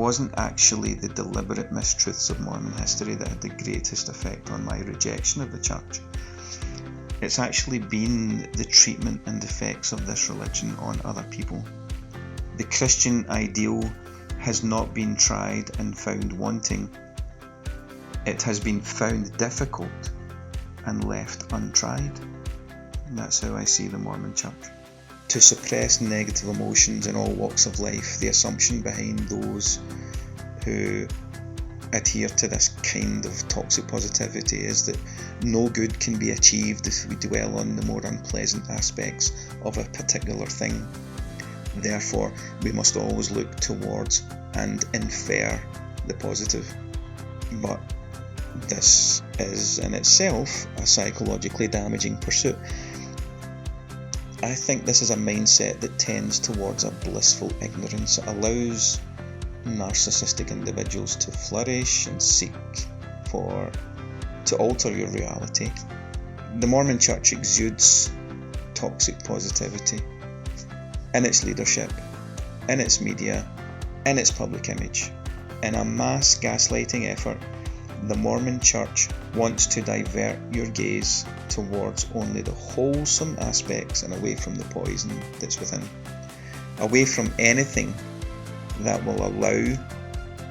wasn't actually the deliberate mistruths of Mormon history that had the greatest effect on my rejection of the church. It's actually been the treatment and effects of this religion on other people. The Christian ideal has not been tried and found wanting. It has been found difficult and left untried. And that's how I see the Mormon Church. To suppress negative emotions in all walks of life, the assumption behind those who adhere to this kind of toxic positivity is that no good can be achieved if we dwell on the more unpleasant aspects of a particular thing. Therefore, we must always look towards and infer the positive. But this is in itself a psychologically damaging pursuit. I think this is a mindset that tends towards a blissful ignorance. It allows narcissistic individuals to flourish and seek to alter your reality. The Mormon Church exudes toxic positivity in its leadership, in its media, in its public image. In a mass gaslighting effort, the Mormon Church wants to divert your gaze towards only the wholesome aspects and away from the poison that's within. Away from anything that will allow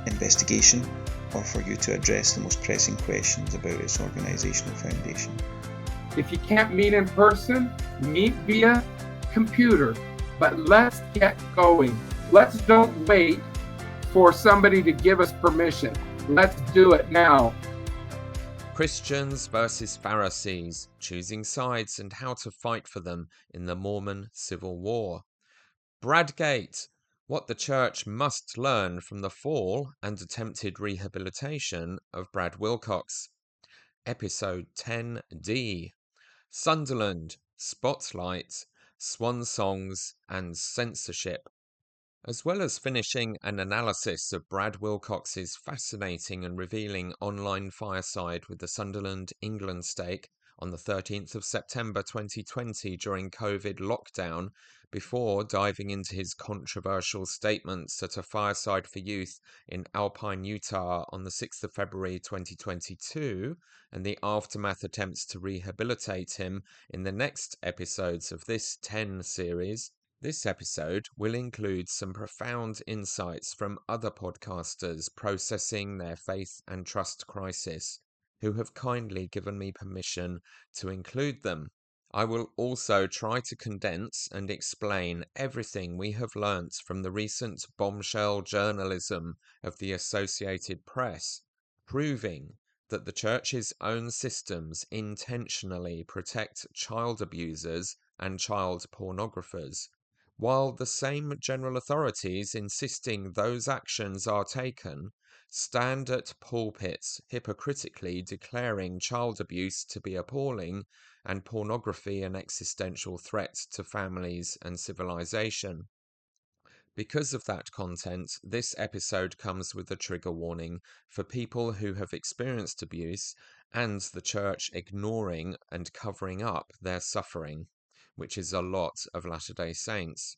investigation or for you to address the most pressing questions about its organizational foundation. If you can't meet in person, meet via computer. But let's get going. Let's don't wait for somebody to give us permission. Let's do it now. Christians versus Pharisees, choosing sides and how to fight for them in the Mormon Civil War. BRADGATE, what the church must learn from the fall and attempted rehabilitation of Brad Wilcox. Episode 10D. Sunderland, Spotlight, SWANSONGS and Censorship. As well as finishing an analysis of Brad Wilcox's fascinating and revealing online fireside with the Sunderland England stake on the 13th of September 2020 during COVID lockdown, before diving into his controversial statements at a fireside for youth in Alpine, Utah on the 6th of February 2022, and the aftermath attempts to rehabilitate him in the next episodes of this 10 series, this episode will include some profound insights from other podcasters processing their faith and trust crisis, who have kindly given me permission to include them. I will also try to condense and explain everything we have learnt from the recent bombshell journalism of the Associated Press, proving that the Church's own systems intentionally protect child abusers and child pornographers, while the same general authorities insisting those actions are taken stand at pulpits hypocritically declaring child abuse to be appalling and pornography an existential threat to families and civilization. Because of that content, this episode comes with a trigger warning for people who have experienced abuse and the church ignoring and covering up their suffering, which is a lot of Latter-day Saints.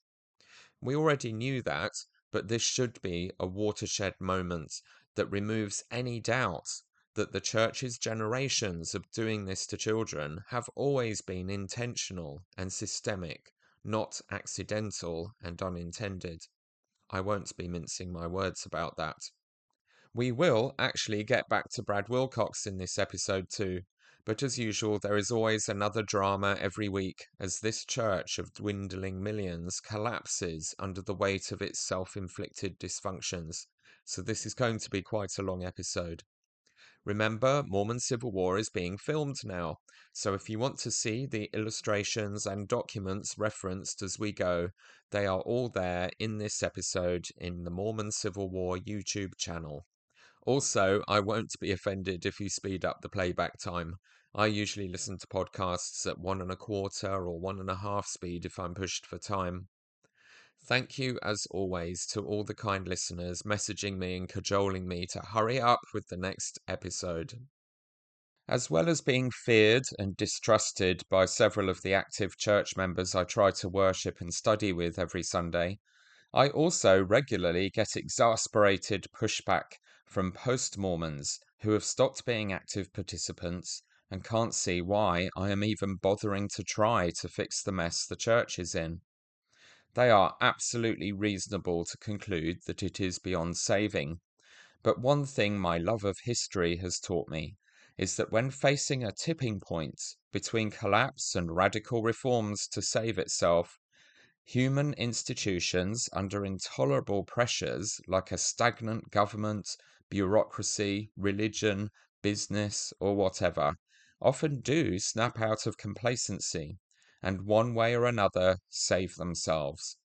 We already knew that, but this should be a watershed moment that removes any doubt that the church's generations of doing this to children have always been intentional and systemic, not accidental and unintended. I won't be mincing my words about that. We will actually get back to Brad Wilcox in this episode too, but as usual there is always another drama every week as this church of dwindling millions collapses under the weight of its self-inflicted dysfunctions, so this is going to be quite a long episode. Remember, Mormon Civil War is being filmed now, so if you want to see the illustrations and documents referenced as we go, they are all there in this episode in the Mormon Civil War YouTube channel. Also, I won't be offended if you speed up the playback time. I usually listen to podcasts at 1 1/4 or 1 1/2 speed if I'm pushed for time. Thank you, as always, to all the kind listeners messaging me and cajoling me to hurry up with the next episode. As well as being feared and distrusted by several of the active church members I try to worship and study with every Sunday, I also regularly get exasperated pushback from post-Mormons who have stopped being active participants and can't see why I am even bothering to try to fix the mess the church is in. They are absolutely reasonable to conclude that it is beyond saving. But one thing my love of history has taught me is that when facing a tipping point between collapse and radical reforms to save itself, human institutions under intolerable pressures like a stagnant government, bureaucracy, religion, business, or whatever, often do snap out of complacency and one way or another save themselves.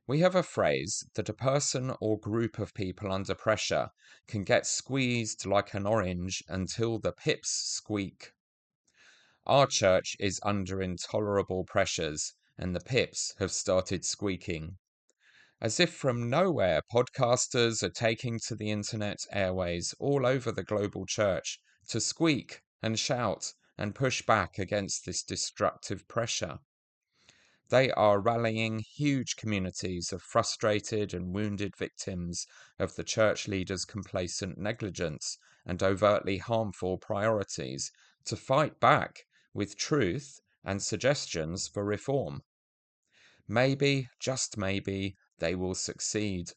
We have a phrase that a person or group of people under pressure can get squeezed like an orange until the pips squeak. Our church is under intolerable pressures, and the pips have started squeaking. As if from nowhere, podcasters are taking to the internet airways all over the global church to squeak and shout and push back against this destructive pressure. They are rallying huge communities of frustrated and wounded victims of the church leaders' complacent negligence and overtly harmful priorities to fight back with truth and suggestions for reform. Maybe, just maybe, they will succeed.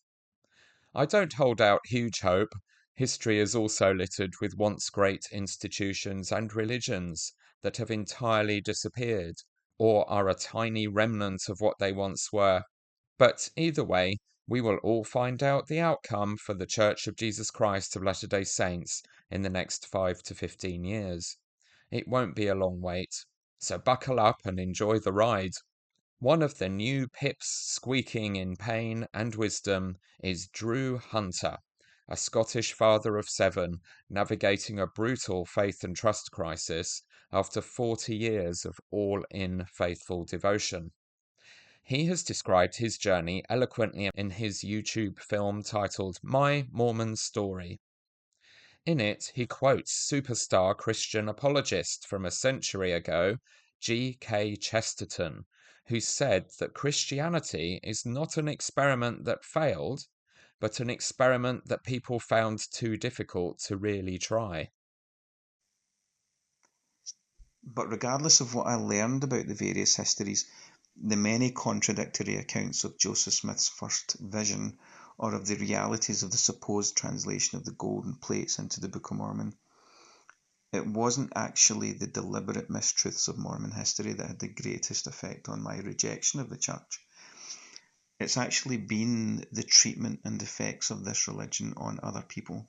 I don't hold out huge hope. History is also littered with once great institutions and religions that have entirely disappeared, or are a tiny remnant of what they once were. But either way, we will all find out the outcome for the Church of Jesus Christ of Latter-day Saints in the next 5 to 15 years. It won't be a long wait, so buckle up and enjoy the ride. One of the new pips squeaking in pain and wisdom is Drew Hunter, a Scottish father of 7 navigating a brutal faith and trust crisis after 40 years of all-in faithful devotion. He has described his journey eloquently in his YouTube film titled My Mormon Story. In it, he quotes superstar Christian apologist from a century ago, G.K. Chesterton, who said that Christianity is not an experiment that failed, but an experiment that people found too difficult to really try. But regardless of what I learned about the various histories, the many contradictory accounts of Joseph Smith's first vision, or of the realities of the supposed translation of the golden plates into the Book of Mormon, it wasn't actually the deliberate mistruths of Mormon history that had the greatest effect on my rejection of the church. It's actually been the treatment and effects of this religion on other people,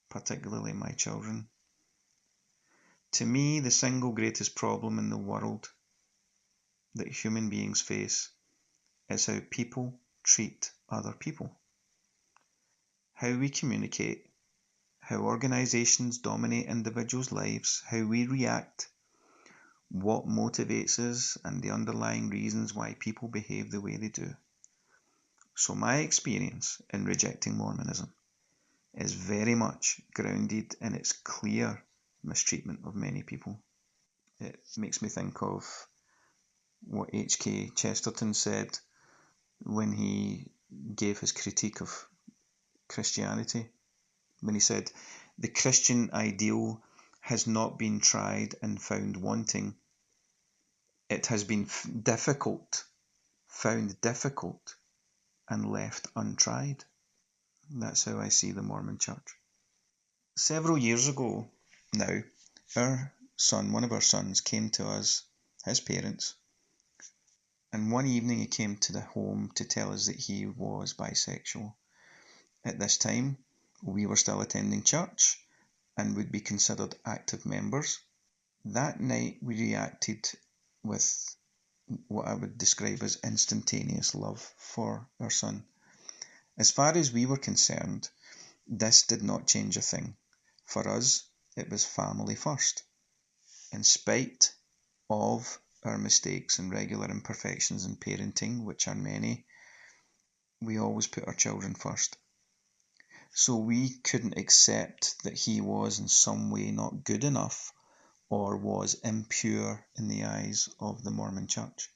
particularly my children. To me, the single greatest problem in the world that human beings face is how people treat other people. How we communicate, how organisations dominate individuals' lives, how we react, what motivates us, and the underlying reasons why people behave the way they do. So my experience in rejecting Mormonism is very much grounded in its clear mistreatment of many people. It makes me think of what H.K. Chesterton said when he gave his critique of Christianity, when he said, "The Christian ideal has not been tried and found wanting. It has been found difficult, and left untried." That's how I see the Mormon Church. Several years ago now, one of our sons, came to us, his parents, and one evening he came to the home to tell us that he was bisexual. At this time, we were still attending church and would be considered active members. That night we reacted with what I would describe as instantaneous love for our son. As far as we were concerned, this did not change a thing. For us, it was family first. In spite of our mistakes and regular imperfections in parenting, which are many, we always put our children first. So we couldn't accept that he was in some way not good enough or was impure in the eyes of the Mormon Church.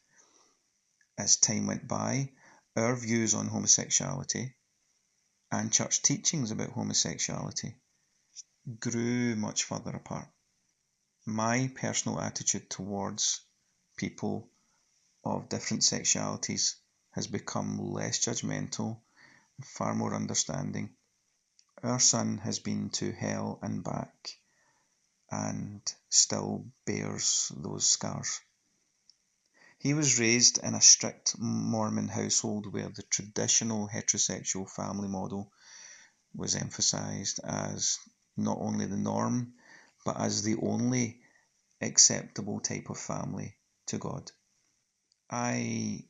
As time went by, our views on homosexuality and church teachings about homosexuality grew much further apart. My personal attitude towards people of different sexualities has become less judgmental, far more understanding. Our son has been to hell and back and still bears those scars. He was raised in a strict Mormon household where the traditional heterosexual family model was emphasized as not only the norm, but as the only acceptable type of family to God. I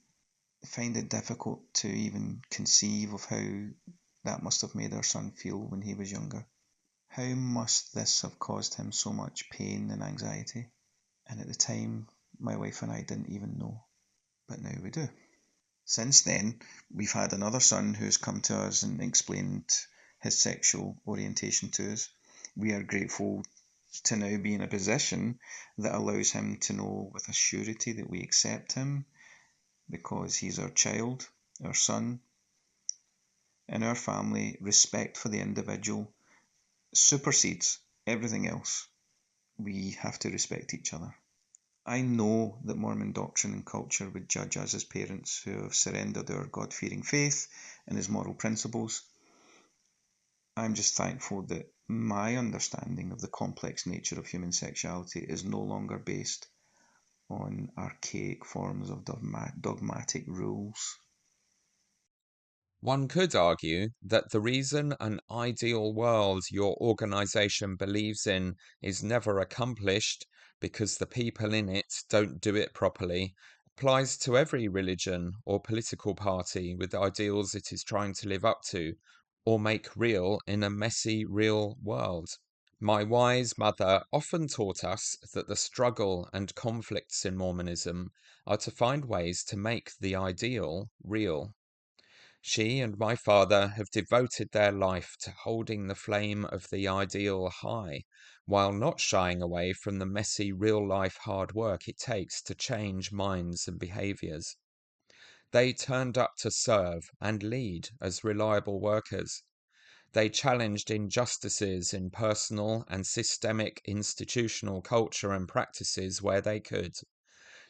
find it difficult to even conceive of how that must have made our son feel when he was younger. How must this have caused him so much pain and anxiety? And at the time, my wife and I didn't even know, but now we do. Since then, we've had another son who's come to us and explained his sexual orientation to us. We are grateful to now be in a position that allows him to know with a surety that we accept him because he's our child, our son. In our family, respect for the individual supersedes everything else. We have to respect each other. I know that Mormon doctrine and culture would judge us as parents who have surrendered our God-fearing faith and his moral principles. I'm just thankful that my understanding of the complex nature of human sexuality is no longer based on archaic forms of dogmatic rules. One could argue that the reason an ideal world your organization believes in is never accomplished because the people in it don't do it properly applies to every religion or political party with ideals it is trying to live up to or make real in a messy real world. My wise mother often taught us that the struggle and conflicts in Mormonism are to find ways to make the ideal real. She and my father have devoted their life to holding the flame of the ideal high, while not shying away from the messy real-life hard work it takes to change minds and behaviors. They turned up to serve and lead as reliable workers. They challenged injustices in personal and systemic institutional culture and practices where they could.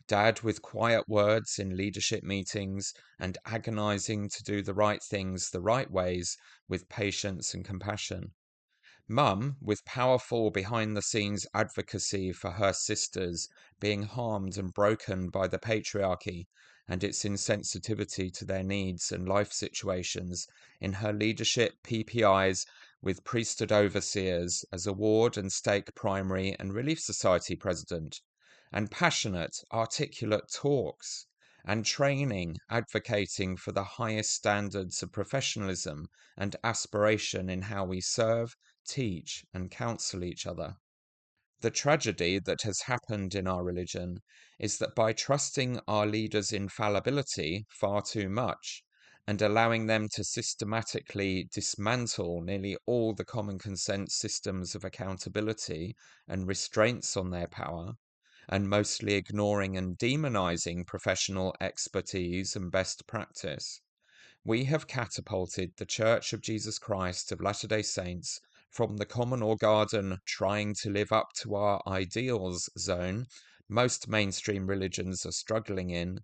Dad with quiet words in leadership meetings and agonizing to do the right things the right ways with patience and compassion. Mum with powerful behind-the-scenes advocacy for her sisters being harmed and broken by the patriarchy and its insensitivity to their needs and life situations in her leadership PPIs with priesthood overseers as a ward and stake primary and relief society president, and passionate, articulate talks and training advocating for the highest standards of professionalism and aspiration in how we serve, teach, and counsel each other. The tragedy that has happened in our religion is that by trusting our leaders' infallibility far too much and allowing them to systematically dismantle nearly all the common consent systems of accountability and restraints on their power, and mostly ignoring and demonizing professional expertise and best practice, we have catapulted the Church of Jesus Christ of Latter-day Saints from the common or garden trying to live up to our ideals zone most mainstream religions are struggling in,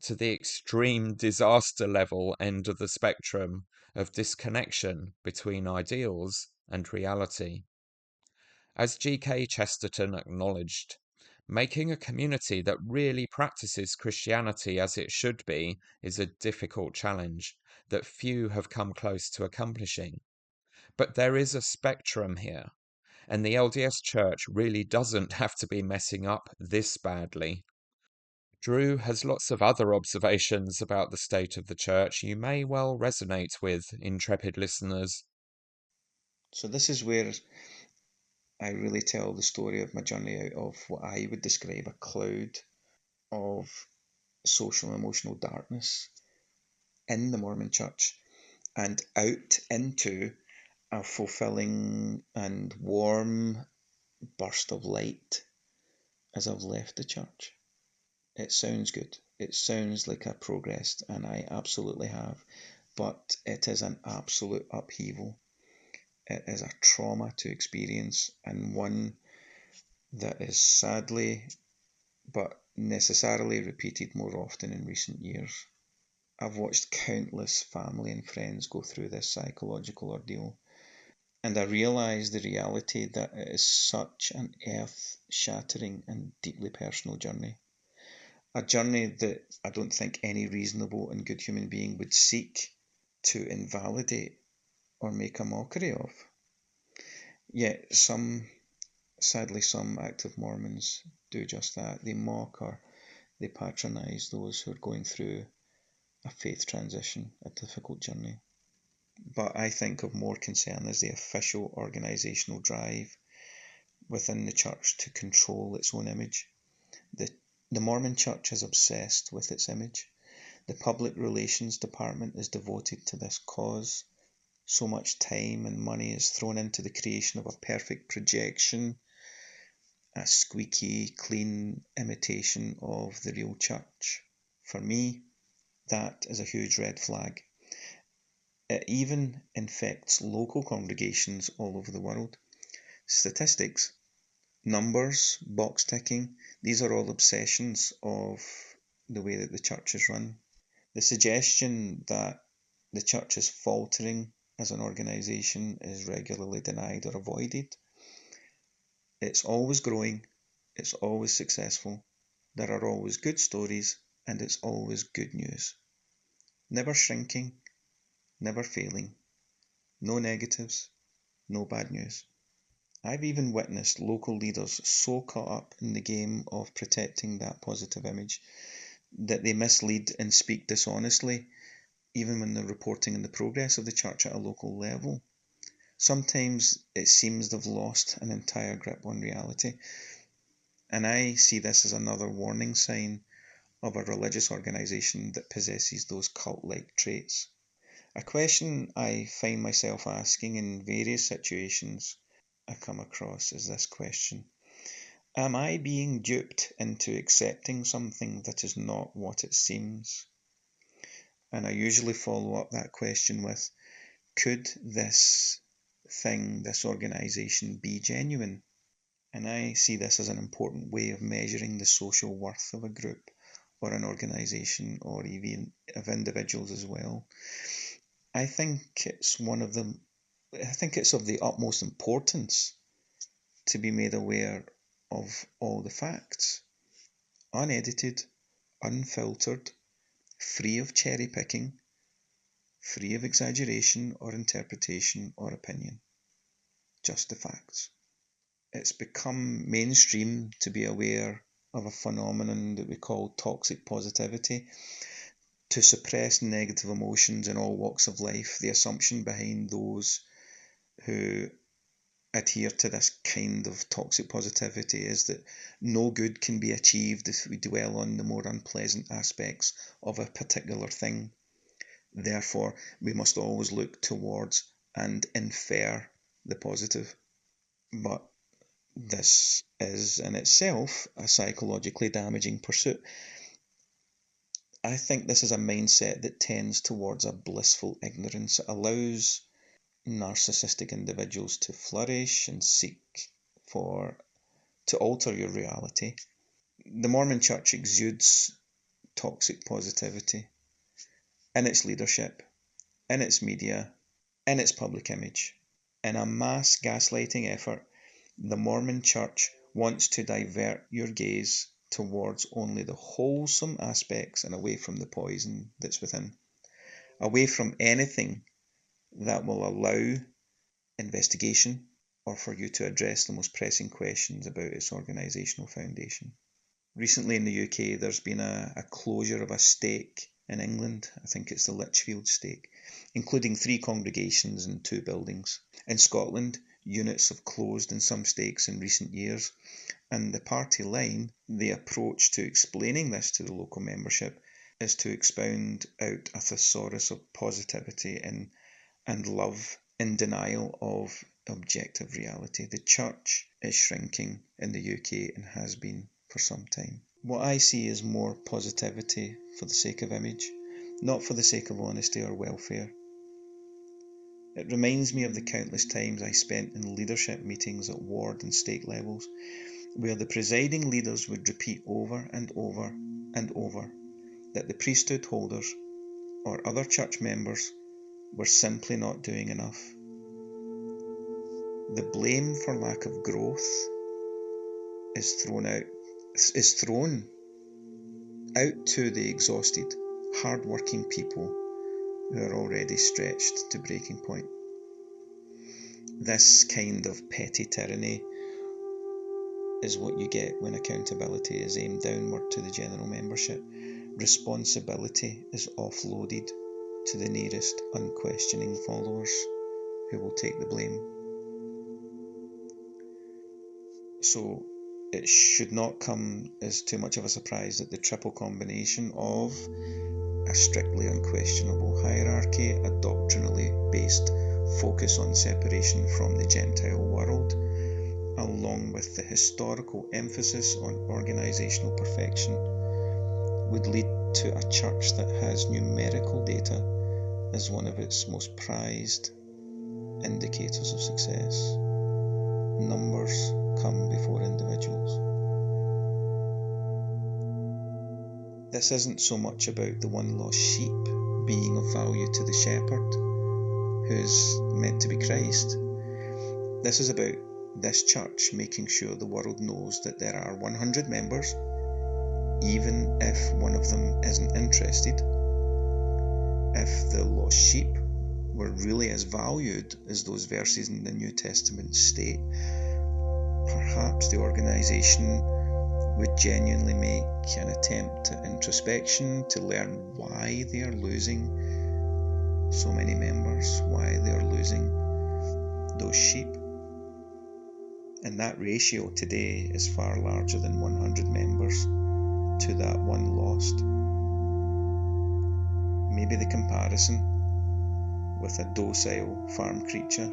to the extreme disaster level end of the spectrum of disconnection between ideals and reality. As G.K. Chesterton acknowledged, making a community that really practices Christianity as it should be is a difficult challenge that few have come close to accomplishing. But there is a spectrum here, and the LDS Church really doesn't have to be messing up this badly. Drew has lots of other observations about the state of the Church you may well resonate with, intrepid listeners. So this is where I really tell the story of my journey out of what I would describe a cloud of social and emotional darkness in the Mormon Church and out into a fulfilling and warm burst of light as I've left the church. It sounds good. It sounds like I've progressed, and I absolutely have, but it is an absolute upheaval. It is a trauma to experience, and one that is sadly but necessarily repeated more often in recent years. I've watched countless family and friends go through this psychological ordeal, and I realise the reality that it is such an earth-shattering and deeply personal journey. A journey that I don't think any reasonable and good human being would seek to invalidate or make a mockery of. Yet sadly some active Mormons do just that. They mock or they patronise those who are going through a faith transition, a difficult journey. But I think of more concern as the official organisational drive within the church to control its own image. The Mormon Church is obsessed with its image. The public relations department is devoted to this cause. So much time and money is thrown into the creation of a perfect projection, a squeaky, clean imitation of the real church. For me, that is a huge red flag. It even infects local congregations all over the world. Statistics, numbers, box ticking, these are all obsessions of the way that the church is run. The suggestion that the church is faltering as an organisation is regularly denied or avoided. It's always growing, it's always successful, there are always good stories, and it's always good news. Never shrinking, never failing, no negatives, no bad news. I've even witnessed local leaders so caught up in the game of protecting that positive image that they mislead and speak dishonestly, even when they're reporting on the progress of the church at a local level. Sometimes it seems they've lost an entire grip on reality, and I see this as another warning sign of a religious organisation that possesses those cult-like traits. A question I find myself asking in various situations I come across is this question: am I being duped into accepting something that is not what it seems? And I usually follow up that question with, could this thing, this organisation, be genuine? And I see this as an important way of measuring the social worth of a group or an organisation, or even of individuals as well. I think it's of the utmost importance to be made aware of all the facts, unedited, unfiltered, free of cherry picking, free of exaggeration or interpretation or opinion. Just the facts. It's become mainstream to be aware of a phenomenon that we call toxic positivity, to suppress negative emotions in all walks of life. The assumption behind those who adhere to this kind of toxic positivity is that no good can be achieved if we dwell on the more unpleasant aspects of a particular thing. Therefore, we must always look towards and infer the positive. But this is in itself a psychologically damaging pursuit. I think this is a mindset that tends towards a blissful ignorance. It allows narcissistic individuals to flourish and seek to alter your reality. The Mormon Church exudes toxic positivity in its leadership, in its media, in its public image. In a mass gaslighting effort, the Mormon Church wants to divert your gaze towards only the wholesome aspects and away from the poison that's within, away from anything that will allow investigation or for you to address the most pressing questions about its organisational foundation. Recently in the UK, there's been a closure of a stake in England. I think it's the Lichfield stake, including 3 congregations and 2 buildings. In Scotland, units have closed in some stakes in recent years, and the party line, the approach to explaining this to the local membership, is to expound out a thesaurus of positivity and love in denial of objective reality. The church is shrinking in the UK and has been for some time. What I see is more positivity for the sake of image, not for the sake of honesty or welfare. It reminds me of the countless times I spent in leadership meetings at ward and stake levels, where the presiding leaders would repeat over and over and over that the priesthood holders or other church members were simply not doing enough. The blame for lack of growth is thrown out to the exhausted, hard-working people who are already stretched to breaking point. This kind of petty tyranny is what you get when accountability is aimed downward to the general membership. Responsibility is offloaded to the nearest unquestioning followers who will take the blame. So it should not come as too much of a surprise that the triple combination of a strictly unquestionable hierarchy, a doctrinally based focus on separation from the Gentile world, along with the historical emphasis on organisational perfection, would lead to a church that has numerical data as one of its most prized indicators of success. Numbers come before individuals. This isn't so much about the one lost sheep being of value to the shepherd, who's meant to be Christ. This is about this church making sure the world knows that there are 100 members, even if one of them isn't interested. If the lost sheep were really as valued as those verses in the New Testament state, perhaps the organisation would genuinely make an attempt at introspection to learn why they are losing so many members, why they are losing those sheep. And that ratio today is far larger than 100 members to that one lost. Maybe the comparison with a docile farm creature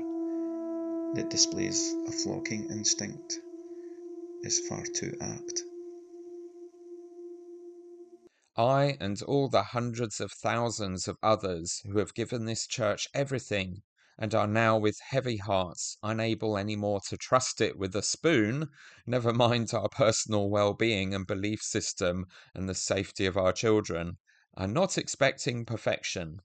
that displays a flocking instinct is far too apt. I and all the hundreds of thousands of others who have given this church everything and are now with heavy hearts unable any more to trust it with a spoon, never mind our personal well-being and belief system and the safety of our children, are not expecting perfection.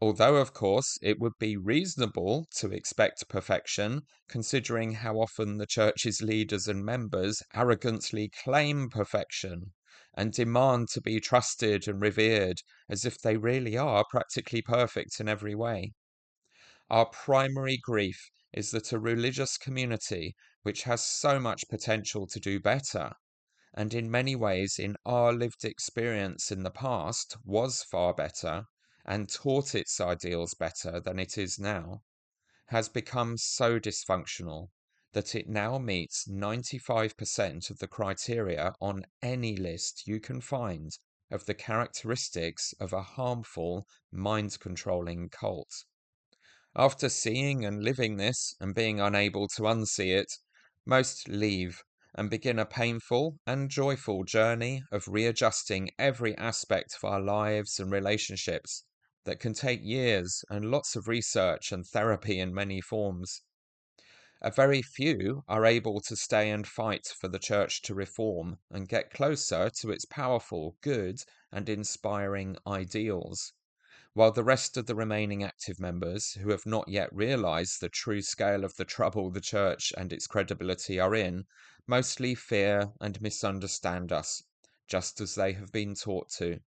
Although, of course, it would be reasonable to expect perfection, considering how often the church's leaders and members arrogantly claim perfection and demand to be trusted and revered as if they really are practically perfect in every way. Our primary grief is that a religious community which has so much potential to do better, and in many ways in our lived experience in the past was far better, and taught its ideals better than it is now, has become so dysfunctional that it now meets 95% of the criteria on any list you can find of the characteristics of a harmful, mind-controlling cult. After seeing and living this and being unable to unsee it, most leave and begin a painful and joyful journey of readjusting every aspect of our lives and relationships that can take years and lots of research and therapy in many forms. A very few are able to stay and fight for the church to reform and get closer to its powerful, good, and inspiring ideals, while the rest of the remaining active members, who have not yet realized the true scale of the trouble the church and its credibility are in, mostly fear and misunderstand us, just as they have been taught to.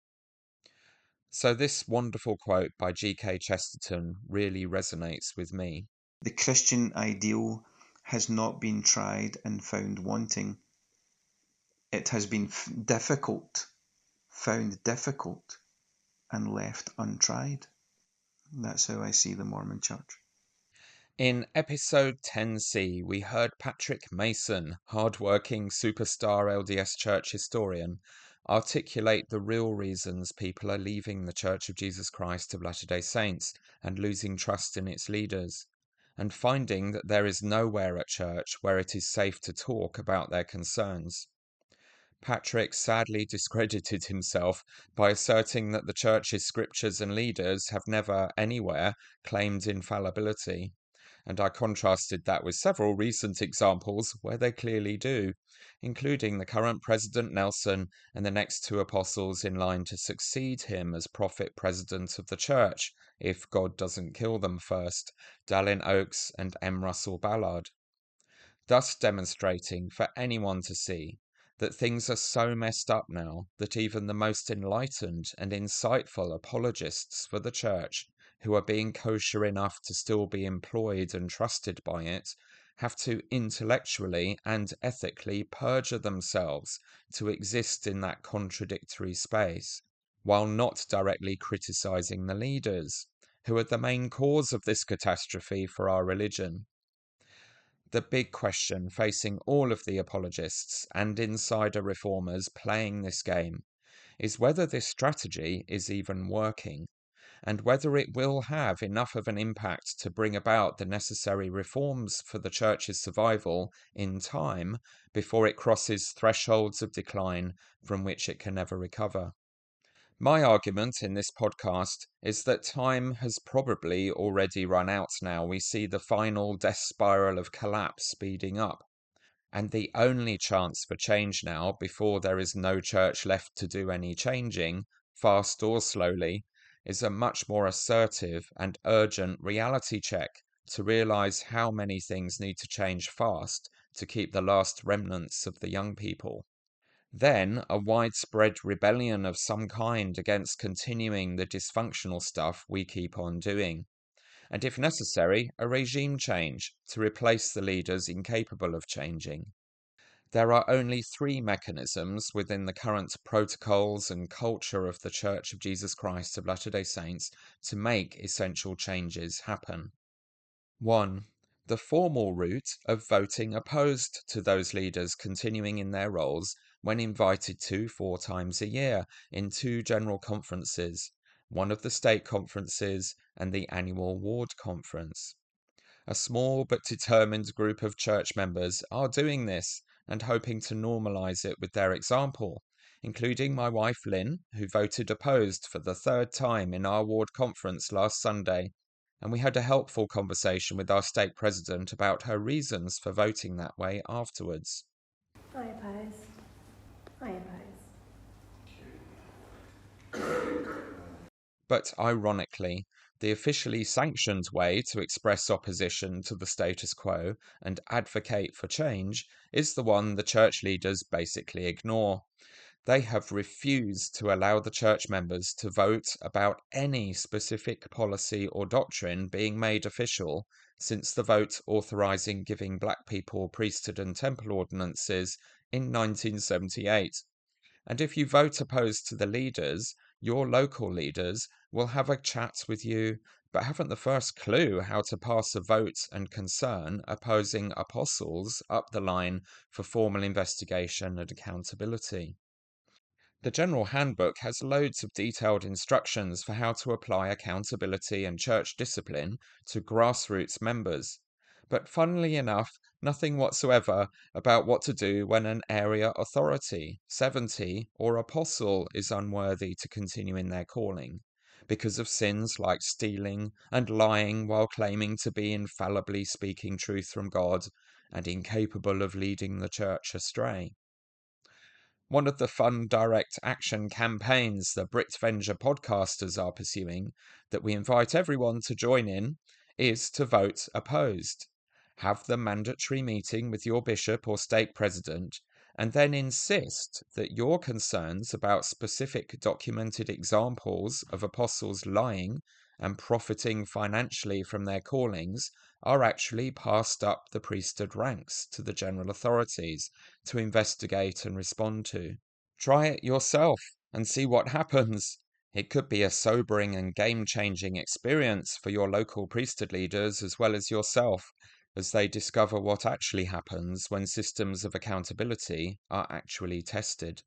So this wonderful quote by G.K. Chesterton really resonates with me. The Christian ideal has not been tried and found wanting. It has been found difficult, and left untried. That's how I see the Mormon Church. In episode 10C, we heard Patrick Mason, hard-working superstar LDS Church historian, articulate the real reasons people are leaving the Church of Jesus Christ of Latter-day Saints and losing trust in its leaders, and finding that there is nowhere at church where it is safe to talk about their concerns. Patrick sadly discredited himself by asserting that the Church's scriptures and leaders have never anywhere claimed infallibility, and I contrasted that with several recent examples where they clearly do, including the current President Nelson and the next two apostles in line to succeed him as prophet president of the Church, if God doesn't kill them first, Dallin Oakes and M. Russell Ballard, thus demonstrating for anyone to see that things are so messed up now that even the most enlightened and insightful apologists for the Church, who are being kosher enough to still be employed and trusted by it, have to intellectually and ethically perjure themselves to exist in that contradictory space, while not directly criticizing the leaders, who are the main cause of this catastrophe for our religion. The big question facing all of the apologists and insider reformers playing this game is whether this strategy is even working, and whether it will have enough of an impact to bring about the necessary reforms for the Church's survival in time before it crosses thresholds of decline from which it can never recover. My argument in this podcast is that time has probably already run out now. We see the final death spiral of collapse speeding up. And the only chance for change now, before there is no church left to do any changing, fast or slowly, is a much more assertive and urgent reality check to realize how many things need to change fast to keep the last remnants of the young people. Then a widespread rebellion of some kind against continuing the dysfunctional stuff we keep on doing. And if necessary, a regime change to replace the leaders incapable of changing. There are only three mechanisms within the current protocols and culture of the Church of Jesus Christ of Latter-day Saints to make essential changes happen. 1. The formal route of voting opposed to those leaders continuing in their roles when invited to 4 times a year in 2 general conferences, one of the state conferences and the annual ward conference. A small but determined group of church members are doing this and hoping to normalize it with their example, including my wife Lynn, who voted opposed for the 3rd time in our ward conference last Sunday, and we had a helpful conversation with our stake president about her reasons for voting that way afterwards. I oppose. I oppose. But ironically, the officially sanctioned way to express opposition to the status quo and advocate for change is the one the church leaders basically ignore. They have refused to allow the church members to vote about any specific policy or doctrine being made official since the vote authorizing giving black people priesthood and temple ordinances in 1978. And if you vote opposed to the leaders, your local leaders will have a chat with you, but haven't the first clue how to pass a vote and concern opposing apostles up the line for formal investigation and accountability. The General Handbook has loads of detailed instructions for how to apply accountability and church discipline to grassroots members, but funnily enough, nothing whatsoever about what to do when an area authority, 70, or apostle is unworthy to continue in their calling, because of sins like stealing and lying while claiming to be infallibly speaking truth from God and incapable of leading the church astray. One of the fun direct action campaigns the BritVenger podcasters are pursuing, that we invite everyone to join in, is to vote opposed. Have the mandatory meeting with your bishop or stake president, and then insist that your concerns about specific documented examples of apostles lying and profiting financially from their callings are actually passed up the priesthood ranks to the general authorities to investigate and respond to. Try it yourself and see what happens. It could be a sobering and game-changing experience for your local priesthood leaders as well as yourself, as they discover what actually happens when systems of accountability are actually tested.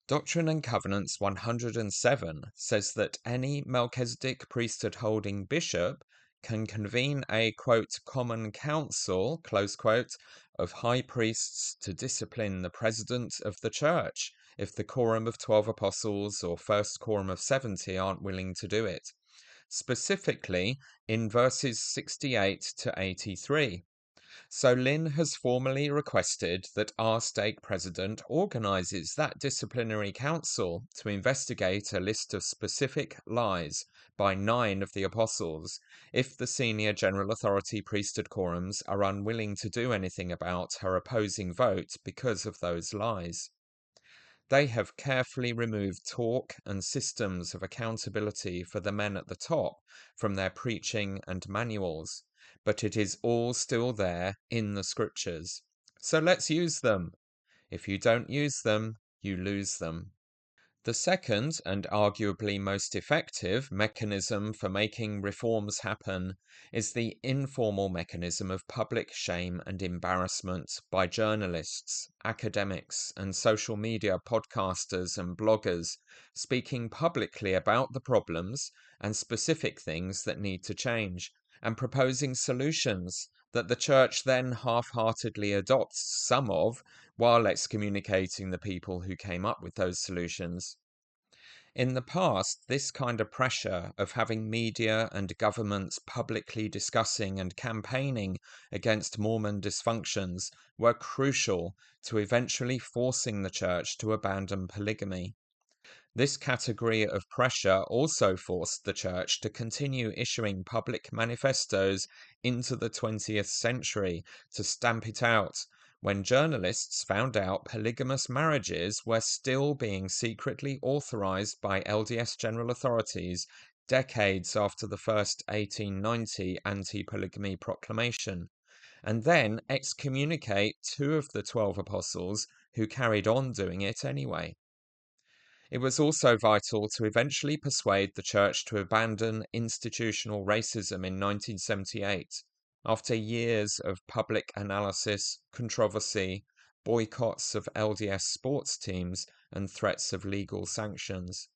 Doctrine and Covenants 107 says that any Melchizedek priesthood-holding bishop can convene a, quote, common council, close quote, of high priests to discipline the president of the church if the Quorum of 12 Apostles or First Quorum of 70 aren't willing to do it. Specifically in verses 68 to 83. So Lynn has formally requested that our stake president organises that disciplinary council to investigate a list of specific lies by 9 of the apostles if the senior general authority priesthood quorums are unwilling to do anything about her opposing vote because of those lies. They have carefully removed talk and systems of accountability for the men at the top from their preaching and manuals, but it is all still there in the scriptures. So let's use them. If you don't use them, you lose them. The second, and arguably most effective, mechanism for making reforms happen is the informal mechanism of public shame and embarrassment by journalists, academics, and social media podcasters and bloggers speaking publicly about the problems and specific things that need to change, and proposing solutions that the church then half-heartedly adopts some of, while excommunicating the people who came up with those solutions. In the past, this kind of pressure of having media and governments publicly discussing and campaigning against Mormon dysfunctions were crucial to eventually forcing the church to abandon polygamy. This category of pressure also forced the church to continue issuing public manifestos into the 20th century to stamp it out, when journalists found out polygamous marriages were still being secretly authorized by LDS general authorities decades after the first 1890 anti-polygamy proclamation, and then excommunicate 2 of the 12 apostles who carried on doing it anyway. It was also vital to eventually persuade the church to abandon institutional racism in 1978, after years of public analysis, controversy, boycotts of LDS sports teams, and threats of legal sanctions.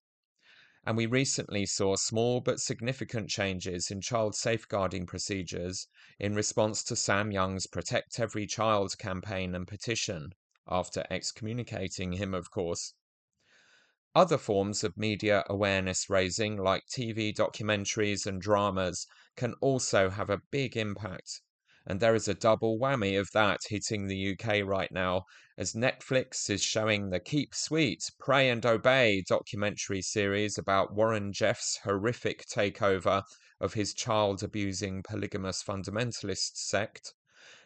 And we recently saw small but significant changes in child safeguarding procedures in response to Sam Young's Protect Every Child campaign and petition, after excommunicating him, of course. Other forms of media awareness raising, like TV documentaries and dramas, can also have a big impact. And there is a double whammy of that hitting the UK right now, as Netflix is showing the Keep Sweet, Pray and Obey documentary series about Warren Jeff's horrific takeover of his child-abusing polygamous fundamentalist sect.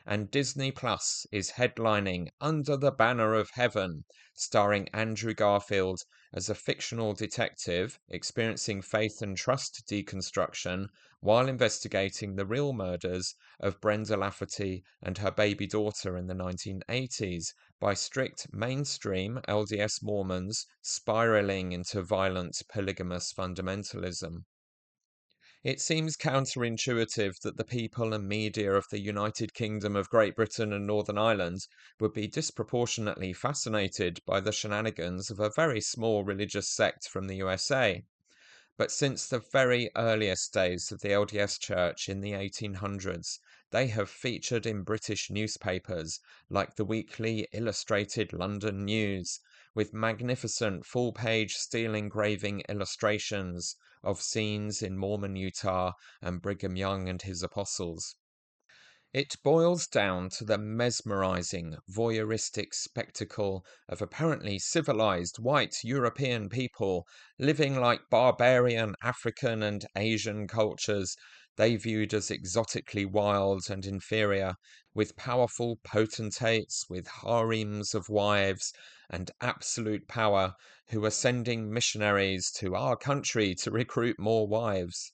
And Disney Plus is headlining Under the Banner of Heaven, starring Andrew Garfield as a fictional detective experiencing faith and trust deconstruction while investigating the real murders of Brenda Lafferty and her baby daughter in the 1980s by strict mainstream LDS Mormons spiraling into violent polygamous fundamentalism. It seems counterintuitive that the people and media of the United Kingdom of Great Britain and Northern Ireland would be disproportionately fascinated by the shenanigans of a very small religious sect from the USA. But since the very earliest days of the LDS Church in the 1800s, they have featured in British newspapers like the weekly Illustrated London News, with magnificent full-page steel engraving illustrations of scenes in Mormon Utah and Brigham Young and his apostles. It boils down to the mesmerizing, voyeuristic spectacle of apparently civilized white European people living like barbarian African and Asian cultures they viewed as exotically wild and inferior, with powerful potentates with harems of wives and absolute power who are sending missionaries to our country to recruit more wives.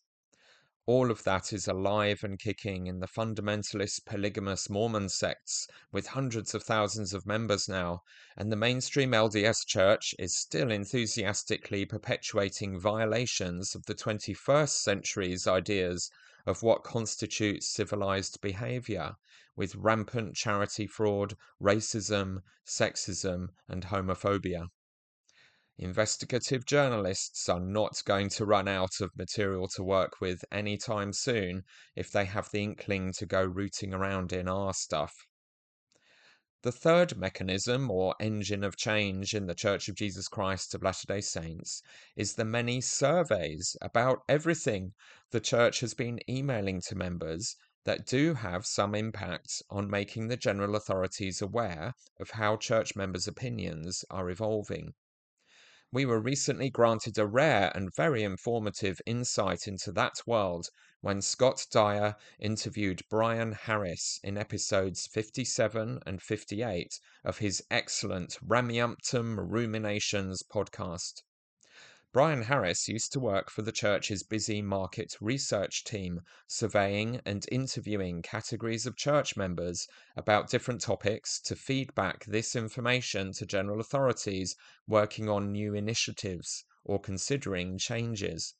All of that is alive and kicking in the fundamentalist polygamous Mormon sects with hundreds of thousands of members now, and the mainstream LDS Church is still enthusiastically perpetuating violations of the 21st century's ideas of what constitutes civilized behavior, with rampant charity fraud, racism, sexism, and homophobia. Investigative journalists are not going to run out of material to work with anytime soon if they have the inkling to go rooting around in our stuff. The third mechanism or engine of change in the Church of Jesus Christ of Latter-day Saints is the many surveys about everything the Church has been emailing to members that do have some impact on making the general authorities aware of how church members' opinions are evolving. We were recently granted a rare and very informative insight into that world when Scott Dyer interviewed Brian Harris in episodes 57 and 58 of his excellent Ramiumptum Ruminations podcast. Brian Harris used to work for the church's busy market research team, surveying and interviewing categories of church members about different topics to feed back this information to general authorities working on new initiatives or considering changes.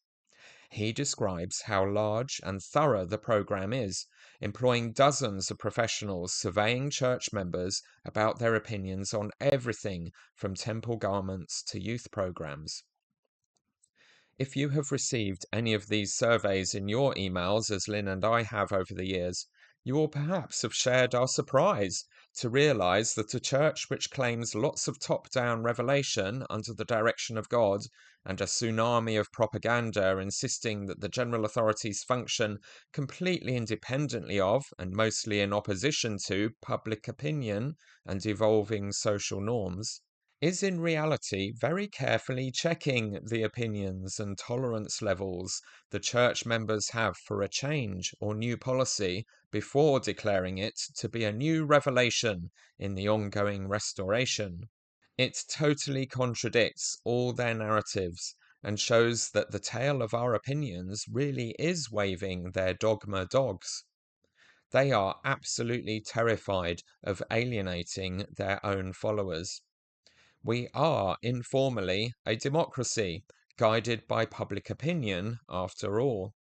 He describes how large and thorough the program is, employing dozens of professionals surveying church members about their opinions on everything from temple garments to youth programs. If you have received any of these surveys in your emails, as Lynn and I have over the years, you will perhaps have shared our surprise to realize that a church which claims lots of top-down revelation under the direction of God and a tsunami of propaganda insisting that the general authorities function completely independently of and mostly in opposition to public opinion and evolving social norms, is in reality very carefully checking the opinions and tolerance levels the church members have for a change or new policy before declaring it to be a new revelation in the ongoing restoration. It totally contradicts all their narratives and shows that the tail of our opinions really is waving their dogma dogs. They are absolutely terrified of alienating their own followers. We are, informally, a democracy, guided by public opinion, after all.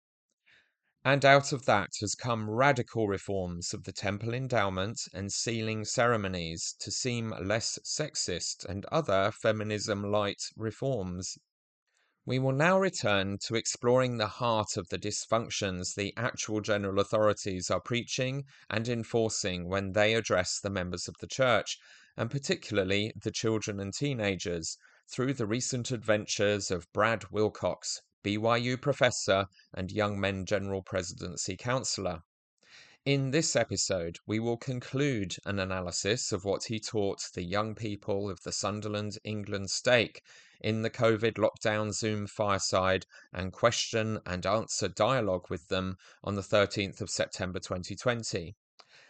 And out of that has come radical reforms of the temple endowment and sealing ceremonies to seem less sexist and other feminism-light reforms. We will now return to exploring the heart of the dysfunctions the actual general authorities are preaching and enforcing when they address the members of the church, and particularly the children and teenagers, through the recent adventures of Brad Wilcox, BYU professor and Young Men General Presidency counselor. In this episode, we will conclude an analysis of what he taught the young people of the Sunderland, England stake in the COVID lockdown Zoom fireside and question and answer dialogue with them on the 13th of September 2020.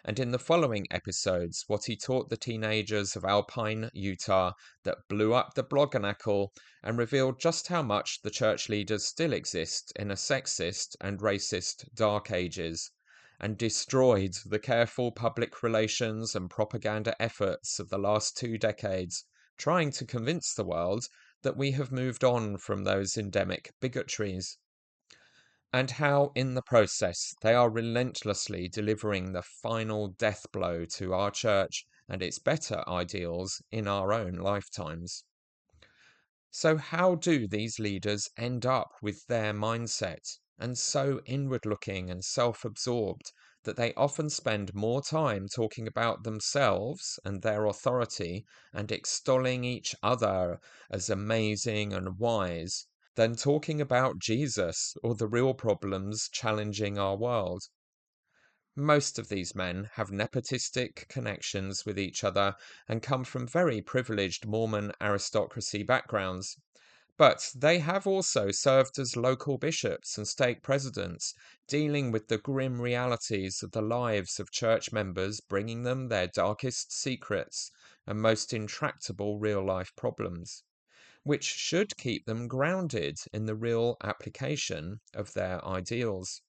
And in the following episodes, what he taught the teenagers of Alpine, Utah, that blew up the Bloggernacle and revealed just how much the church leaders still exist in a sexist and racist dark ages, and destroyed the careful public relations and propaganda efforts of the last 2 decades, trying to convince the world that we have moved on from those endemic bigotries, and how in the process they are relentlessly delivering the final death blow to our church and its better ideals in our own lifetimes. So how do these leaders end up with their mindset, and so inward-looking and self-absorbed that they often spend more time talking about themselves and their authority and extolling each other as amazing and wise than talking about Jesus or the real problems challenging our world? Most of these men have nepotistic connections with each other and come from very privileged Mormon aristocracy backgrounds. But they have also served as local bishops and stake presidents, dealing with the grim realities of the lives of church members, bringing them their darkest secrets and most intractable real-life problems, which should keep them grounded in the real application of their ideals.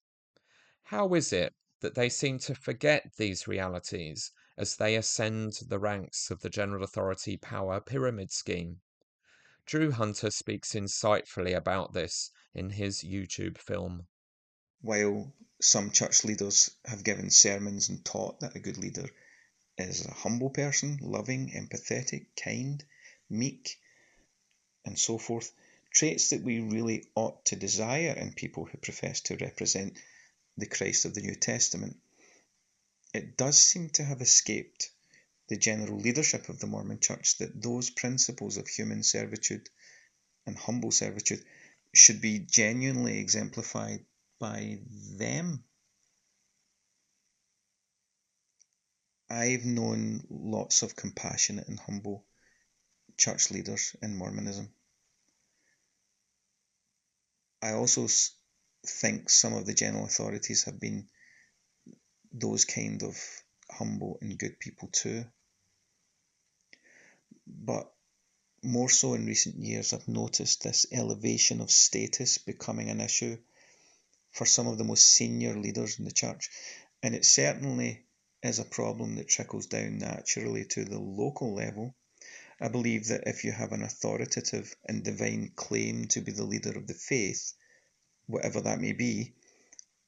How is it that they seem to forget these realities as they ascend the ranks of the general authority power pyramid scheme? Drew Hunter speaks insightfully about this in his YouTube film. While some church leaders have given sermons and taught that a good leader is a humble person, loving, empathetic, kind, meek, and so forth, traits that we really ought to desire in people who profess to represent the Christ of the New Testament, it does seem to have escaped the general leadership of the Mormon Church that those principles of human servitude and humble servitude should be genuinely exemplified by them. I've known lots of compassionate and humble church leaders in Mormonism. I also think some of the general authorities have been those kind of humble and good people too. But more so in recent years, I've noticed this elevation of status becoming an issue for some of the most senior leaders in the church. And it certainly is a problem that trickles down naturally to the local level. I believe that if you have an authoritative and divine claim to be the leader of the faith, whatever that may be,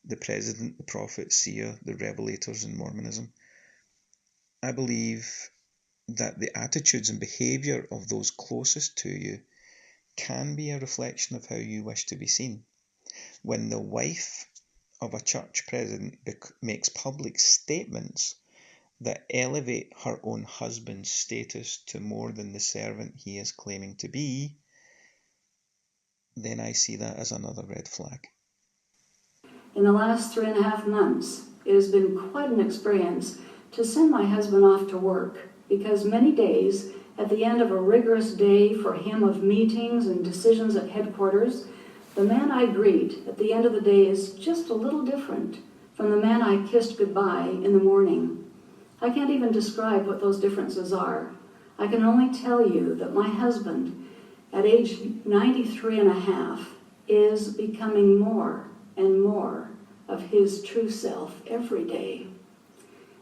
the president, the prophet, seer, the revelators in Mormonism, I believe that the attitudes and behaviour of those closest to you can be a reflection of how you wish to be seen. When the wife of a church president makes public statements that elevate her own husband's status to more than the servant he is claiming to be, then I see that as another red flag. In the last 3.5 months, it has been quite an experience to send my husband off to work, because many days, at the end of a rigorous day for him of meetings and decisions at headquarters, the man I greet at the end of the day is just a little different from the man I kissed goodbye in the morning. I can't even describe what those differences are. I can only tell you that my husband, at age 93 and a half, is becoming more and more of his true self every day.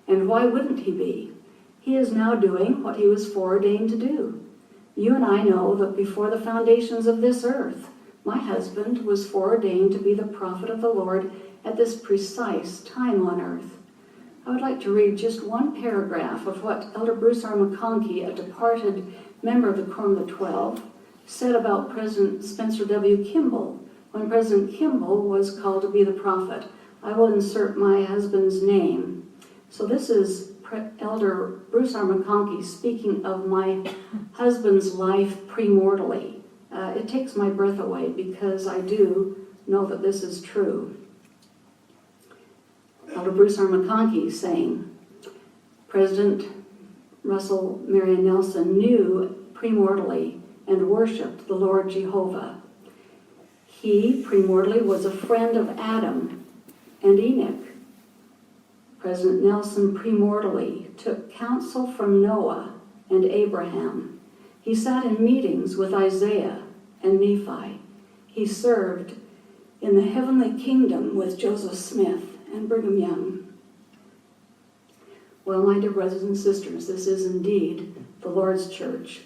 And why wouldn't he be? He is now doing what he was foreordained to do. You and I know that before the foundations of this earth, my husband was foreordained to be the prophet of the Lord at this precise time on earth. I would like to read just one paragraph of what Elder Bruce R. McConkie, a departed member of the Quorum of the 12, said about President Spencer W. Kimball when President Kimball was called to be the prophet. I will insert my husband's name. So this is Elder Bruce R. McConkie speaking of my husband's life premortally. It takes my breath away because I do know that this is true. Elder Bruce R. McConkie saying, President Russell Marion Nelson knew premortally and worshipped the Lord Jehovah. He premortally was a friend of Adam and Enoch. President Nelson premortally took counsel from Noah and Abraham. He sat in meetings with Isaiah and Nephi. He served in the heavenly kingdom with Joseph Smith and Brigham Young. Well, my dear brothers and sisters, this is indeed the Lord's church.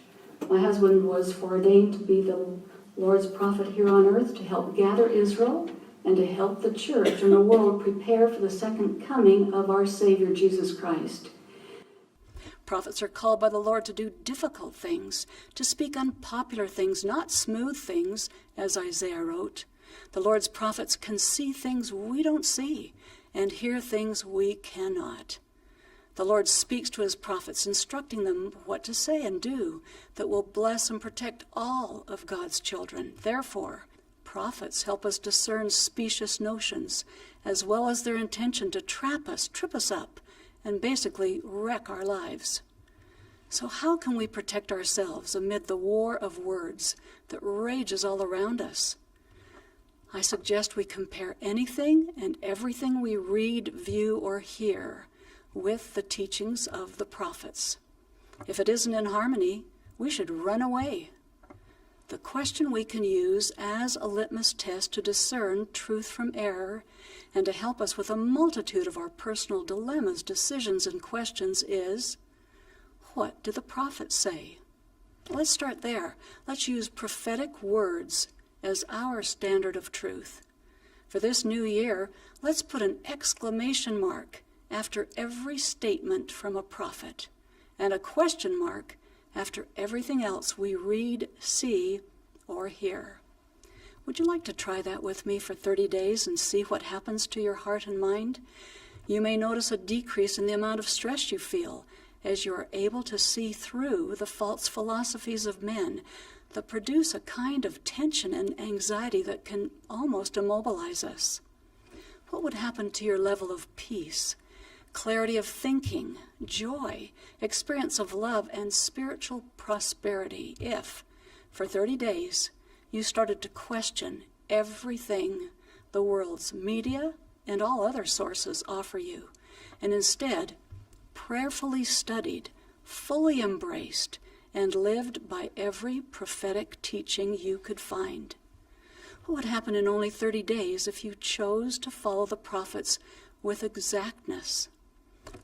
My husband was foreordained to be the Lord's prophet here on earth to help gather Israel and to help the church and the world prepare for the second coming of our Savior Jesus Christ. Prophets are called by the Lord to do difficult things, to speak unpopular things, not smooth things, as Isaiah wrote. The Lord's prophets can see things we don't see and hear things we cannot. The Lord speaks to his prophets, instructing them what to say and do that will bless and protect all of God's children. Therefore, prophets help us discern specious notions, as well as their intention to trap us, trip us up, and basically wreck our lives. So how can we protect ourselves amid the war of words that rages all around us? I suggest we compare anything and everything we read, view, or hear with the teachings of the prophets. If it isn't in harmony, we should run away. The question we can use as a litmus test to discern truth from error and to help us with a multitude of our personal dilemmas, decisions, and questions is, what do the prophets say? Let's start there. Let's use prophetic words as our standard of truth. For this new year, let's put an exclamation mark after every statement from a prophet, and a question mark after everything else we read, see, or hear. Would you like to try that with me for 30 days and see what happens to your heart and mind? You may notice a decrease in the amount of stress you feel as you are able to see through the false philosophies of men that produce a kind of tension and anxiety that can almost immobilize us? What would happen to your level of peace, clarity of thinking, joy, experience of love, and spiritual prosperity if, for 30 days, you started to question everything the world's media and all other sources offer you, and instead prayerfully studied, fully embraced, and lived by every prophetic teaching you could find? What would happen in only 30 days if you chose to follow the prophets with exactness?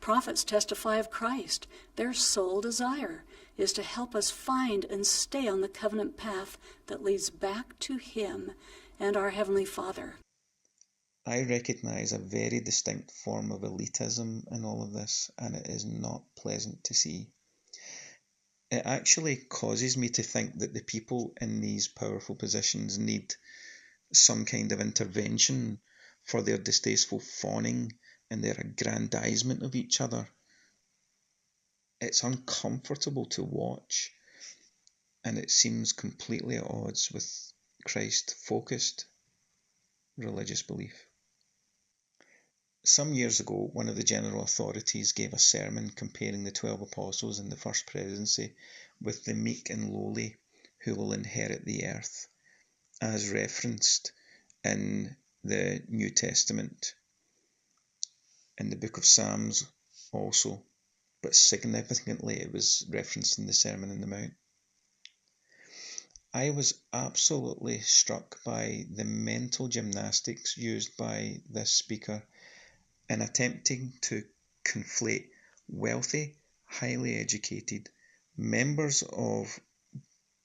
Prophets testify of Christ. Their sole desire is to help us find and stay on the covenant path that leads back to Him and our Heavenly Father. I recognise a very distinct form of elitism in all of this, and it is not pleasant to see. It actually causes me to think that the people in these powerful positions need some kind of intervention for their distasteful fawning and their aggrandisement of each other. It's uncomfortable to watch, and it seems completely at odds with Christ-focused religious belief. Some years ago, one of the general authorities gave a sermon comparing the 12 apostles in the first presidency with the meek and lowly who will inherit the earth, as referenced in the New Testament, in the book of Psalms also, but significantly it was referenced in the Sermon on the Mount. I was absolutely struck by the mental gymnastics used by this speaker in attempting to conflate wealthy, highly educated members of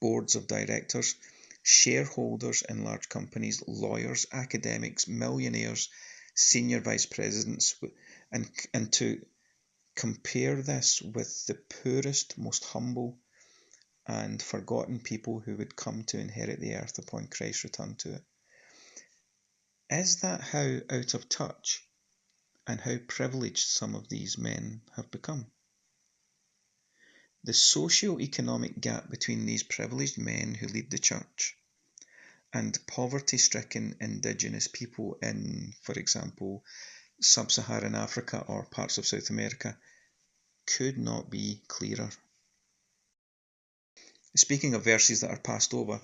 boards of directors, shareholders in large companies, lawyers, academics, millionaires, senior vice presidents, and to compare this with the poorest, most humble and forgotten people who would come to inherit the earth upon Christ's return to it. Is that how out of touch and how privileged some of these men have become? The socio-economic gap between these privileged men who lead the church and poverty-stricken indigenous people in, for example, sub-Saharan Africa or parts of South America could not be clearer. Speaking of verses that are passed over,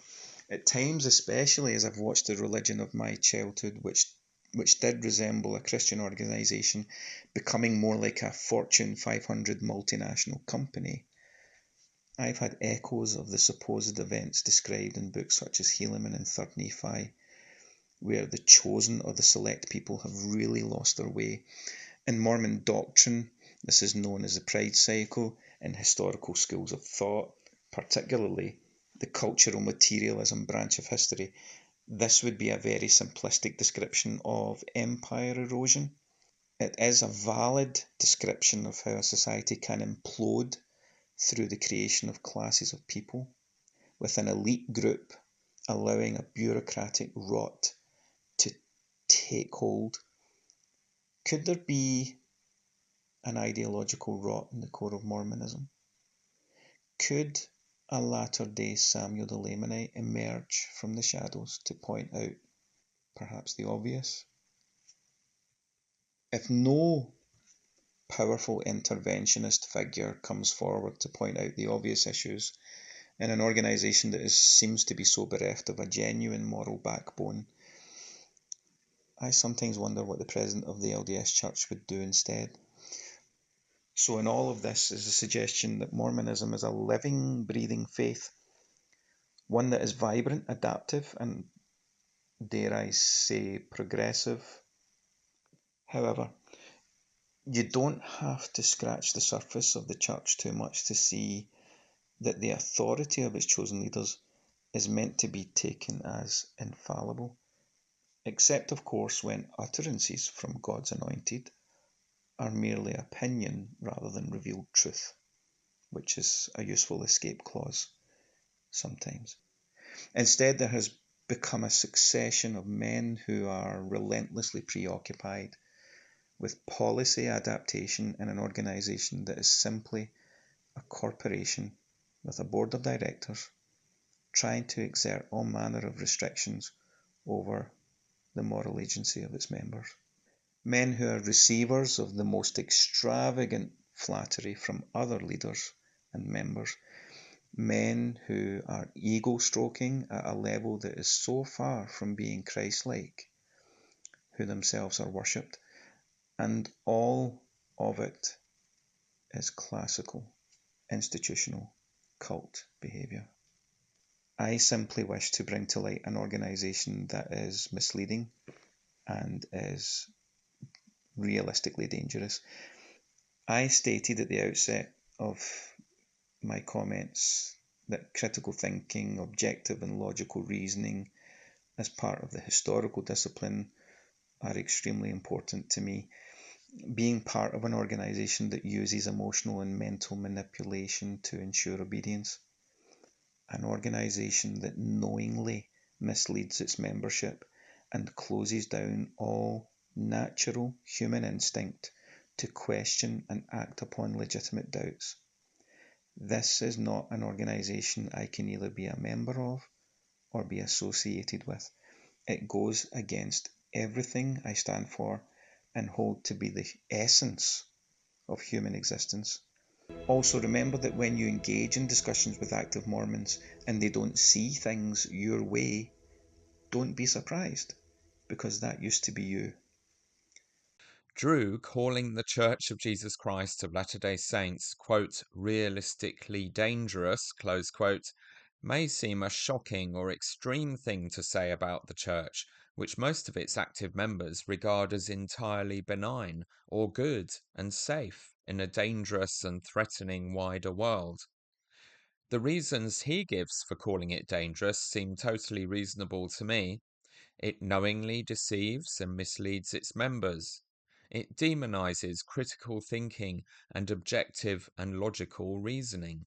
at times, especially as I've watched the religion of my childhood, which did resemble a Christian organisation, becoming more like a Fortune 500 multinational company, I've had echoes of the supposed events described in books such as Helaman and 3rd Nephi, where the chosen or the select people have really lost their way. In Mormon doctrine, this is known as the pride cycle. In historical schools of thought, particularly the cultural materialism branch of history, this would be a very simplistic description of empire erosion. It is a valid description of how a society can implode through the creation of classes of people, with an elite group allowing a bureaucratic rot to take hold. Could there be an ideological rot in the core of Mormonism? Could a latter-day Samuel the Lamanite emerge from the shadows to point out perhaps the obvious? If no powerful interventionist figure comes forward to point out the obvious issues in an organisation that seems to be so bereft of a genuine moral backbone, I sometimes wonder what the president of the LDS Church would do instead. So in all of this is a suggestion that Mormonism is a living, breathing faith, one that is vibrant, adaptive, and, dare I say, progressive. However, you don't have to scratch the surface of the church too much to see that the authority of its chosen leaders is meant to be taken as infallible, except of course when utterances from God's anointed are merely opinion rather than revealed truth, which is a useful escape clause sometimes. Instead, there has become a succession of men who are relentlessly preoccupied with policy adaptation in an organisation that is simply a corporation with a board of directors trying to exert all manner of restrictions over the moral agency of its members. Men who are receivers of the most extravagant flattery from other leaders and members. Men who are ego-stroking at a level that is so far from being Christ-like, who themselves are worshipped, and all of it is classical, institutional, cult behaviour. I simply wish to bring to light an organisation that is misleading and is realistically dangerous. I stated at the outset of my comments that critical thinking, objective and logical reasoning as part of the historical discipline are extremely important to me. Being part of an organisation that uses emotional and mental manipulation to ensure obedience, an organisation that knowingly misleads its membership and closes down all natural human instinct to question and act upon legitimate doubts. This is not an organisation I can either be a member of or be associated with. It goes against everything I stand for and hold to be the essence of human existence. Also, remember that when you engage in discussions with active Mormons and they don't see things your way, don't be surprised, because that used to be you. Drew calling the Church of Jesus Christ of Latter-day Saints, quote, realistically dangerous, close quote, may seem a shocking or extreme thing to say about the Church, which most of its active members regard as entirely benign or good and safe in a dangerous and threatening wider world. The reasons he gives for calling it dangerous seem totally reasonable to me. It knowingly deceives and misleads its members. It demonizes critical thinking and objective and logical reasoning.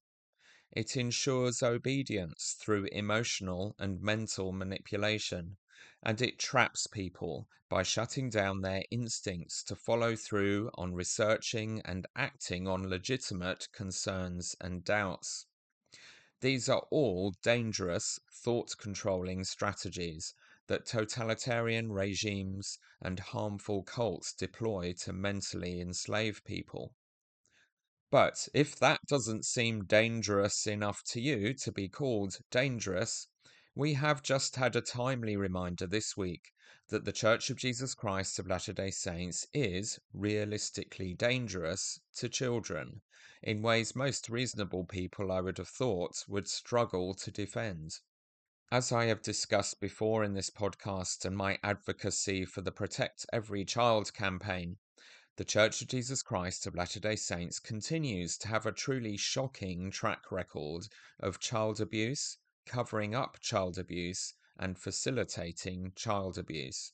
It ensures obedience through emotional and mental manipulation, and it traps people by shutting down their instincts to follow through on researching and acting on legitimate concerns and doubts. These are all dangerous, thought-controlling strategies that totalitarian regimes and harmful cults deploy to mentally enslave people. But if that doesn't seem dangerous enough to you to be called dangerous, we have just had a timely reminder this week that the Church of Jesus Christ of Latter-day Saints is realistically dangerous to children in ways most reasonable people, I would have thought, would struggle to defend. As I have discussed before in this podcast and my advocacy for the Protect Every Child campaign, the Church of Jesus Christ of Latter-day Saints continues to have a truly shocking track record of child abuse, covering up child abuse, and facilitating child abuse.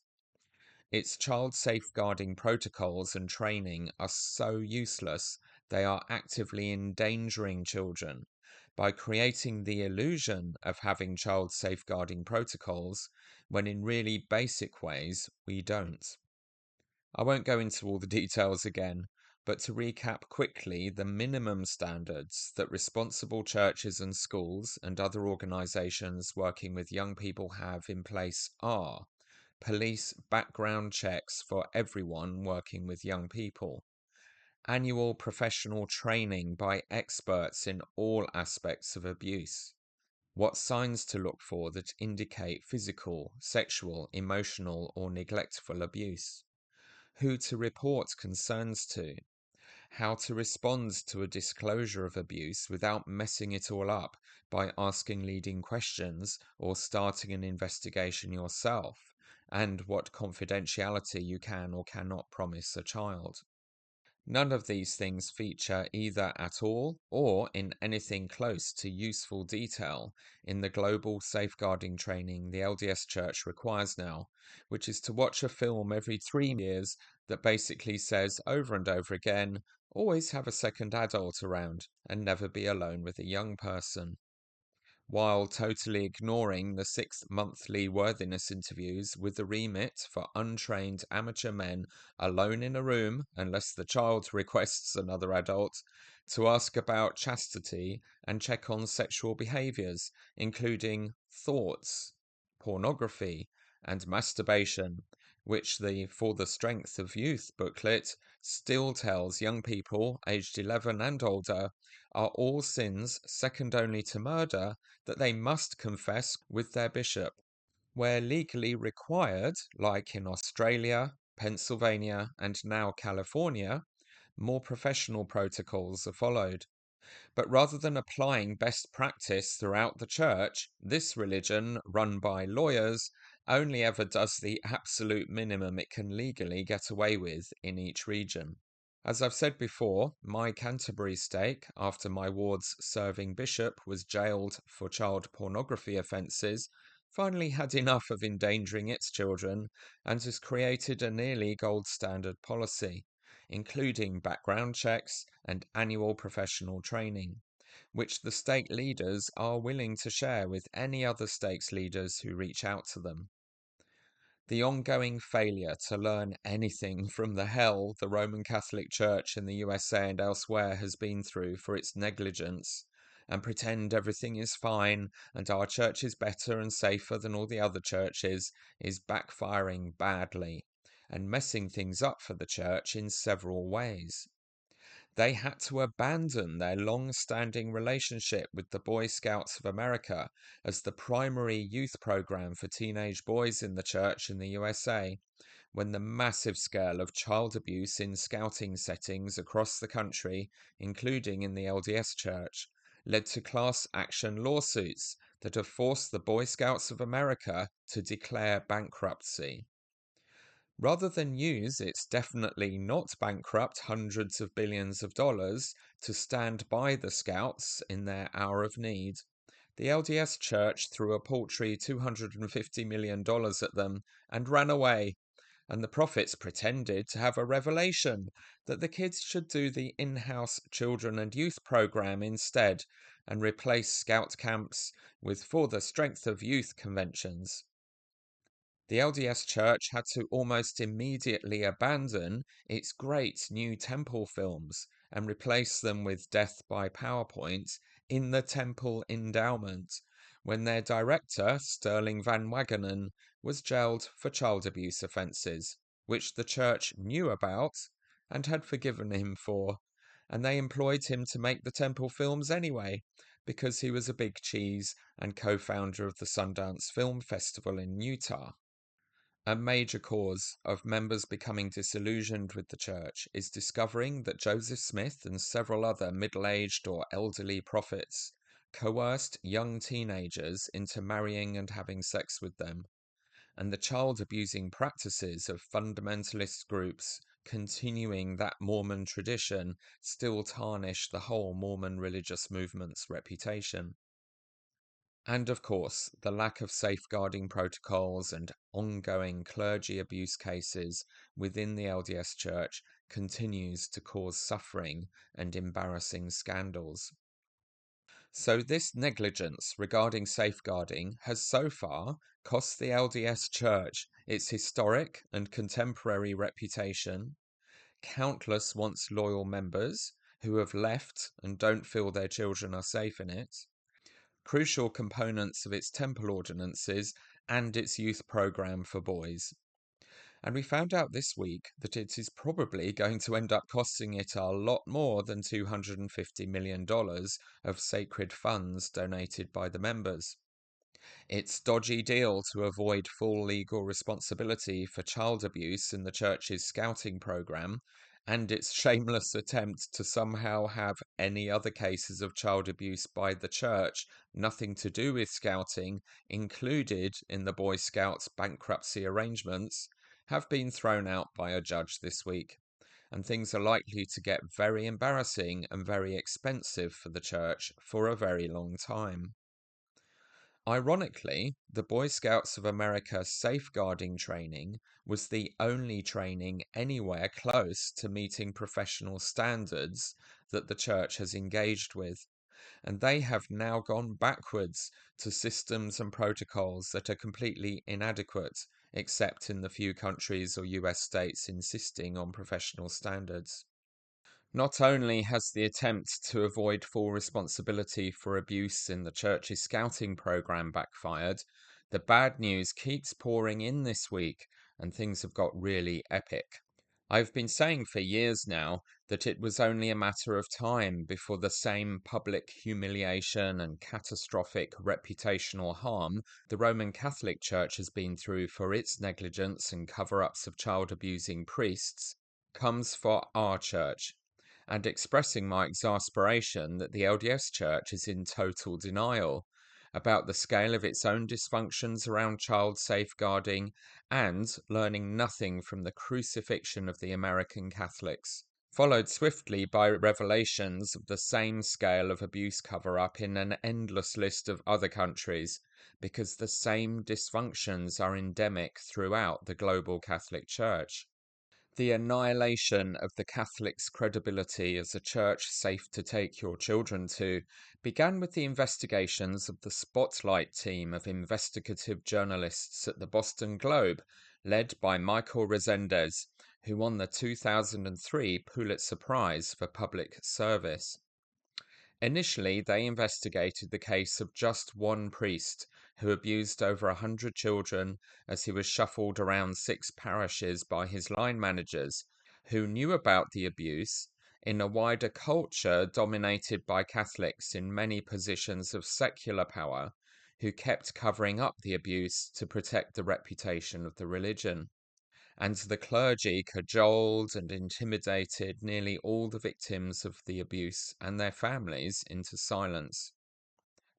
Its child safeguarding protocols and training are so useless, they are actively endangering children by creating the illusion of having child safeguarding protocols when in really basic ways we don't. I won't go into all the details again, but to recap quickly the minimum standards that responsible churches and schools and other organisations working with young people have in place are: police background checks for everyone working with young people, annual professional training by experts in all aspects of abuse, what signs to look for that indicate physical, sexual, emotional, or neglectful abuse, who to report concerns to, how to respond to a disclosure of abuse without messing it all up by asking leading questions or starting an investigation yourself, and what confidentiality you can or cannot promise a child. None of these things feature either at all or in anything close to useful detail in the global safeguarding training the LDS Church requires now, which is to watch a film every 3 years that basically says over and over again, always have a second adult around and never be alone with a young person. while totally ignoring the 6 monthly worthiness interviews with the remit for untrained amateur men alone in a room, unless the child requests another adult, to ask about chastity and check on sexual behaviors, including thoughts, pornography, and masturbation, which the For the Strength of Youth booklet still tells young people aged 11 and older are all sins second only to murder that they must confess with their bishop. Where legally required, like in Australia, Pennsylvania, and now California, more professional protocols are followed. But rather than applying best practice throughout the church, this religion, run by lawyers, only ever does the absolute minimum it can legally get away with in each region. As I've said before, my Canterbury stake, after my ward's serving bishop was jailed for child pornography offences, finally had enough of endangering its children and has created a nearly gold standard policy, including background checks and annual professional training, which the stake leaders are willing to share with any other stakes leaders who reach out to them. The ongoing failure to learn anything from the hell the Roman Catholic Church in the USA and elsewhere has been through for its negligence, and pretend everything is fine and our church is better and safer than all the other churches, is backfiring badly and messing things up for the church in several ways. They had to abandon their long-standing relationship with the Boy Scouts of America as the primary youth program for teenage boys in the church in the USA, when the massive scale of child abuse in scouting settings across the country, including in the LDS Church, led to class action lawsuits that have forced the Boy Scouts of America to declare bankruptcy. Rather than use its definitely not bankrupt hundreds of billions of dollars to stand by the Scouts in their hour of need, the LDS Church threw a paltry $250 million at them and ran away, and the prophets pretended to have a revelation that the kids should do the in-house children and youth program instead and replace Scout camps with For the Strength of Youth conventions. The LDS Church had to almost immediately abandon its great new temple films and replace them with death by PowerPoint in the temple endowment when their director, Sterling Van Wagenen, was jailed for child abuse offences, which the church knew about and had forgiven him for, and they employed him to make the temple films anyway, because he was a big cheese and co-founder of the Sundance Film Festival in Utah. A major cause of members becoming disillusioned with the church is discovering that Joseph Smith and several other middle-aged or elderly prophets coerced young teenagers into marrying and having sex with them, and the child-abusing practices of fundamentalist groups continuing that Mormon tradition still tarnish the whole Mormon religious movement's reputation. And of course, the lack of safeguarding protocols and ongoing clergy abuse cases within the LDS Church continues to cause suffering and embarrassing scandals. So this negligence regarding safeguarding has so far cost the LDS Church its historic and contemporary reputation, countless once loyal members who have left and don't feel their children are safe in it, crucial components of its temple ordinances, and its youth program for boys. And we found out this week that it is probably going to end up costing it a lot more than $250 million of sacred funds donated by the members. Its dodgy deal to avoid full legal responsibility for child abuse in the church's scouting program, and its shameless attempt to somehow have any other cases of child abuse by the church nothing to do with scouting included in the Boy Scouts bankruptcy arrangements, have been thrown out by a judge this week, and things are likely to get very embarrassing and very expensive for the church for a very long time. Ironically, the Boy Scouts of America safeguarding training was the only training anywhere close to meeting professional standards that the church has engaged with, and they have now gone backwards to systems and protocols that are completely inadequate, except in the few countries or US states insisting on professional standards. Not only has the attempt to avoid full responsibility for abuse in the church's scouting program backfired, the bad news keeps pouring in this week, and things have got really epic. I've been saying for years now that it was only a matter of time before the same public humiliation and catastrophic reputational harm the Roman Catholic Church has been through for its negligence and cover-ups of child-abusing priests comes for our church, and expressing my exasperation that the LDS Church is in total denial about the scale of its own dysfunctions around child safeguarding and learning nothing from the crucifixion of the American Catholics, followed swiftly by revelations of the same scale of abuse cover-up in an endless list of other countries, because the same dysfunctions are endemic throughout the global Catholic Church. The annihilation of the Catholics' credibility as a church safe to take your children to began with the investigations of the Spotlight team of investigative journalists at the Boston Globe, led by Michael Rezendes, who won the 2003 Pulitzer Prize for Public Service. Initially, they investigated the case of just one priest who abused over 100 children as he was shuffled around 6 parishes by his line managers, who knew about the abuse in a wider culture dominated by Catholics in many positions of secular power, who kept covering up the abuse to protect the reputation of the religion. And the clergy cajoled and intimidated nearly all the victims of the abuse and their families into silence.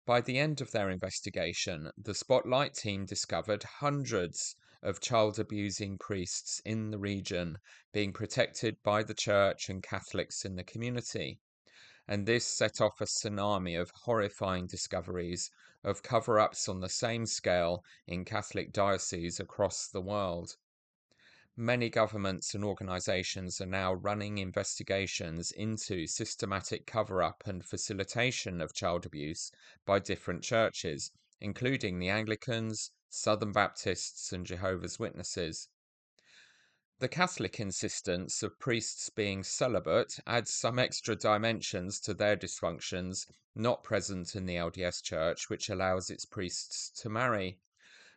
By the end of their investigation, the Spotlight team discovered hundreds of child-abusing priests in the region being protected by the church and Catholics in the community. And this set off a tsunami of horrifying discoveries of cover-ups on the same scale in Catholic dioceses across the world. Many governments and organizations are now running investigations into systematic cover-up and facilitation of child abuse by different churches, including the Anglicans, Southern Baptists, and Jehovah's Witnesses. The Catholic insistence of priests being celibate adds some extra dimensions to their dysfunctions not present in the LDS Church, which allows its priests to marry.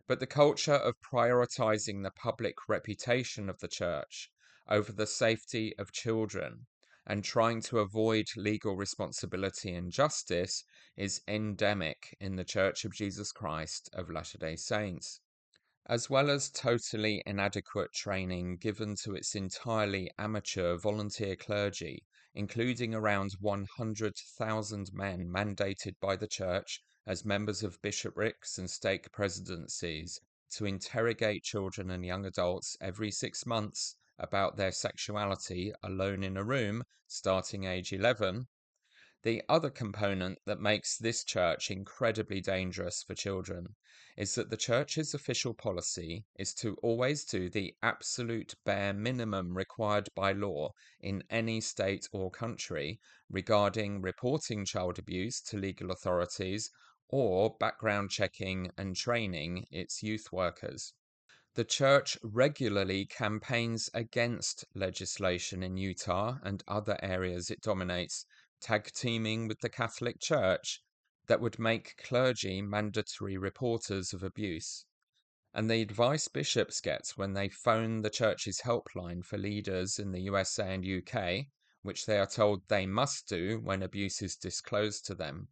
But the culture of prioritizing the public reputation of the church over the safety of children and trying to avoid legal responsibility and justice is endemic in the Church of Jesus Christ of Latter-day Saints. As well as totally inadequate training given to its entirely amateur volunteer clergy, including around 100,000 men mandated by the Church as members of bishoprics and stake presidencies to interrogate children and young adults every 6 months about their sexuality alone in a room, starting age 11. The other component that makes this church incredibly dangerous for children is that the church's official policy is to always do the absolute bare minimum required by law in any state or country regarding reporting child abuse to legal authorities or background checking and training its youth workers. The church regularly campaigns against legislation in Utah and other areas it dominates, tag teaming with the Catholic Church, that would make clergy mandatory reporters of abuse. And the advice bishops get when they phone the church's helpline for leaders in the USA and UK, which they are told they must do when abuse is disclosed to them,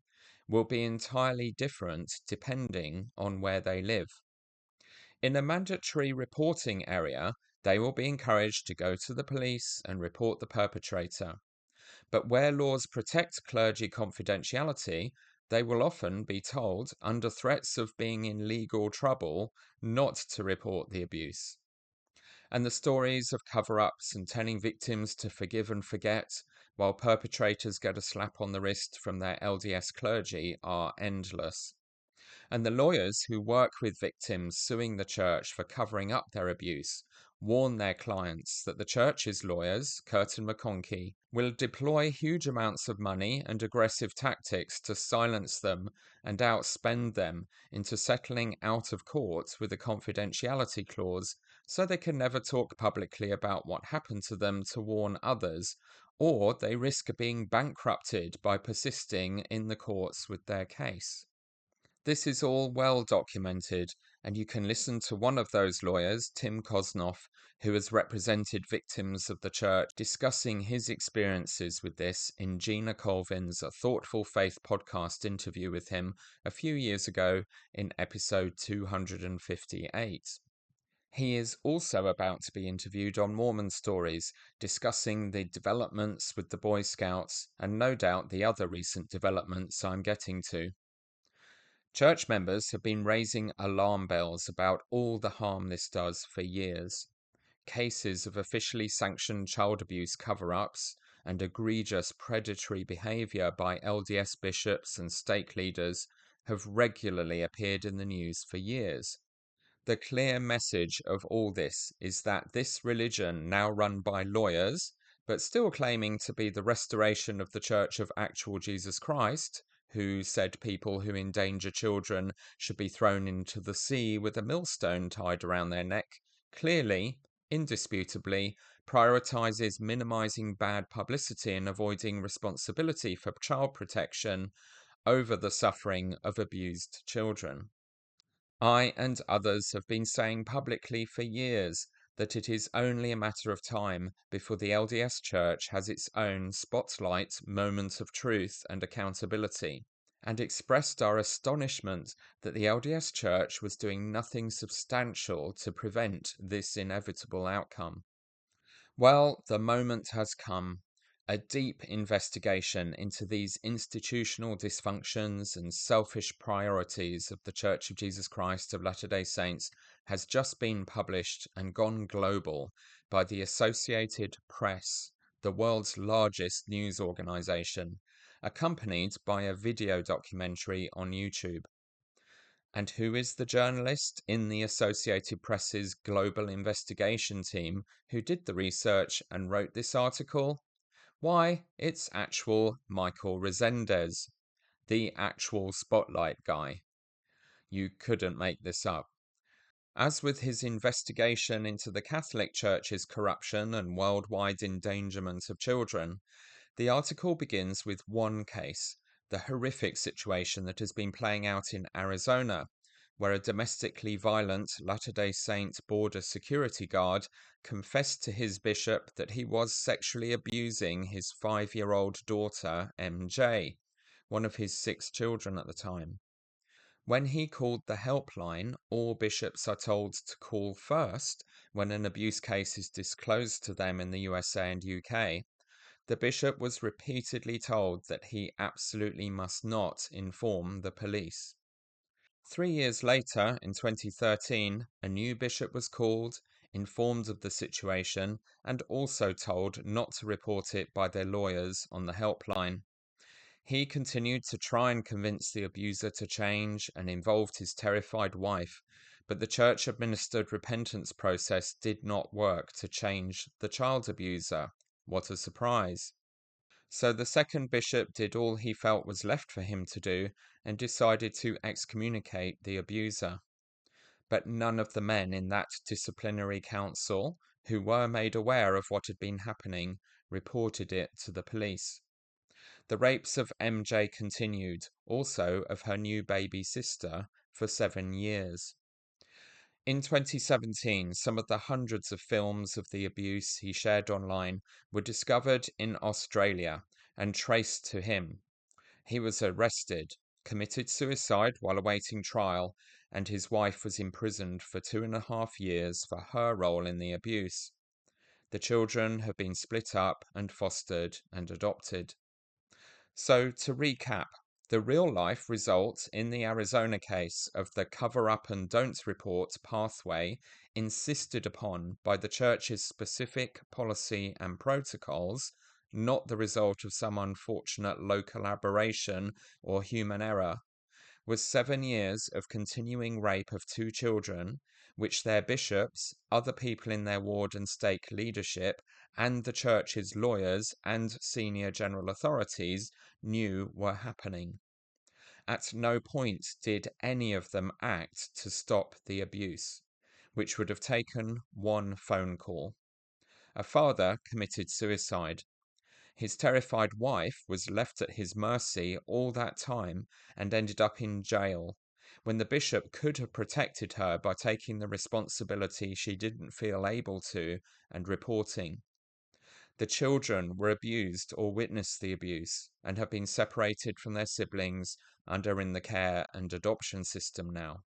will be entirely different depending on where they live. In a mandatory reporting area, they will be encouraged to go to the police and report the perpetrator. But where laws protect clergy confidentiality, they will often be told, under threats of being in legal trouble, not to report the abuse. And the stories of cover-ups and telling victims to forgive and forget, while perpetrators get a slap on the wrist from their LDS clergy, are endless. And the lawyers who work with victims suing the church for covering up their abuse warn their clients that the church's lawyers, Curtin McConkie, will deploy huge amounts of money and aggressive tactics to silence them and outspend them into settling out of court with a confidentiality clause so they can never talk publicly about what happened to them to warn others, or they risk being bankrupted by persisting in the courts with their case. This is all well documented, and you can listen to one of those lawyers, Tim Kosnoff, who has represented victims of the church, discussing his experiences with this in Gina Colvin's A Thoughtful Faith podcast interview with him a few years ago in episode 258. He is also about to be interviewed on Mormon Stories, discussing the developments with the Boy Scouts and no doubt the other recent developments I'm getting to. Church members have been raising alarm bells about all the harm this does for years. Cases of officially sanctioned child abuse cover-ups and egregious predatory behavior by LDS bishops and stake leaders have regularly appeared in the news for years. The clear message of all this is that this religion, now run by lawyers, but still claiming to be the restoration of the Church of Actual Jesus Christ, who said people who endanger children should be thrown into the sea with a millstone tied around their neck, clearly, indisputably, prioritizes minimizing bad publicity and avoiding responsibility for child protection over the suffering of abused children. I and others have been saying publicly for years that it is only a matter of time before the LDS Church has its own spotlight moment of truth and accountability, and expressed our astonishment that the LDS Church was doing nothing substantial to prevent this inevitable outcome. Well, the moment has come. A deep investigation into these institutional dysfunctions and selfish priorities of the Church of Jesus Christ of Latter-day Saints has just been published and gone global by the Associated Press, the world's largest news organization, accompanied by a video documentary on YouTube. And who is the journalist in the Associated Press's global investigation team who did the research and wrote this article? Why, it's actual Michael Rezendes, the actual spotlight guy. You couldn't make this up. As with his investigation into the Catholic Church's corruption and worldwide endangerment of children, the article begins with one case, the horrific situation that has been playing out in Arizona, where a domestically violent Latter-day Saint border security guard confessed to his bishop that he was sexually abusing his 5-year-old daughter, MJ, one of his 6 children at the time. When he called the helpline, all bishops are told to call first when an abuse case is disclosed to them in the USA and UK. The bishop was repeatedly told that he absolutely must not inform the police. 3 years later, in 2013, a new bishop was called, informed of the situation, and also told not to report it by their lawyers on the helpline. He continued to try and convince the abuser to change and involved his terrified wife, but the church-administered repentance process did not work to change the child abuser. What a surprise. So the second bishop did all he felt was left for him to do and decided to excommunicate the abuser. But none of the men in that disciplinary council, who were made aware of what had been happening, reported it to the police. The rapes of MJ continued, also of her new baby sister, for 7 years. In 2017, some of the hundreds of films of the abuse he shared online were discovered in Australia and traced to him. He was arrested, committed suicide while awaiting trial, and his wife was imprisoned for 2.5 years for her role in the abuse. The children have been split up and fostered and adopted. So, to recap, the real-life result in the Arizona case of the cover-up and don't report pathway insisted upon by the church's specific policy and protocols, not the result of some unfortunate local aberration or human error, was 7 years of continuing rape of 2 children, which their bishops, other people in their ward and stake leadership, and the church's lawyers and senior general authorities knew were happening. At no point did any of them act to stop the abuse, which would have taken one phone call. A father committed suicide. His terrified wife was left at his mercy all that time and ended up in jail, when the bishop could have protected her by taking the responsibility she didn't feel able to and reporting. The children were abused or witnessed the abuse and have been separated from their siblings and are in the care and adoption system now.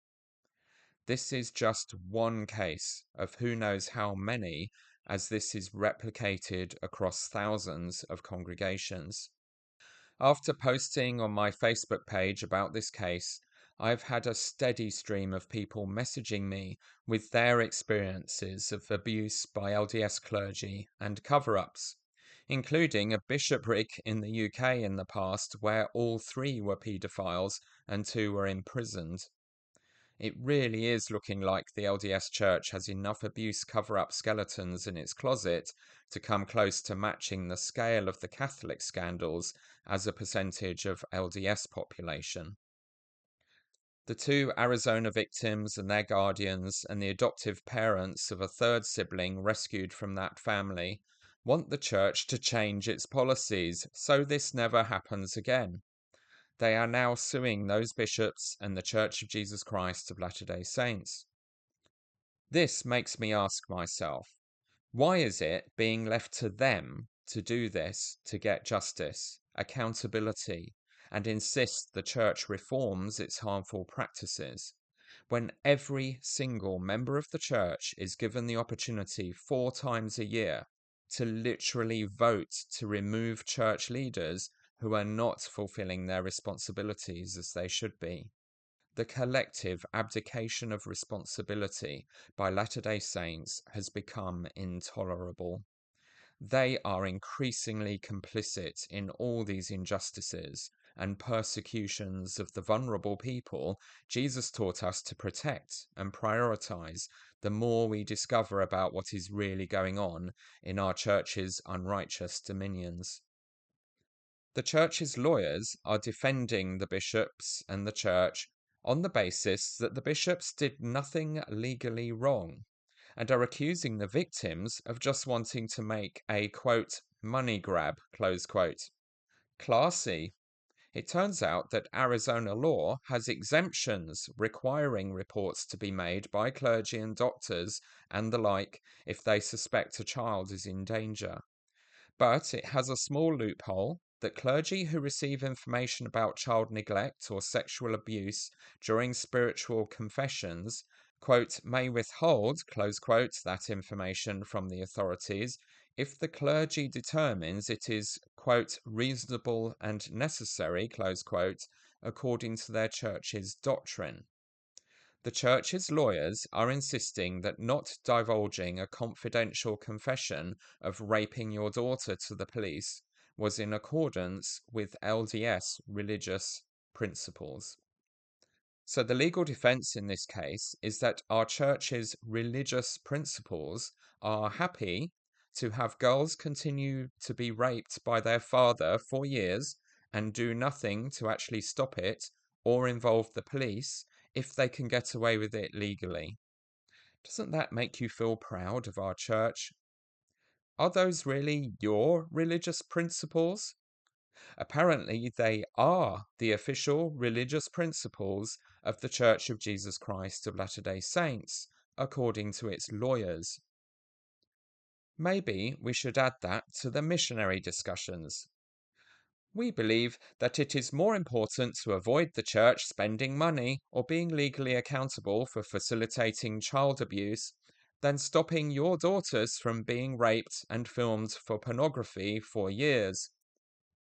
This is just one case of who knows how many, as this is replicated across thousands of congregations. After posting on my Facebook page about this case, I've had a steady stream of people messaging me with their experiences of abuse by LDS clergy and cover-ups, including a bishopric in the UK in the past where all 3 were paedophiles and 2 were imprisoned. It really is looking like the LDS Church has enough abuse cover-up skeletons in its closet to come close to matching the scale of the Catholic scandals as a percentage of LDS population. The 2 Arizona victims and their guardians and the adoptive parents of a 3rd sibling rescued from that family want the Church to change its policies so this never happens again. They are now suing those bishops and the Church of Jesus Christ of Latter-day Saints. This makes me ask myself, why is it being left to them to do this, to get justice, accountability, and insist the Church reforms its harmful practices, when every single member of the Church is given the opportunity 4 times a year to literally vote to remove Church leaders who are not fulfilling their responsibilities as they should be? The collective abdication of responsibility by Latter-day Saints has become intolerable. They are increasingly complicit in all these injustices and persecutions of the vulnerable people Jesus taught us to protect and prioritize the more we discover about what is really going on in our church's unrighteous dominions. The Church's lawyers are defending the bishops and the Church on the basis that the bishops did nothing legally wrong, and are accusing the victims of just wanting to make a, quote, money grab, close quote. Classy. It turns out that Arizona law has exemptions requiring reports to be made by clergy and doctors and the like if they suspect a child is in danger. But it has a small loophole that clergy who receive information about child neglect or sexual abuse during spiritual confessions, quote, may withhold, close quote, that information from the authorities if the clergy determines it is, quote, reasonable and necessary, close quote, according to their church's doctrine. The Church's lawyers are insisting that not divulging a confidential confession of raping your daughter to the police was in accordance with LDS religious principles. So the legal defense in this case is that our Church's religious principles are happy to have girls continue to be raped by their father for years and do nothing to actually stop it or involve the police if they can get away with it legally. Doesn't that make you feel proud of our Church? Are those really your religious principles? Apparently, they are the official religious principles of the Church of Jesus Christ of Latter-day Saints, according to its lawyers. Maybe we should add that to the missionary discussions. We believe that it is more important to avoid the Church spending money or being legally accountable for facilitating child abuse than stopping your daughters from being raped and filmed for pornography for years.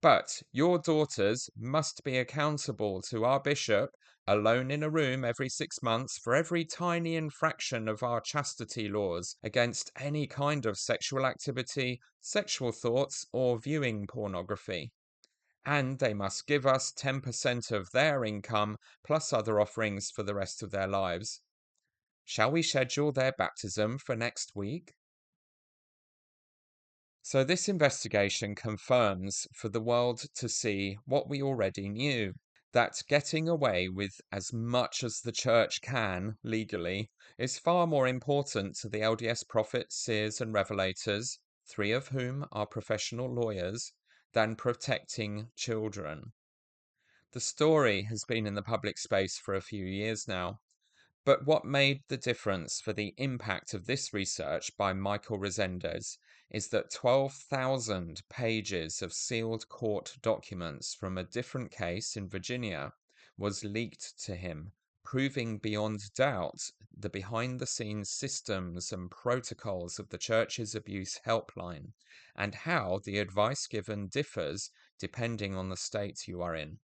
But your daughters must be accountable to our bishop, alone in a room every 6 months, for every tiny infraction of our chastity laws against any kind of sexual activity, sexual thoughts, or viewing pornography. and they must give us 10% of their income plus other offerings for the rest of their lives. Shall we schedule their baptism for next week? So this investigation confirms for the world to see what we already knew, that getting away with as much as the church can legally is far more important to the LDS prophets, seers, and revelators, 3 of whom are professional lawyers, than protecting children. The story has been in the public space for a few years now, but what made the difference for the impact of this research by Michael Rezendes is that 12,000 pages of sealed court documents from a different case in Virginia was leaked to him, proving beyond doubt the behind-the-scenes systems and protocols of the church's abuse helpline, and how the advice given differs depending on the state you are in.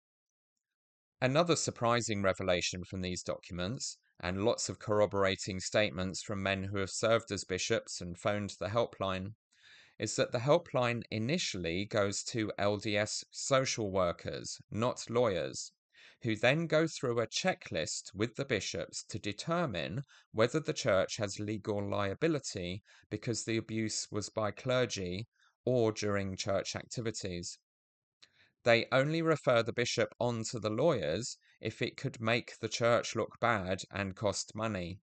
Another surprising revelation from these documents, and lots of corroborating statements from men who have served as bishops and phoned the helpline, is that the helpline initially goes to LDS social workers, not lawyers, who then go through a checklist with the bishops to determine whether the church has legal liability because the abuse was by clergy or during church activities. They only refer the bishop on to the lawyers if it could make the church look bad and cost money,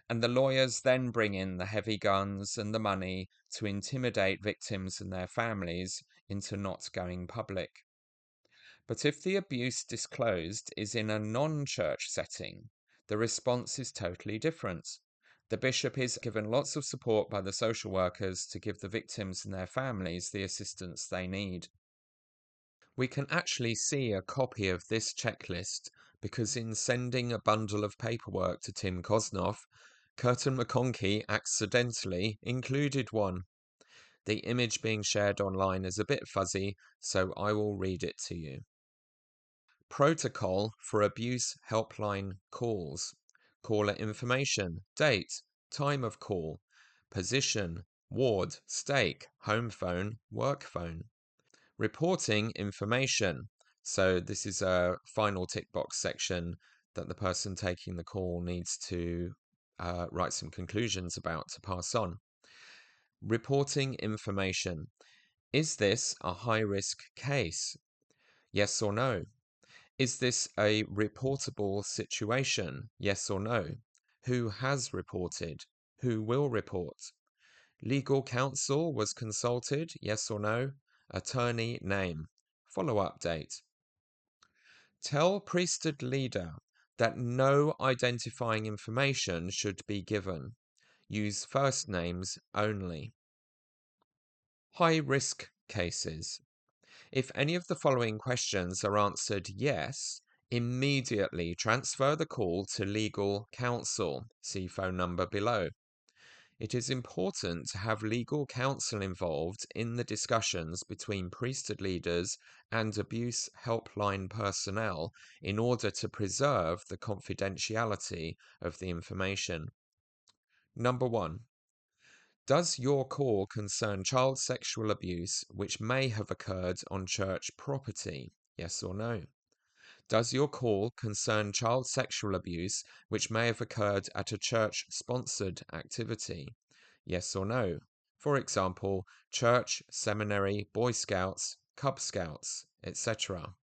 and the lawyers then bring in the heavy guns and the money to intimidate victims and their families into not going public. But if the abuse disclosed is in a non-church setting, the response is totally different. The bishop is given lots of support by the social workers to give the victims and their families the assistance they need. We can actually see a copy of this checklist because in sending a bundle of paperwork to Tim Kosnoff, Curtin McConkie accidentally included one. The image being shared online is a bit fuzzy, so I will read it to you. Protocol for abuse helpline calls. Caller information, date, time of call, position, ward, stake, home phone, work phone. Reporting information. So this is a final tick box section that the person taking the call needs to write some conclusions about to pass on. Reporting information. Is this a high-risk case? Yes or no? Is this a reportable situation? Yes or no? Who has reported? Who will report? Legal counsel was consulted? Yes or no? Attorney name. Follow-up date. Tell priesthood leader that no identifying information should be given. Use first names only. High-risk cases. If any of the following questions are answered yes, immediately transfer the call to legal counsel. See phone number below. It is important to have legal counsel involved in the discussions between priesthood leaders and abuse helpline personnel in order to preserve the confidentiality of the information. Number 1. Does your call concern child sexual abuse which may have occurred on church property? Yes or no? Does your call concern child sexual abuse which may have occurred at a church-sponsored activity? Yes or no? For example, church, seminary, Boy Scouts, Cub Scouts, etc.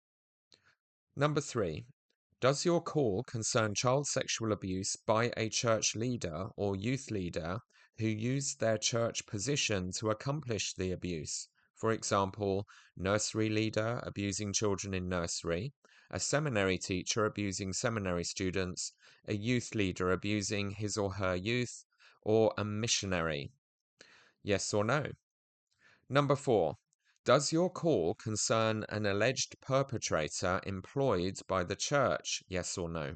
Number 3. Does your call concern child sexual abuse by a church leader or youth leader who used their church position to accomplish the abuse? For example, nursery leader abusing children in nursery, a seminary teacher abusing seminary students, a youth leader abusing his or her youth, or a missionary? Yes or no? Number 4. Does your call concern an alleged perpetrator employed by the church? Yes or no?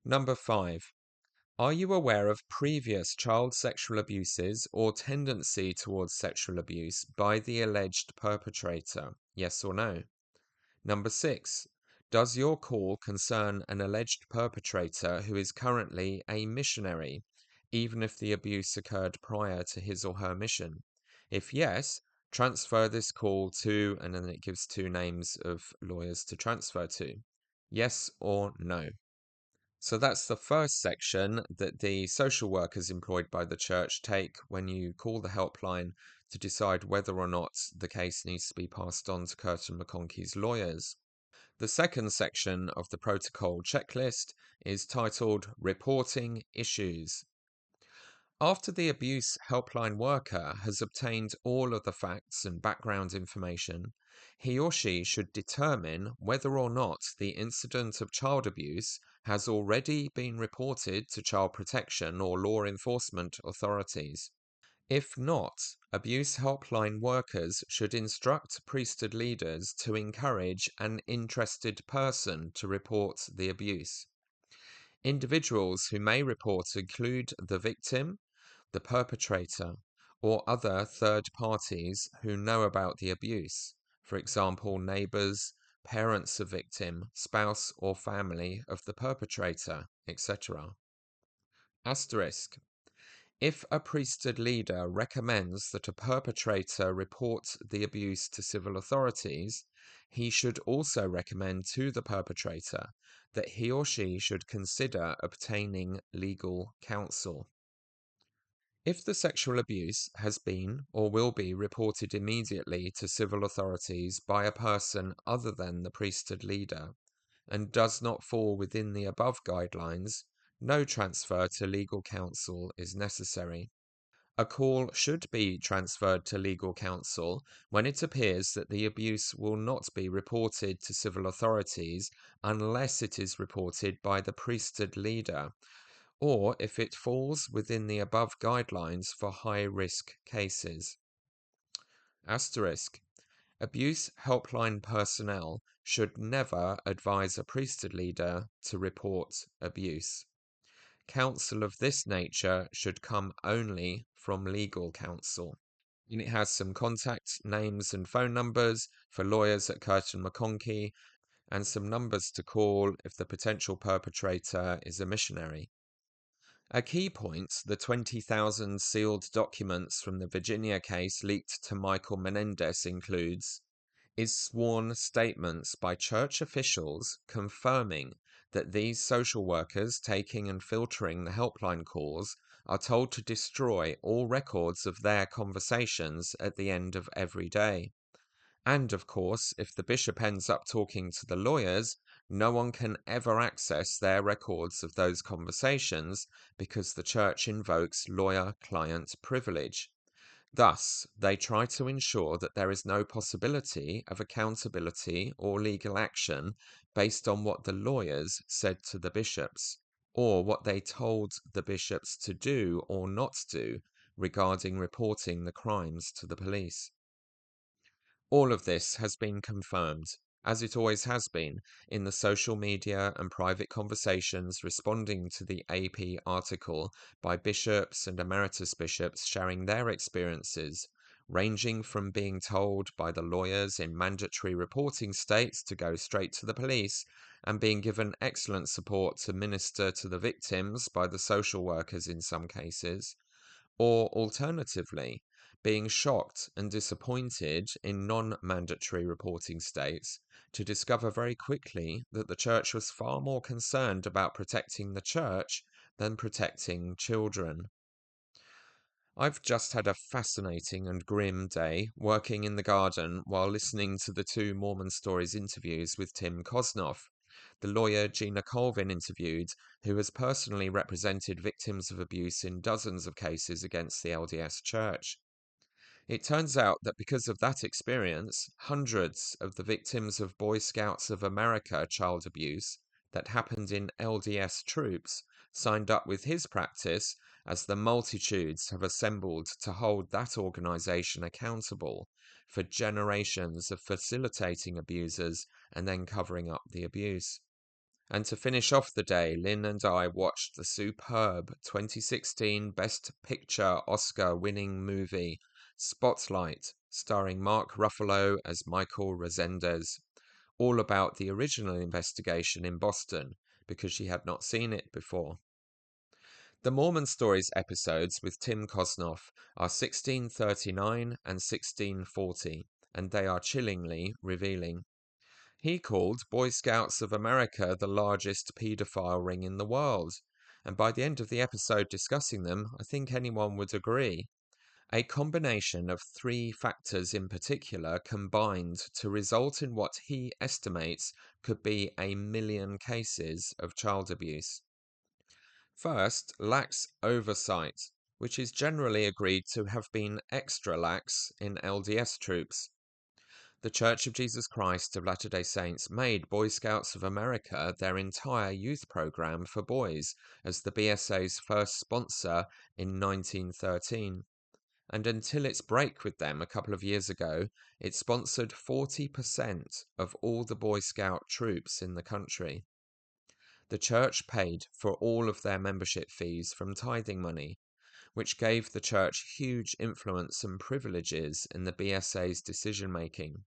Number 5. Are you aware of previous child sexual abuses or tendency towards sexual abuse by the alleged perpetrator? Yes or no? Number 6. Does your call concern an alleged perpetrator who is currently a missionary, even if the abuse occurred prior to his or her mission? If yes, Transfer this call to, and then it gives 2 names of lawyers to transfer to. Yes or no? So that's the first section that the social workers employed by the church take when you call the helpline to decide whether or not the case needs to be passed on to Curtin McConkey's lawyers. The second section of the protocol checklist is titled Reporting Issues. After the abuse helpline worker has obtained all of the facts and background information, he or she should determine whether or not the incident of child abuse has already been reported to child protection or law enforcement authorities. If not, abuse helpline workers should instruct priesthood leaders to encourage an interested person to report the abuse. Individuals who may report include the victim, the perpetrator, or other third parties who know about the abuse, for example, neighbors, parents of victim, spouse or family of the perpetrator, etc. Asterisk. If a priesthood leader recommends that a perpetrator report the abuse to civil authorities, he should also recommend to the perpetrator that he or she should consider obtaining legal counsel. If the sexual abuse has been or will be reported immediately to civil authorities by a person other than the priesthood leader and does not fall within the above guidelines, no transfer to legal counsel is necessary. A call should be transferred to legal counsel when it appears that the abuse will not be reported to civil authorities unless it is reported by the priesthood leader, or if it falls within the above guidelines for high-risk cases. Asterisk. Abuse helpline personnel should never advise a priesthood leader to report abuse. Counsel of this nature should come only from legal counsel. And it has some contact names and phone numbers for lawyers at Curtin McConkey and some numbers to call if the potential perpetrator is a missionary. A key point, the 20,000 sealed documents from the Virginia case leaked to Michael Rezendes includes, is sworn statements by church officials confirming that these social workers taking and filtering the helpline calls are told to destroy all records of their conversations at the end of every day. And, of course, if the bishop ends up talking to the lawyers, no one can ever access their records of those conversations because the church invokes lawyer-client privilege. Thus, they try to ensure that there is no possibility of accountability or legal action based on what the lawyers said to the bishops, or what they told the bishops to do or not do regarding reporting the crimes to the police. All of this has been confirmed, as it always has been, in the social media and private conversations responding to the AP article by bishops and emeritus bishops sharing their experiences, ranging from being told by the lawyers in mandatory reporting states to go straight to the police, and being given excellent support to minister to the victims by the social workers in some cases, or alternatively, being shocked and disappointed in non-mandatory reporting states to discover very quickly that the church was far more concerned about protecting the church than protecting children. I've just had a fascinating and grim day working in the garden while listening to the 2 Mormon Stories interviews with Tim Kosnoff, the lawyer Gina Colvin interviewed, who has personally represented victims of abuse in dozens of cases against the LDS Church. It turns out that because of that experience, hundreds of the victims of Boy Scouts of America child abuse that happened in LDS troops signed up with his practice as the multitudes have assembled to hold that organization accountable for generations of facilitating abusers and then covering up the abuse. And to finish off the day, Lynn and I watched the superb 2016 Best Picture Oscar-winning movie Spotlight, starring Mark Ruffalo as Michael Rezendes, all about the original investigation in Boston, because she had not seen it before. The Mormon Stories episodes with Tim Kosnoff are 1639 and 1640, and they are chillingly revealing. He called Boy Scouts of America the largest paedophile ring in the world, and by the end of the episode discussing them, I think anyone would agree. A combination of three factors in particular combined to result in what he estimates could be 1 million cases of child abuse. First, lax oversight, which is generally agreed to have been extra lax in LDS troops. The Church of Jesus Christ of Latter-day Saints made Boy Scouts of America their entire youth program for boys as the BSA's first sponsor in 1913. And until its break with them a couple of years ago, it sponsored 40% of all the Boy Scout troops in the country. The church paid for all of their membership fees from tithing money, which gave the church huge influence and privileges in the BSA's decision-making.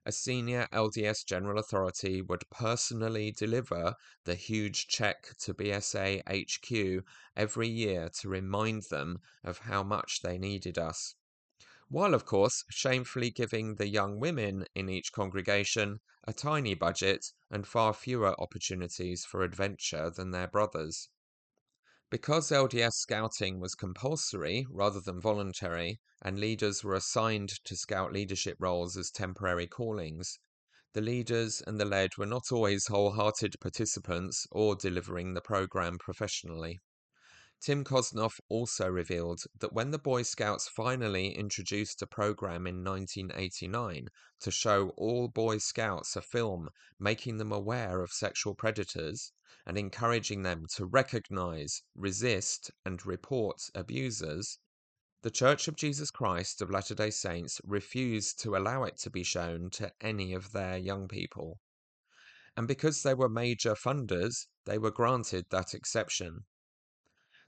A senior LDS general authority would personally deliver the huge check to BSA HQ every year to remind them of how much they needed us, while of course shamefully giving the young women in each congregation a tiny budget and far fewer opportunities for adventure than their brothers. Because LDS scouting was compulsory rather than voluntary, and leaders were assigned to scout leadership roles as temporary callings, the leaders and the led were not always wholehearted participants or delivering the program professionally. Tim Kosnoff also revealed that when the Boy Scouts finally introduced a program in 1989 to show all Boy Scouts a film making them aware of sexual predators and encouraging them to recognize, resist, and report abusers, the Church of Jesus Christ of Latter-day Saints refused to allow it to be shown to any of their young people. And because they were major funders, they were granted that exception.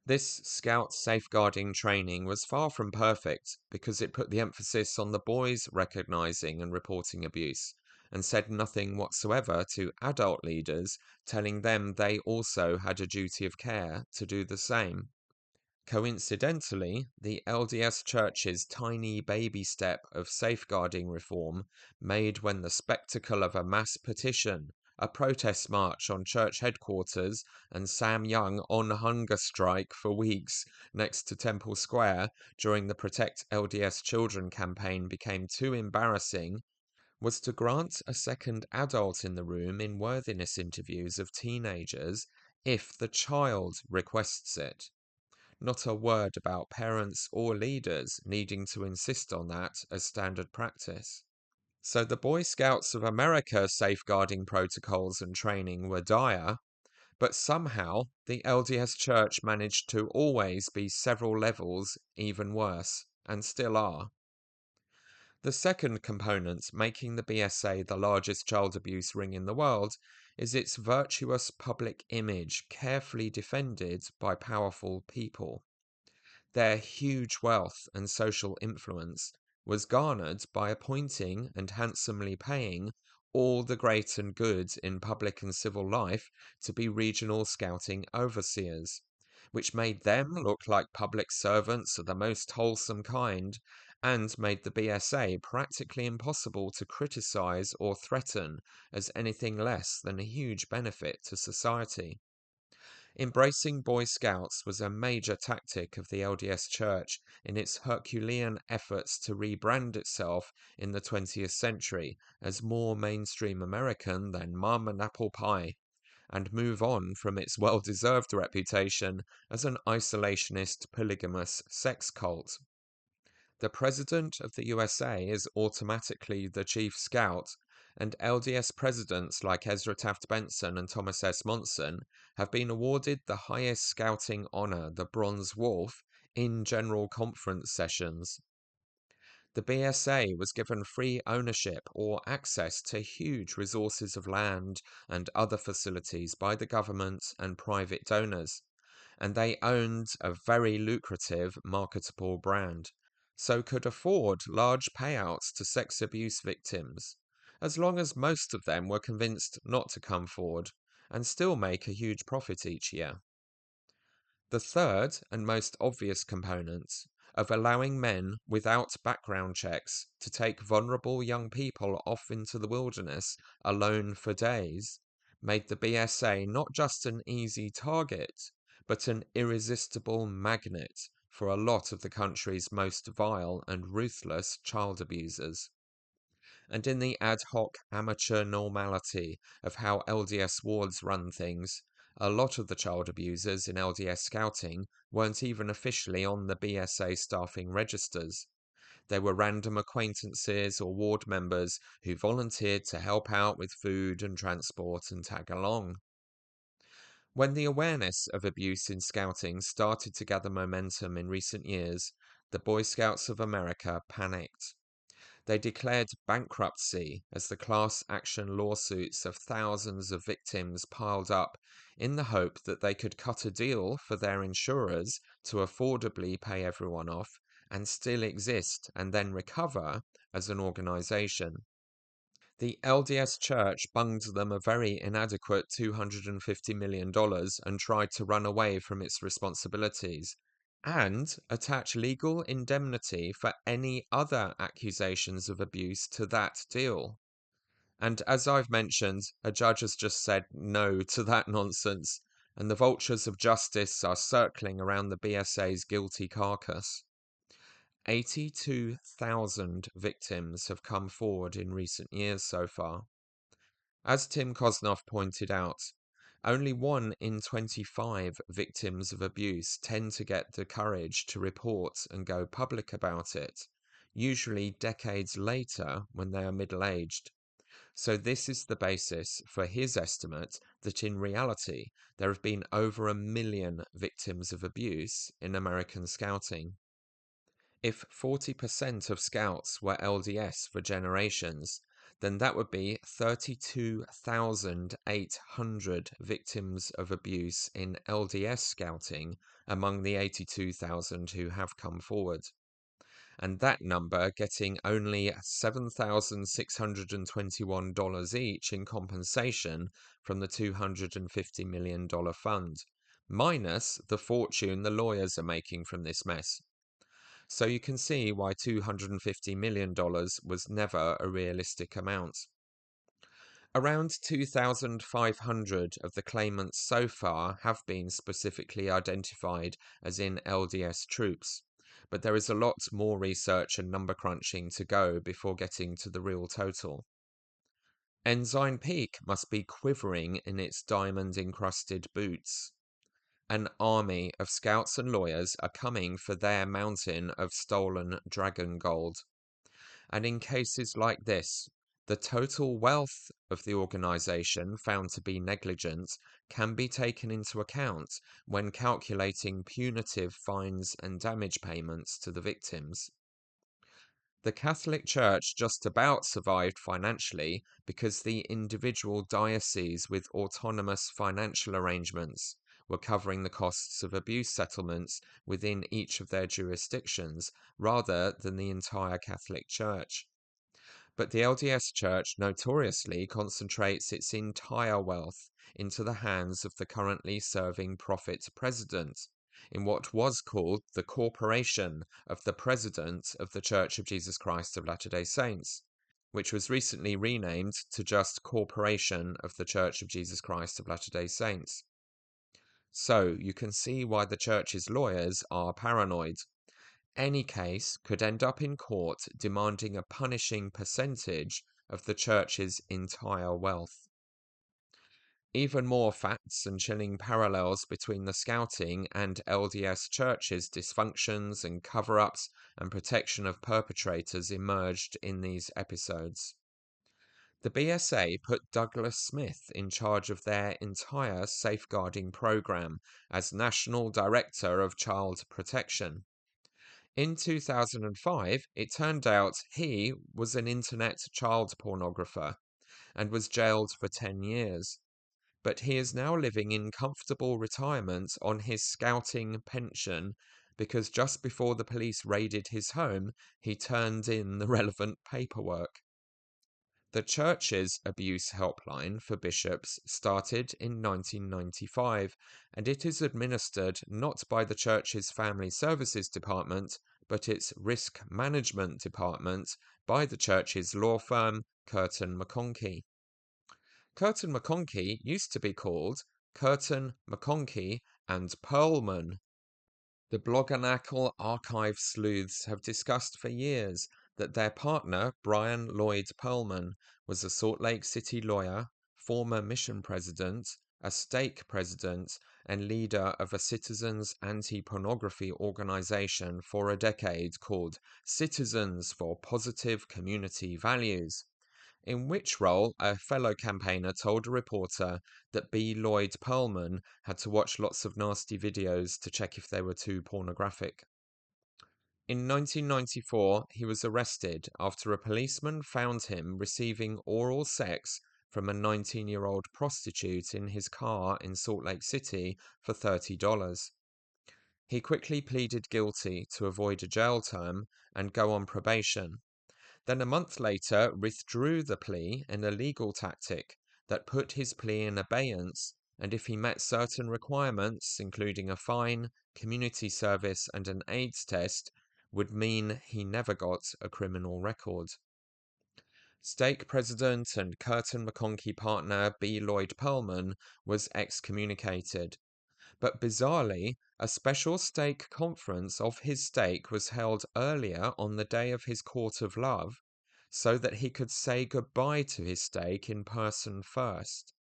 This scout safeguarding training was far from perfect because it put the emphasis on the boys recognizing and reporting abuse and said nothing whatsoever to adult leaders telling them they also had a duty of care to do the same. Coincidentally, the LDS Church's tiny baby step of safeguarding reform made when the spectacle of a mass petition, a protest march on church headquarters, and Sam Young on hunger strike for weeks next to Temple Square during the Protect LDS Children campaign became too embarrassing, was to grant a second adult in the room in worthiness interviews of teenagers if the child requests it. Not a word about parents or leaders needing to insist on that as standard practice. So the Boy Scouts of America safeguarding protocols and training were dire, but somehow the LDS Church managed to always be several levels even worse, and still are. The second component making the BSA the largest child abuse ring in the world is its virtuous public image carefully defended by powerful people. Their huge wealth and social influence was garnered by appointing and handsomely paying all the great and good in public and civil life to be regional scouting overseers, which made them look like public servants of the most wholesome kind and made the BSA practically impossible to criticize or threaten as anything less than a huge benefit to society. Embracing Boy Scouts was a major tactic of the LDS Church in its Herculean efforts to rebrand itself in the 20th century as more mainstream American than mum and apple pie, and move on from its well-deserved reputation as an isolationist, polygamous sex cult. The President of the USA is automatically the Chief Scout, and LDS presidents like Ezra Taft Benson and Thomas S. Monson have been awarded the highest scouting honor, the Bronze Wolf, in General Conference sessions. The BSA was given free ownership or access to huge resources of land and other facilities by the government and private donors, and they owned a very lucrative marketable brand, so could afford large payouts to sex abuse victims, as long as most of them were convinced not to come forward, and still make a huge profit each year. The third and most obvious component of allowing men without background checks to take vulnerable young people off into the wilderness alone for days made the BSA not just an easy target, but an irresistible magnet for a lot of the country's most vile and ruthless child abusers. And in the ad hoc amateur normality of how LDS wards run things, a lot of the child abusers in LDS scouting weren't even officially on the BSA staffing registers. They were random acquaintances or ward members who volunteered to help out with food and transport and tag along. When the awareness of abuse in scouting started to gather momentum in recent years, the Boy Scouts of America panicked. They declared bankruptcy as the class action lawsuits of thousands of victims piled up in the hope that they could cut a deal for their insurers to affordably pay everyone off and still exist and then recover as an organization. The LDS Church bunged them a very inadequate $250 million and tried to run away from its responsibilities and attach legal indemnity for any other accusations of abuse to that deal. And as I've mentioned, a judge has just said no to that nonsense, and the vultures of justice are circling around the BSA's guilty carcass. 82,000 victims have come forward in recent years so far. As Tim Kosnoff pointed out, only 1 in 25 victims of abuse tend to get the courage to report and go public about it, usually decades later when they are middle-aged. So this is the basis for his estimate that in reality there have been over 1 million victims of abuse in American scouting. If 40% of scouts were LDS for generations, then that would be 32,800 victims of abuse in LDS scouting among the 82,000 who have come forward. And that number getting only $7,621 each in compensation from the $250 million fund, minus the fortune the lawyers are making from this mess. So you can see why $250 million was never a realistic amount. Around 2,500 of the claimants so far have been specifically identified as in LDS troops, but there is a lot more research and number crunching to go before getting to the real total. Ensign Peak must be quivering in its diamond-encrusted boots. An army of scouts and lawyers are coming for their mountain of stolen dragon gold. And in cases like this, the total wealth of the organization found to be negligent can be taken into account when calculating punitive fines and damage payments to the victims. The Catholic Church just about survived financially because the individual dioceses with autonomous financial arrangements were covering the costs of abuse settlements within each of their jurisdictions rather than the entire Catholic Church. But the LDS Church notoriously concentrates its entire wealth into the hands of the currently serving prophet president, in what was called the Corporation of the President of the Church of Jesus Christ of Latter-day Saints, which was recently renamed to just Corporation of the Church of Jesus Christ of Latter-day Saints. So you can see why the church's lawyers are paranoid. Any case could end up in court demanding a punishing percentage of the church's entire wealth. Even more facts and chilling parallels between the scouting and LDS churches' dysfunctions and cover-ups and protection of perpetrators emerged in these episodes. The BSA put Douglas Smith in charge of their entire safeguarding program as National Director of Child Protection. In 2005, it turned out he was an internet child pornographer and was jailed for 10 years. But he is now living in comfortable retirement on his scouting pension because just before the police raided his home, he turned in the relevant paperwork. The Church's abuse helpline for bishops started in 1995, and it is administered not by the Church's Family Services Department, but its Risk Management Department by the Church's law firm Curtin McConkie. Curtin McConkie used to be called Curtin, McConkie and Poelman. The Bloganacle archive sleuths have discussed for years that their partner, Brian Lloyd Poelman, was a Salt Lake City lawyer, former mission president, a stake president, and leader of a citizens anti-pornography organization for a decade called Citizens for Positive Community Values, in which role a fellow campaigner told a reporter that B. Lloyd Poelman had to watch lots of nasty videos to check if they were too pornographic. In 1994, he was arrested after a policeman found him receiving oral sex from a 19-year-old prostitute in his car in Salt Lake City for $30. He quickly pleaded guilty to avoid a jail term and go on probation. Then a month later withdrew the plea in a legal tactic that put his plea in abeyance, and if he met certain requirements, including a fine, community service, and an AIDS test, would mean he never got a criminal record. Stake president and Curtin McConkie partner B. Lloyd Poelman was excommunicated. But bizarrely, a special stake conference of his stake was held earlier on the day of his court of love, so that he could say goodbye to his stake in person first.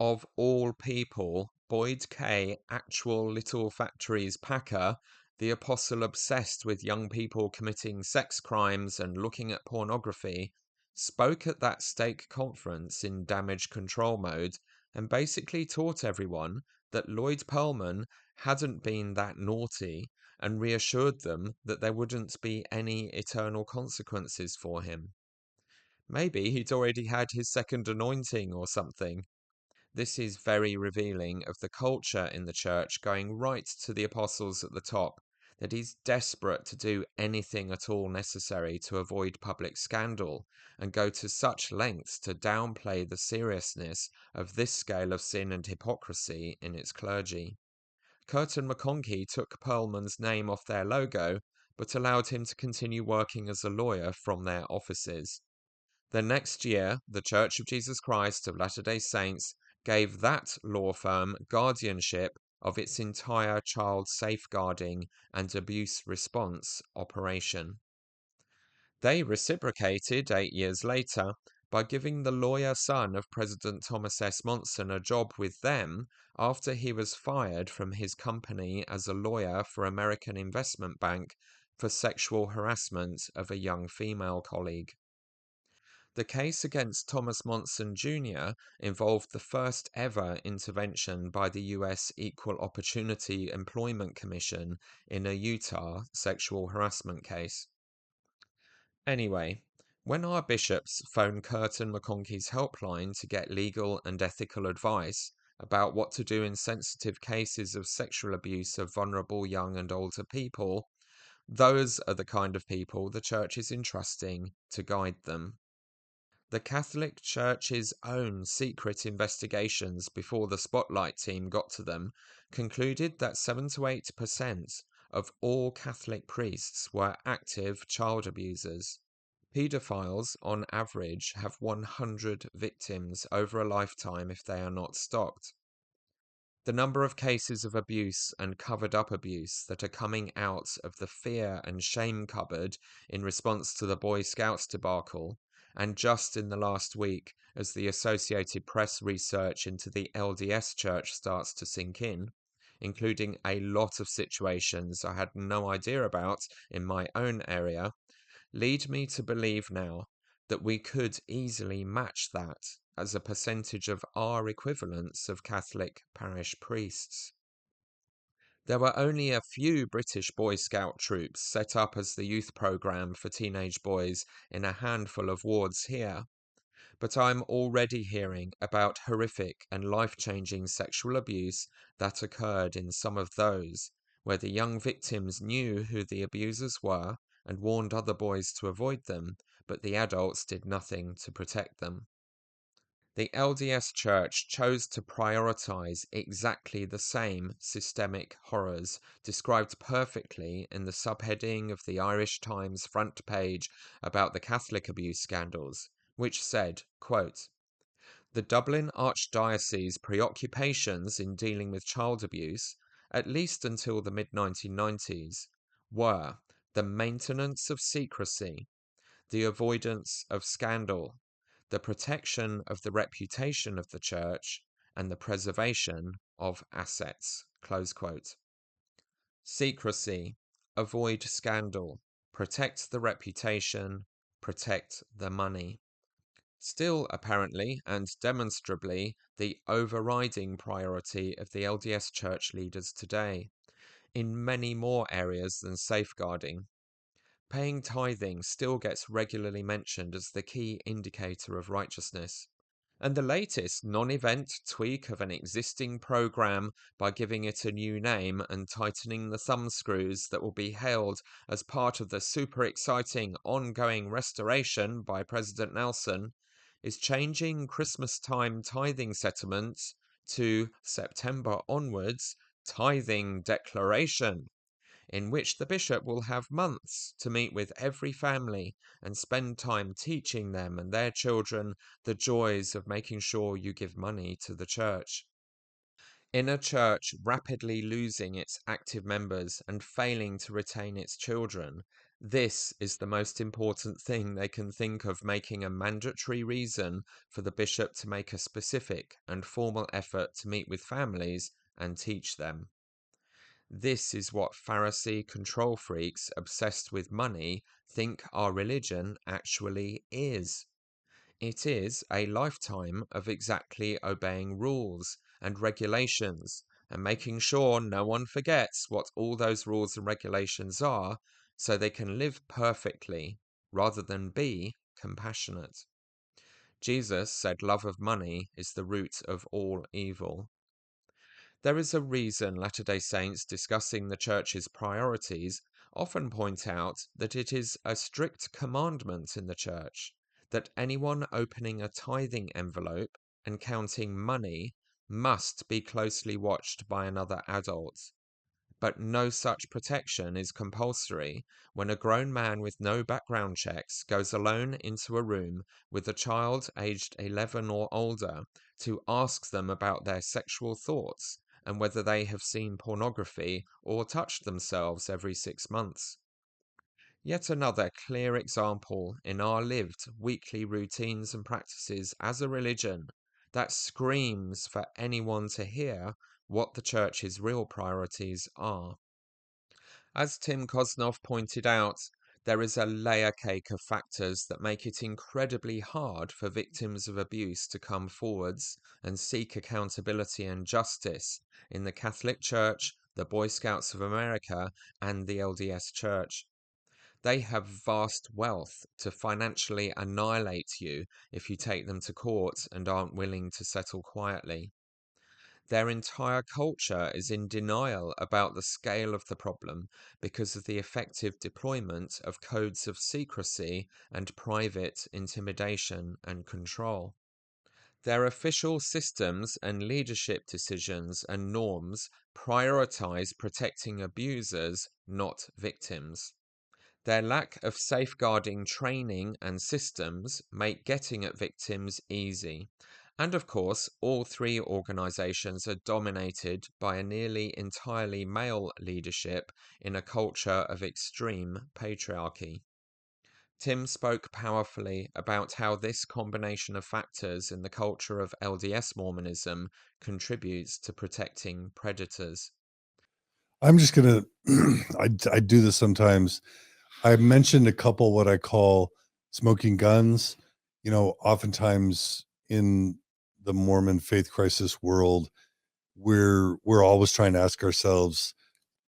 Of all people, Boyd K., actual Little Factories packer, the apostle obsessed with young people committing sex crimes and looking at pornography, spoke at that stake conference in damage control mode and basically taught everyone that Lloyd Poelman hadn't been that naughty and reassured them that there wouldn't be any eternal consequences for him. Maybe he'd already had his second anointing or something. This is very revealing of the culture in the church going right to the apostles at the top, that he's desperate to do anything at all necessary to avoid public scandal and go to such lengths to downplay the seriousness of this scale of sin and hypocrisy in its clergy. Curtin McConkie took Poelman's name off their logo, but allowed him to continue working as a lawyer from their offices. The next year, the Church of Jesus Christ of Latter-day Saints gave that law firm guardianship of its entire child safeguarding and abuse response operation. They reciprocated 8 years later by giving the lawyer son of President Thomas S. Monson a job with them after he was fired from his company as a lawyer for American Investment Bank for sexual harassment of a young female colleague. The case against Thomas Monson Jr. involved the first ever intervention by the U.S. Equal Opportunity Employment Commission in a Utah sexual harassment case. Anyway, when our bishops phone Curtin McConkie's helpline to get legal and ethical advice about what to do in sensitive cases of sexual abuse of vulnerable young and older people, those are the kind of people the Church is entrusting to guide them. The Catholic Church's own secret investigations before the Spotlight team got to them concluded that 7 to 8% of all Catholic priests were active child abusers. Paedophiles, on average, have 100 victims over a lifetime if they are not stopped. The number of cases of abuse and covered-up abuse that are coming out of the fear and shame cupboard in response to the Boy Scouts debacle, and just in the last week, as the Associated Press research into the LDS Church starts to sink in, including a lot of situations I had no idea about in my own area, lead me to believe now that we could easily match that as a percentage of our equivalents of Catholic parish priests. There were only a few British Boy Scout troops set up as the youth programme for teenage boys in a handful of wards here, but I'm already hearing about horrific and life-changing sexual abuse that occurred in some of those, where the young victims knew who the abusers were and warned other boys to avoid them, but the adults did nothing to protect them. The LDS Church chose to prioritize exactly the same systemic horrors described perfectly in the subheading of the Irish Times front page about the Catholic abuse scandals, which said, quote, "The Dublin Archdiocese preoccupations in dealing with child abuse, at least until the mid-1990s, were the maintenance of secrecy, the avoidance of scandal, the protection of the reputation of the Church, and the preservation of assets." Close quote. Secrecy, avoid scandal, protect the reputation, protect the money. Still, apparently and demonstrably, the overriding priority of the LDS Church leaders today, in many more areas than safeguarding. Paying tithing still gets regularly mentioned as the key indicator of righteousness. And the latest non-event tweak of an existing program by giving it a new name and tightening the thumbscrews that will be hailed as part of the super exciting ongoing restoration by President Nelson is changing Christmas time tithing settlements to September onwards tithing declaration, in which the bishop will have months to meet with every family and spend time teaching them and their children the joys of making sure you give money to the church. In a church rapidly losing its active members and failing to retain its children, this is the most important thing they can think of making a mandatory reason for the bishop to make a specific and formal effort to meet with families and teach them. This is what Pharisee control freaks obsessed with money think our religion actually is. It is a lifetime of exactly obeying rules and regulations and making sure no one forgets what all those rules and regulations are so they can live perfectly rather than be compassionate. Jesus said love of money is the root of all evil. There is a reason Latter-day Saints discussing the Church's priorities often point out that it is a strict commandment in the Church that anyone opening a tithing envelope and counting money must be closely watched by another adult. But no such protection is compulsory when a grown man with no background checks goes alone into a room with a child aged 11 or older to ask them about their sexual thoughts and whether they have seen pornography or touched themselves every 6 months. Yet another clear example in our lived weekly routines and practices as a religion that screams for anyone to hear what the Church's real priorities are. As Tim Kosnoff pointed out, there is a layer cake of factors that make it incredibly hard for victims of abuse to come forwards and seek accountability and justice in the Catholic Church, the Boy Scouts of America, and the LDS Church. They have vast wealth to financially annihilate you if you take them to court and aren't willing to settle quietly. Their entire culture is in denial about the scale of the problem because of the effective deployment of codes of secrecy and private intimidation and control. Their official systems and leadership decisions and norms prioritize protecting abusers, not victims. Their lack of safeguarding training and systems make getting at victims easy. And of course, all three organizations are dominated by a nearly entirely male leadership in a culture of extreme patriarchy. Tim spoke powerfully about how this combination of factors in the culture of LDS Mormonism contributes to protecting predators. I'm just going to, I do this sometimes. I mentioned a couple what I call smoking guns. You know, oftentimes in the Mormon faith crisis world, we're always trying to ask ourselves,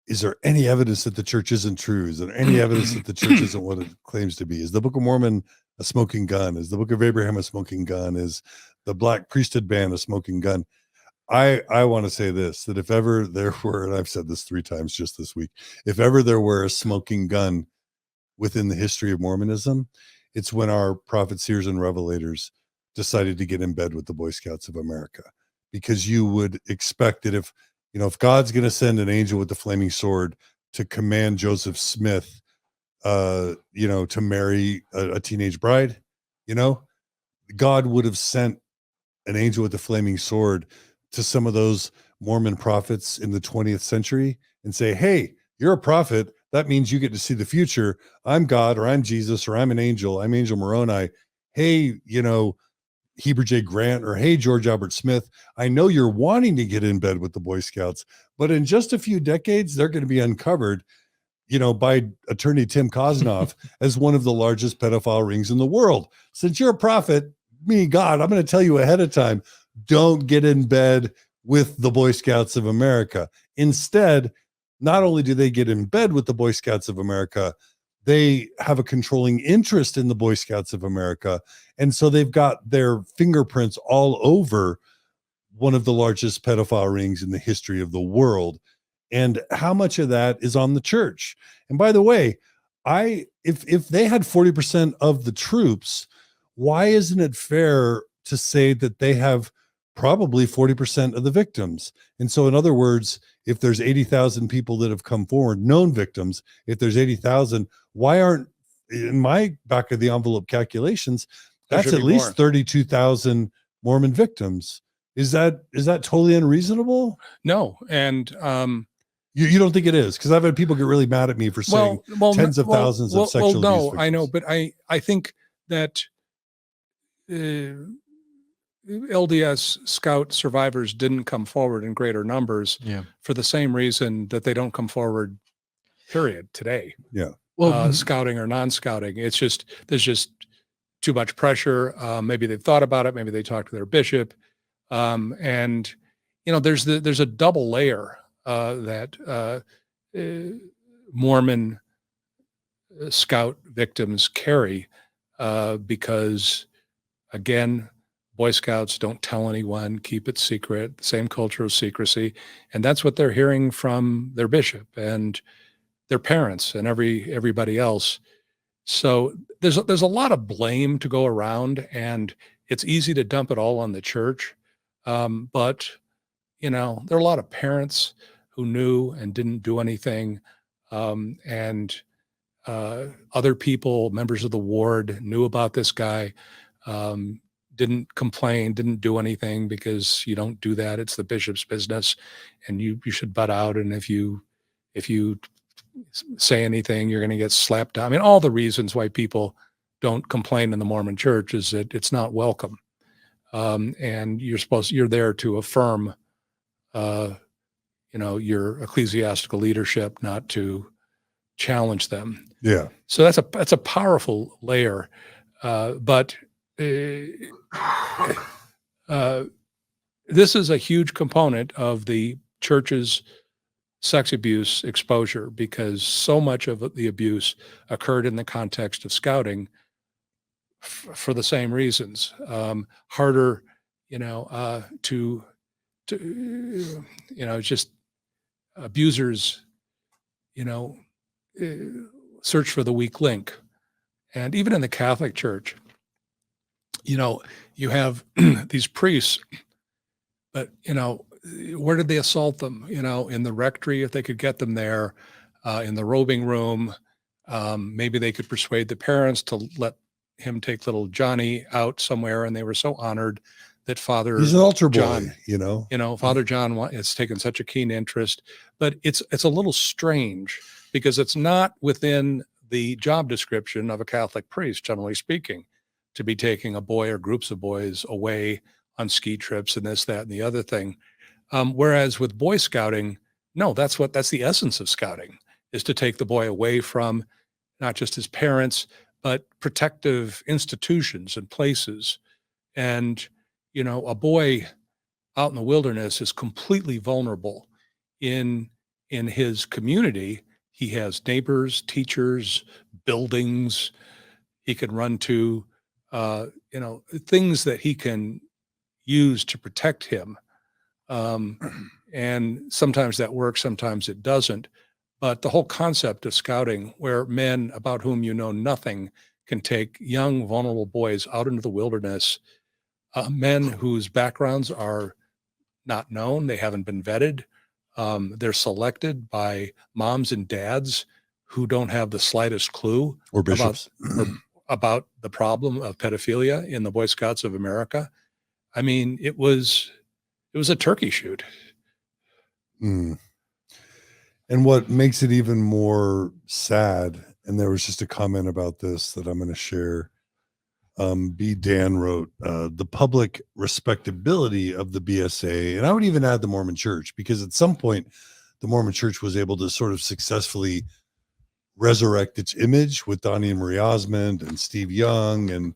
is there any evidence that the church isn't true? Is there any evidence that the church isn't what it claims to be? Is the Book of Mormon a smoking gun? Is the Book of Abraham a smoking gun? Is the Black priesthood ban a smoking gun? I want to say this, that if ever there were, and I've said this 3 times just this week, if ever there were a smoking gun within the history of Mormonism, It's when our prophets, seers, and revelators decided to get in bed with the Boy Scouts of America, because you would expect that if God's going to send an angel with the flaming sword to command Joseph Smith, to marry a teenage bride, God would have sent an angel with the flaming sword to some of those Mormon prophets in the 20th century and say, hey, you're a prophet. That means you get to see the future. I'm God, or I'm Jesus, or I'm an angel. I'm Angel Moroni. Hey, Heber J. Grant, or hey, George Albert Smith, I know you're wanting to get in bed with the Boy Scouts, but in just a few decades, they're going to be uncovered, by attorney Tim Kosnoff as one of the largest pedophile rings in the world. Since you're a prophet, me, God, I'm going to tell you ahead of time, don't get in bed with the Boy Scouts of America. Instead, not only do they get in bed with the Boy Scouts of America, they have a controlling interest in the Boy Scouts of America. And so they've got their fingerprints all over one of the largest pedophile rings in the history of the world. And how much of that is on the church? And by the way, if they had 40% of the troops, why isn't it fair to say that they have probably 40% of the victims? And so, in other words, if there's 80,000 people that have come forward, known victims, if there's 80,000, why aren't, in my back of the envelope calculations, that's at least 32,000 Mormon victims. Is that totally unreasonable? No. And you don't think it is? Because I've had people get really mad at me for saying tens of thousands of sexual abuse victims. I know, but I think that LDS Scout survivors didn't come forward in greater numbers for the same reason that they don't come forward, period, today. Yeah. Scouting or non-scouting. It's just, there's just too much pressure. Maybe they've thought about it. Maybe they talked to their bishop. And, there's a double layer that Mormon Scout victims carry because, again, Boy Scouts don't tell anyone, keep it secret, same culture of secrecy. And that's what they're hearing from their bishop and their parents and everybody else. So there's a lot of blame to go around, and it's easy to dump it all on the church. But, there are a lot of parents who knew and didn't do anything. And other people, members of the ward, knew about this guy, didn't complain, didn't do anything, because you don't do that. It's the bishop's business, and you should butt out. And if you say anything, you're going to get slapped down. I mean, all the reasons why people don't complain in the Mormon church is that it's not welcome. And you're there to affirm, your ecclesiastical leadership, not to challenge them. Yeah. So that's a powerful layer. But this is a huge component of the church's sex abuse exposure, because so much of the abuse occurred in the context of scouting for the same reasons. Harder, to just abusers, search for the weak link. And even in the Catholic Church, you have these priests, but, where did they assault them? In the rectory, if they could get them there, in the robing room, maybe they could persuade the parents to let him take little Johnny out somewhere. And they were so honored that he's an altar boy, John, Father John has taken such a keen interest. But it's a little strange, because it's not within the job description of a Catholic priest, generally speaking, to be taking a boy or groups of boys away on ski trips and this, that, and the other thing. Whereas with Boy Scouting, no, that's the essence of scouting, is to take the boy away from not just his parents, but protective institutions and places. And, a boy out in the wilderness is completely vulnerable in his community. He has neighbors, teachers, buildings he can run to, things that he can use to protect him. And sometimes that works, sometimes it doesn't. But the whole concept of scouting, where men about whom you know nothing can take young, vulnerable boys out into the wilderness, men whose backgrounds are not known, they haven't been vetted. They're selected by moms and dads who don't have the slightest clue Or bishops. about the problem of pedophilia in the Boy Scouts of America. I mean, it was a turkey shoot. Mm. And what makes it even more sad, and there was just a comment about this that I'm going to share. B. Dan wrote, the public respectability of the BSA, and I would even add the Mormon Church, because at some point the Mormon Church was able to sort of successfully resurrect its image with Donnie and Marie Osmond and Steve Young. And,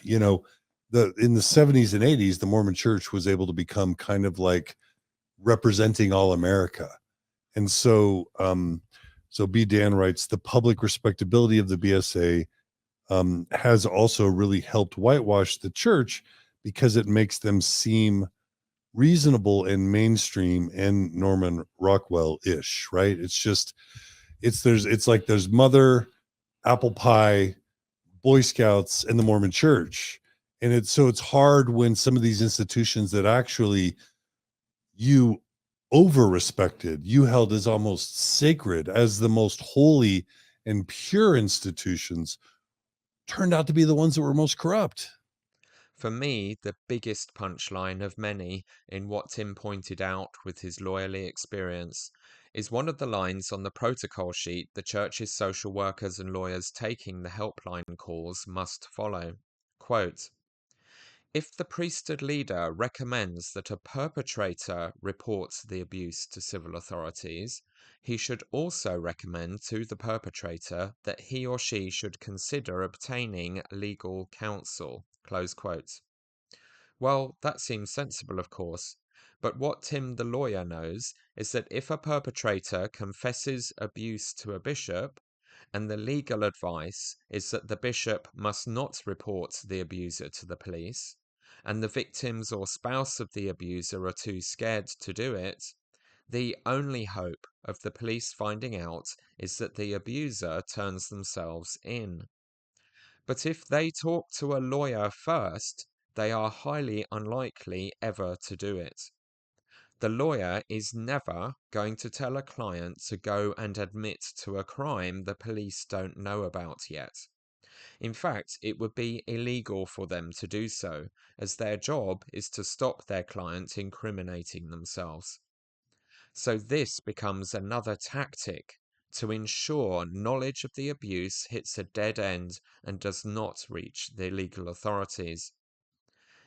you know, in the 70s and 80s, the Mormon Church was able to become kind of like representing all America. And so, so B. Dan writes, the public respectability of the BSA has also really helped whitewash the church because it makes them seem reasonable and mainstream and Norman Rockwell-ish, right? It's like there's Mother, Apple Pie, Boy Scouts, and the Mormon Church. And it's hard when some of these institutions that actually you over-respected, you held as almost sacred, as the most holy and pure institutions, turned out to be the ones that were most corrupt. For me, the biggest punchline of many in what Tim pointed out with his lawyerly experience is one of the lines on the protocol sheet the church's social workers and lawyers taking the helpline calls must follow. Quote, if the priesthood leader recommends that a perpetrator reports the abuse to civil authorities, he should also recommend to the perpetrator that he or she should consider obtaining legal counsel. Close quote. Well, that seems sensible, of course, but what Tim the lawyer knows is that if a perpetrator confesses abuse to a bishop, and the legal advice is that the bishop must not report the abuser to the police, and the victims or spouse of the abuser are too scared to do it, the only hope of the police finding out is that the abuser turns themselves in. But if they talk to a lawyer first, they are highly unlikely ever to do it. The lawyer is never going to tell a client to go and admit to a crime the police don't know about yet. In fact, it would be illegal for them to do so, as their job is to stop their client incriminating themselves. So this becomes another tactic to ensure knowledge of the abuse hits a dead end and does not reach the legal authorities.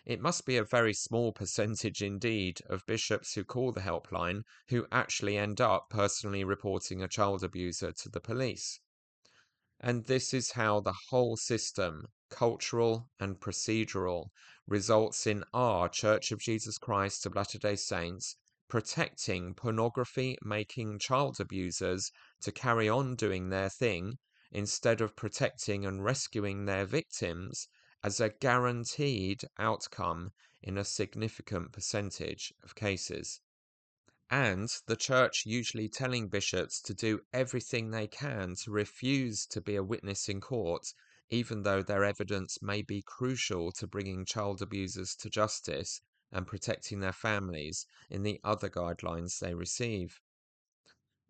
It must be a very small percentage indeed of bishops who call the helpline who actually end up personally reporting a child abuser to the police. And this is how the whole system, cultural and procedural, results in our Church of Jesus Christ of Latter-day Saints protecting pornography-making child abusers to carry on doing their thing instead of protecting and rescuing their victims as a guaranteed outcome in a significant percentage of cases. And the church usually telling bishops to do everything they can to refuse to be a witness in court, even though their evidence may be crucial to bringing child abusers to justice and protecting their families in the other guidelines they receive.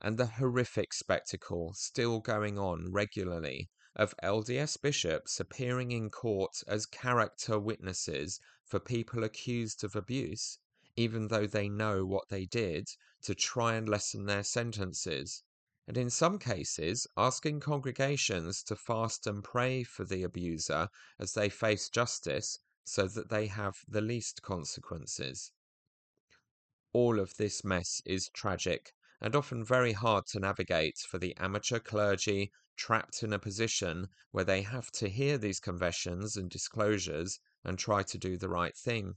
And the horrific spectacle still going on regularly of LDS bishops appearing in court as character witnesses for people accused of abuse, even though they know what they did, to try and lessen their sentences, and in some cases asking congregations to fast and pray for the abuser as they face justice so that they have the least consequences. All of this mess is tragic and often very hard to navigate for the amateur clergy trapped in a position where they have to hear these confessions and disclosures and try to do the right thing.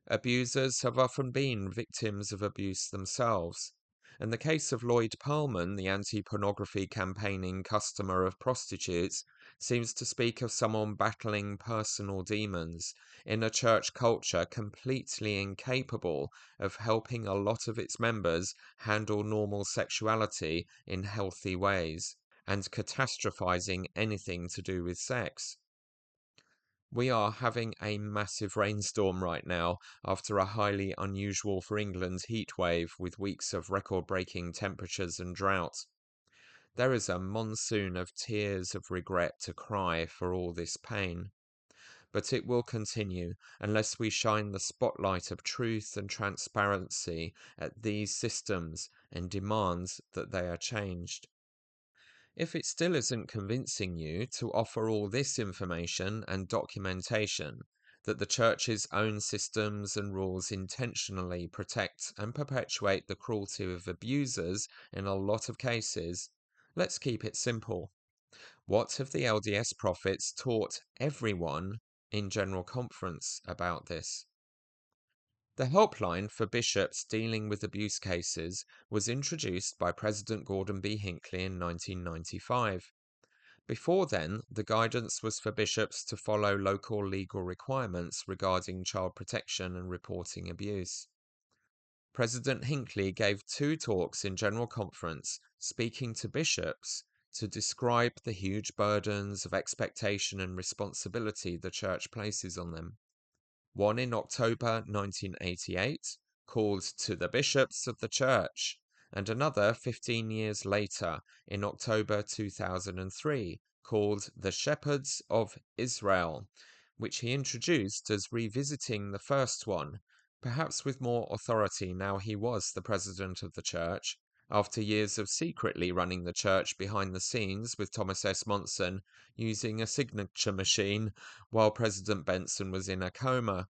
Abusers have often been victims of abuse themselves, and the case of Lloyd Poelman, the anti-pornography campaigning customer of prostitutes, seems to speak of someone battling personal demons in a church culture completely incapable of helping a lot of its members handle normal sexuality in healthy ways. and catastrophizing anything to do with sex. We are having a massive rainstorm right now after a highly unusual for England heat wave with weeks of record-breaking temperatures and drought. There is a monsoon of tears of regret to cry for all this pain. But it will continue unless we shine the spotlight of truth and transparency at these systems and demand that they are changed. If it still isn't convincing you to offer all this information and documentation, that the Church's own systems and rules intentionally protect and perpetuate the cruelty of abusers in a lot of cases, let's keep it simple. What have the LDS prophets taught everyone in General Conference about this? The helpline for bishops dealing with abuse cases was introduced by President Gordon B. Hinckley in 1995. Before then, the guidance was for bishops to follow local legal requirements regarding child protection and reporting abuse. President Hinckley gave 2 talks in General Conference speaking to bishops to describe the huge burdens of expectation and responsibility the Church places on them. One in October 1988, called To the Bishops of the Church, and another 15 years later in October 2003, called The Shepherds of Israel, which he introduced as revisiting the first one, perhaps with more authority now he was the President of the Church, after years of secretly running the Church behind the scenes with Thomas S. Monson using a signature machine while President Benson was in a coma.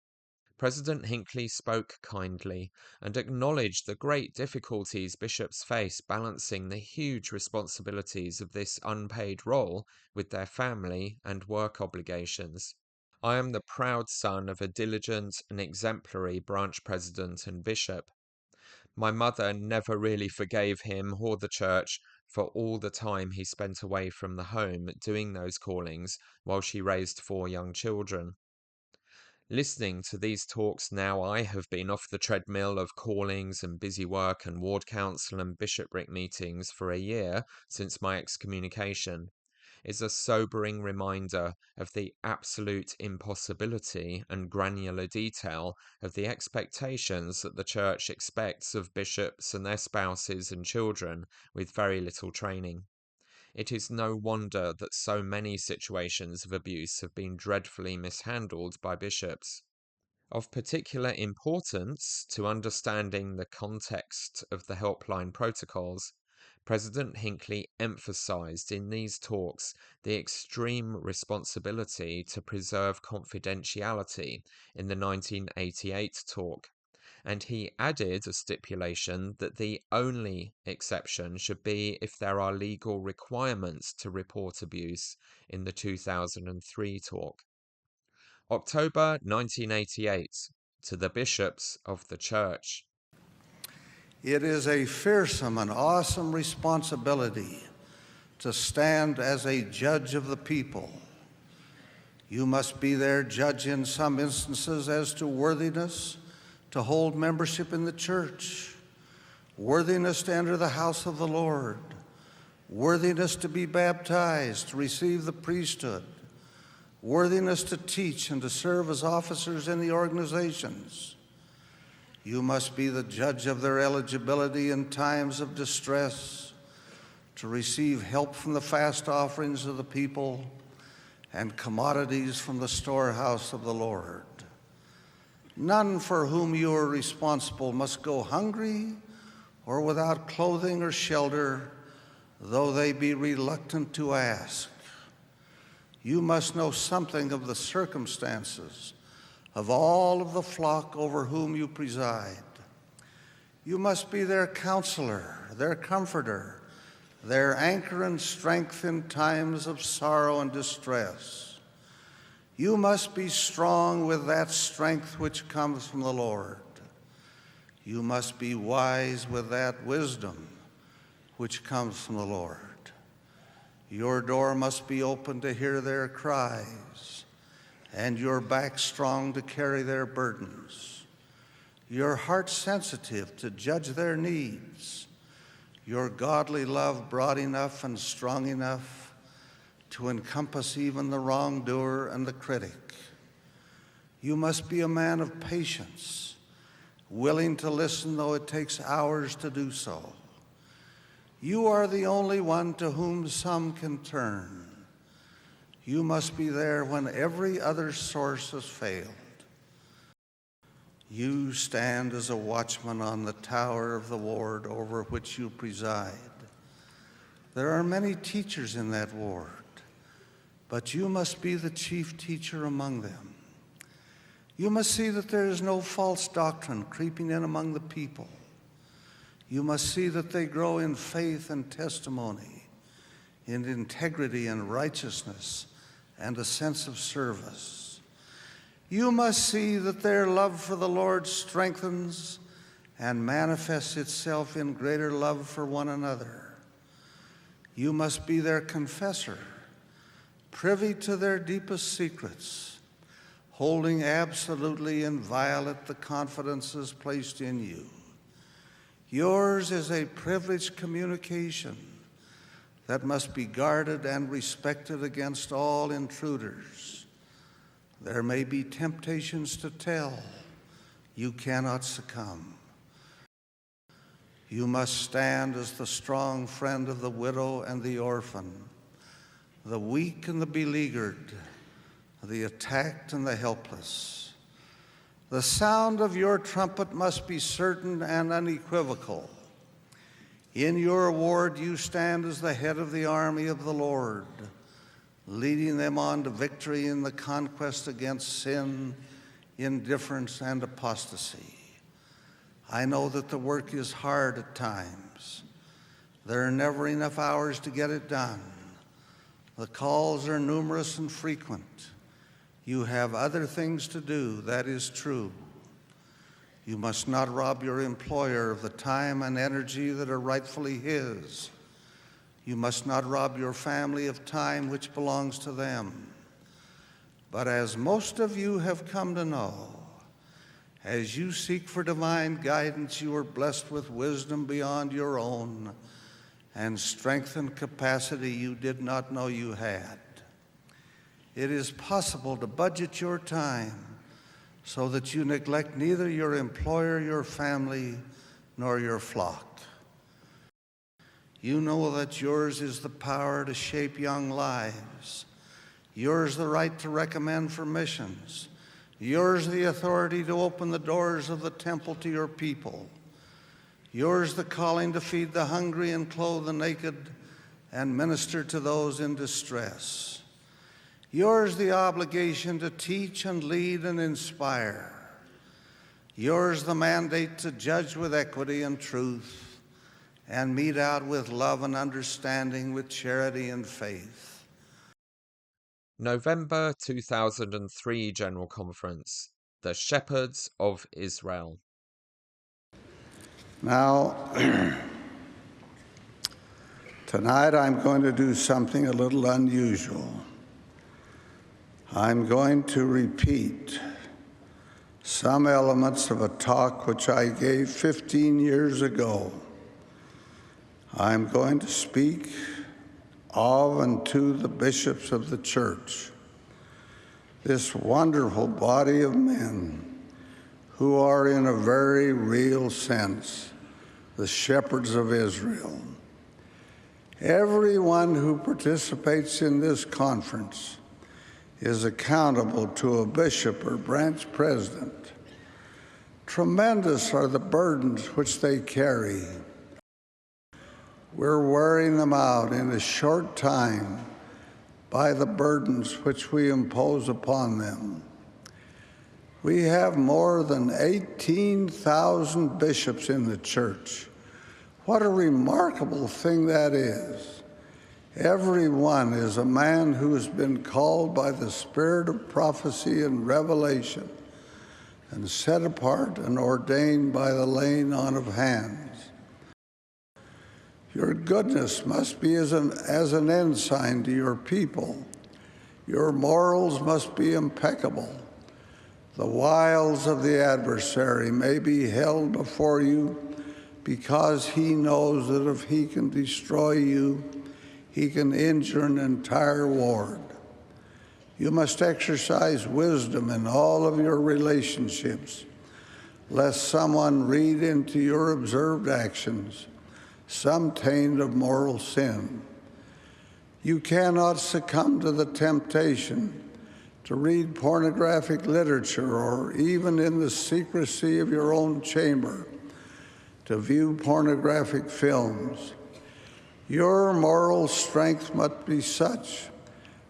President Hinckley spoke kindly and acknowledged the great difficulties bishops face balancing the huge responsibilities of this unpaid role with their family and work obligations. I am the proud son of a diligent and exemplary branch president and bishop. My mother never really forgave him or the Church for all the time he spent away from the home doing those callings while she raised 4 young children. Listening to these talks now, I have been off the treadmill of callings and busy work and ward council and bishopric meetings for a year since my excommunication, is a sobering reminder of the absolute impossibility and granular detail of the expectations that the Church expects of bishops and their spouses and children with very little training. It is no wonder that so many situations of abuse have been dreadfully mishandled by bishops. Of particular importance to understanding the context of the helpline protocols, President Hinckley emphasized in these talks the extreme responsibility to preserve confidentiality in the 1988 talk, and he added a stipulation that the only exception should be if there are legal requirements to report abuse in the 2003 talk. October 1988, to the Bishops of the Church. It is a fearsome and awesome responsibility to stand as a judge of the people. You must be their judge in some instances as to worthiness to hold membership in the church, worthiness to enter the house of the Lord, worthiness to be baptized, to receive the priesthood, worthiness to teach and to serve as officers in the organizations. You must be the judge of their eligibility in times of distress, to receive help from the fast offerings of the people and commodities from the storehouse of the Lord. None for whom you are responsible must go hungry or without clothing or shelter, though they be reluctant to ask. You must know something of the circumstances of all of the flock over whom you preside. You must be their counselor, their comforter, their anchor and strength in times of sorrow and distress. You must be strong with that strength which comes from the Lord. You must be wise with that wisdom which comes from the Lord. Your door must be open to hear their cries, and your back strong to carry their burdens. Your heart sensitive to judge their needs. your godly love broad enough and strong enough to encompass even the wrongdoer and the critic. You must be a man of patience, willing to listen though it takes hours to do so. You are the only one to whom some can turn. You must be there when every other source has failed. You stand as a watchman on the tower of the ward over which you preside. There are many teachers in that ward, but you must be the chief teacher among them. You must see that there is no false doctrine creeping in among the people. You must see that they grow in faith and testimony, in integrity and righteousness, and a sense of service. You must see that their love for the Lord strengthens and manifests itself in greater love for one another. You must be their confessor, privy to their deepest secrets, holding absolutely inviolate the confidences placed in you. Yours is a privileged communication that must be guarded and respected against all intruders. There may be temptations to tell. You cannot succumb. You must stand as the strong friend of the widow and the orphan, the weak and the beleaguered, the attacked and the helpless. The sound of your trumpet must be certain and unequivocal. In your ward you stand as the head of the army of the Lord, leading them on to victory in the conquest against sin, indifference, and apostasy. I know that the work is hard at times. There are never enough hours to get it done. The calls are numerous and frequent. You have other things to do, that is true. You must not rob your employer of the time and energy that are rightfully his. You must not rob your family of time which belongs to them. But as most of you have come to know, as you seek for divine guidance, you are blessed with wisdom beyond your own and strength and capacity you did not know you had. It is possible to budget your time so that you neglect neither your employer, your family, nor your flock. You know that yours is the power to shape young lives, yours the right to recommend for missions, yours the authority to open the doors of the temple to your people, yours the calling to feed the hungry and clothe the naked and minister to those in distress. Yours the obligation to teach and lead and inspire. Yours the mandate to judge with equity and truth and mete out with love and understanding, with charity and faith. November 2003 General Conference, The Shepherds of Israel. Now, tonight I'm going to do something a little unusual. I'm going to repeat some elements of a talk which I gave 15 years ago. I'm going to speak of and to the bishops of the church, this wonderful body of men who are in a very real sense the shepherds of Israel. Everyone who participates in this conference is accountable to a bishop or branch president. Tremendous are the burdens which they carry. We're wearing them out in a short time by the burdens which we impose upon them. We have more than 18,000 bishops in the church. What a remarkable thing that is. Every one is a man who has been called by the spirit of prophecy and revelation and set apart and ordained by the laying on of hands. Your goodness must be as an ensign to your people. Your morals must be impeccable. The wiles of the adversary may be held before you because he knows that if he can destroy you, he can injure an entire ward. You must exercise wisdom in all of your relationships, lest someone read into your observed actions some taint of moral sin. You cannot succumb to the temptation to read pornographic literature or even in the secrecy of your own chamber to view pornographic films. Your moral strength must be such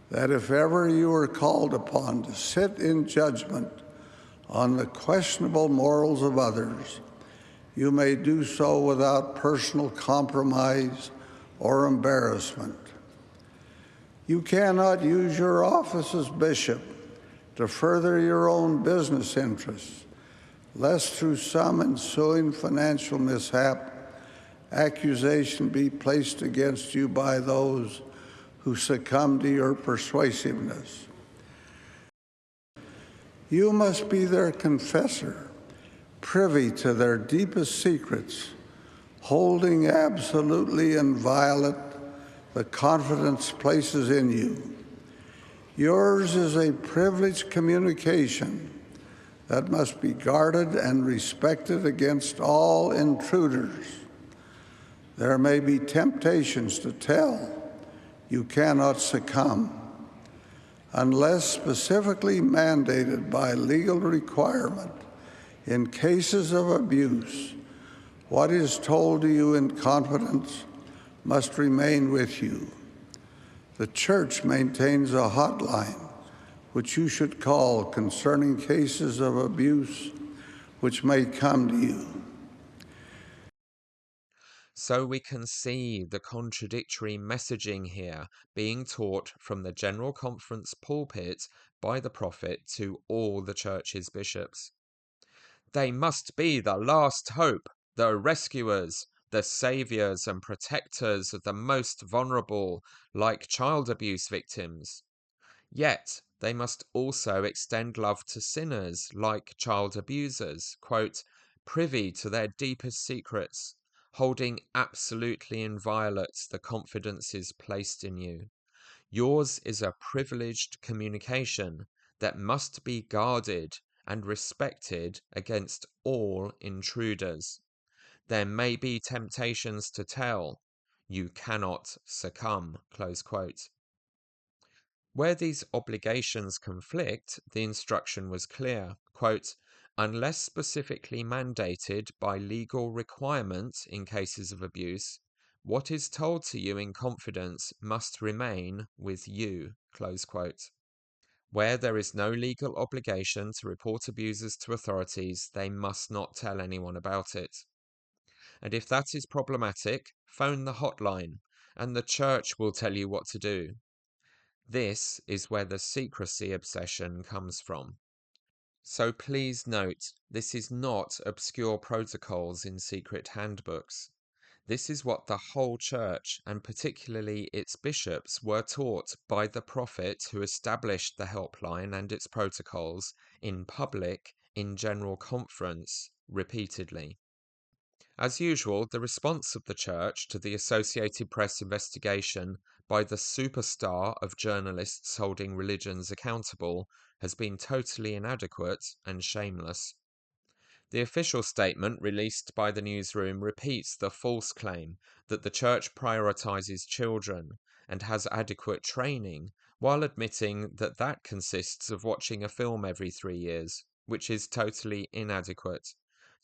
that if ever you are called upon to sit in judgment on the questionable morals of others, you may do so without personal compromise or embarrassment. You cannot use your office as bishop to further your own business interests, lest through some ensuing financial mishap, accusation be placed against you by those who succumb to your persuasiveness. You must be their confessor, privy to their deepest secrets, holding absolutely inviolate the confidence places in you. Yours is a privileged communication that must be guarded and respected against all intruders. There may be temptations to tell. You cannot succumb. Unless specifically mandated by legal requirement, in cases of abuse, what is told to you in confidence must remain with you. The Church maintains a hotline which you should call concerning cases of abuse which may come to you. So we can see the contradictory messaging here being taught from the General Conference pulpit by the prophet to all the church's bishops. They must be the last hope, the rescuers, the saviours and protectors of the most vulnerable, like child abuse victims. Yet they must also extend love to sinners, like child abusers, quote, privy to their deepest secrets, holding absolutely inviolate the confidences placed in you. Yours is a privileged communication that must be guarded and respected against all intruders. There may be temptations to tell. You cannot succumb, close quote. Where these obligations conflict, the instruction was clear, quote, unless specifically mandated by legal requirement in cases of abuse, what is told to you in confidence must remain with you, close quote. Where there is no legal obligation to report abusers to authorities, they must not tell anyone about it. And if that is problematic, phone the hotline, and the church will tell you what to do. This is where the secrecy obsession comes from. So please note, this is not obscure protocols in secret handbooks. This is what the whole church, and particularly its bishops, were taught by the prophet who established the helpline and its protocols in public, in general conference, repeatedly. As usual, the response of the church to the Associated Press investigation by the superstar of journalists holding religions accountable has been totally inadequate and shameless. The official statement released by the newsroom repeats the false claim that the church prioritizes children and has adequate training, while admitting that that consists of watching a film every 3 years, which is totally inadequate,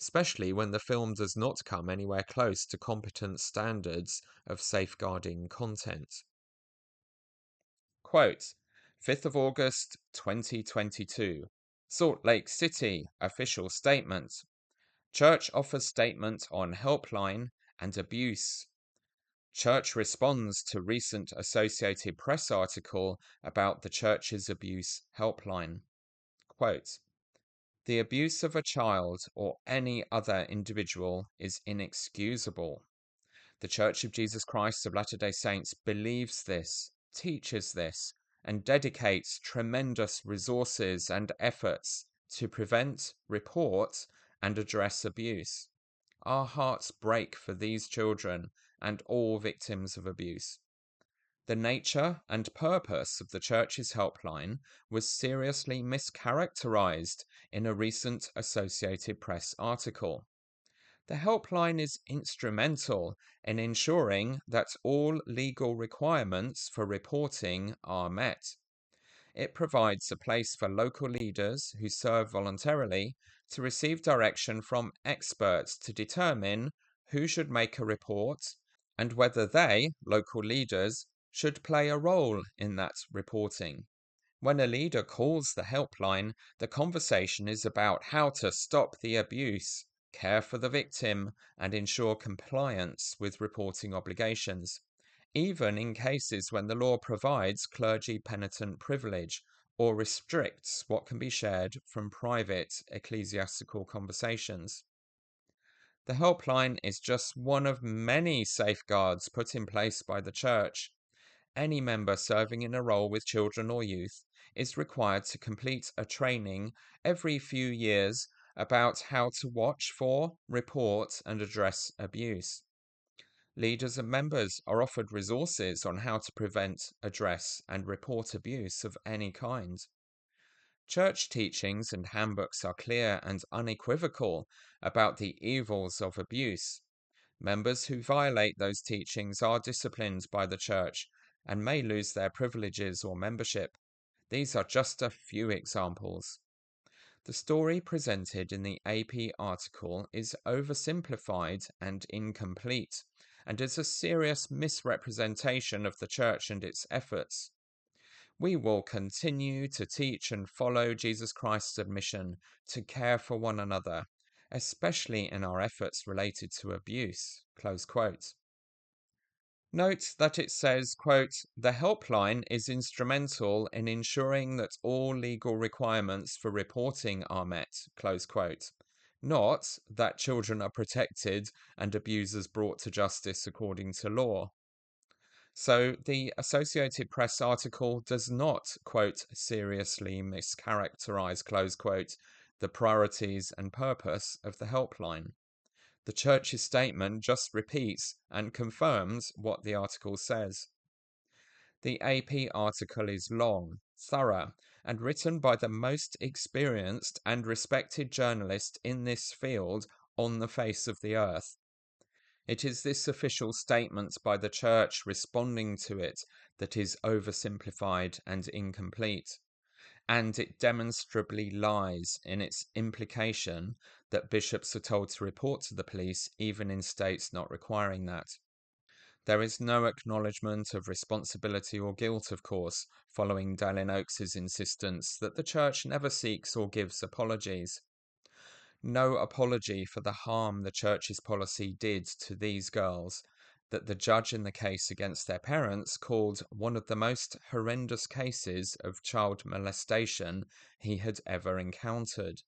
especially when the film does not come anywhere close to competent standards of safeguarding content. Quote, 5th of August 2022, Salt Lake City, official statement. Church offers statement on helpline and abuse. Church responds to recent Associated Press article about the church's abuse helpline. Quote, the abuse of a child or any other individual is inexcusable. The Church of Jesus Christ of Latter-day Saints believes this, teaches this, and dedicates tremendous resources and efforts to prevent, report, and address abuse. Our hearts break for these children and all victims of abuse. The nature and purpose of the Church's helpline was seriously mischaracterized in a recent Associated Press article. The helpline is instrumental in ensuring that all legal requirements for reporting are met. It provides a place for local leaders who serve voluntarily to receive direction from experts to determine who should make a report and whether they, local leaders, should play a role in that reporting. When a leader calls the helpline, the conversation is about how to stop the abuse, care for the victim, and ensure compliance with reporting obligations, even in cases when the law provides clergy penitent privilege or restricts what can be shared from private ecclesiastical conversations. The helpline is just one of many safeguards put in place by the Church. Any member serving in a role with children or youth is required to complete a training every few years about how to watch for, report, and address abuse. Leaders and members are offered resources on how to prevent, address, and report abuse of any kind. Church teachings and handbooks are clear and unequivocal about the evils of abuse. Members who violate those teachings are disciplined by the Church and may lose their privileges or membership. These are just a few examples. The story presented in the AP article is oversimplified and incomplete, and is a serious misrepresentation of the Church and its efforts. We will continue to teach and follow Jesus Christ's admission to care for one another, especially in our efforts related to abuse. Close quote. Note that it says, quote, the helpline is instrumental in ensuring that all legal requirements for reporting are met, close quote. Not that children are protected and abusers brought to justice according to law. So the Associated Press article does not, quote, seriously mischaracterize, close quote, the priorities and purpose of the helpline. The Church's statement just repeats and confirms what the article says. The AP article is long, thorough, and written by the most experienced and respected journalist in this field on the face of the earth. It is this official statement by the Church responding to it that is oversimplified and incomplete, and it demonstrably lies in its implication that bishops are told to report to the police even in states not requiring that. There is no acknowledgement of responsibility or guilt, of course, following Dallin Oakes's insistence that the Church never seeks or gives apologies. No apology for the harm the Church's policy did to these girls, that the judge in the case against their parents called one of the most horrendous cases of child molestation he had ever encountered.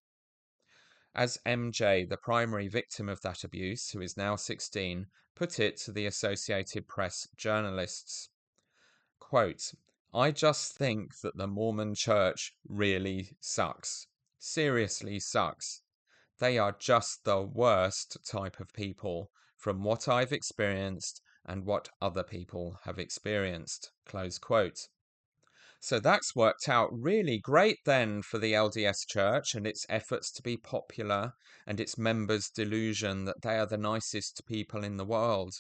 As MJ, the primary victim of that abuse, who is now 16, put it to the Associated Press journalists, quote, I just think that the Mormon Church really sucks. Seriously sucks. They are just the worst type of people from what I've experienced and what other people have experienced. Close quote. So that's worked out really great then for the LDS Church and its efforts to be popular and its members' delusion that they are the nicest people in the world.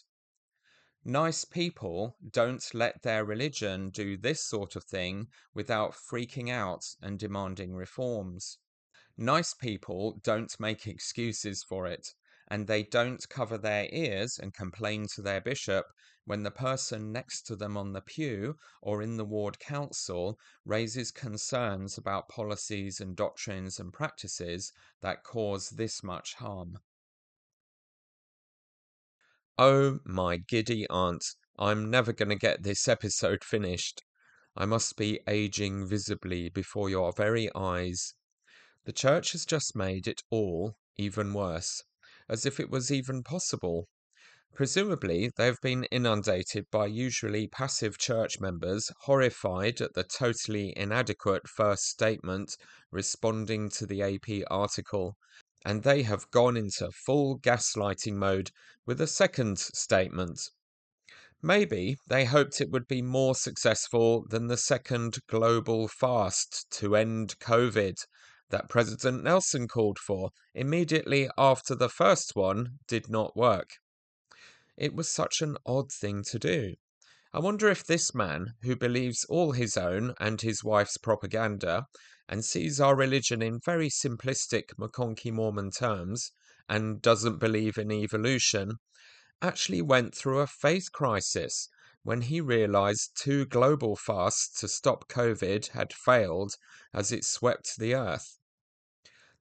Nice people don't let their religion do this sort of thing without freaking out and demanding reforms. Nice people don't make excuses for it, and they don't cover their ears and complain to their bishop when the person next to them on the pew or in the ward council raises concerns about policies and doctrines and practices that cause this much harm. Oh, my giddy aunt, I'm never going to get this episode finished. I must be aging visibly before your very eyes. The Church has just made it all even worse, as if it was even possible. Presumably, they have been inundated by usually passive church members horrified at the totally inadequate first statement responding to the AP article, and they have gone into full gaslighting mode with a second statement. Maybe they hoped it would be more successful than the second global fast to end COVID that President Nelson called for immediately after the first one did not work. It was such an odd thing to do. I wonder if this man, who believes all his own and his wife's propaganda, and sees our religion in very simplistic McConkie Mormon terms, and doesn't believe in evolution, actually went through a faith crisis when he realized 2 global fasts to stop COVID had failed as it swept the earth.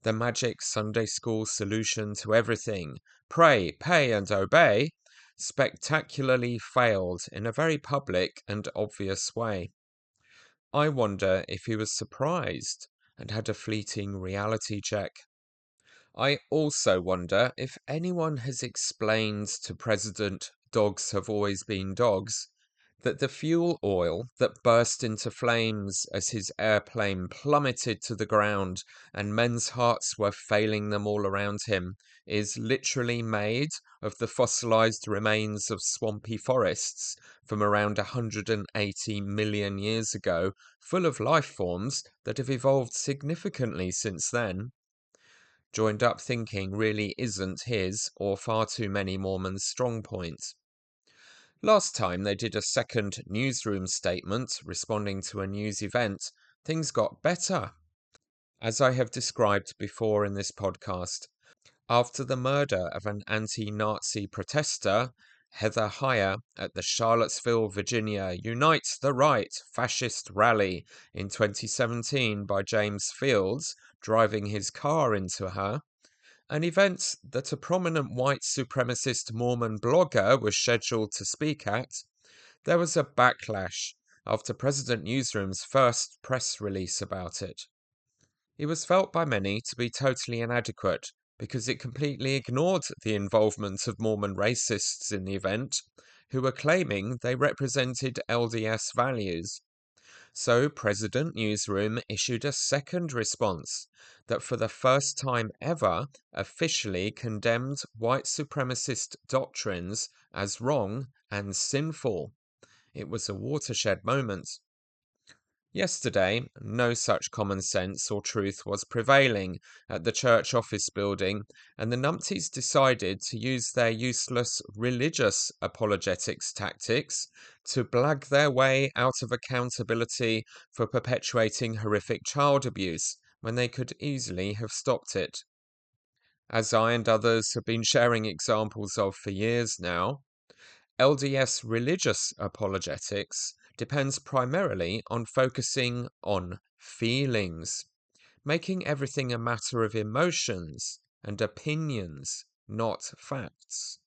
The magic Sunday school solution to everything, pray, pay, and obey, spectacularly failed in a very public and obvious way. I wonder if he was surprised and had a fleeting reality check. I also wonder if anyone has explained to President Dogs Have Always Been Dogs that the fuel oil that burst into flames as his airplane plummeted to the ground and men's hearts were failing them all around him is literally made of the fossilized remains of swampy forests from around 180 million years ago, full of life forms that have evolved significantly since then. Joined up thinking really isn't his or far too many Mormons' strong point. Last time they did a second newsroom statement responding to a news event, things got better. As I have described before in this podcast, after the murder of an anti-Nazi protester, Heather Heyer, at the Charlottesville, Virginia Unite the Right fascist rally in 2017 by James Fields driving his car into her, an event that a prominent white supremacist Mormon blogger was scheduled to speak at, there was a backlash after President Newsroom's first press release about it. It was felt by many to be totally inadequate because it completely ignored the involvement of Mormon racists in the event, who were claiming they represented LDS values. So President Newsroom issued a second response that for the first time ever officially condemned white supremacist doctrines as wrong and sinful. It was a watershed moment. Yesterday, no such common sense or truth was prevailing at the church office building, and the numpties decided to use their useless religious apologetics tactics to blag their way out of accountability for perpetuating horrific child abuse when they could easily have stopped it. As I and others have been sharing examples of for years now, LDS religious apologetics depends primarily on focusing on feelings, making everything a matter of emotions and opinions, not facts,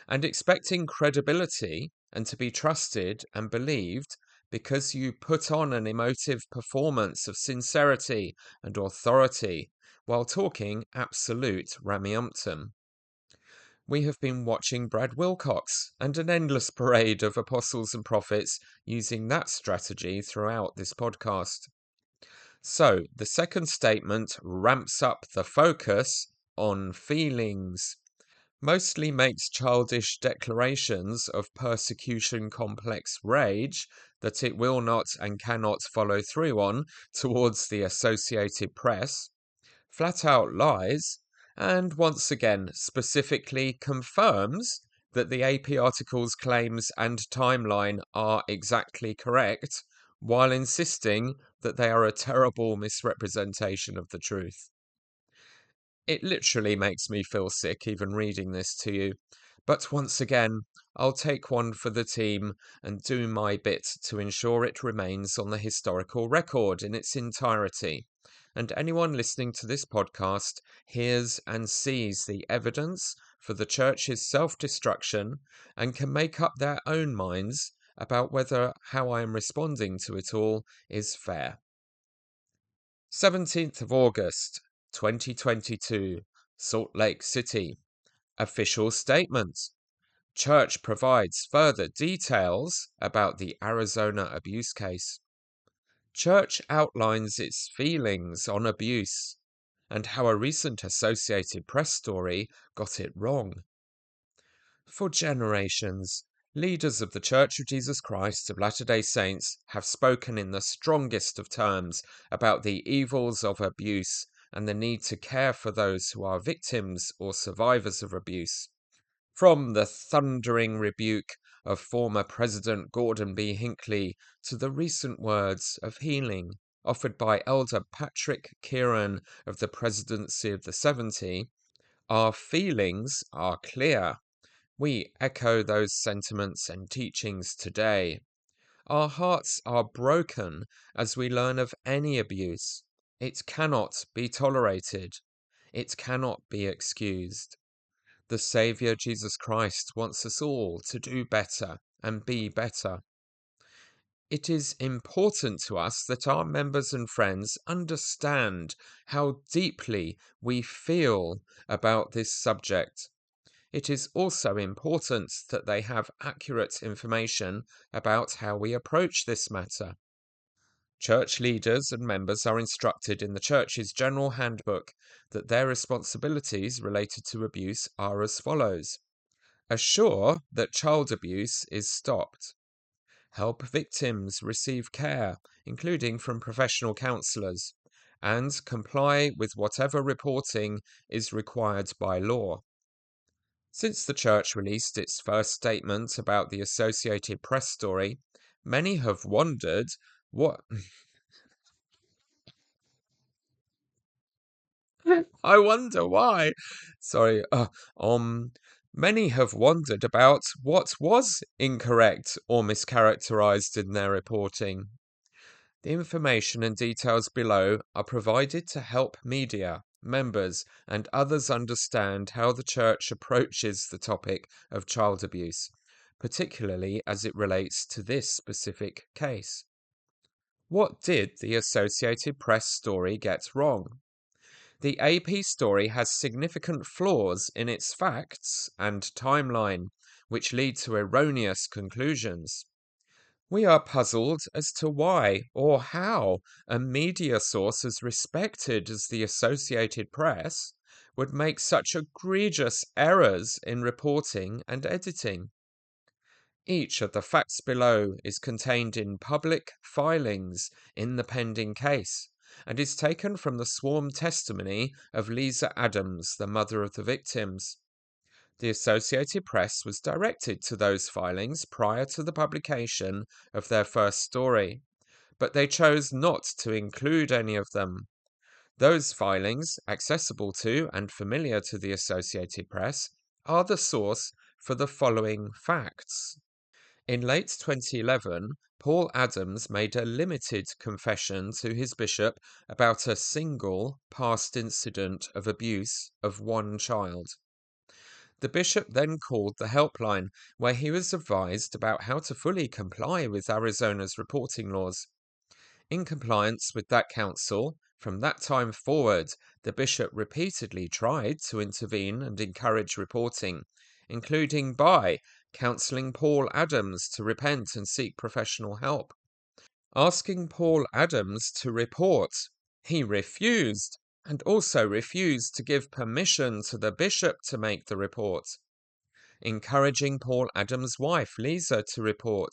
and expecting credibility and to be trusted and believed because you put on an emotive performance of sincerity and authority while talking absolute ramiumptum. We have been watching Brad Wilcox and an endless parade of apostles and prophets using that strategy throughout this podcast. So, the second statement ramps up the focus on feelings, mostly makes childish declarations of persecution complex rage that it will not and cannot follow through on towards the Associated Press, flat out lies, and once again specifically confirms that the AP article's claims and timeline are exactly correct, while insisting that they are a terrible misrepresentation of the truth. It literally makes me feel sick even reading this to you, but once again, I'll take one for the team and do my bit to ensure it remains on the historical record in its entirety, and anyone listening to this podcast hears and sees the evidence for the church's self-destruction and can make up their own minds about whether how I am responding to it all is fair. 17th of August, 2022, Salt Lake City. Official statement. Church provides further details about the Arizona abuse case. Church outlines its feelings on abuse. and how a recent Associated Press story got it wrong. For generations, leaders of the Church of Jesus Christ of Latter-day Saints have spoken in the strongest of terms about the evils of abuse and the need to care for those who are victims or survivors of abuse. From the thundering rebuke of former President Gordon B. Hinckley to the recent words of healing offered by Elder Patrick Kieran of the Presidency of the 70, our feelings are clear. We echo those sentiments and teachings today. Our hearts are broken as we learn of any abuse. It cannot be tolerated. It cannot be excused. The Saviour Jesus Christ wants us all to do better and be better. It is important to us that our members and friends understand how deeply we feel about this subject. It is also important that they have accurate information about how we approach this matter. Church leaders and members are instructed in the Church's General Handbook that their responsibilities related to abuse are as follows. Assure that child abuse is stopped. Help victims receive care, including from professional counsellors, and comply with whatever reporting is required by law. Since the Church released its first statement about the Associated Press story, many have wondered what... I wonder why. Sorry. Many have wondered about what was incorrect or mischaracterized in their reporting. The information and details below are provided to help media, members, and others understand how the Church approaches the topic of child abuse, particularly as it relates to this specific case. What did the Associated Press story get wrong? The AP story has significant flaws in its facts and timeline, which lead to erroneous conclusions. We are puzzled as to why or how a media source as respected as the Associated Press would make such egregious errors in reporting and editing. Each of the facts below is contained in public filings in the pending case, and is taken from the sworn testimony of Lisa Adams, the mother of the victims. The Associated Press was directed to those filings prior to the publication of their first story, but they chose not to include any of them. Those filings, accessible to and familiar to the Associated Press, are the source for the following facts. In late 2011, Paul Adams made a limited confession to his bishop about a single past incident of abuse of one child. The bishop then called the helpline, where he was advised about how to fully comply with Arizona's reporting laws. In compliance with that counsel, from that time forward, the bishop repeatedly tried to intervene and encourage reporting, including by counselling Paul Adams to repent and seek professional help. Asking Paul Adams to report, he refused, and also refused to give permission to the bishop to make the report. Encouraging Paul Adams' wife, Lisa, to report,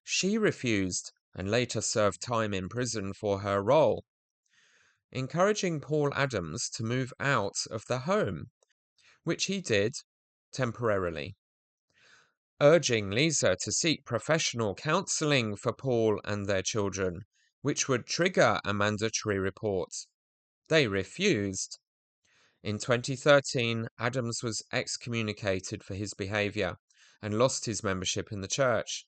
she refused and later served time in prison for her role. Encouraging Paul Adams to move out of the home, which he did temporarily. Urging Lisa to seek professional counselling for Paul and their children, which would trigger a mandatory report. They refused. In 2013, Adams was excommunicated for his behaviour and lost his membership in the church.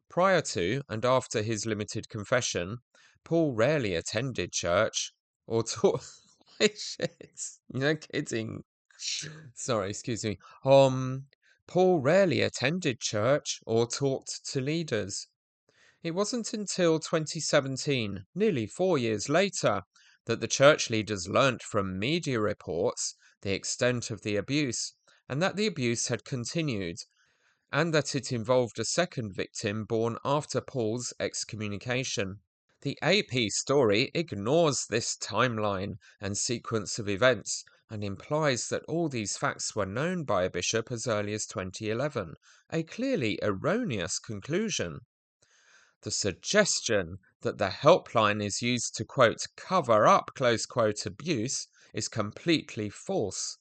Prior to and after his limited confession, Paul rarely attended church or taught... Shit, you're kidding. Sorry, excuse me. Paul rarely attended church or talked to leaders. It wasn't until 2017, nearly 4 years later, that the church leaders learnt from media reports the extent of the abuse, and that the abuse had continued, and that it involved a second victim born after Paul's excommunication. The AP story ignores this timeline and sequence of events and implies that all these facts were known by a bishop as early as 2011, a clearly erroneous conclusion. The suggestion that the helpline is used to, quote, cover up, close quote, abuse is completely false.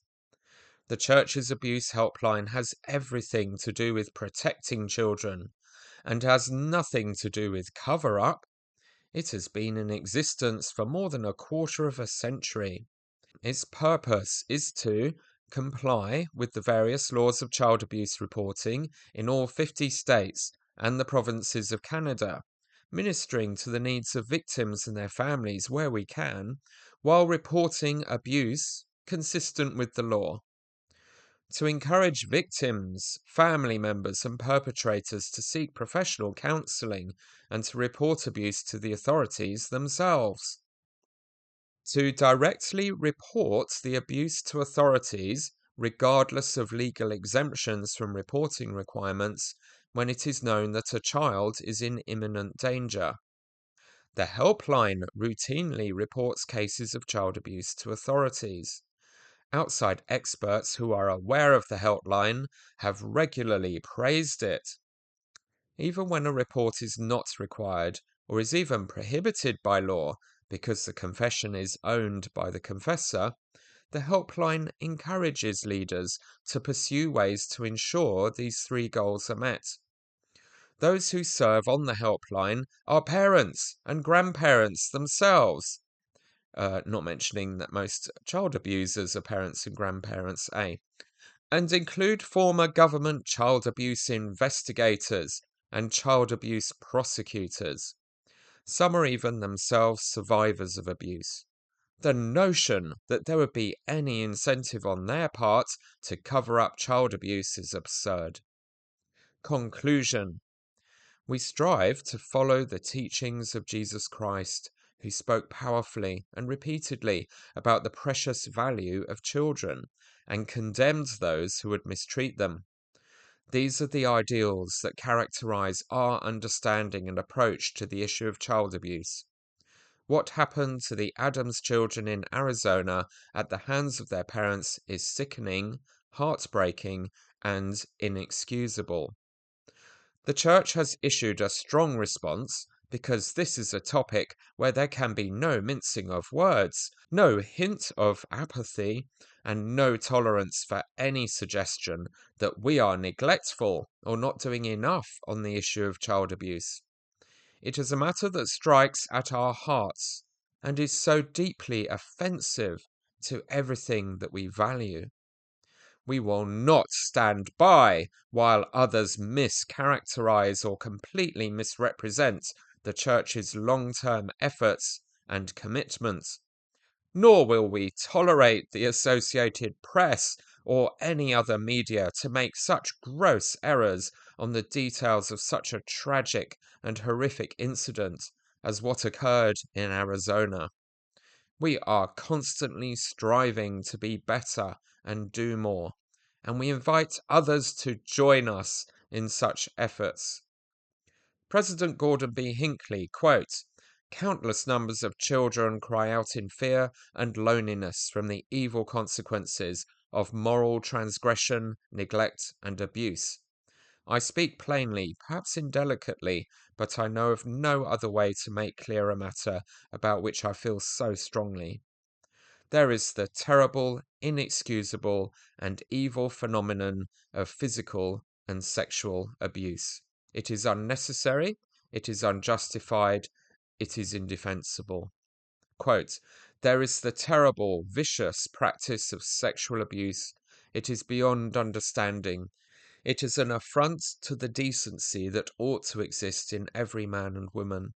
The Church's abuse helpline has everything to do with protecting children and has nothing to do with cover up. It has been in existence for more than a quarter of a century. Its purpose is to comply with the various laws of child abuse reporting in all 50 states and the provinces of Canada, ministering to the needs of victims and their families where we can, while reporting abuse consistent with the law. To encourage victims, family members, and perpetrators to seek professional counselling and to report abuse to the authorities themselves. To directly report the abuse to authorities, regardless of legal exemptions from reporting requirements, when it is known that a child is in imminent danger. The helpline routinely reports cases of child abuse to authorities. Outside experts who are aware of the helpline have regularly praised it. Even when a report is not required, or is even prohibited by law because the confession is owned by the confessor, the helpline encourages leaders to pursue ways to ensure these three goals are met. Those who serve on the helpline are parents and grandparents themselves. Not mentioning that most child abusers are parents and grandparents, and include former government child abuse investigators and child abuse prosecutors. Some are even themselves survivors of abuse. The notion that there would be any incentive on their part to cover up child abuse is absurd. Conclusion. We strive to follow the teachings of Jesus Christ, who spoke powerfully and repeatedly about the precious value of children and condemned those who would mistreat them. These are the ideals that characterize our understanding and approach to the issue of child abuse. What happened to the Adams children in Arizona at the hands of their parents is sickening, heartbreaking, and inexcusable. The Church has issued a strong response because this is a topic where there can be no mincing of words, no hint of apathy, and no tolerance for any suggestion that we are neglectful or not doing enough on the issue of child abuse. It is a matter that strikes at our hearts and is so deeply offensive to everything that we value. We will not stand by while others mischaracterize or completely misrepresent the Church's long-term efforts and commitments. Nor will we tolerate the Associated Press or any other media to make such gross errors on the details of such a tragic and horrific incident as what occurred in Arizona. We are constantly striving to be better and do more, and we invite others to join us in such efforts. President Gordon B. Hinckley, quote, "Countless numbers of children cry out in fear and loneliness from the evil consequences of moral transgression, neglect, and abuse. I speak plainly, perhaps indelicately, but I know of no other way to make clear a matter about which I feel so strongly. There is the terrible, inexcusable, and evil phenomenon of physical and sexual abuse. It is unnecessary, it is unjustified, it is indefensible." Quote, "There is the terrible, vicious practice of sexual abuse. It is beyond understanding. It is an affront to the decency that ought to exist in every man and woman.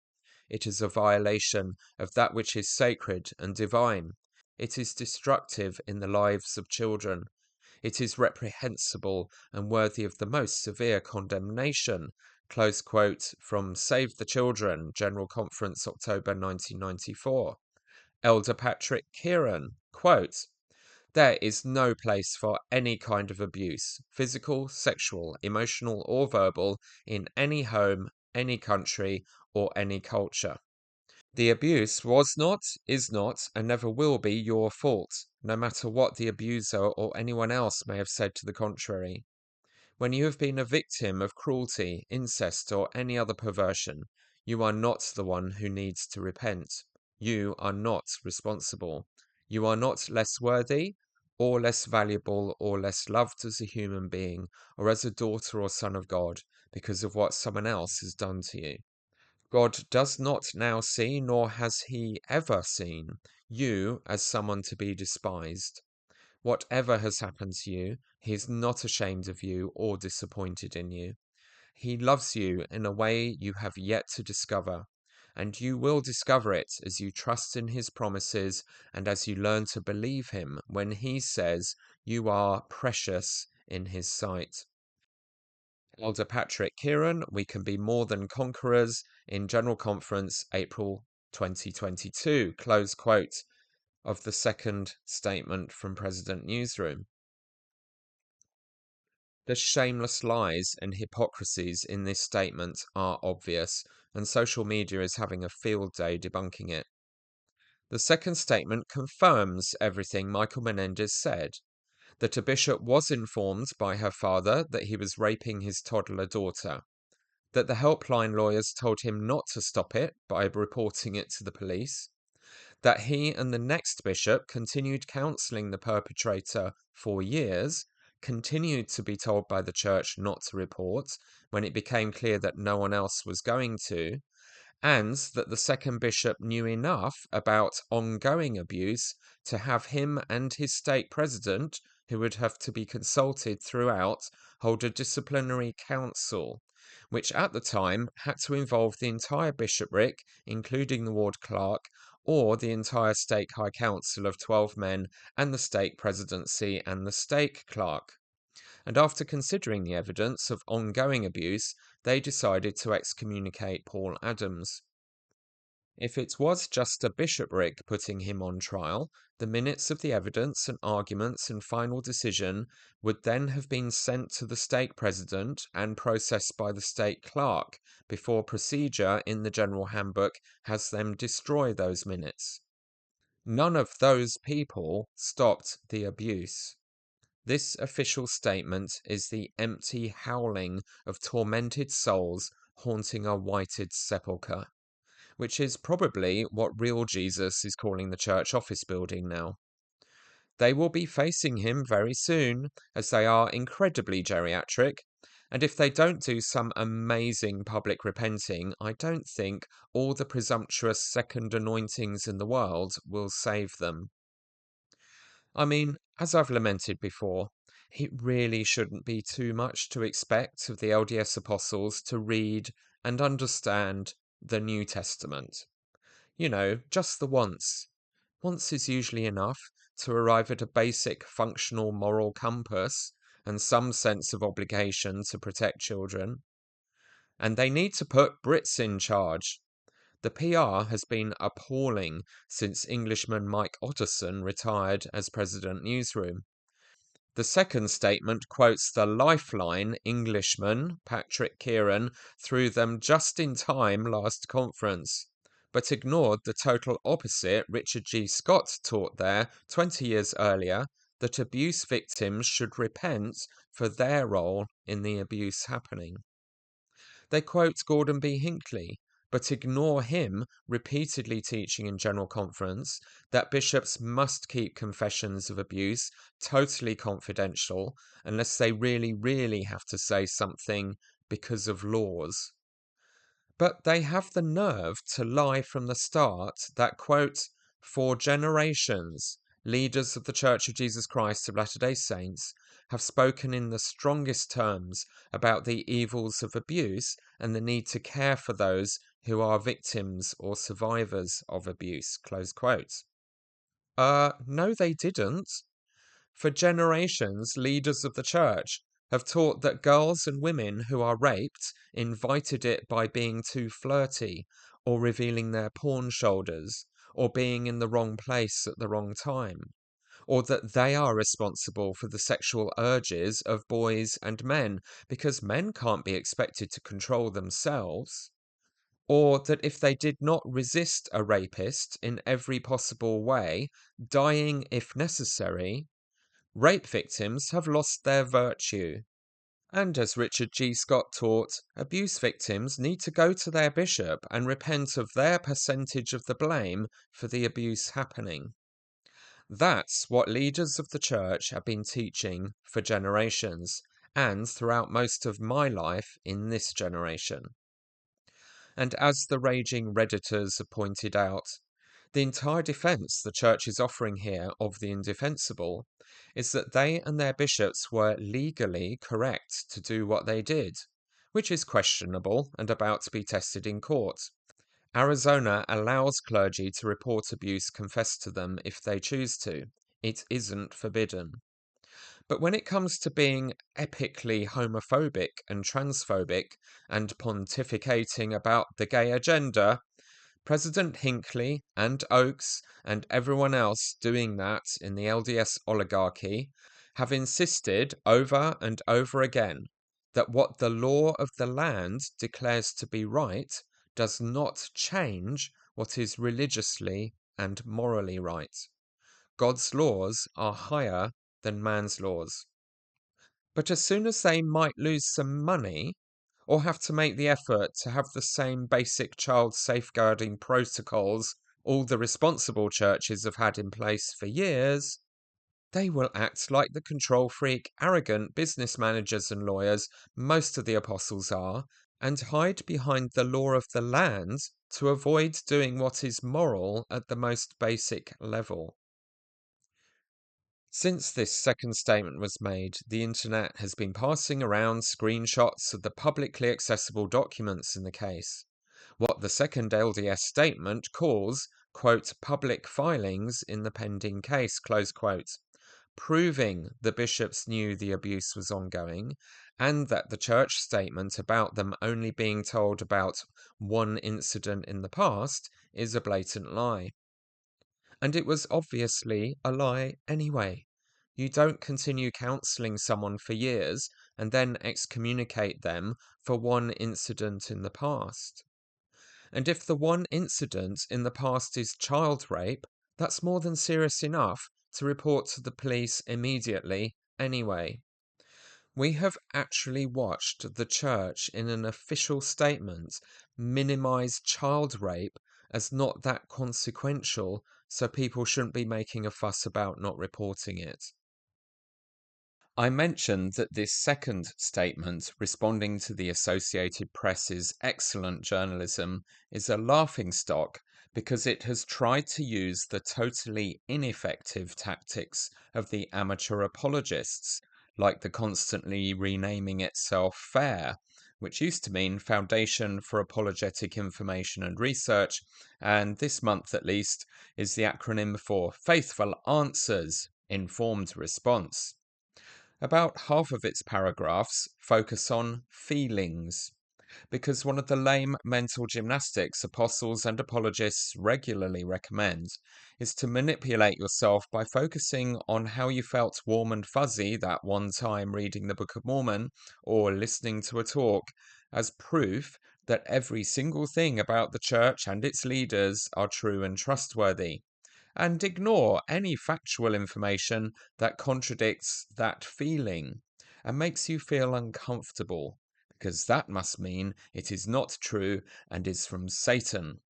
It is a violation of that which is sacred and divine. It is destructive in the lives of children. It is reprehensible and worthy of the most severe condemnation." Close quote from Save the Children, General Conference, October 1994. Elder Patrick Kieran, quote, "There is no place for any kind of abuse, physical, sexual, emotional, or verbal, in any home, any country, or any culture. The abuse was not, is not, and never will be your fault, no matter what the abuser or anyone else may have said to the contrary. When you have been a victim of cruelty, incest, or any other perversion, you are not the one who needs to repent. You are not responsible. You are not less worthy, or less valuable, or less loved as a human being, or as a daughter or son of God, because of what someone else has done to you. God does not now see, nor has he ever seen, you as someone to be despised. Whatever has happened to you, he is not ashamed of you or disappointed in you. He loves you in a way you have yet to discover, and you will discover it as you trust in his promises and as you learn to believe him when he says you are precious in his sight. Elder Patrick Kieran, We Can Be More Than Conquerors, in General Conference, April 2022, close quote of the second statement from President Newsroom. The shameless lies and hypocrisies in this statement are obvious, and social media is having a field day debunking it. The second statement confirms everything Michael Rezendes said, that a bishop was informed by her father that he was raping his toddler daughter, that the helpline lawyers told him not to stop it by reporting it to the police, that he and the next bishop continued counselling the perpetrator for years, continued to be told by the church not to report when it became clear that no one else was going to, and that the second bishop knew enough about ongoing abuse to have him and his stake president, who would have to be consulted throughout, hold a disciplinary council, which at the time had to involve the entire bishopric, including the ward clerk, or the entire stake high council of 12 men and the stake presidency and the stake clerk. And after considering the evidence of ongoing abuse, they decided to excommunicate Paul Adams. If it was just a bishopric putting him on trial, the minutes of the evidence and arguments and final decision would then have been sent to the stake president and processed by the stake clerk before procedure in the General Handbook has them destroy those minutes. None of those people stopped the abuse. This official statement is the empty howling of tormented souls haunting a whited sepulchre, which is probably what real Jesus is calling the church office building now. They will be facing him very soon, as they are incredibly geriatric, and if they don't do some amazing public repenting, I don't think all the presumptuous second anointings in the world will save them. I mean, as I've lamented before, it really shouldn't be too much to expect of the LDS apostles to read and understand the New Testament. You know, just the once. Once is usually enough to arrive at a basic functional moral compass and some sense of obligation to protect children. And they need to put Brits in charge. The PR has been appalling since Englishman Mike Otterson retired as President Newsroom. The second statement quotes the lifeline Englishman, Patrick Kieran, threw them just in time last conference, but ignored the total opposite Richard G. Scott taught there 20 years earlier, that abuse victims should repent for their role in the abuse happening. They quote Gordon B. Hinckley, but ignore him repeatedly teaching in General Conference that bishops must keep confessions of abuse totally confidential unless they really have to say something because of laws. But they have the nerve to lie from the start that, quote, for generations, leaders of the Church of Jesus Christ of Latter-day Saints have spoken in the strongest terms about the evils of abuse and the need to care for those who are victims or survivors of abuse, close quote. No, they didn't. For generations, leaders of the church have taught that girls and women who are raped invited it by being too flirty, or revealing their porn shoulders, or being in the wrong place at the wrong time, or that they are responsible for the sexual urges of boys and men, because men can't be expected to control themselves. or that if they did not resist a rapist in every possible way, dying if necessary, rape victims have lost their virtue. And as Richard G. Scott taught, abuse victims need to go to their bishop and repent of their percentage of the blame for the abuse happening. That's what leaders of the church have been teaching for generations, and throughout most of my life in this generation. And as the raging Redditors have pointed out, the entire defense the church is offering here of the indefensible is that they and their bishops were legally correct to do what they did, which is questionable and about to be tested in court. Arizona allows clergy to report abuse confessed to them if they choose to. It isn't forbidden. But when it comes to being epically homophobic and transphobic and pontificating about the gay agenda, President Hinckley and Oakes and everyone else doing that in the LDS oligarchy have insisted over and over again that what the law of the land declares to be right does not change what is religiously and morally right. God's laws are higher than man's laws. But as soon as they might lose some money, or have to make the effort to have the same basic child safeguarding protocols all the responsible churches have had in place for years, they will act like the control freak, arrogant business managers and lawyers most of the apostles are, and hide behind the law of the land to avoid doing what is moral at the most basic level. Since this second statement was made, the internet has been passing around screenshots of the publicly accessible documents in the case. What the second LDS statement calls, quote, public filings in the pending case, close quote, proving the bishops knew the abuse was ongoing, and that the church statement about them only being told about one incident in the past is a blatant lie. And it was obviously a lie anyway. You don't continue counseling someone for years and then excommunicate them for one incident in the past. And if the one incident in the past is child rape, that's more than serious enough to report to the police immediately anyway. We have actually watched the church in an official statement minimize child rape as not that consequential, so people shouldn't be making a fuss about not reporting it. I mentioned that this second statement, responding to the Associated Press's excellent journalism, is a laughingstock because it has tried to use the totally ineffective tactics of the amateur apologists, like the constantly renaming itself FAIR, which used to mean Foundation for Apologetic Information and Research, and this month at least is the acronym for Faithful Answers, Informed Response. About half of its paragraphs focus on feelings, because one of the lame mental gymnastics apostles and apologists regularly recommend is to manipulate yourself by focusing on how you felt warm and fuzzy that one time reading the Book of Mormon or listening to a talk as proof that every single thing about the church and its leaders are true and trustworthy, and ignore any factual information that contradicts that feeling and makes you feel uncomfortable, because that must mean it is not true and is from Satan.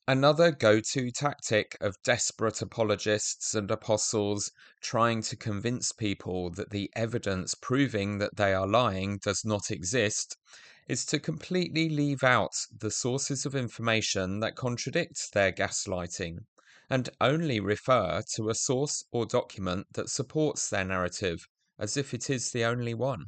Another go-to tactic of desperate apologists and apostles trying to convince people that the evidence proving that they are lying does not exist is to completely leave out the sources of information that contradict their gaslighting, and only refer to a source or document that supports their narrative, as if it is the only one.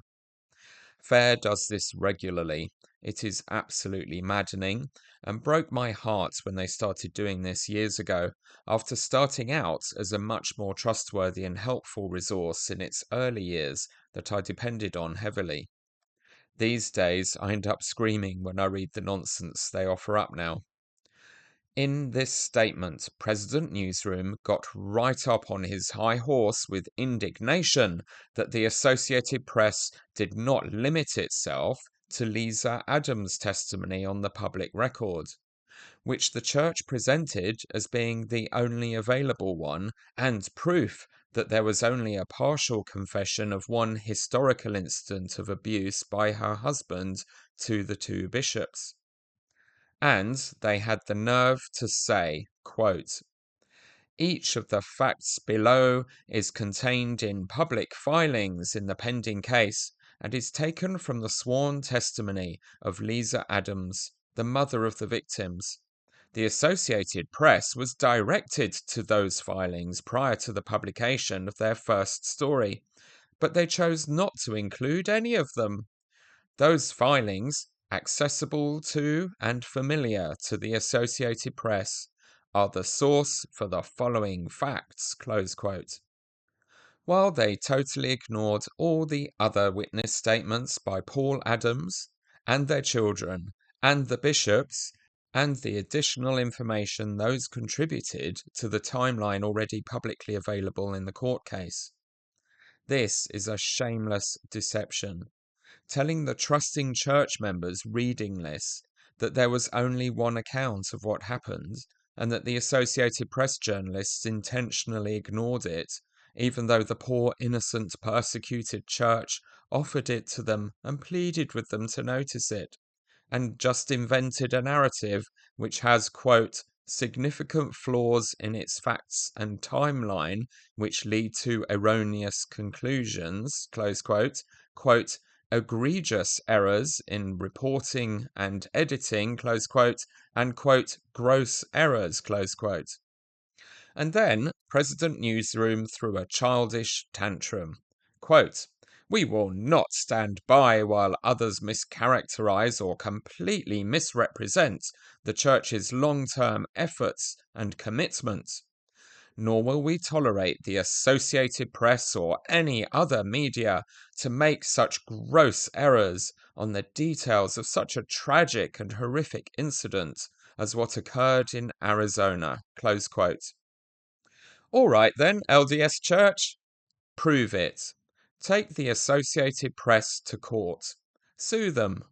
FAIR does this regularly. It is absolutely maddening, and broke my heart when they started doing this years ago, after starting out as a much more trustworthy and helpful resource in its early years that I depended on heavily. These days, I end up screaming when I read the nonsense they offer up now. In this statement, President Newsroom got right up on his high horse with indignation that the Associated Press did not limit itself to Lisa Adams' testimony on the public record, which the church presented as being the only available one and proof that there was only a partial confession of one historical incident of abuse by her husband to the two bishops. And they had the nerve to say, quote, "Each of the facts below is contained in public filings in the pending case and is taken from the sworn testimony of Lisa Adams, the mother of the victims. The Associated Press was directed to those filings prior to the publication of their first story, but they chose not to include any of them. Those filings, accessible to and familiar to the Associated Press, are the source for the following facts," close quote. While they totally ignored all the other witness statements by Paul Adams and their children and the bishops and the additional information those contributed to the timeline already publicly available in the court case. This is a shameless deception, telling the trusting church members reading this that there was only one account of what happened and that the Associated Press journalists intentionally ignored it, even though the poor innocent persecuted church offered it to them and pleaded with them to notice it, and just invented a narrative which has, quote, "significant flaws in its facts and timeline which lead to erroneous conclusions," close quote, quote, "egregious errors in reporting and editing," close quote, and, quote, "gross errors," close quote. And then President Newsroom threw a childish tantrum. Quote, "We will not stand by while others mischaracterize or completely misrepresent the Church's long-term efforts and commitments. Nor will we tolerate the Associated Press or any other media to make such gross errors on the details of such a tragic and horrific incident as what occurred in Arizona," close quote. All right then, LDS Church, prove it. Take the Associated Press to court. Sue them.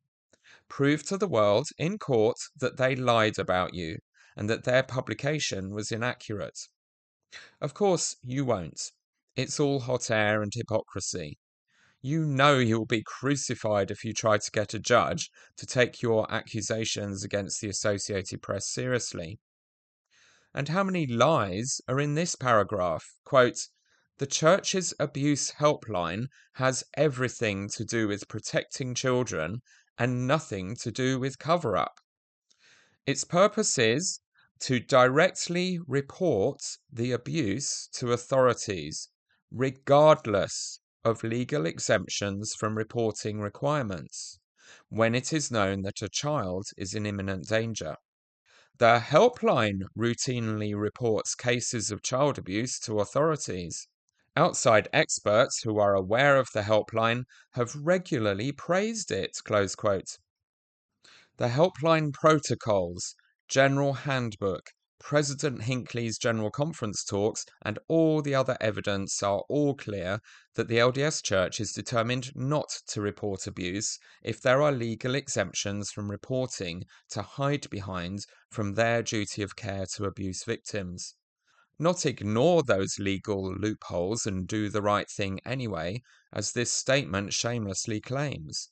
Prove to the world in court that they lied about you and that their publication was inaccurate. Of course, you won't. It's all hot air and hypocrisy. You know you'll be crucified if you try to get a judge to take your accusations against the Associated Press seriously. And how many lies are in this paragraph? Quote, "The Church's abuse helpline has everything to do with protecting children and nothing to do with cover-up. Its purpose is to directly report the abuse to authorities, regardless of legal exemptions from reporting requirements, when it is known that a child is in imminent danger. The helpline routinely reports cases of child abuse to authorities. Outside experts who are aware of the helpline have regularly praised it," close quote. The helpline protocols, general handbook, President Hinckley's General Conference talks, and all the other evidence are all clear that the LDS Church is determined not to report abuse if there are legal exemptions from reporting to hide behind from their duty of care to abuse victims. Not ignore those legal loopholes and do the right thing anyway, as this statement shamelessly claims.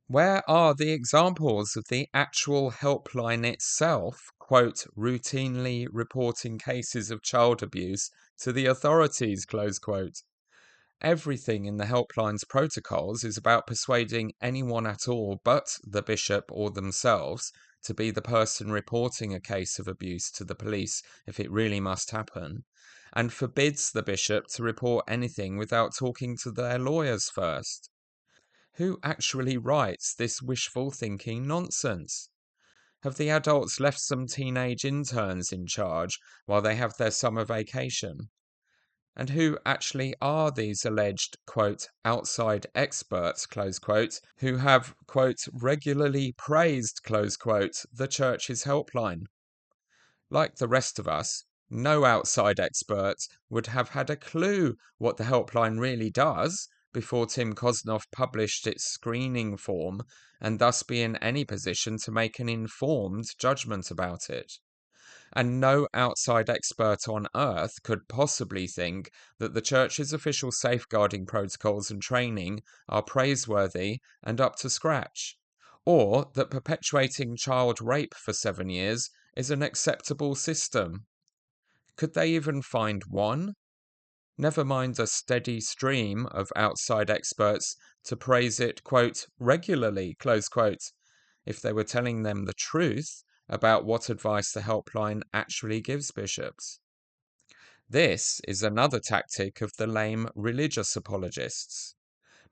Where are the examples of the actual helpline itself, quote, "routinely reporting cases of child abuse to the authorities," close quote? Everything in the helpline's protocols is about persuading anyone at all but the bishop or themselves to be the person reporting a case of abuse to the police if it really must happen, and forbids the bishop to report anything without talking to their lawyers first. Who actually writes this wishful thinking nonsense? Have the adults left some teenage interns in charge while they have their summer vacation? And who actually are these alleged, quote, "outside experts," close quote, who have, quote, "regularly praised," close quote, the Church's helpline? Like the rest of us, no outside expert would have had a clue what the helpline really does, before Tim Kosnoff published its screening form and thus be in any position to make an informed judgment about it. And no outside expert on earth could possibly think that the Church's official safeguarding protocols and training are praiseworthy and up to scratch, or that perpetuating child rape for 7 years is an acceptable system. Could they even find one? Never mind a steady stream of outside experts to praise it, quote, regularly, close quote, if they were telling them the truth about what advice the helpline actually gives bishops. This is another tactic of the lame religious apologists.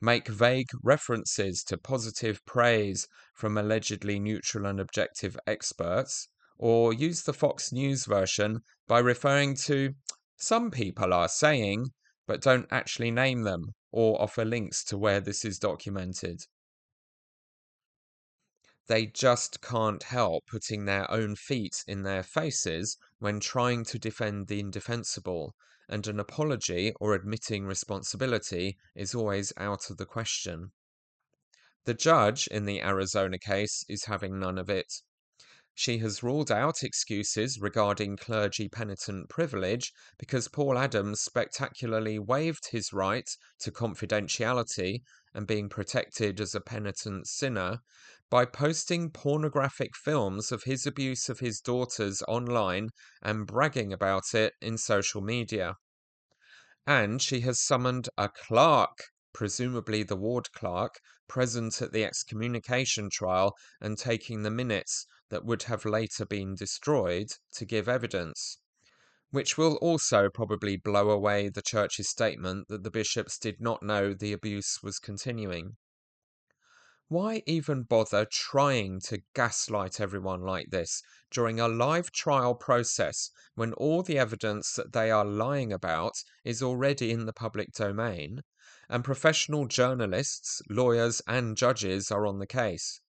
Make vague references to positive praise from allegedly neutral and objective experts, or use the Fox News version by referring to some people are saying, but don't actually name them or offer links to where this is documented. They just can't help putting their own feet in their faces when trying to defend the indefensible, and an apology or admitting responsibility is always out of the question. The judge in the Arizona case is having none of it. She has ruled out excuses regarding clergy penitent privilege because Paul Adams spectacularly waived his right to confidentiality and being protected as a penitent sinner by posting pornographic films of his abuse of his daughters online and bragging about it in social media. And she has summoned a clerk, presumably the ward clerk, present at the excommunication trial and taking the minutes that would have later been destroyed to give evidence, which will also probably blow away the Church's statement that the bishops did not know the abuse was continuing. Why even bother trying to gaslight everyone like this during a live trial process when all the evidence that they are lying about is already in the public domain, and professional journalists, lawyers, and judges are on the case?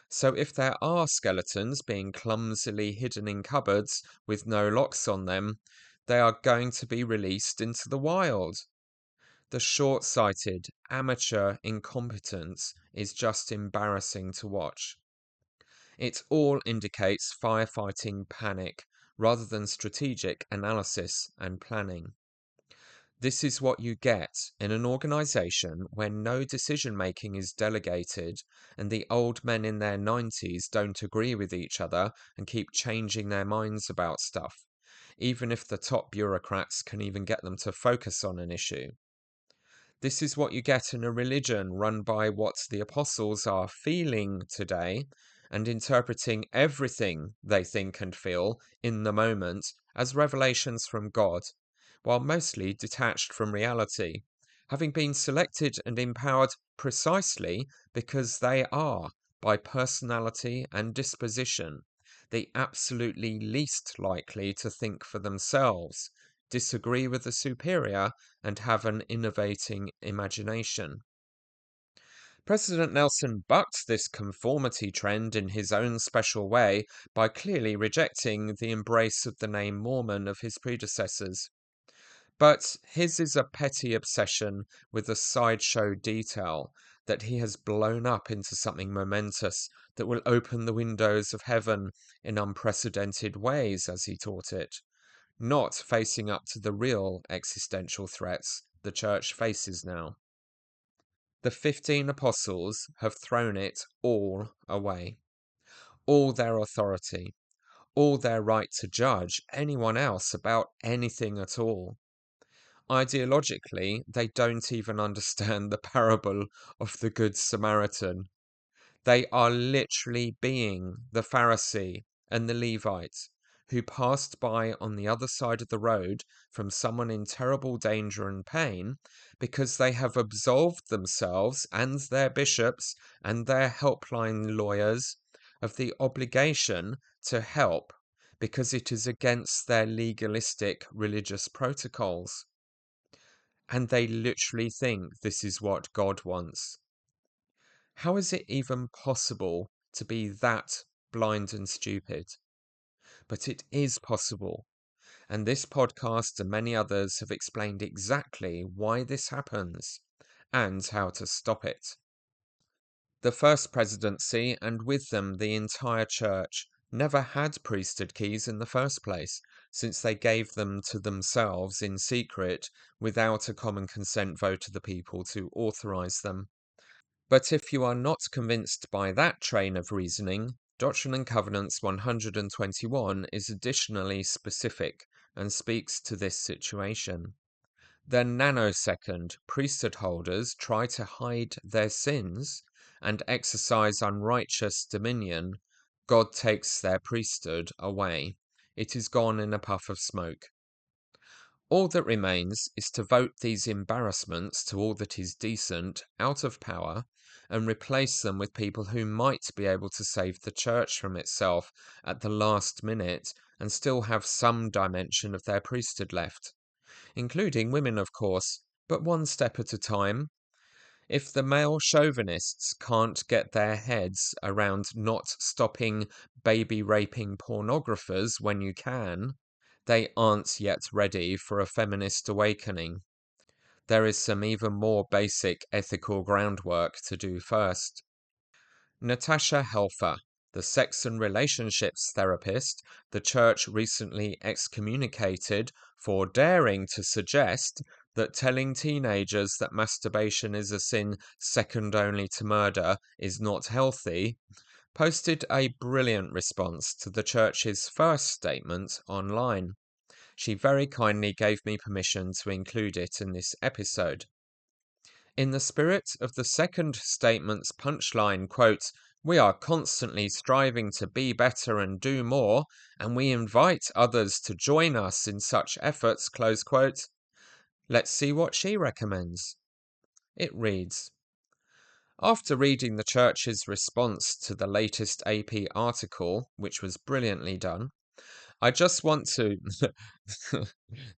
So if there are skeletons being clumsily hidden in cupboards with no locks on them, they are going to be released into the wild. The short-sighted, amateur incompetence is just embarrassing to watch. It all indicates firefighting panic rather than strategic analysis and planning. This is what you get in an organization where no decision-making is delegated and the old men in their 90s don't agree with each other and keep changing their minds about stuff, even if the top bureaucrats can even get them to focus on an issue. This is what you get in a religion run by what the apostles are feeling today and interpreting everything they think and feel in the moment as revelations from God, while mostly detached from reality, having been selected and empowered precisely because they are, by personality and disposition, the absolutely least likely to think for themselves, disagree with the superior, and have an innovating imagination. President Nelson bucked this conformity trend in his own special way by clearly rejecting the embrace of the name Mormon of his predecessors. But his is a petty obsession with a sideshow detail that he has blown up into something momentous that will open the windows of heaven in unprecedented ways, as he taught it, not facing up to the real existential threats the Church faces now. The 15 apostles have thrown it all away. All their authority, all their right to judge anyone else about anything at all. Ideologically, they don't even understand the parable of the Good Samaritan. They are literally being the Pharisee and the Levite who passed by on the other side of the road from someone in terrible danger and pain because they have absolved themselves and their bishops and their helpline lawyers of the obligation to help because it is against their legalistic religious protocols. And they literally think this is what God wants. How is it even possible to be that blind and stupid? But it is possible, and this podcast and many others have explained exactly why this happens and how to stop it. The First Presidency, and with them the entire Church, never had priesthood keys in the first place, since they gave them to themselves in secret without a common consent vote of the people to authorize them. But if you are not convinced by that train of reasoning, Doctrine and Covenants 121 is additionally specific and speaks to this situation. The nanosecond priesthood holders try to hide their sins and exercise unrighteous dominion, God takes their priesthood away. It is gone in a puff of smoke. All that remains is to vote these embarrassments to all that is decent out of power and replace them with people who might be able to save the Church from itself at the last minute and still have some dimension of their priesthood left, including women, of course, but one step at a time. If the male chauvinists can't get their heads around not stopping baby-raping pornographers when you can, they aren't yet ready for a feminist awakening. There is some even more basic ethical groundwork to do first. Natasha Helfer, the sex and relationships therapist the Church recently excommunicated for daring to suggest that telling teenagers that masturbation is a sin second only to murder is not healthy, posted a brilliant response to the Church's first statement online. She very kindly gave me permission to include it in this episode. In the spirit of the second statement's punchline, quote, "We are constantly striving to be better and do more, and we invite others to join us in such efforts," close quote. Let's see what she recommends. It reads, after reading the Church's response to the latest AP article, which was brilliantly done, I just want to...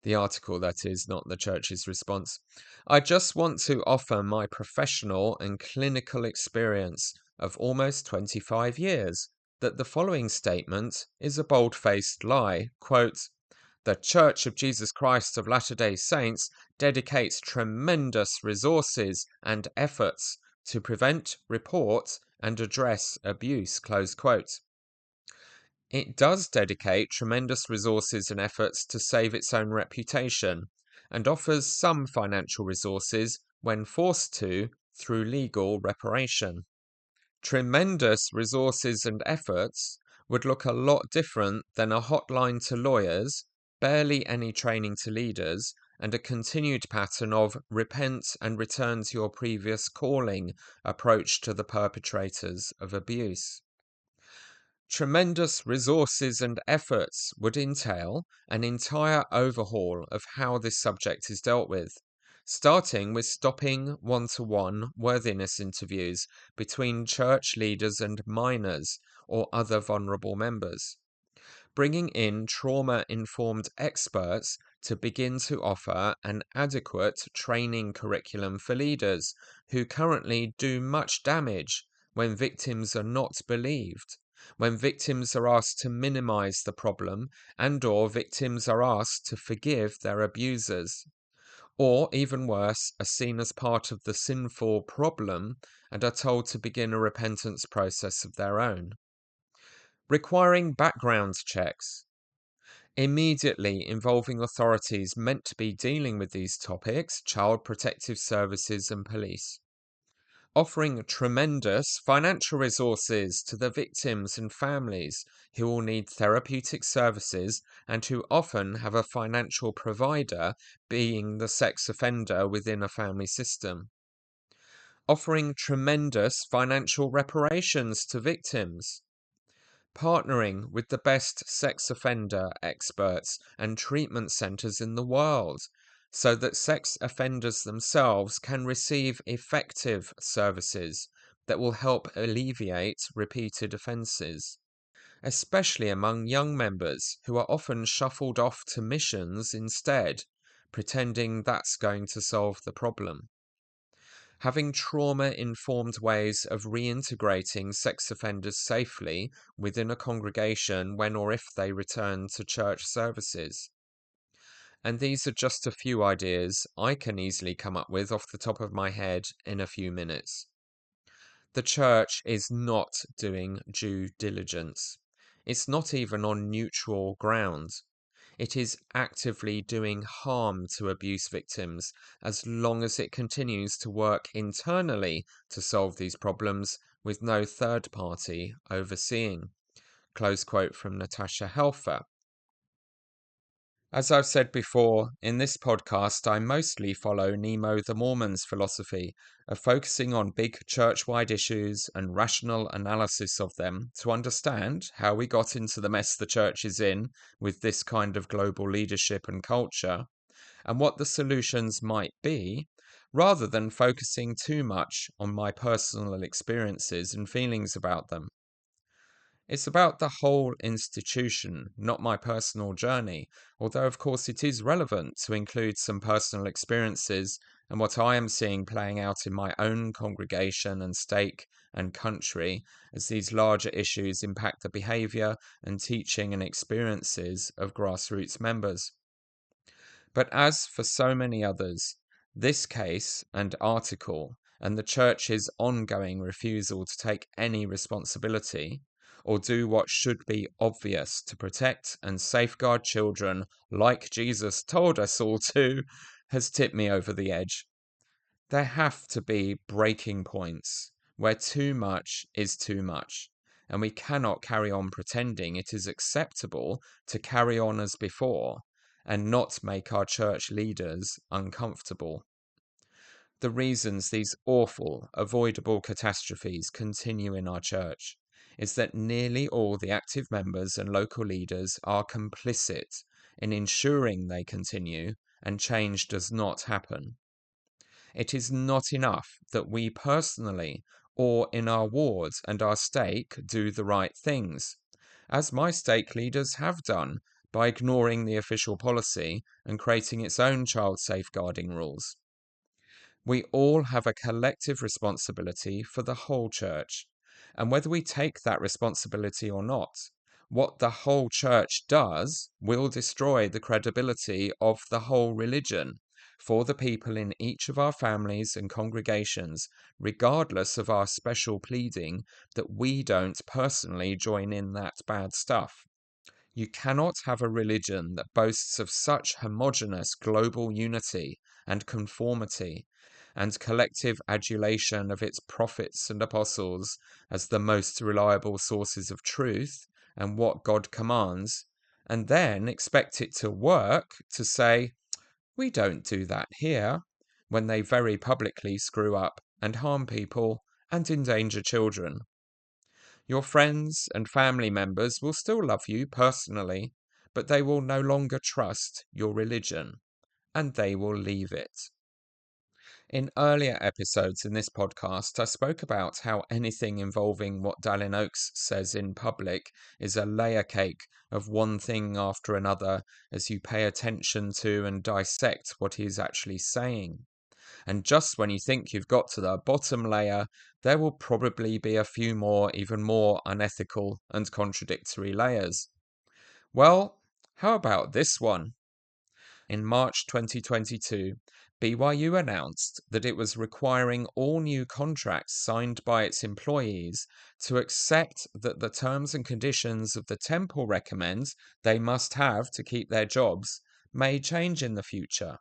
the article, that is, not the Church's response. I just want to offer my professional and clinical experience of almost 25 years that the following statement is a bold-faced lie. Quote, "The Church of Jesus Christ of Latter-day Saints dedicates tremendous resources and efforts to prevent, report, and address abuse," close quote. It does dedicate tremendous resources and efforts to save its own reputation, and offers some financial resources when forced to through legal reparation. Tremendous resources and efforts would look a lot different than a hotline to lawyers, barely any training to leaders, and a continued pattern of repent and return to your previous calling approach to the perpetrators of abuse. Tremendous resources and efforts would entail an entire overhaul of how this subject is dealt with, starting with stopping one-to-one worthiness interviews between church leaders and minors or other vulnerable members, bringing in trauma-informed experts to begin to offer an adequate training curriculum for leaders who currently do much damage when victims are not believed, when victims are asked to minimize the problem and/or victims are asked to forgive their abusers, or even worse, are seen as part of the sinful problem and are told to begin a repentance process of their own. Requiring background checks, immediately involving authorities meant to be dealing with these topics, child protective services and police. Offering tremendous financial resources to the victims and families who will need therapeutic services and who often have a financial provider being the sex offender within a family system. Offering tremendous financial reparations to victims. Partnering with the best sex offender experts and treatment centres in the world, so that sex offenders themselves can receive effective services that will help alleviate repeated offences, especially among young members who are often shuffled off to missions instead, pretending that's going to solve the problem. Having trauma-informed ways of reintegrating sex offenders safely within a congregation when or if they return to church services. and these are just a few ideas I can easily come up with off the top of my head in a few minutes. The church is not doing due diligence. It's not even on neutral ground. It is actively doing harm to abuse victims as long as it continues to work internally to solve these problems with no third party overseeing. Close quote from Natasha Helfer. As I've said before, in this podcast I mostly follow Nemo the Mormon's philosophy of focusing on big church-wide issues and rational analysis of them to understand how we got into the mess the church is in with this kind of global leadership and culture, and what the solutions might be, rather than focusing too much on my personal experiences and feelings about them. It's about the whole institution, not my personal journey, although of course it is relevant to include some personal experiences and what I am seeing playing out in my own congregation and stake and country as these larger issues impact the behaviour and teaching and experiences of grassroots members. But as for so many others, this case and article and the church's ongoing refusal to take any responsibility or do what should be obvious to protect and safeguard children like Jesus told us all to, has tipped me over the edge. There have to be breaking points where too much is too much, and we cannot carry on pretending it is acceptable to carry on as before and not make our church leaders uncomfortable. The reasons these awful, avoidable catastrophes continue in our church is that nearly all the active members and local leaders are complicit in ensuring they continue and change does not happen. It is not enough that we personally or in our wards and our stake do the right things, as my stake leaders have done by ignoring the official policy and creating its own child safeguarding rules. We all have a collective responsibility for the whole church, and whether we take that responsibility or not, what the whole church does will destroy the credibility of the whole religion for the people in each of our families and congregations, regardless of our special pleading that we don't personally join in that bad stuff. You cannot have a religion that boasts of such homogeneous global unity and conformity and collective adulation of its prophets and apostles as the most reliable sources of truth and what God commands, and then expect it to work to say, we don't do that here, when they very publicly screw up and harm people and endanger children. Your friends and family members will still love you personally, but they will no longer trust your religion, and they will leave it. In earlier episodes in this podcast, I spoke about how anything involving what Dallin Oakes says in public is a layer cake of one thing after another as you pay attention to and dissect what he is actually saying. And just when you think you've got to the bottom layer, there will probably be a few more, even more unethical and contradictory layers. Well, how about this one? In March 2022, BYU announced that it was requiring all new contracts signed by its employees to accept that the terms and conditions of the temple recommend they must have to keep their jobs may change in the future.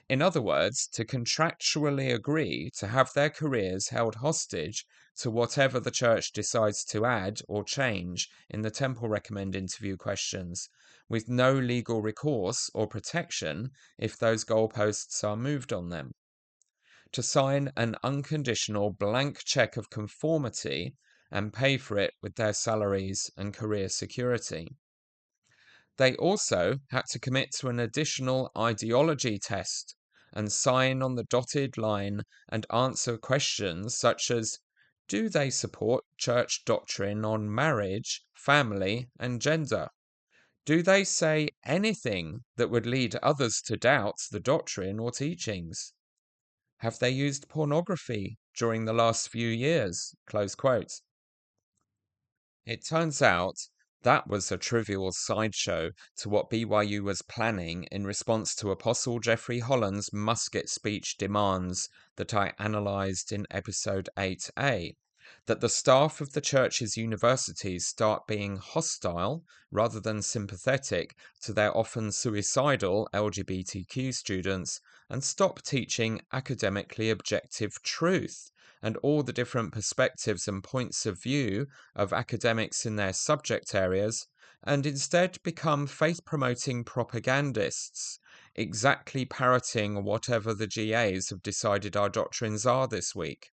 In other words, to contractually agree to have their careers held hostage to whatever the church decides to add or change in the temple recommend interview questions, with no legal recourse or protection if those goalposts are moved on them. To sign an unconditional blank check of conformity and pay for it with their salaries and career security. They also had to commit to an additional ideology test and sign on the dotted line and answer questions such as, do they support church doctrine on marriage, family, and gender? Do they say anything that would lead others to doubt the doctrine or teachings? Have they used pornography during the last few years? Close quote. It turns out That was a trivial sideshow to what BYU was planning in response to Apostle Jeffrey Holland's musket speech demands that I analysed in episode 8a, that the staff of the church's universities start being hostile rather than sympathetic to their often suicidal LGBTQ students and stop teaching academically objective truth and all the different perspectives and points of view of academics in their subject areas, and instead become faith-promoting propagandists, exactly parroting whatever the GAs have decided our doctrines are this week.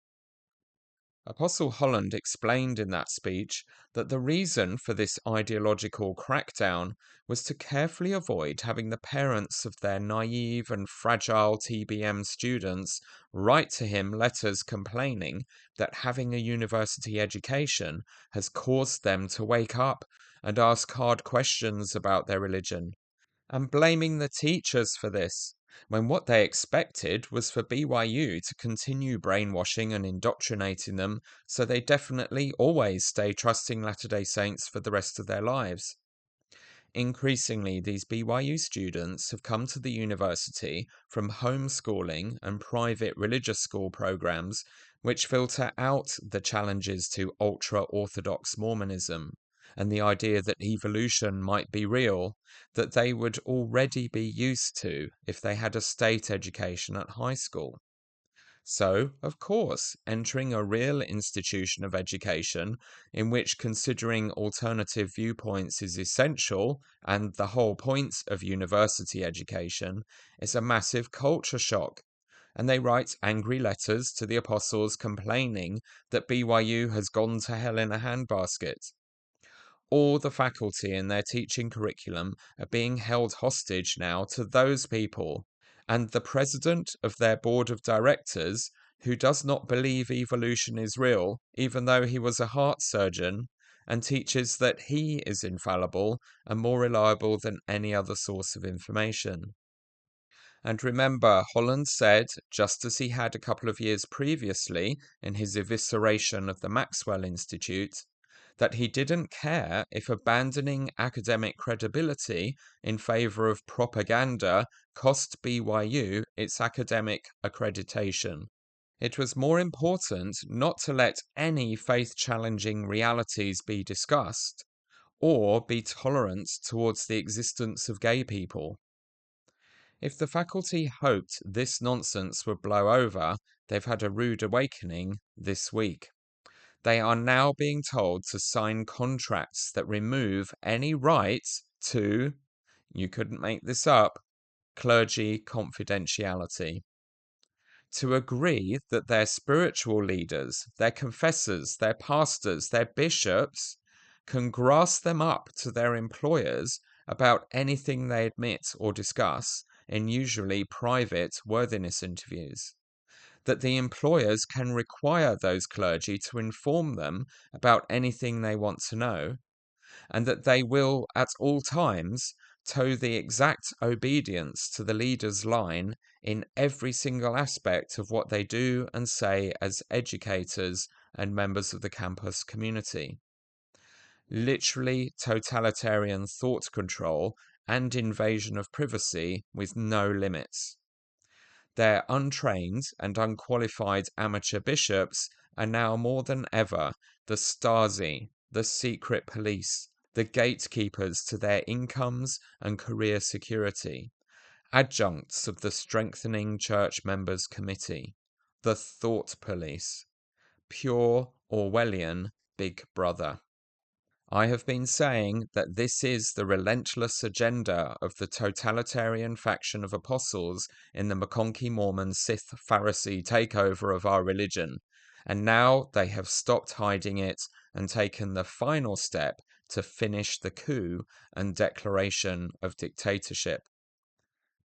Apostle Holland explained in that speech that the reason for this ideological crackdown was to carefully avoid having the parents of their naive and fragile TBM students write to him letters complaining that having a university education has caused them to wake up and ask hard questions about their religion, and blaming the teachers for this, when what they expected was for BYU to continue brainwashing and indoctrinating them so they definitely always stay trusting Latter-day Saints for the rest of their lives. Increasingly, these BYU students have come to the university from homeschooling and private religious school programs which filter out the challenges to ultra-Orthodox Mormonism and the idea that evolution might be real, that they would already be used to if they had a state education at high school. So, of course, entering a real institution of education in which considering alternative viewpoints is essential and the whole point of university education is a massive culture shock. And they write angry letters to the apostles complaining that BYU has gone to hell in a handbasket. All the faculty in their teaching curriculum are being held hostage now to those people, and the president of their board of directors, who does not believe evolution is real, even though he was a heart surgeon, and teaches that he is infallible and more reliable than any other source of information. And remember, Holland said, just as he had a couple of years previously in his evisceration of the Maxwell Institute, that he didn't care if abandoning academic credibility in favor of propaganda cost BYU its academic accreditation. It was more important not to let any faith-challenging realities be discussed, or be tolerant towards the existence of gay people. If the faculty hoped this nonsense would blow over, they've had a rude awakening this week. They are now being told to sign contracts that remove any right to, you couldn't make this up, clergy confidentiality. To agree that their spiritual leaders, their confessors, their pastors, their bishops can grass them up to their employers about anything they admit or discuss in usually private worthiness interviews. That the employers can require those clergy to inform them about anything they want to know, and that they will at all times toe the exact obedience to the leader's line in every single aspect of what they do and say as educators and members of the campus community. Literally totalitarian thought control and invasion of privacy with no limits. Their untrained and unqualified amateur bishops are now more than ever the Stasi, the secret police, the gatekeepers to their incomes and career security, adjuncts of the Strengthening Church Members Committee, the thought police, pure Orwellian Big Brother. I have been saying that this is the relentless agenda of the totalitarian faction of apostles in the McConkie Mormon Sith Pharisee takeover of our religion, and now they have stopped hiding it and taken the final step to finish the coup and declaration of dictatorship.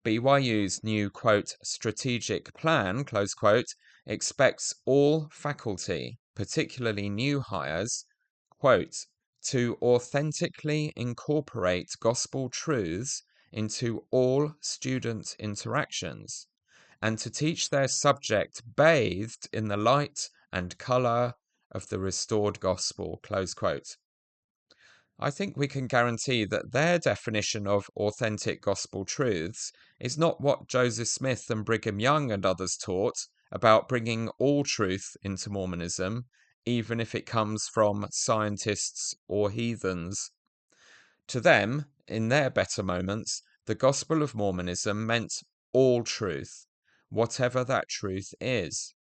BYU's new, quote, strategic plan, close quote, expects all faculty, particularly new hires, quote, to authentically incorporate gospel truths into all student interactions, and to teach their subject bathed in the light and colour of the restored gospel, close quote. I think we can guarantee that their definition of authentic gospel truths is not what Joseph Smith and Brigham Young and others taught about bringing all truth into Mormonism, even if it comes from scientists or heathens. To them, in their better moments, the gospel of Mormonism meant all truth, whatever that truth is.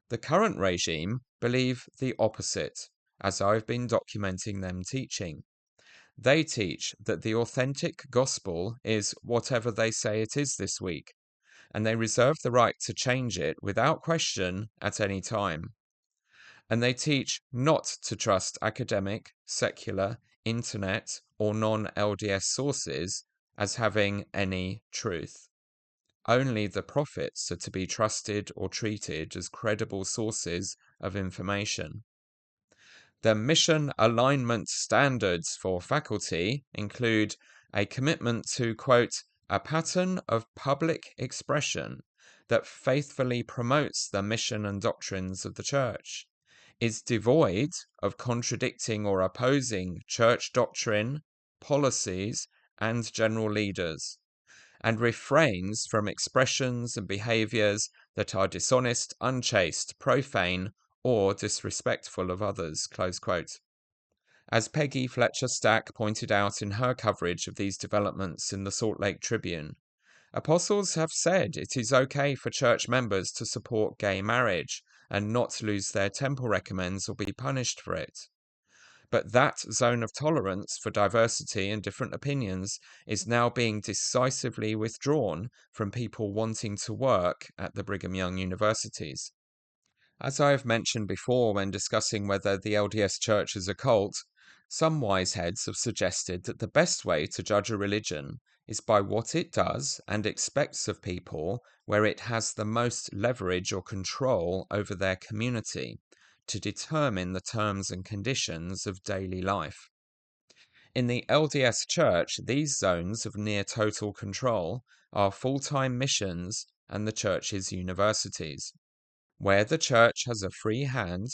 The current regime believe the opposite, as I've been documenting them teaching. They teach that the authentic gospel is whatever they say it is this week, and they reserve the right to change it without question at any time. And they teach not to trust academic, secular, internet, or non-LDS sources as having any truth. Only the prophets are to be trusted or treated as credible sources of information. The mission alignment standards for faculty include a commitment to, quote, a pattern of public expression that faithfully promotes the mission and doctrines of the church, is devoid of contradicting or opposing church doctrine, policies, and general leaders, and refrains from expressions and behaviors that are dishonest, unchaste, profane, or disrespectful of others, close quote. As Peggy Fletcher Stack pointed out in her coverage of these developments in the Salt Lake Tribune, apostles have said it is okay for church members to support gay marriage and not lose their temple recommends or be punished for it. But that zone of tolerance for diversity and different opinions is now being decisively withdrawn from people wanting to work at the Brigham Young universities. As I have mentioned before when discussing whether the LDS Church is a cult, some wise heads have suggested that the best way to judge a religion is by what it does and expects of people where it has the most leverage or control over their community to determine the terms and conditions of daily life. In the LDS Church, these zones of near total control are full-time missions and the church's universities. Where the church has a free hand,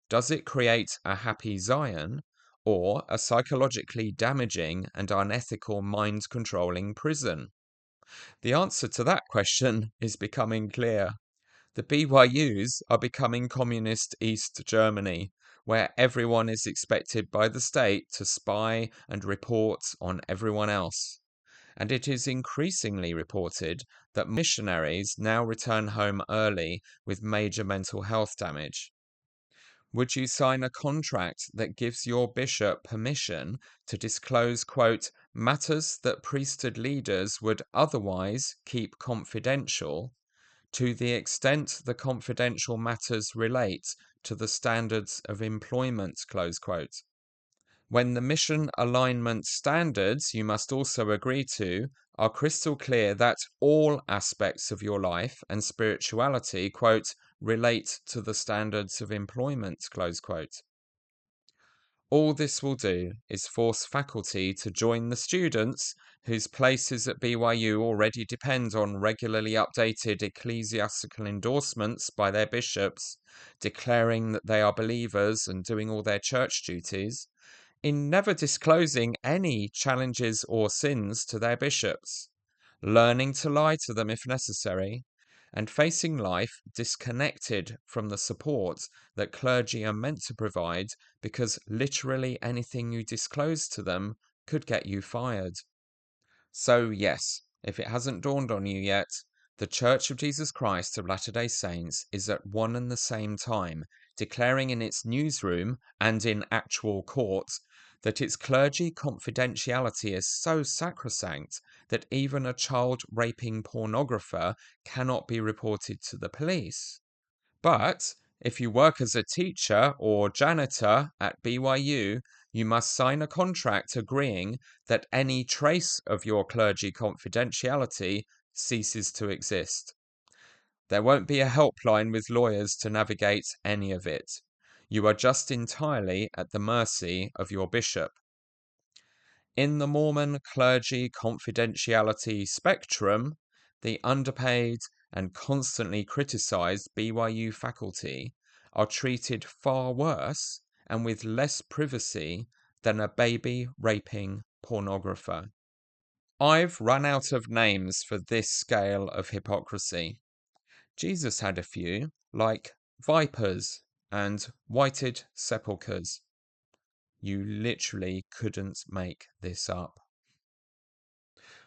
does it create a happy Zion or a psychologically damaging and unethical mind-controlling prison? The answer to that question is becoming clear. The BYUs are becoming communist East Germany, where everyone is expected by the state to spy and report on everyone else. And it is increasingly reported that missionaries now return home early with major mental health damage. Would you sign a contract that gives your bishop permission to disclose, quote, matters that priesthood leaders would otherwise keep confidential, to the extent the confidential matters relate to the standards of employment, close quote? When the mission alignment standards you must also agree to are crystal clear that all aspects of your life and spirituality, quote, relate to the standards of employment, close quote. All this will do is force faculty to join the students whose places at BYU already depend on regularly updated ecclesiastical endorsements by their bishops, declaring that they are believers and doing all their church duties, in never disclosing any challenges or sins to their bishops, learning to lie to them if necessary, and facing life disconnected from the support that clergy are meant to provide, because literally anything you disclose to them could get you fired. So yes, if it hasn't dawned on you yet, the Church of Jesus Christ of Latter-day Saints is at one and the same time declaring in its newsroom and in actual court that its clergy confidentiality is so sacrosanct that even a child-raping pornographer cannot be reported to the police. But if you work as a teacher or janitor at BYU, you must sign a contract agreeing that any trace of your clergy confidentiality ceases to exist. There won't be a helpline with lawyers to navigate any of it. You are just entirely at the mercy of your bishop. In the Mormon clergy confidentiality spectrum, the underpaid and constantly criticized BYU faculty are treated far worse and with less privacy than a baby raping pornographer. I've run out of names for this scale of hypocrisy. Jesus had a few, like vipers and whited sepulchres. You literally couldn't make this up.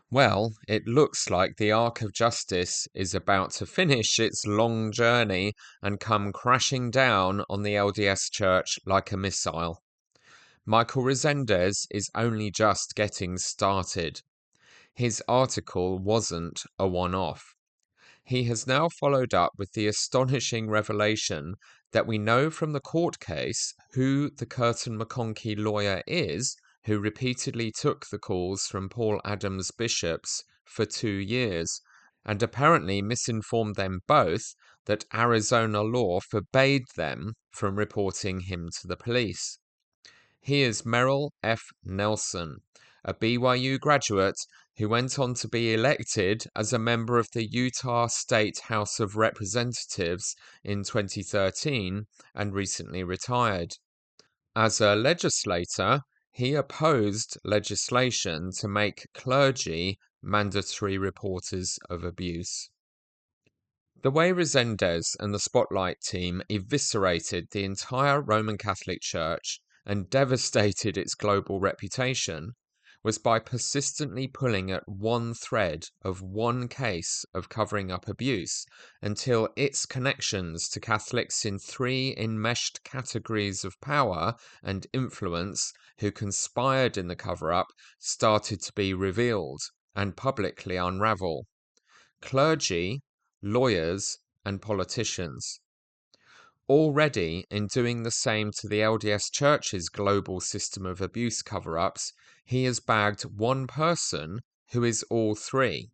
Well, it looks like the Ark of Justice is about to finish its long journey and come crashing down on the LDS Church like a missile. Michael Rezendes is only just getting started. His article wasn't a one-off. He has now followed up with the astonishing revelation that we know from the court case who the Curtin McConkie lawyer is who repeatedly took the calls from Paul Adams bishops for 2 years, and apparently misinformed them both that Arizona law forbade them from reporting him to the police. He is Merrill F. Nelson, a BYU graduate who went on to be elected as a member of the Utah State House of Representatives in 2013 and recently retired. As a legislator, he opposed legislation to make clergy mandatory reporters of abuse. The way Rezendes and the Spotlight team eviscerated the entire Roman Catholic Church and devastated its global reputation was by persistently pulling at one thread of one case of covering up abuse until its connections to Catholics in 3 enmeshed categories of power and influence who conspired in the cover-up started to be revealed and publicly unravel. Clergy, lawyers, and politicians. Already, in doing the same to the LDS Church's global system of abuse cover-ups, he has bagged one person who is all 3: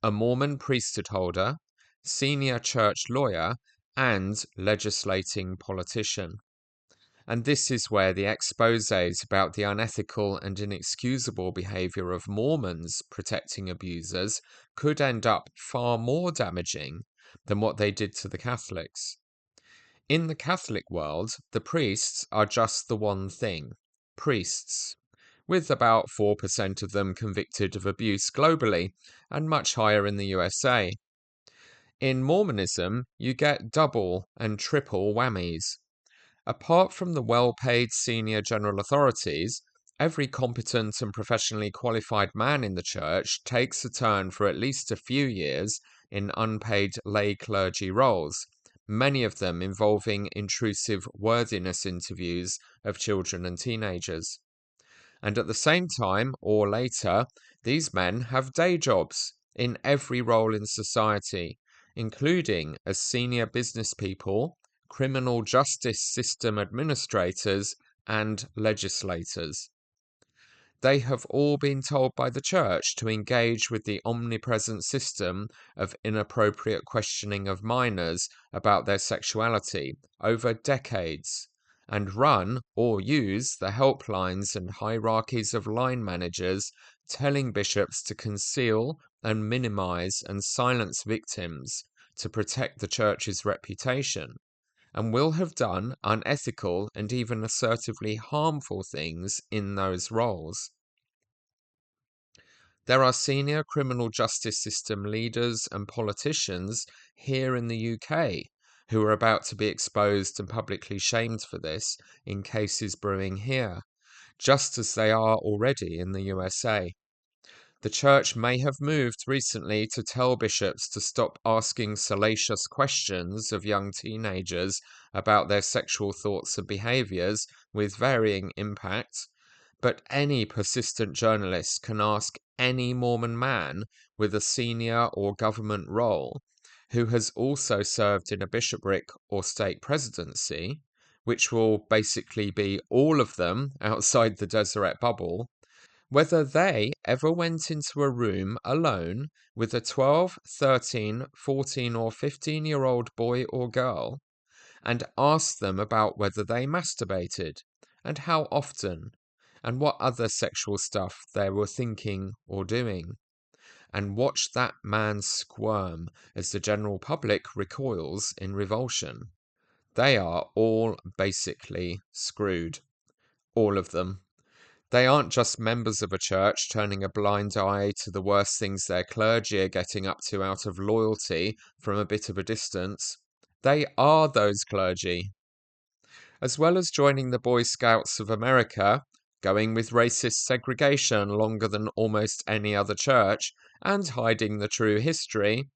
a Mormon priesthood holder, senior church lawyer, and legislating politician. And this is where the exposés about the unethical and inexcusable behavior of Mormons protecting abusers could end up far more damaging than what they did to the Catholics. In the Catholic world, the priests are just the one thing: priests, with about 4% of them convicted of abuse globally, and much higher in the USA. In Mormonism, you get double and triple whammies. Apart from the well-paid senior general authorities, every competent and professionally qualified man in the church takes a turn for at least a few years in unpaid lay clergy roles, many of them involving intrusive worthiness interviews of children and teenagers. And at the same time, or later, these men have day jobs in every role in society, including as senior business people, criminal justice system administrators, and legislators. They have all been told by the church to engage with the omnipresent system of inappropriate questioning of minors about their sexuality over decades, and run or use the helplines and hierarchies of line managers telling bishops to conceal and minimize and silence victims to protect the church's reputation, and will have done unethical and even assertively harmful things in those roles. There are senior criminal justice system leaders and politicians here in the UK who are about to be exposed and publicly shamed for this in cases brewing here, just as they are already in the USA. The church may have moved recently to tell bishops to stop asking salacious questions of young teenagers about their sexual thoughts and behaviors with varying impact, but any persistent journalist can ask any Mormon man with a senior or government role who has also served in a bishopric or stake presidency, which will basically be all of them outside the Deseret bubble, whether they ever went into a room alone with a 12, 13, 14 or 15-year-old boy or girl and asked them about whether they masturbated and how often and what other sexual stuff they were thinking or doing, and watched that man squirm as the general public recoils in revulsion. They are all basically screwed. All of them. They aren't just members of a church turning a blind eye to the worst things their clergy are getting up to out of loyalty from a bit of a distance. They are those clergy. As well as joining the Boy Scouts of America, going with racist segregation longer than almost any other church, and hiding the true history,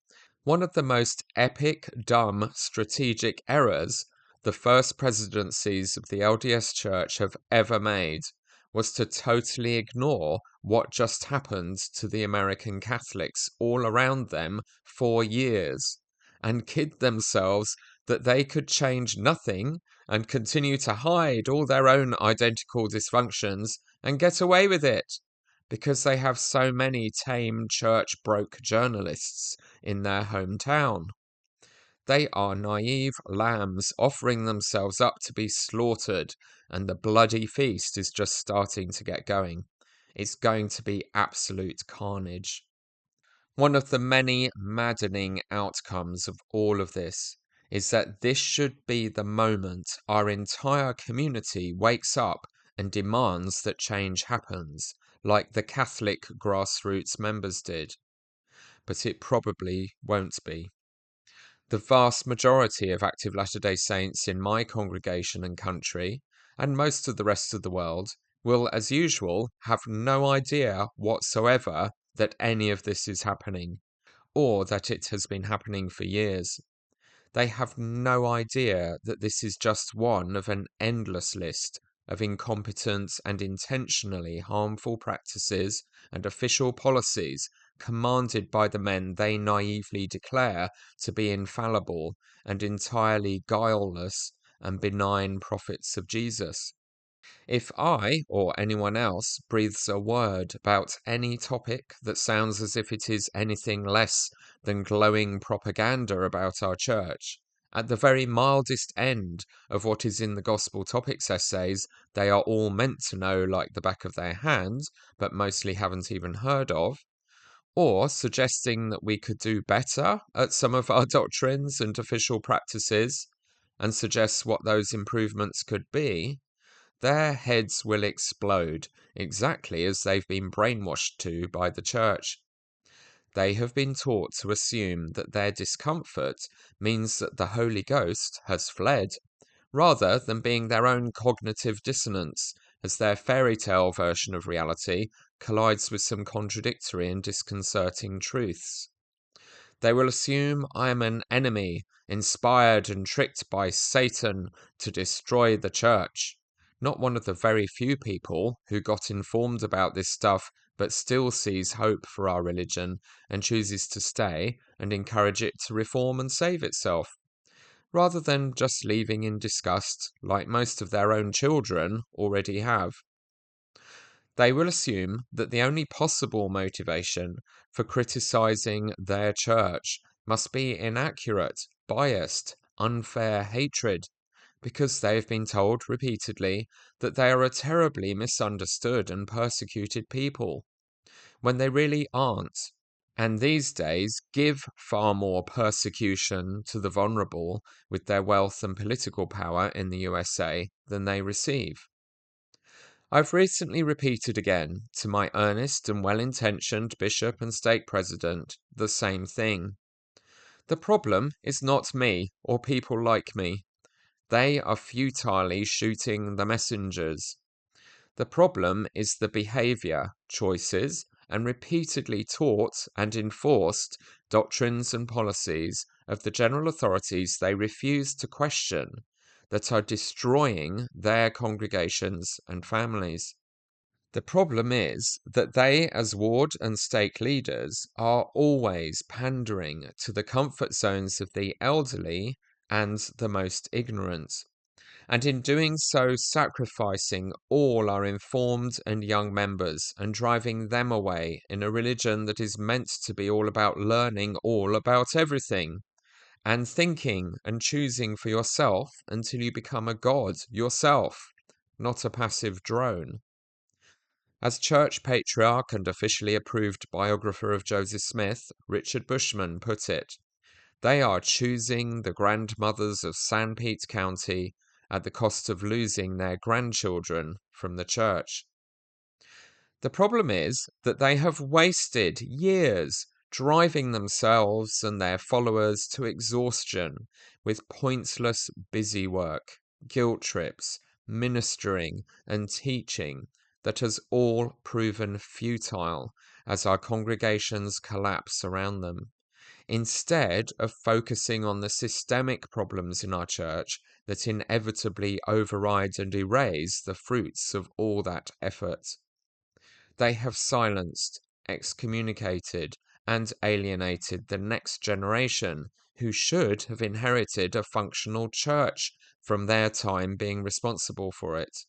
one of the most epic, dumb, strategic errors the first presidencies of the LDS Church have ever made was to totally ignore what just happened to the American Catholics all around them for years, and kid themselves that they could change nothing and continue to hide all their own identical dysfunctions and get away with it, because they have so many tame church-broke journalists in their hometown. They are naive lambs offering themselves up to be slaughtered, and the bloody feast is just starting to get going. It's going to be absolute carnage. One of the many maddening outcomes of all of this is that this should be the moment our entire community wakes up and demands that change happens, like the Catholic grassroots members did. But it probably won't be. The vast majority of active Latter-day Saints in my congregation and country, and most of the rest of the world, will, as usual, have no idea whatsoever that any of this is happening, or that it has been happening for years. They have no idea that this is just one of an endless list of incompetent and intentionally harmful practices and official policies commanded by the men they naively declare to be infallible and entirely guileless and benign prophets of Jesus. If I, or anyone else, breathes a word about any topic that sounds as if it is anything less than glowing propaganda about our church, at the very mildest end of what is in the Gospel Topics essays they are all meant to know like the back of their hand, but mostly haven't even heard of, or suggesting that we could do better at some of our doctrines and official practices, and suggests what those improvements could be, their heads will explode, exactly as they've been brainwashed to by the church. They have been taught to assume that their discomfort means that the Holy Ghost has fled, rather than being their own cognitive dissonance, as their fairy tale version of reality collides with some contradictory and disconcerting truths. They will assume I am an enemy, inspired and tricked by Satan to destroy the church. Not one of the very few people who got informed about this stuff but still sees hope for our religion and chooses to stay and encourage it to reform and save itself, rather than just leaving in disgust like most of their own children already have. They will assume that the only possible motivation for criticizing their church must be inaccurate, biased, unfair hatred, because they have been told repeatedly that they are a terribly misunderstood and persecuted people, when they really aren't, and these days give far more persecution to the vulnerable with their wealth and political power in the USA than they receive. I've recently repeated again to my earnest and well-intentioned bishop and stake president the same thing. The problem is not me or people like me. They are futilely shooting the messengers. The problem is the behavior, choices, and repeatedly taught and enforced doctrines and policies of the general authorities they refuse to question that are destroying their congregations and families. The problem is that they, as ward and stake leaders, are always pandering to the comfort zones of the elderly and the most ignorant, and in doing so sacrificing all our informed and young members and driving them away in a religion that is meant to be all about learning all about everything, and thinking and choosing for yourself until you become a god yourself, not a passive drone. As church patriarch and officially approved biographer of Joseph Smith, Richard Bushman, put it, they are choosing the grandmothers of Sanpete County at the cost of losing their grandchildren from the church. The problem is that they have wasted years driving themselves and their followers to exhaustion with pointless busy work, guilt trips, ministering, and teaching that has all proven futile as our congregations collapse around them, instead of focusing on the systemic problems in our church that inevitably override and erase the fruits of all that effort. They have silenced, excommunicated, and alienated the next generation who should have inherited a functional church from their time being responsible for it.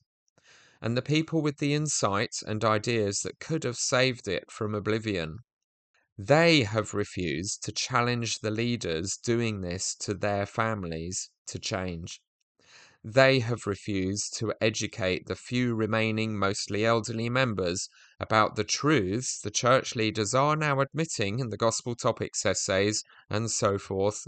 And the people with the insight and ideas that could have saved it from oblivion. They have refused to challenge the leaders doing this to their families to change. They have refused to educate the few remaining mostly elderly members about the truths the church leaders are now admitting in the gospel topics essays and so forth,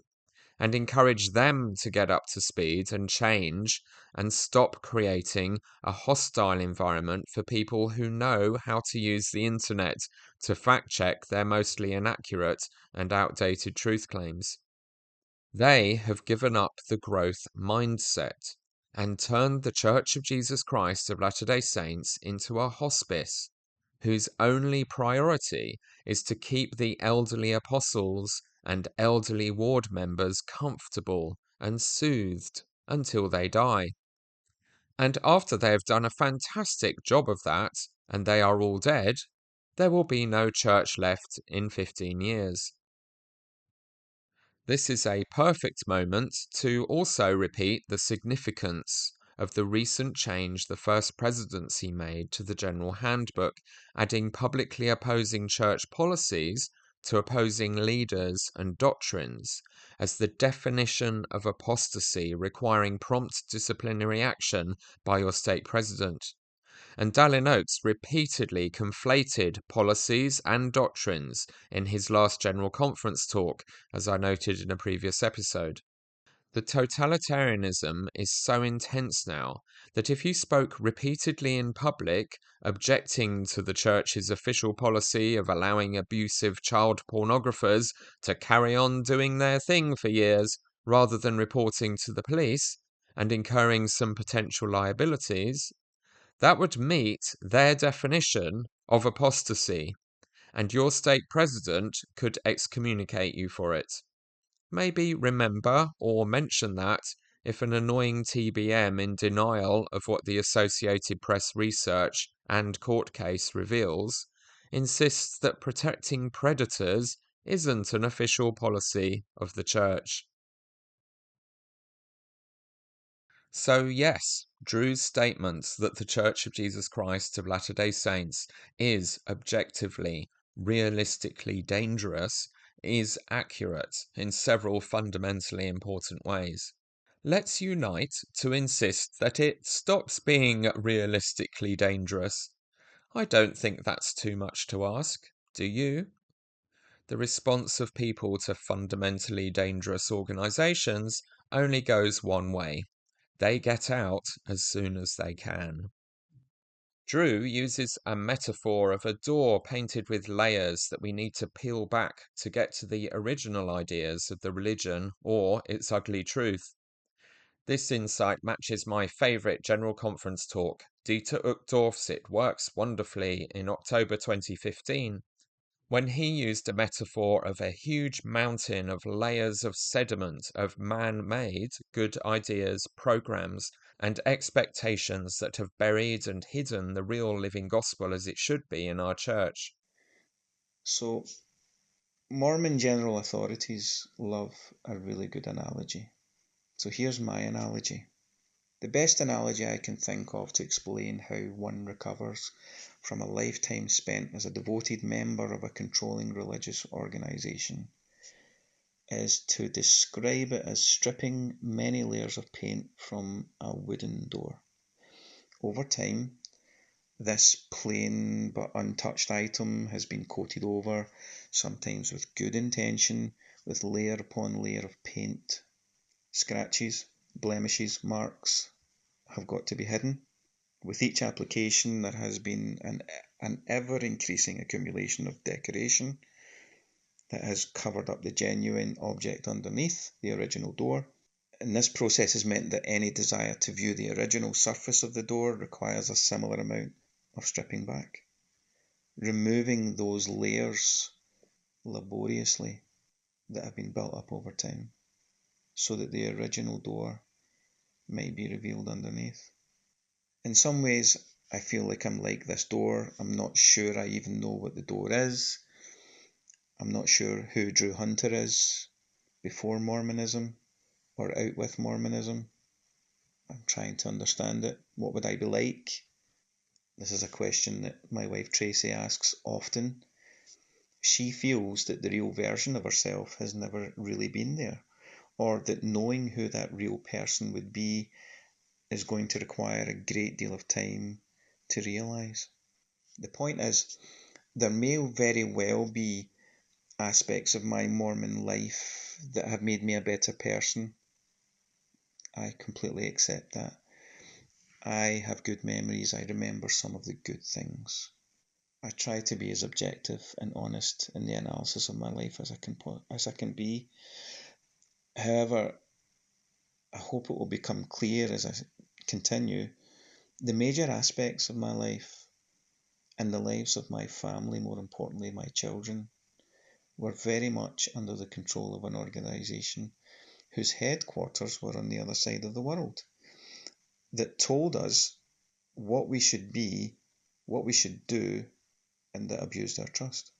and encourage them to get up to speed and change and stop creating a hostile environment for people who know how to use the internet to fact-check their mostly inaccurate and outdated truth claims. They have given up the growth mindset and turned the Church of Jesus Christ of Latter-day Saints into a hospice, whose only priority is to keep the elderly apostles and elderly ward members comfortable and soothed until they die. And after they have done a fantastic job of that, and they are all dead, there will be no church left in 15 years. This is a perfect moment to also repeat the significance of the recent change the First Presidency made to the General Handbook, adding publicly opposing church policies to opposing leaders and doctrines as the definition of apostasy requiring prompt disciplinary action by your stake president. And Dallin Oaks repeatedly conflated policies and doctrines in his last General Conference talk, as I noted in a previous episode. The totalitarianism is so intense now that if you spoke repeatedly in public, objecting to the Church's official policy of allowing abusive child pornographers to carry on doing their thing for years rather than reporting to the police and incurring some potential liabilities, that would meet their definition of apostasy, and your stake president could excommunicate you for it. Maybe remember or mention that if an annoying TBM in denial of what the Associated Press research and court case reveals insists that protecting predators isn't an official policy of the Church. So yes, Drew's statement that the Church of Jesus Christ of Latter-day Saints is objectively, realistically dangerous is accurate in several fundamentally important ways. Let's unite to insist that it stops being realistically dangerous. I don't think that's too much to ask, do you? The response of people to fundamentally dangerous organizations only goes one way. They get out as soon as they can. Drew uses a metaphor of a door painted with layers that we need to peel back to get to the original ideas of the religion or its ugly truth. This insight matches my favourite General Conference talk, Dieter Uchtdorf's It Works Wonderfully, in October 2015. When he used a metaphor of a huge mountain of layers of sediment of man-made good ideas, programs, and expectations that have buried and hidden the real living gospel as it should be in our church. So, Mormon general authorities love a really good analogy. So here's my analogy. The best analogy I can think of to explain how one recovers from a lifetime spent as a devoted member of a controlling religious organization is to describe it as stripping many layers of paint from a wooden door. Over time, this plain but untouched item has been coated over, sometimes with good intention, with layer upon layer of paint. Scratches, blemishes, marks have got to be hidden. With each application, there has been an an ever-increasing accumulation of decoration that has covered up the genuine object underneath, the original door. And this process has meant that any desire to view the original surface of the door requires a similar amount of stripping back, removing those layers laboriously that have been built up over time, so that the original door might be revealed underneath. In some ways, I feel like I'm like this door. I'm not sure I even know what the door is. I'm not sure who Drew Hunter is before Mormonism or out with Mormonism. I'm trying to understand it. What would I be like? This is a question that my wife Tracy asks often. She feels that the real version of herself has never really been there, or that knowing who that real person would be is going to require a great deal of time to realise. The point is, there may very well be aspects of my Mormon life that have made me a better person. I completely accept that. I have good memories. I remember some of the good things. I try to be as objective and honest in the analysis of my life as I can be. However, I hope it will become clear as I continue, the major aspects of my life and the lives of my family, more importantly my children, were very much under the control of an organisation whose headquarters were on the other side of the world, that told us what we should be, what we should do, and that abused our trust.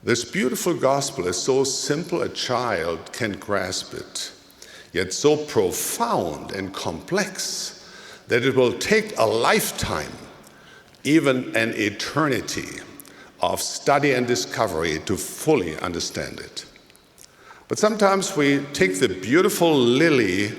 This beautiful gospel is so simple a child can grasp it, yet so profound and complex that it will take a lifetime, even an eternity, of study and discovery to fully understand it. But sometimes we take the beautiful lily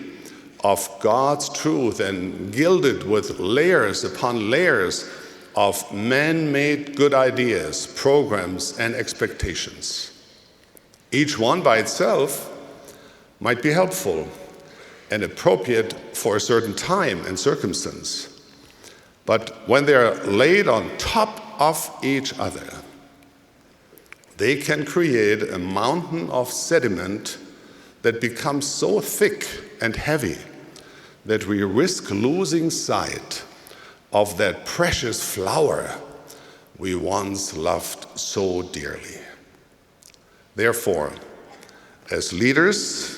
of God's truth and gild it with layers upon layers of man-made good ideas, programs, and expectations. Each one by itself might be helpful and appropriate for a certain time and circumstance. But when they're laid on top of each other, they can create a mountain of sediment that becomes so thick and heavy that we risk losing sight of that precious flower we once loved so dearly. Therefore, as leaders,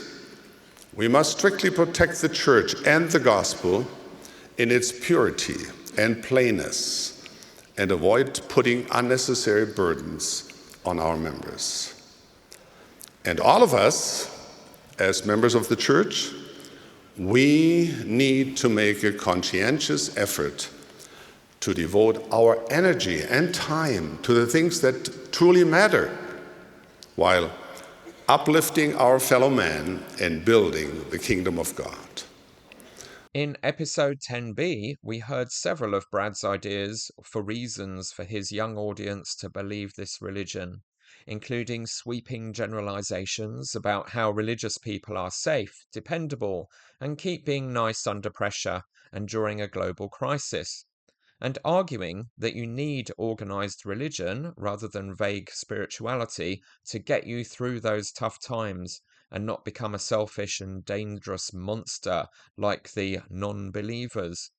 we must strictly protect the church and the gospel in its purity and plainness and avoid putting unnecessary burdens on our members. And all of us, as members of the church, we need to make a conscientious effort to devote our energy and time to the things that truly matter, while uplifting our fellow man and building the kingdom of God. In episode 10b, we heard several of Brad's ideas for reasons for his young audience to believe this religion, including sweeping generalizations about how religious people are safe, dependable, and keep being nice under pressure and during a global crisis, and arguing that you need organized religion rather than vague spirituality to get you through those tough times and not become a selfish and dangerous monster like the non-believers.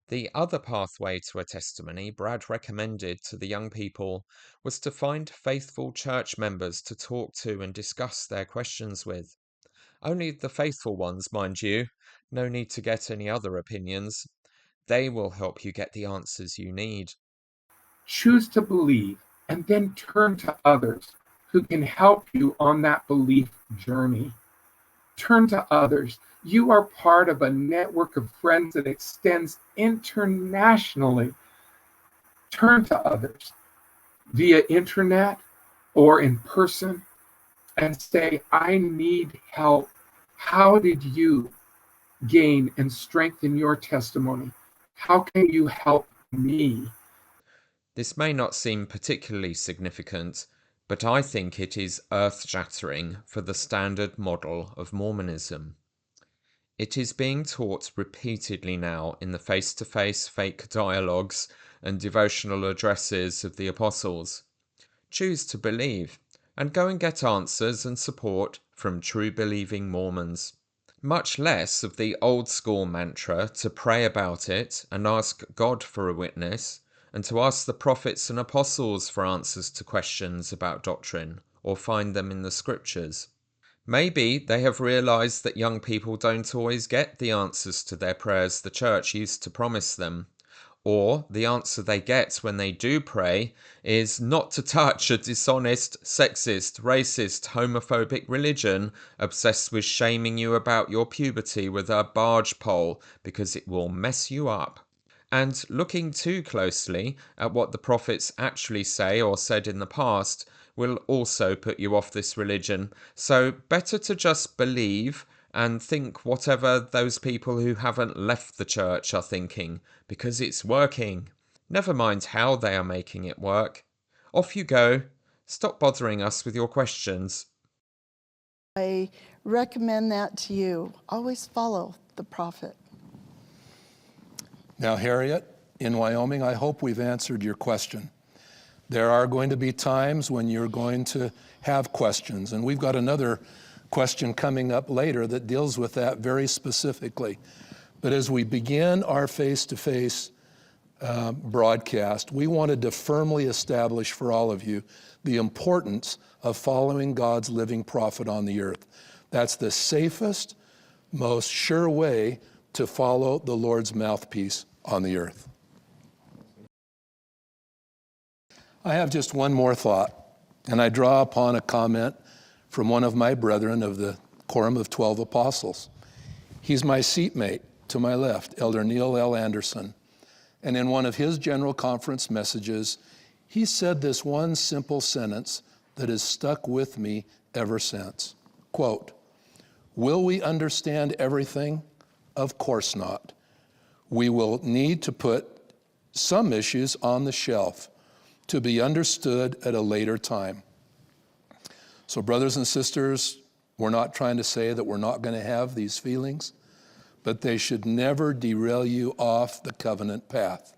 The other pathway to a testimony Brad recommended to the young people was to find faithful church members to talk to and discuss their questions with. Only the faithful ones, mind you. No need to get any other opinions. They will help you get the answers you need. Choose to believe and then turn to others who can help you on that belief journey. Turn to others. You are part of a network of friends that extends internationally. Turn to others via internet or in person and say, I need help. How did you gain and strengthen your testimony? How can you help me? This may not seem particularly significant, but I think it is earth-shattering for the standard model of Mormonism. It is being taught repeatedly now in the face-to-face fake dialogues and devotional addresses of the apostles. Choose to believe, and go and get answers and support from true believing Mormons. Much less of the old school mantra to pray about it and ask God for a witness, and to ask the prophets and apostles for answers to questions about doctrine, or find them in the scriptures. Maybe they have realized that young people don't always get the answers to their prayers the church used to promise them. Or the answer they get when they do pray is not to touch a dishonest, sexist, racist, homophobic religion obsessed with shaming you about your puberty with a barge pole because it will mess you up. And looking too closely at what the prophets actually say or said in the past will also put you off this religion. So better to just believe and think whatever those people who haven't left the church are thinking, because it's working. Never mind how they are making it work. Off you go. Stop bothering us with your questions. I recommend that to you. Always follow the prophet. Now, Harriet, in Wyoming, I hope we've answered your question. There are going to be times when you're going to have questions, and we've got another question coming up later that deals with that very specifically. But as we begin our face-to-face broadcast, we wanted to firmly establish for all of you the importance of following God's living prophet on the earth. That's the safest, most sure way to follow the Lord's mouthpiece on the earth. I have just one more thought, and I draw upon a comment from one of my brethren of the Quorum of 12 Apostles. He's my seatmate to my left, Elder Neil L. Anderson. And in one of his General Conference messages, he said this one simple sentence that has stuck with me ever since. Quote, "Will we understand everything? Of course not. We will need to put some issues on the shelf to be understood at a later time." So brothers and sisters, we're not trying to say that we're not going to have these feelings, but they should never derail you off the covenant path.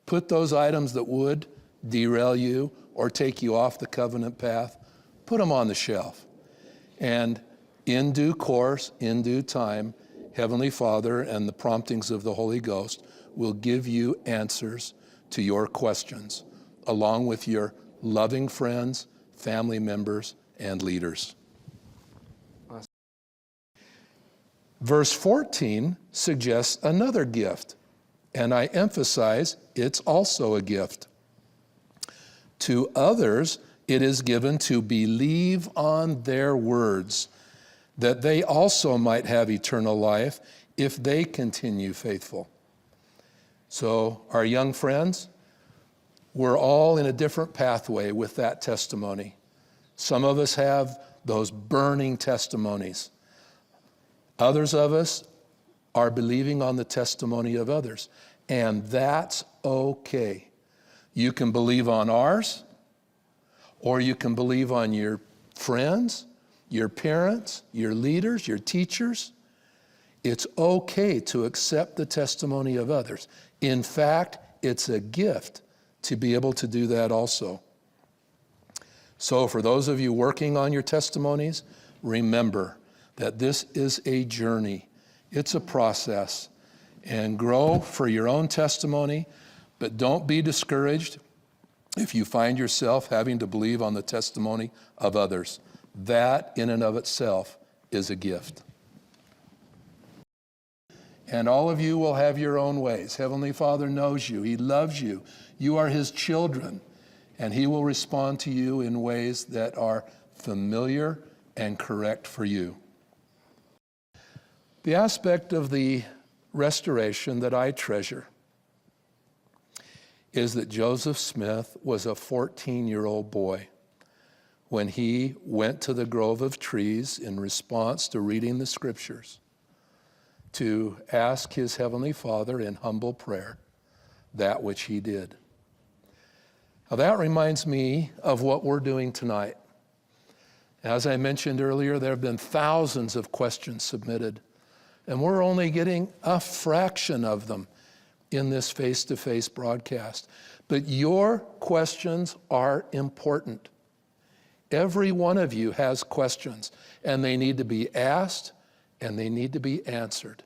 Put those items that would derail you or take you off the covenant path, put them on the shelf. And in due course, in due time, Heavenly Father and the promptings of the Holy Ghost will give you answers to your questions, along with your loving friends, family members, and leaders. Verse 14 suggests another gift, and I emphasize it's also a gift. To others, it is given to believe on their words, that they also might have eternal life if they continue faithful. So, our young friends, we're all in a different pathway with that testimony. Some of us have those burning testimonies. Others of us are believing on the testimony of others, and that's okay. You can believe on ours, or you can believe on your friends, your parents, your leaders, your teachers. It's okay to accept the testimony of others. In fact, it's a gift to be able to do that also. So for those of you working on your testimonies, remember that this is a journey. It's a process. And grow for your own testimony, but don't be discouraged if you find yourself having to believe on the testimony of others. That in and of itself is a gift. And all of you will have your own ways. Heavenly Father knows you. He loves you. You are His children. And He will respond to you in ways that are familiar and correct for you. The aspect of the restoration that I treasure is that Joseph Smith was a 14-year-old boy when he went to the grove of trees in response to reading the scriptures to ask his Heavenly Father in humble prayer that which he did. Now that reminds me of what we're doing tonight. As I mentioned earlier, there have been thousands of questions submitted. And we're only getting a fraction of them in this face-to-face broadcast. But your questions are important. Every one of you has questions, and they need to be asked, and they need to be answered.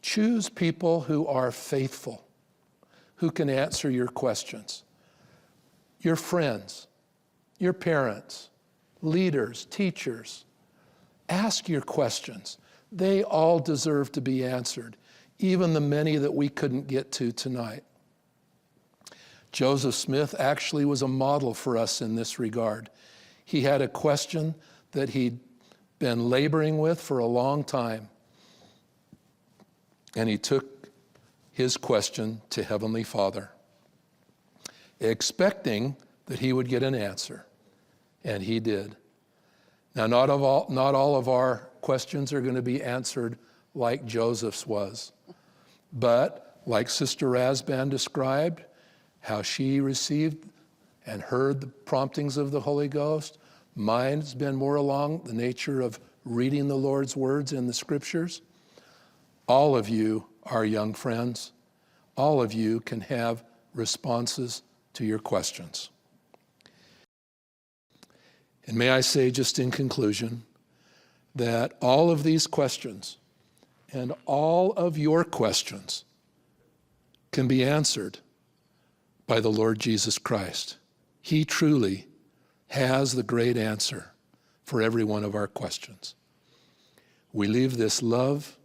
Choose people who are faithful, who can answer your questions. Your friends, your parents, leaders, teachers. Ask your questions. They all deserve to be answered, even the many that we couldn't get to tonight. Joseph Smith actually was a model for us in this regard. He had a question that he'd been laboring with for a long time, and he took his question to Heavenly Father, expecting that he would get an answer, and he did. Now, not all of our questions are going to be answered like Joseph's was, but like Sister Razban described, how she received and heard the promptings of the Holy Ghost. Mine's been more along the nature of reading the Lord's words in the Scriptures. All of you are young friends. All of you can have responses to your questions. And may I say, just in conclusion, that all of these questions and all of your questions can be answered by the Lord Jesus Christ. He truly has the great answer for every one of our questions. We leave this love,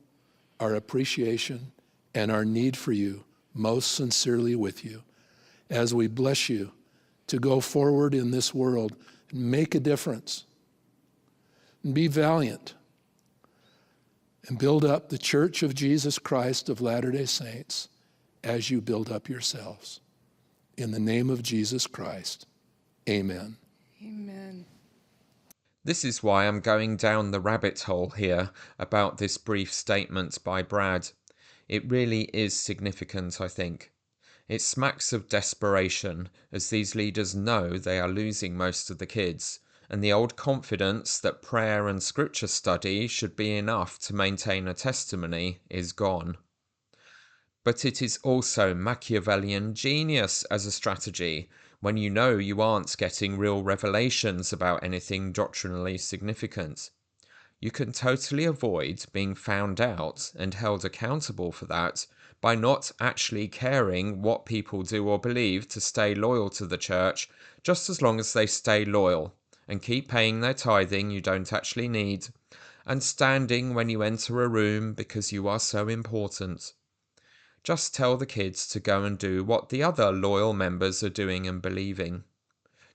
our appreciation, and our need for you most sincerely with you as we bless you to go forward in this world and make a difference and be valiant and build up the Church of Jesus Christ of Latter-day Saints as you build up yourselves. In the name of Jesus Christ, amen. Amen. This is why I'm going down the rabbit hole here about this brief statement by Brad. It really is significant, I think. It smacks of desperation, as these leaders know they are losing most of the kids, and the old confidence that prayer and scripture study should be enough to maintain a testimony is gone. But it is also Machiavellian genius as a strategy when you know you aren't getting real revelations about anything doctrinally significant. You can totally avoid being found out and held accountable for that by not actually caring what people do or believe to stay loyal to the church, just as long as they stay loyal and keep paying their tithing you don't actually need, and standing when you enter a room because you are so important. Just tell the kids to go and do what the other loyal members are doing and believing.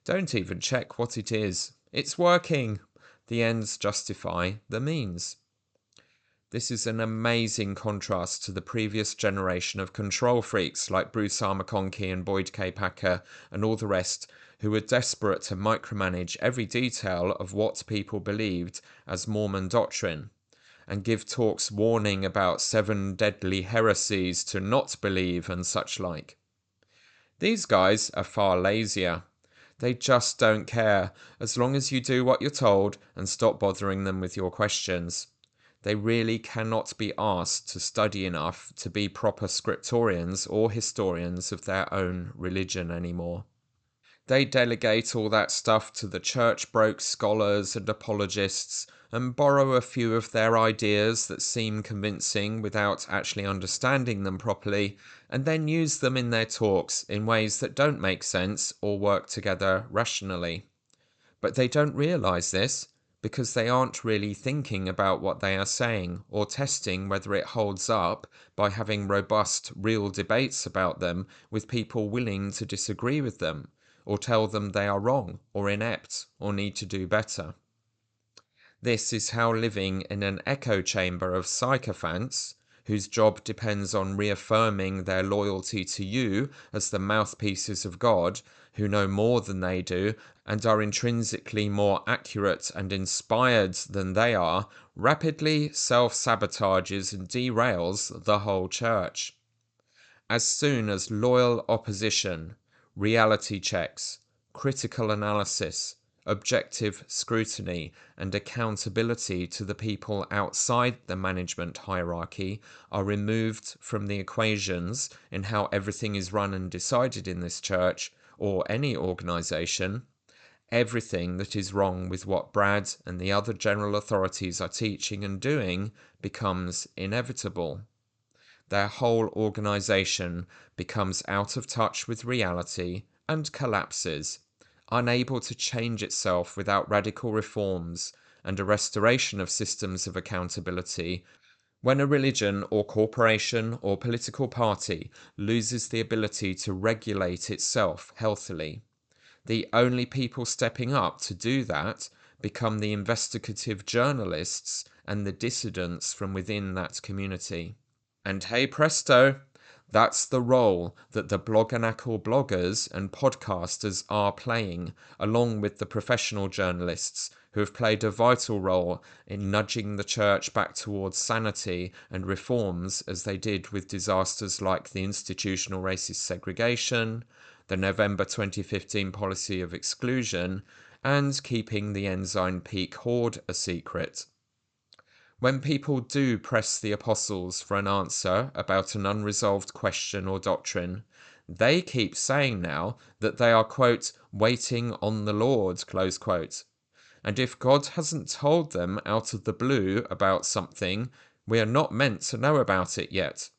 Don't even check what it is. It's working. The ends justify the means. This is an amazing contrast to the previous generation of control freaks like Bruce R. McConkie and Boyd K. Packer and all the rest, who were desperate to micromanage every detail of what people believed as Mormon doctrine, and give talks warning about 7 deadly heresies to not believe and such like. These guys are far lazier. They just don't care, as long as you do what you're told and stop bothering them with your questions. They really cannot be asked to study enough to be proper scriptorians or historians of their own religion anymore. They delegate all that stuff to the church-broke scholars and apologists and borrow a few of their ideas that seem convincing without actually understanding them properly, and then use them in their talks in ways that don't make sense or work together rationally. But they don't realize this because they aren't really thinking about what they are saying or testing whether it holds up by having robust, real debates about them with people willing to disagree with them, or tell them they are wrong or inept or need to do better. This is how living in an echo chamber of sycophants, whose job depends on reaffirming their loyalty to you as the mouthpieces of God, who know more than they do and are intrinsically more accurate and inspired than they are, rapidly self-sabotages and derails the whole church. As soon as loyal opposition, reality checks, critical analysis, objective scrutiny and accountability to the people outside the management hierarchy are removed from the equations in how everything is run and decided in this church or any organization, everything that is wrong with what Brad and the other general authorities are teaching and doing becomes inevitable. Their whole organization becomes out of touch with reality and collapses, unable to change itself without radical reforms and a restoration of systems of accountability. When a religion or corporation or political party loses the ability to regulate itself healthily, the only people stepping up to do that become the investigative journalists and the dissidents from within that community. And hey presto, that's the role that the Bloganacle bloggers and podcasters are playing, along with the professional journalists who have played a vital role in nudging the church back towards sanity and reforms, as they did with disasters like the institutional racist segregation, the November 2015 policy of exclusion, and keeping the Ensign Peak Hoard a secret. When people do press the apostles for an answer about an unresolved question or doctrine, they keep saying now that they are, quote, waiting on the Lord, close quote. And if God hasn't told them out of the blue about something, we are not meant to know about it yet.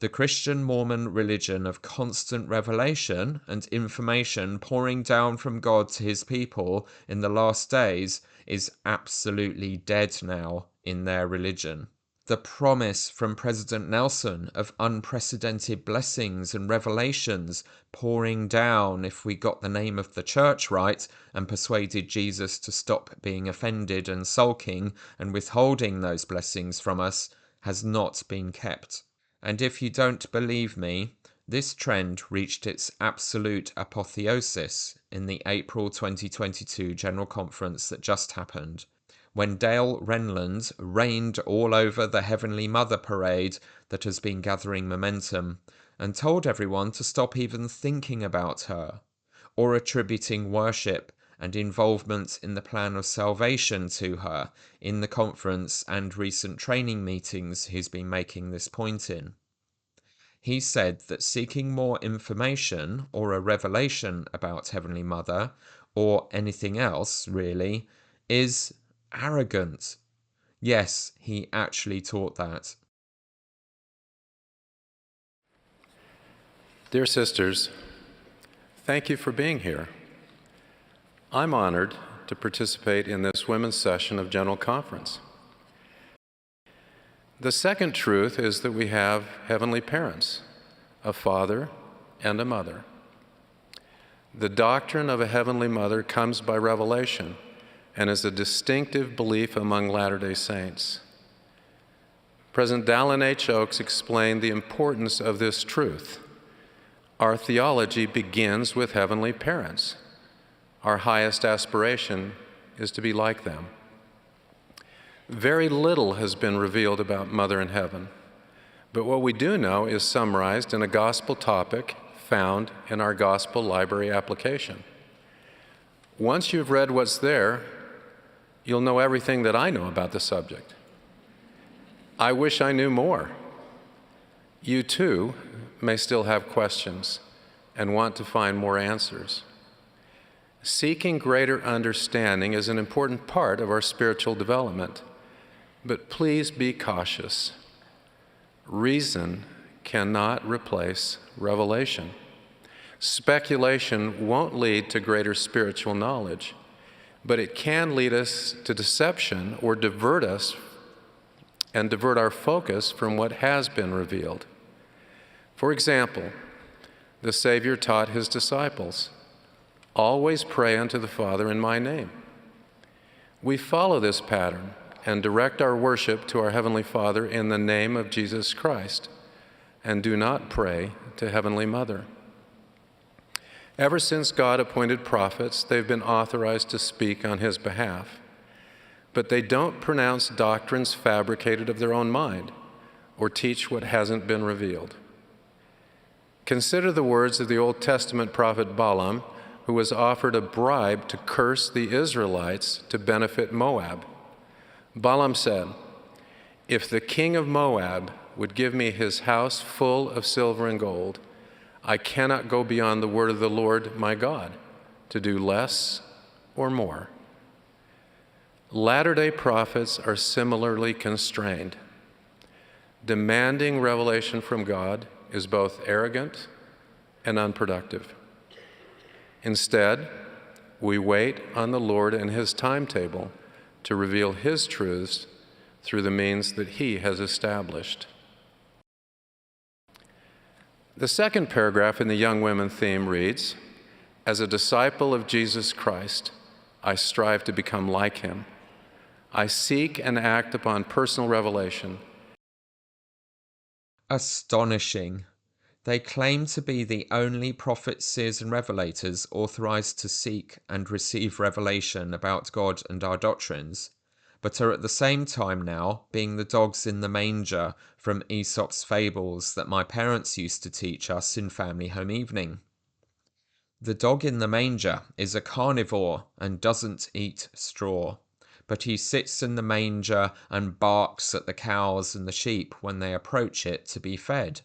The Christian Mormon religion of constant revelation and information pouring down from God to his people in the last days is absolutely dead now in their religion. The promise from President Nelson of unprecedented blessings and revelations pouring down if we got the name of the church right and persuaded Jesus to stop being offended and sulking and withholding those blessings from us has not been kept. And if you don't believe me, this trend reached its absolute apotheosis in the April 2022 General Conference that just happened, when Dale Renland reigned all over the Heavenly Mother parade that has been gathering momentum and told everyone to stop even thinking about her, or attributing worship and involvement in the plan of salvation to her in the conference and recent training meetings he's been making this point in. He said that seeking more information or a revelation about Heavenly Mother, or anything else really, is arrogant. Yes, he actually taught that. Dear sisters, thank you for being here. I'm honored to participate in this women's session of General Conference. The second truth is that we have heavenly parents, a father and a mother. The doctrine of a heavenly mother comes by revelation and is a distinctive belief among Latter-day Saints. President Dallin H. Oaks explained the importance of this truth. Our theology begins with heavenly parents. Our highest aspiration is to be like them. Very little has been revealed about Mother in Heaven, but what we do know is summarized in a gospel topic found in our gospel library application. Once you've read what's there, you'll know everything that I know about the subject. I wish I knew more. You too may still have questions and want to find more answers. Seeking greater understanding is an important part of our spiritual development, but please be cautious. Reason cannot replace revelation. Speculation won't lead to greater spiritual knowledge, but it can lead us to deception or divert us and divert our focus from what has been revealed. For example, the Savior taught his disciples, "Always pray unto the Father in my name." We follow this pattern and direct our worship to our Heavenly Father in the name of Jesus Christ, and do not pray to Heavenly Mother. Ever since God appointed prophets, they've been authorized to speak on his behalf, but they don't pronounce doctrines fabricated of their own mind or teach what hasn't been revealed. Consider the words of the Old Testament prophet Balaam who was offered a bribe to curse the Israelites to benefit Moab. Balaam said, "If the king of Moab would give me his house full of silver and gold, I cannot go beyond the word of the Lord my God to do less or more." Latter-day prophets are similarly constrained. Demanding revelation from God is both arrogant and unproductive. Instead, we wait on the Lord and his timetable to reveal his truths through the means that he has established. The second paragraph in the young women theme reads, "As a disciple of Jesus Christ, I strive to become like him. I seek and act upon personal revelation." Astonishing. They claim to be the only prophets, seers, and revelators authorized to seek and receive revelation about God and our doctrines, but are at the same time now being the dogs in the manger from Aesop's fables that my parents used to teach us in family home evening. The dog in the manger is a carnivore and doesn't eat straw, but he sits in the manger and barks at the cows and the sheep when they approach it to be fed,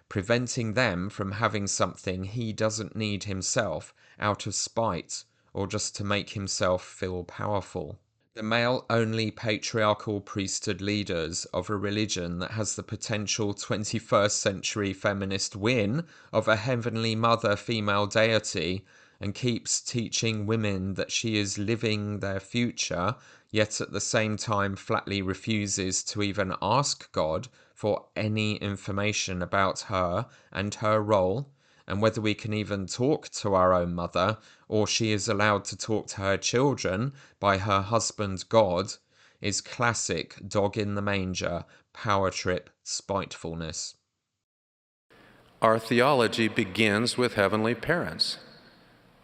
preventing them from having something he doesn't need himself out of spite or just to make himself feel powerful. The male-only patriarchal priesthood leaders of a religion that has the potential 21st century feminist win of a heavenly mother female deity and keeps teaching women that she is living their future, yet at the same time flatly refuses to even ask God for any information about her and her role, and whether we can even talk to our own mother, or she is allowed to talk to her children by her husband God, is classic dog in the manger, power trip spitefulness. Our theology begins with heavenly parents.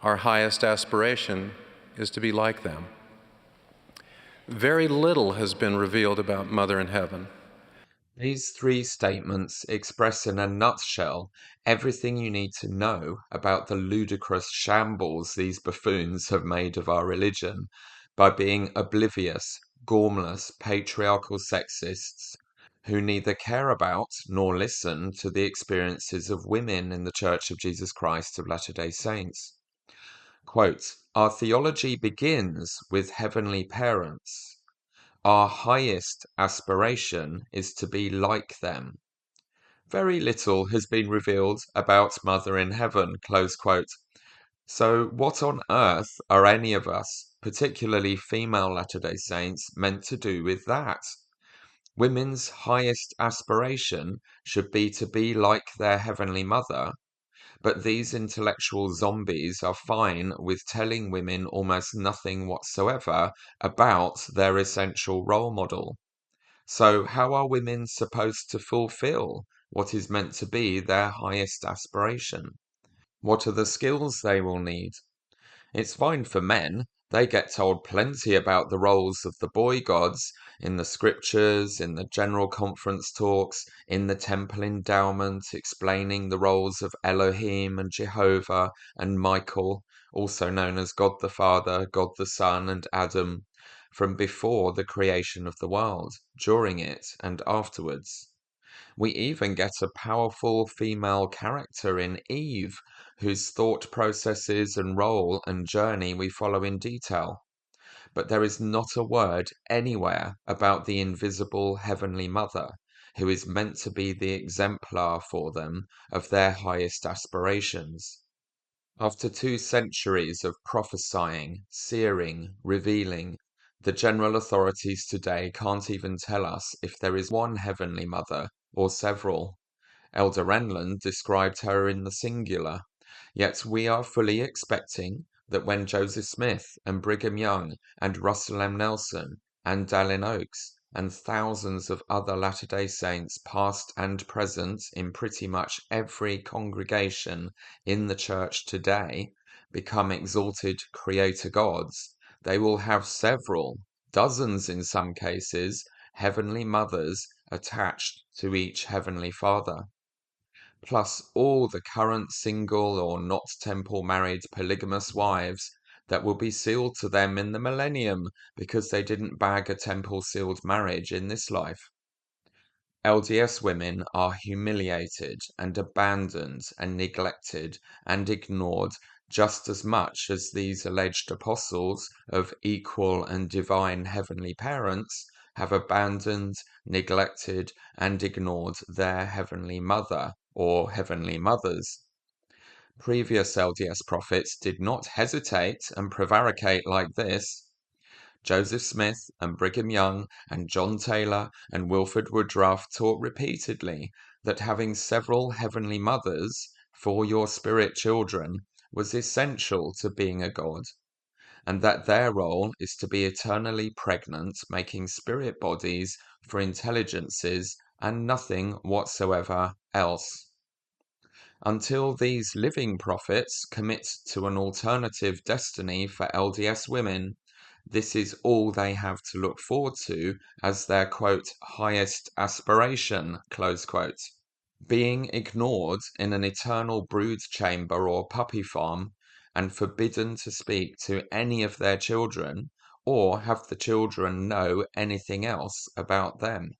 Our highest aspiration is to be like them. Very little has been revealed about Mother in Heaven. These three statements express in a nutshell everything you need to know about the ludicrous shambles these buffoons have made of our religion by being oblivious, gormless, patriarchal sexists who neither care about nor listen to the experiences of women in the Church of Jesus Christ of Latter-day Saints. Quote, "Our theology begins with heavenly parents. Our highest aspiration is to be like them. Very little has been revealed about Mother in Heaven." Close quote. So what on earth are any of us, particularly female Latter-day Saints, meant to do with that? Women's highest aspiration should be to be like their Heavenly Mother, but these intellectual zombies are fine with telling women almost nothing whatsoever about their essential role model. So how are women supposed to fulfill what is meant to be their highest aspiration? What are the skills they will need? It's fine for men. They get told plenty about the roles of the boy gods in the scriptures, in the general conference talks, in the temple endowment, explaining the roles of Elohim and Jehovah and Michael, also known as God the Father, God the Son, and Adam, from before the creation of the world, during it, and afterwards. We even get a powerful female character in Eve, whose thought processes and role and journey we follow in detail. But there is not a word anywhere about the invisible Heavenly Mother, who is meant to be the exemplar for them of their highest aspirations. After 2 centuries of prophesying, searing, revealing, the general authorities today can't even tell us if there is one Heavenly Mother or several. Elder Ronald described her in the singular, yet we are fully expecting that when Joseph Smith and Brigham Young and Russell M. Nelson and Dallin Oaks and thousands of other Latter-day Saints past and present in pretty much every congregation in the church today become exalted creator gods, they will have several, dozens in some cases, heavenly mothers attached to each heavenly father. plus all the current single or not temple married polygamous wives that will be sealed to them in the millennium because they didn't bag a temple sealed marriage in this life. LDS women are humiliated and abandoned and neglected and ignored just as much as these alleged apostles of equal and divine heavenly parents have abandoned, neglected, and ignored their heavenly mother or heavenly mothers. Previous LDS prophets did not hesitate and prevaricate like this. Joseph Smith and Brigham Young and John Taylor and Wilford Woodruff taught repeatedly that having several heavenly mothers for your spirit children was essential to being a god, and that their role is to be eternally pregnant, making spirit bodies for intelligences and nothing whatsoever else. Until these living prophets commit to an alternative destiny for LDS women, this is all they have to look forward to as their, quote, highest aspiration, close quote. Being ignored in an eternal brood chamber or puppy farm and forbidden to speak to any of their children or have the children know anything else about them.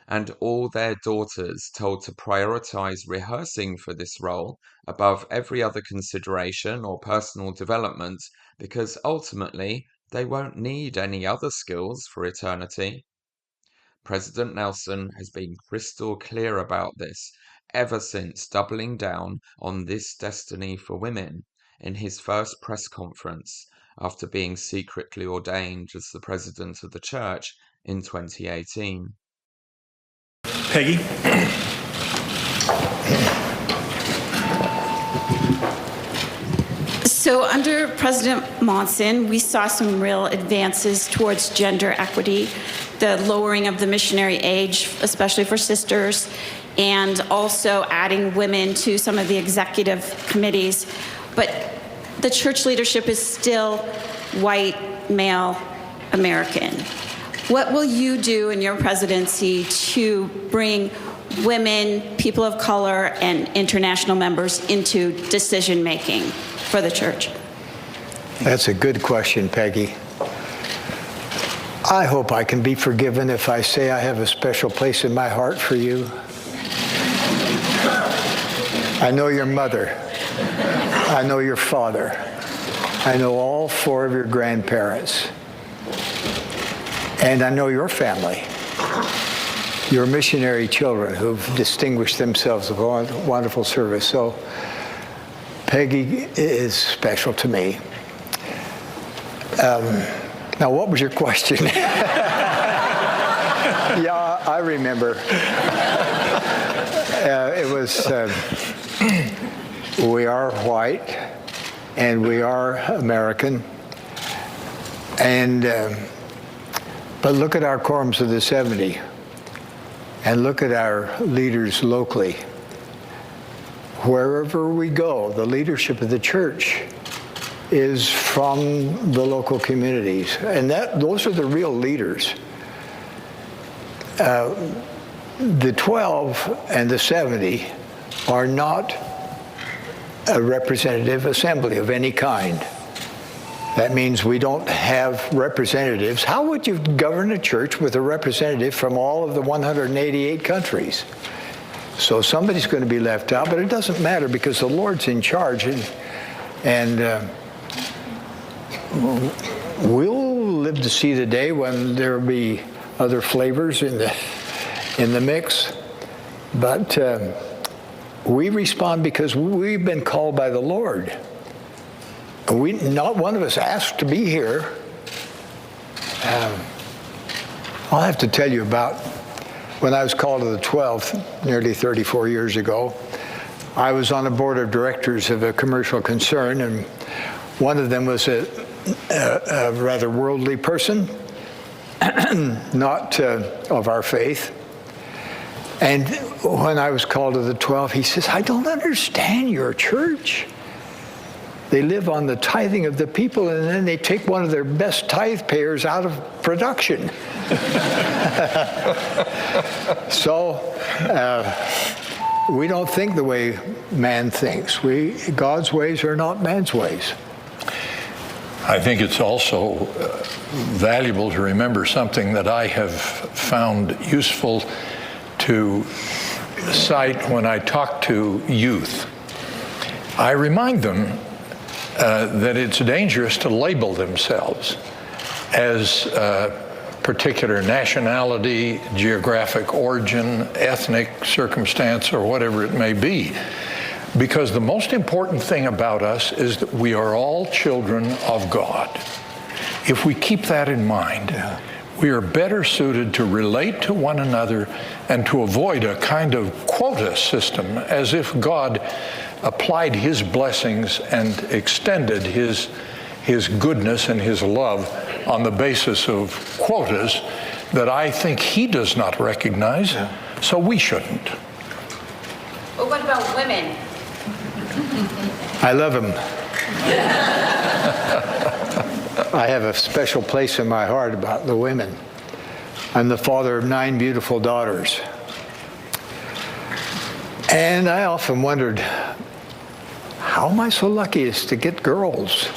And all their daughters told to prioritize rehearsing for this role above every other consideration or personal development because ultimately they won't need any other skills for eternity. President Nelson has been crystal clear about this ever since doubling down on this destiny for women in his first press conference after being secretly ordained as the president of the church in 2018. Peggy? So under President Monson, we saw some real advances towards gender equity, the lowering of the missionary age, especially for sisters, and also adding women to some of the executive committees. But the church leadership is still white, male, American. What will you do in your presidency to bring women, people of color, and international members into decision-making for the church? That's a good question, Peggy. I hope I can be forgiven if I say I have a special place in my heart for you. I know your mother. I know your father. I know all four of your grandparents. And I know your family, your missionary children who've distinguished themselves with wonderful service. So Peggy is special to me. Now, what was your question? Yeah, I remember. It was, we are white and we are American. And but look at our quorums of the 70 and look at our leaders locally. Wherever we go, the leadership of the church is from the local communities. And those are the real leaders. The 12 and the 70 are not a representative assembly of any kind. That means we don't have representatives. How would you govern a church with a representative from all of the 188 countries? So somebody's going to be left out, but it doesn't matter because the Lord's in charge, and we'll live to see the day when there will be other flavors in the mix. But we respond because we've been called by the Lord. Not one of us asked to be here. I'll have to tell you about when I was called to the 12th, nearly 34 years ago. I was on a board of directors of a commercial concern, and one of them was a rather worldly person, not of our faith. And when I was called to the 12, he says, I don't understand your church. They live on the tithing of the people, and then they take one of their best tithe payers out of production. So We don't think the way man thinks. God's ways are not man's ways. I think it's also valuable to remember something that I have found useful to cite when I talk to youth. I remind them that it's dangerous to label themselves as particular nationality, geographic origin, ethnic circumstance, or whatever it may be. Because the most important thing about us is that we are all children of God. If we keep that in mind, we are better suited to relate to one another and to avoid a kind of quota system, as if God applied his blessings and extended his goodness and his love on the basis of quotas that I think he does not recognize, so we shouldn't. But what about women? I love them. I have a special place in my heart about the women. I'm the father of 9 beautiful daughters. And I often wondered, how am I so lucky as to get girls?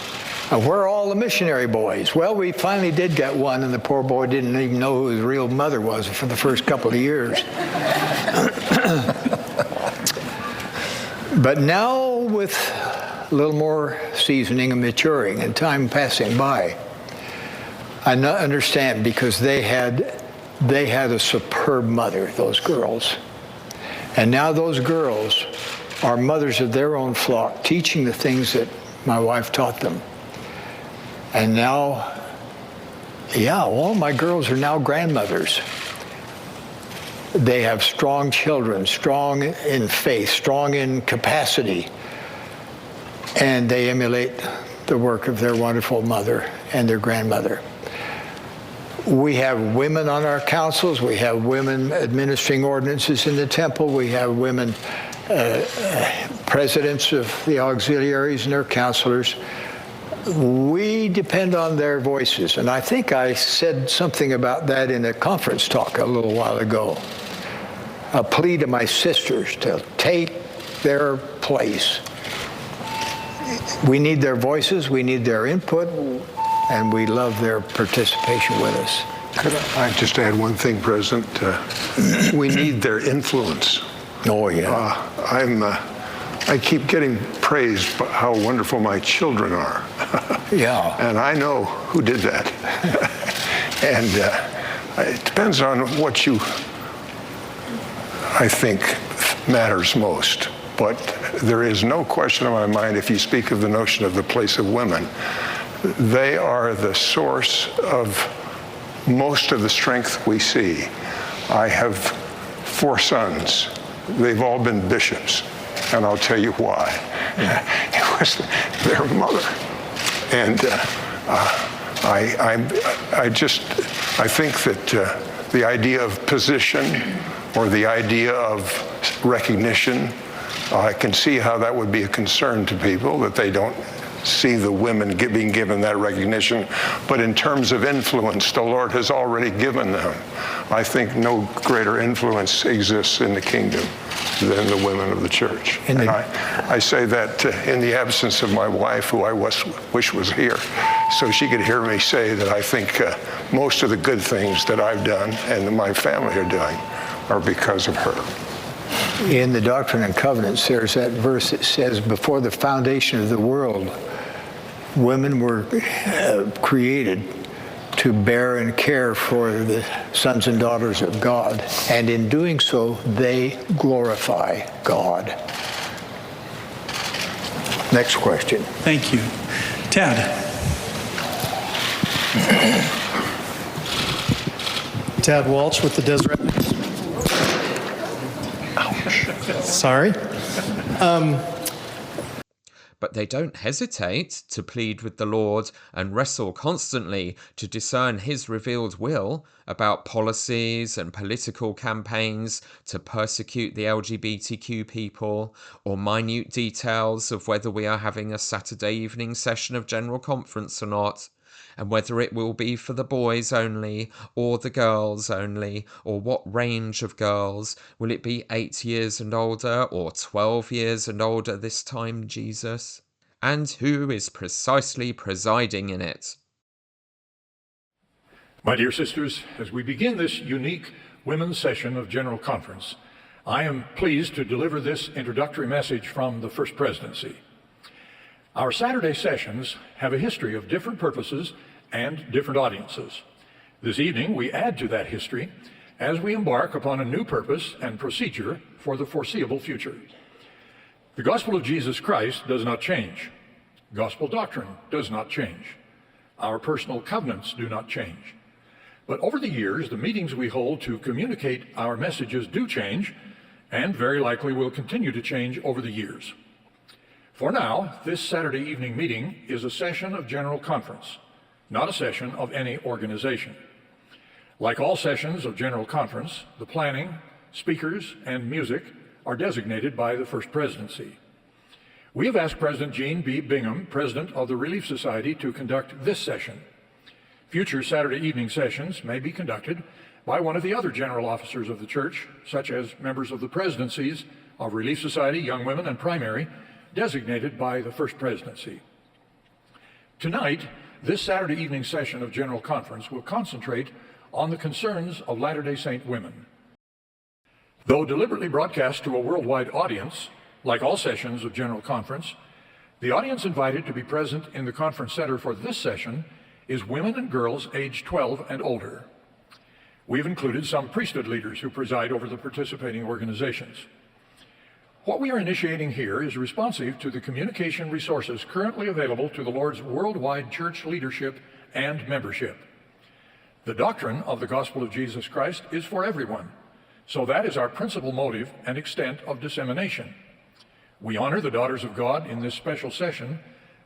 Where are all the missionary boys? Well, we finally did get one, and the poor boy didn't even know who his real mother was for the first couple of years. But now, with a little more seasoning and maturing and time passing by, I understand, because they had a superb mother, those girls. And now those girls are mothers of their own flock, teaching the things that my wife taught them. And now, all my girls are now grandmothers. They have strong children, strong in faith, strong in capacity, and they emulate the work of their wonderful mother and their grandmother. We have women on our councils. We have women administering ordinances in the temple. We have women presidents of the auxiliaries and their counselors. We depend on their voices, and I think I said something about that in a conference talk a little while ago. A plea to my sisters to take their place. We need their voices, we need their input, and we love their participation with us. Could I just add one thing, President? We need their influence. Oh, yeah. I keep getting praised for how wonderful my children are. Yeah. And I know who did that. And it depends on what you, I think, matters most. But there is no question in my mind, if you speak of the notion of the place of women, they are the source of most of the strength we see. I have 4 sons. They've all been bishops. And I'll tell you why. It was their mother. And I think that the idea of position or the idea of recognition, I can see how that would be a concern to people, that they don't see the women being given that recognition. But in terms of influence, the Lord has already given them. I think no greater influence exists in the kingdom than the women of the church. And I say that in the absence of my wife, who I wish was here, so she could hear me say that I think most of the good things that I've done and that my family are doing are because of her. In the Doctrine and Covenants, there's that verse that says, before the foundation of the world, women were created to bear and care for the sons and daughters of God. And in doing so, they glorify God. Next question. Thank you. Tad. Tad Walsh with the Deseret. Sorry. But they don't hesitate to plead with the Lord and wrestle constantly to discern his revealed will about policies and political campaigns to persecute the LGBTQ people, or minute details of whether we are having a Saturday evening session of General Conference or not. and whether it will be for the boys only, or the girls only, or what range of girls. Will it be 8 years and older, or 12 years and older this time, Jesus? And who is precisely presiding in it? My dear sisters, as we begin this unique women's session of General Conference, I am pleased to deliver this introductory message from the First Presidency. Our Saturday sessions have a history of different purposes and different audiences. This evening, we add to that history as we embark upon a new purpose and procedure for the foreseeable future. The gospel of Jesus Christ does not change. Gospel doctrine does not change. Our personal covenants do not change. But over the years, the meetings we hold to communicate our messages do change, and very likely will continue to change over the years. For now, this Saturday evening meeting is a session of General Conference, not a session of any organization. Like all sessions of General Conference, the planning, speakers, and music are designated by the First Presidency. We have asked President Gene B. Bingham, President of the Relief Society, to conduct this session. Future Saturday evening sessions may be conducted by one of the other general officers of the church, such as members of the presidencies of Relief Society, Young Women, and Primary, designated by the First Presidency. Tonight, this Saturday evening session of General Conference will concentrate on the concerns of Latter-day Saint women. Though deliberately broadcast to a worldwide audience, like all sessions of General Conference, the audience invited to be present in the conference center for this session is women and girls aged 12 and older. We've included some priesthood leaders who preside over the participating organizations. What we are initiating here is responsive to the communication resources currently available to the Lord's worldwide church leadership and membership. The doctrine of the gospel of Jesus Christ is for everyone, so that is our principal motive and extent of dissemination. We honor the daughters of God in this special session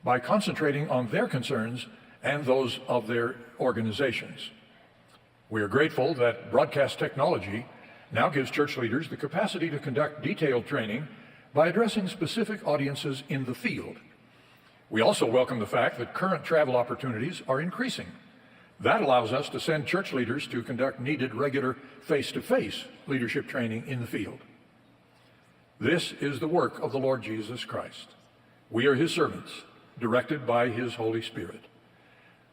by concentrating on their concerns and those of their organizations. We are grateful that broadcast technology now gives church leaders the capacity to conduct detailed training by addressing specific audiences in the field. We also welcome the fact that current travel opportunities are increasing. That allows us to send church leaders to conduct needed regular face-to-face leadership training in the field. This is the work of the Lord Jesus Christ. We are his servants, directed by his Holy Spirit.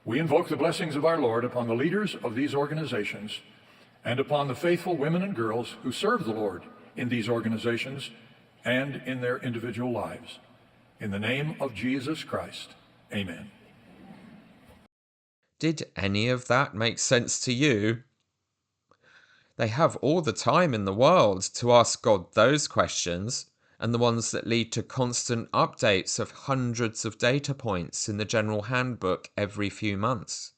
We invoke the blessings of our Lord upon the leaders of these organizations and upon the faithful women and girls who serve the Lord in these organizations and in their individual lives. In the name of Jesus Christ, amen. Did any of that make sense to you? They have all the time in the world to ask God those questions, and the ones that lead to constant updates of hundreds of data points in the General Handbook every few months.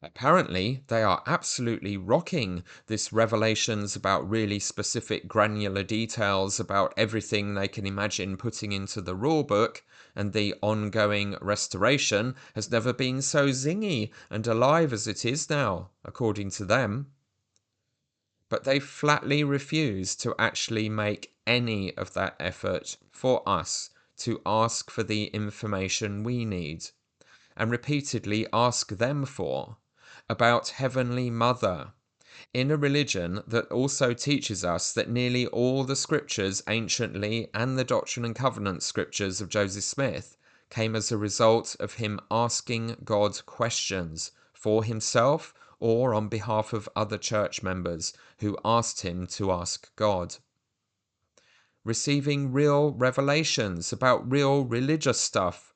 Apparently, they are absolutely rocking this revelations about really specific granular details about everything they can imagine putting into the rulebook, and the ongoing restoration has never been so zingy and alive as it is now, according to them. But they flatly refuse to actually make any of that effort for us to ask for the information we need, and repeatedly ask them for, about Heavenly Mother, in a religion that also teaches us that nearly all the scriptures anciently and the Doctrine and Covenants scriptures of Joseph Smith came as a result of him asking God questions for himself or on behalf of other church members who asked him to ask God. Receiving real revelations about real religious stuff,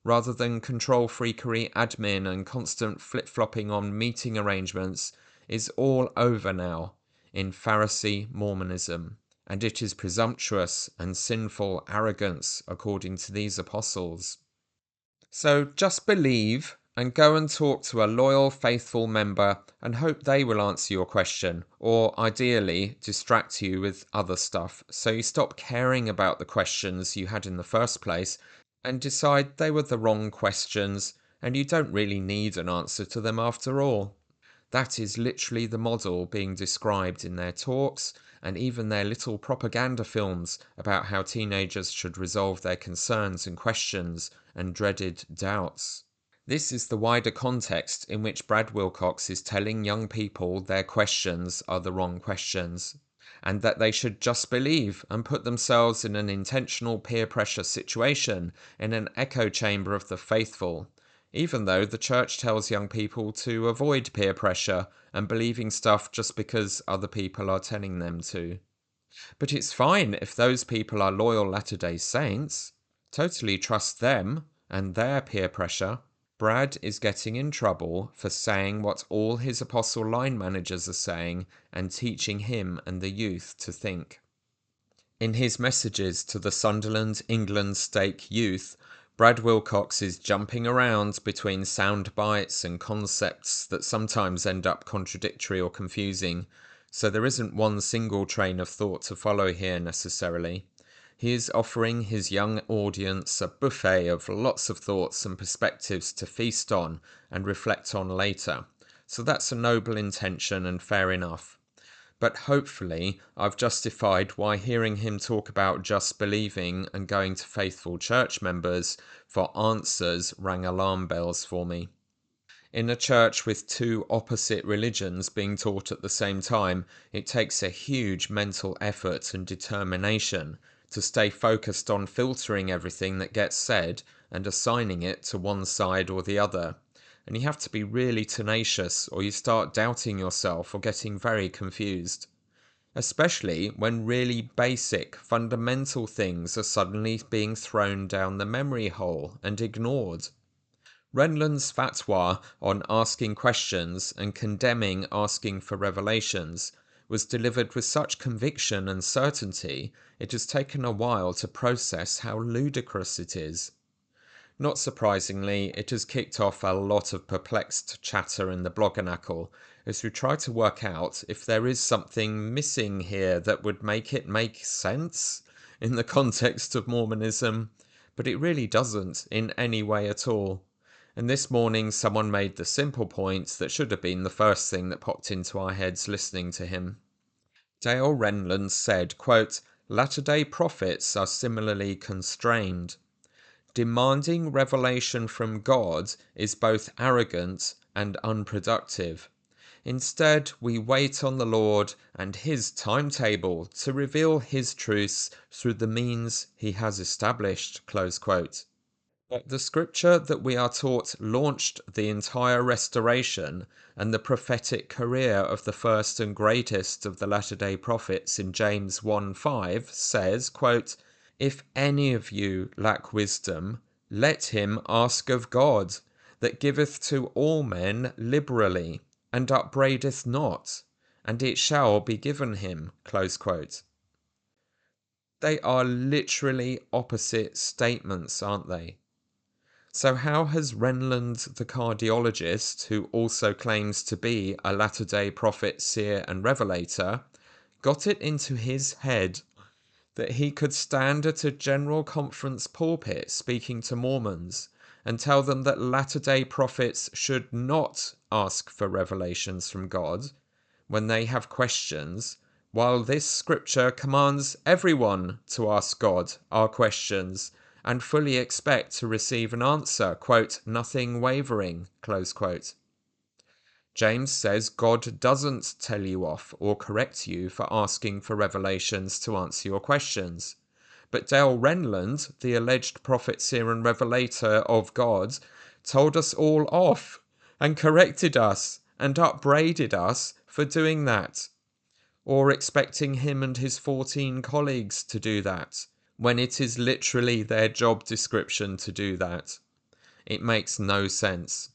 rather than control-freakery admin and constant flip-flopping on meeting arrangements, is all over now in Pharisee Mormonism, and it is presumptuous and sinful arrogance according to these apostles. So just believe and go and talk to a loyal, faithful member and hope they will answer your question, or ideally distract you with other stuff so you stop caring about the questions you had in the first place and decide they were the wrong questions and you don't really need an answer to them after all. That is literally the model being described in their talks and even their little propaganda films about how teenagers should resolve their concerns and questions and dreaded doubts. This is the wider context in which Brad Wilcox is telling young people their questions are the wrong questions, and that they should just believe and put themselves in an intentional peer pressure situation in an echo chamber of the faithful, even though the church tells young people to avoid peer pressure and believing stuff just because other people are telling them to. But it's fine if those people are loyal Latter-day Saints. Totally trust them and their peer pressure. Brad is getting in trouble for saying what all his apostle line managers are saying and teaching him and the youth to think. In his messages to the Sunderland, England stake youth, Brad Wilcox is jumping around between sound bites and concepts that sometimes end up contradictory or confusing, so there isn't one single train of thought to follow here necessarily. He is offering his young audience a buffet of lots of thoughts and perspectives to feast on and reflect on later, so that's a noble intention and fair enough. But hopefully I've justified why hearing him talk about just believing and going to faithful church members for answers rang alarm bells for me. In a church with two opposite religions being taught at the same time, it takes a huge mental effort and determination to stay focused on filtering everything that gets said and assigning it to one side or the other. And you have to be really tenacious or you start doubting yourself or getting very confused. Especially when really basic, fundamental things are suddenly being thrown down the memory hole and ignored. Renland's fatwa on asking questions and condemning asking for revelations was delivered with such conviction and certainty it has taken a while to process how ludicrous it is. Not surprisingly, it has kicked off a lot of perplexed chatter in the bloggernacle as we try to work out if there is something missing here that would make it make sense in the context of Mormonism, but it really doesn't in any way at all. And this morning someone made the simple point that should have been the first thing that popped into our heads listening to him. Dale Renland said, quote, "Latter-day prophets are similarly constrained. Demanding revelation from God is both arrogant and unproductive. Instead, we wait on the Lord and His timetable to reveal His truths through the means He has established." Close quote. But the scripture that we are taught launched the entire restoration and the prophetic career of the first and greatest of the latter-day prophets in James 1:5 says, quote, "If any of you lack wisdom, let him ask of God, that giveth to all men liberally, and upbraideth not, and it shall be given him." Close quote. They are literally opposite statements, aren't they? So how has Renland the cardiologist, who also claims to be a latter-day prophet, seer and revelator, got it into his head that he could stand at a general conference pulpit speaking to Mormons and tell them that latter-day prophets should not ask for revelations from God when they have questions, while this scripture commands everyone to ask God our questions and fully expect to receive an answer, quote, "nothing wavering," close quote. James says God doesn't tell you off or correct you for asking for revelations to answer your questions. But Dale Renland, the alleged prophet, seer and revelator of God, told us all off and corrected us and upbraided us for doing that, or expecting him and his 14 colleagues to do that, when it is literally their job description to do that. It makes no sense.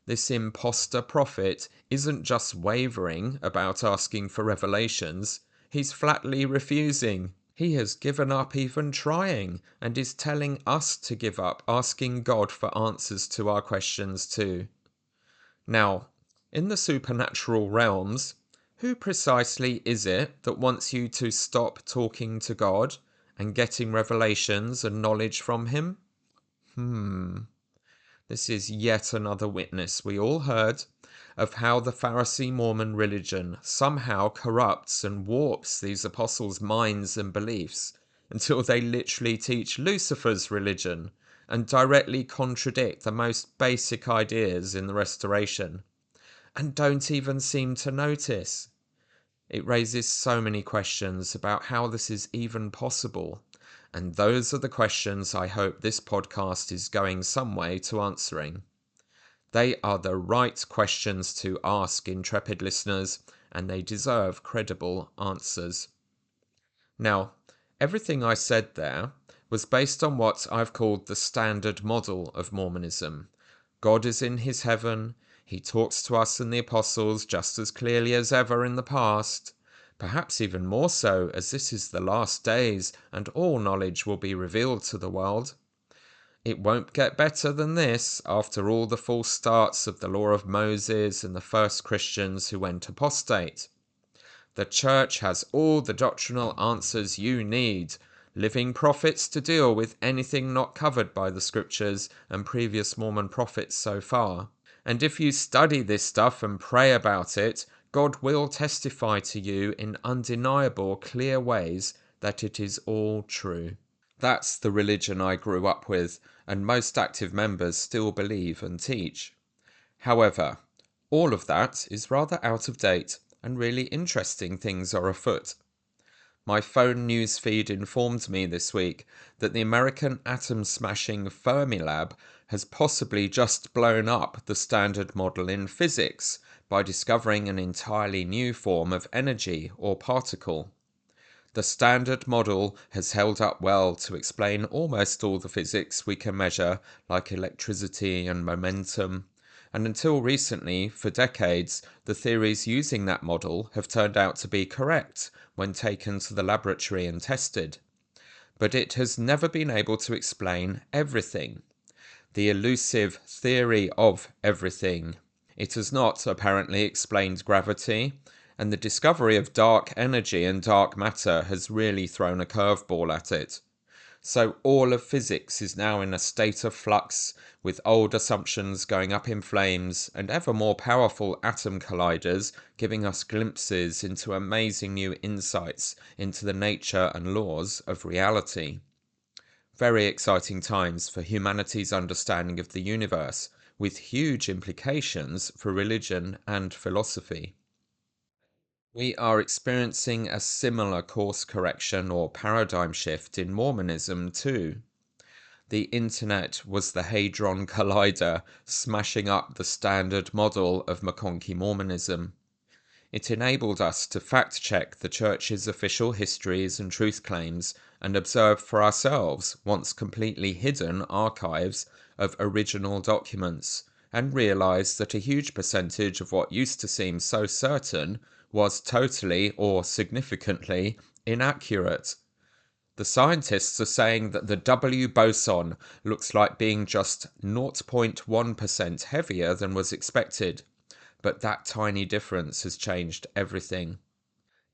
This imposter prophet isn't just wavering about asking for revelations, he's flatly refusing. He has given up even trying and is telling us to give up asking God for answers to our questions too. Now, in the supernatural realms, who precisely is it that wants you to stop talking to God and getting revelations and knowledge from him? This is yet another witness we all heard of how the Pharisee Mormon religion somehow corrupts and warps these apostles' minds and beliefs until they literally teach Lucifer's religion and directly contradict the most basic ideas in the Restoration, and don't even seem to notice. It raises so many questions about how this is even possible, and those are the questions I hope this podcast is going some way to answering. They are the right questions to ask, intrepid listeners, and they deserve credible answers. Now, everything I said there was based on what I've called the standard model of Mormonism. God is in his heaven, he talks to us and the apostles just as clearly as ever in the past, perhaps even more so as this is the last days and all knowledge will be revealed to the world. It won't get better than this after all the false starts of the law of Moses and the first Christians who went apostate. The church has all the doctrinal answers you need, living prophets to deal with anything not covered by the scriptures and previous Mormon prophets so far. And if you study this stuff and pray about it, God will testify to you in undeniable, clear ways that it is all true. That's the religion I grew up with, and most active members still believe and teach. However, all of that is rather out of date, and really interesting things are afoot. My phone news feed informed me this week that the American atom-smashing Fermilab has possibly just blown up the standard model in physics by discovering an entirely new form of energy or particle. The standard model has held up well to explain almost all the physics we can measure, like electricity and momentum, and until recently, for decades, the theories using that model have turned out to be correct when taken to the laboratory and tested. But it has never been able to explain everything. The elusive theory of everything. It has not apparently explained gravity, and the discovery of dark energy and dark matter has really thrown a curveball at it. So all of physics is now in a state of flux, with old assumptions going up in flames and ever more powerful atom colliders giving us glimpses into amazing new insights into the nature and laws of reality. Very exciting times for humanity's understanding of the universe, with huge implications for religion and philosophy. We are experiencing a similar course correction or paradigm shift in Mormonism too. The internet was the Hadron Collider, smashing up the standard model of McConkie Mormonism. It enabled us to fact-check the Church's official histories and truth claims and observe for ourselves once completely hidden archives of original documents, and realize that a huge percentage of what used to seem so certain was totally or significantly inaccurate. The scientists are saying that the W boson looks like being just 0.1% heavier than was expected, but that tiny difference has changed everything.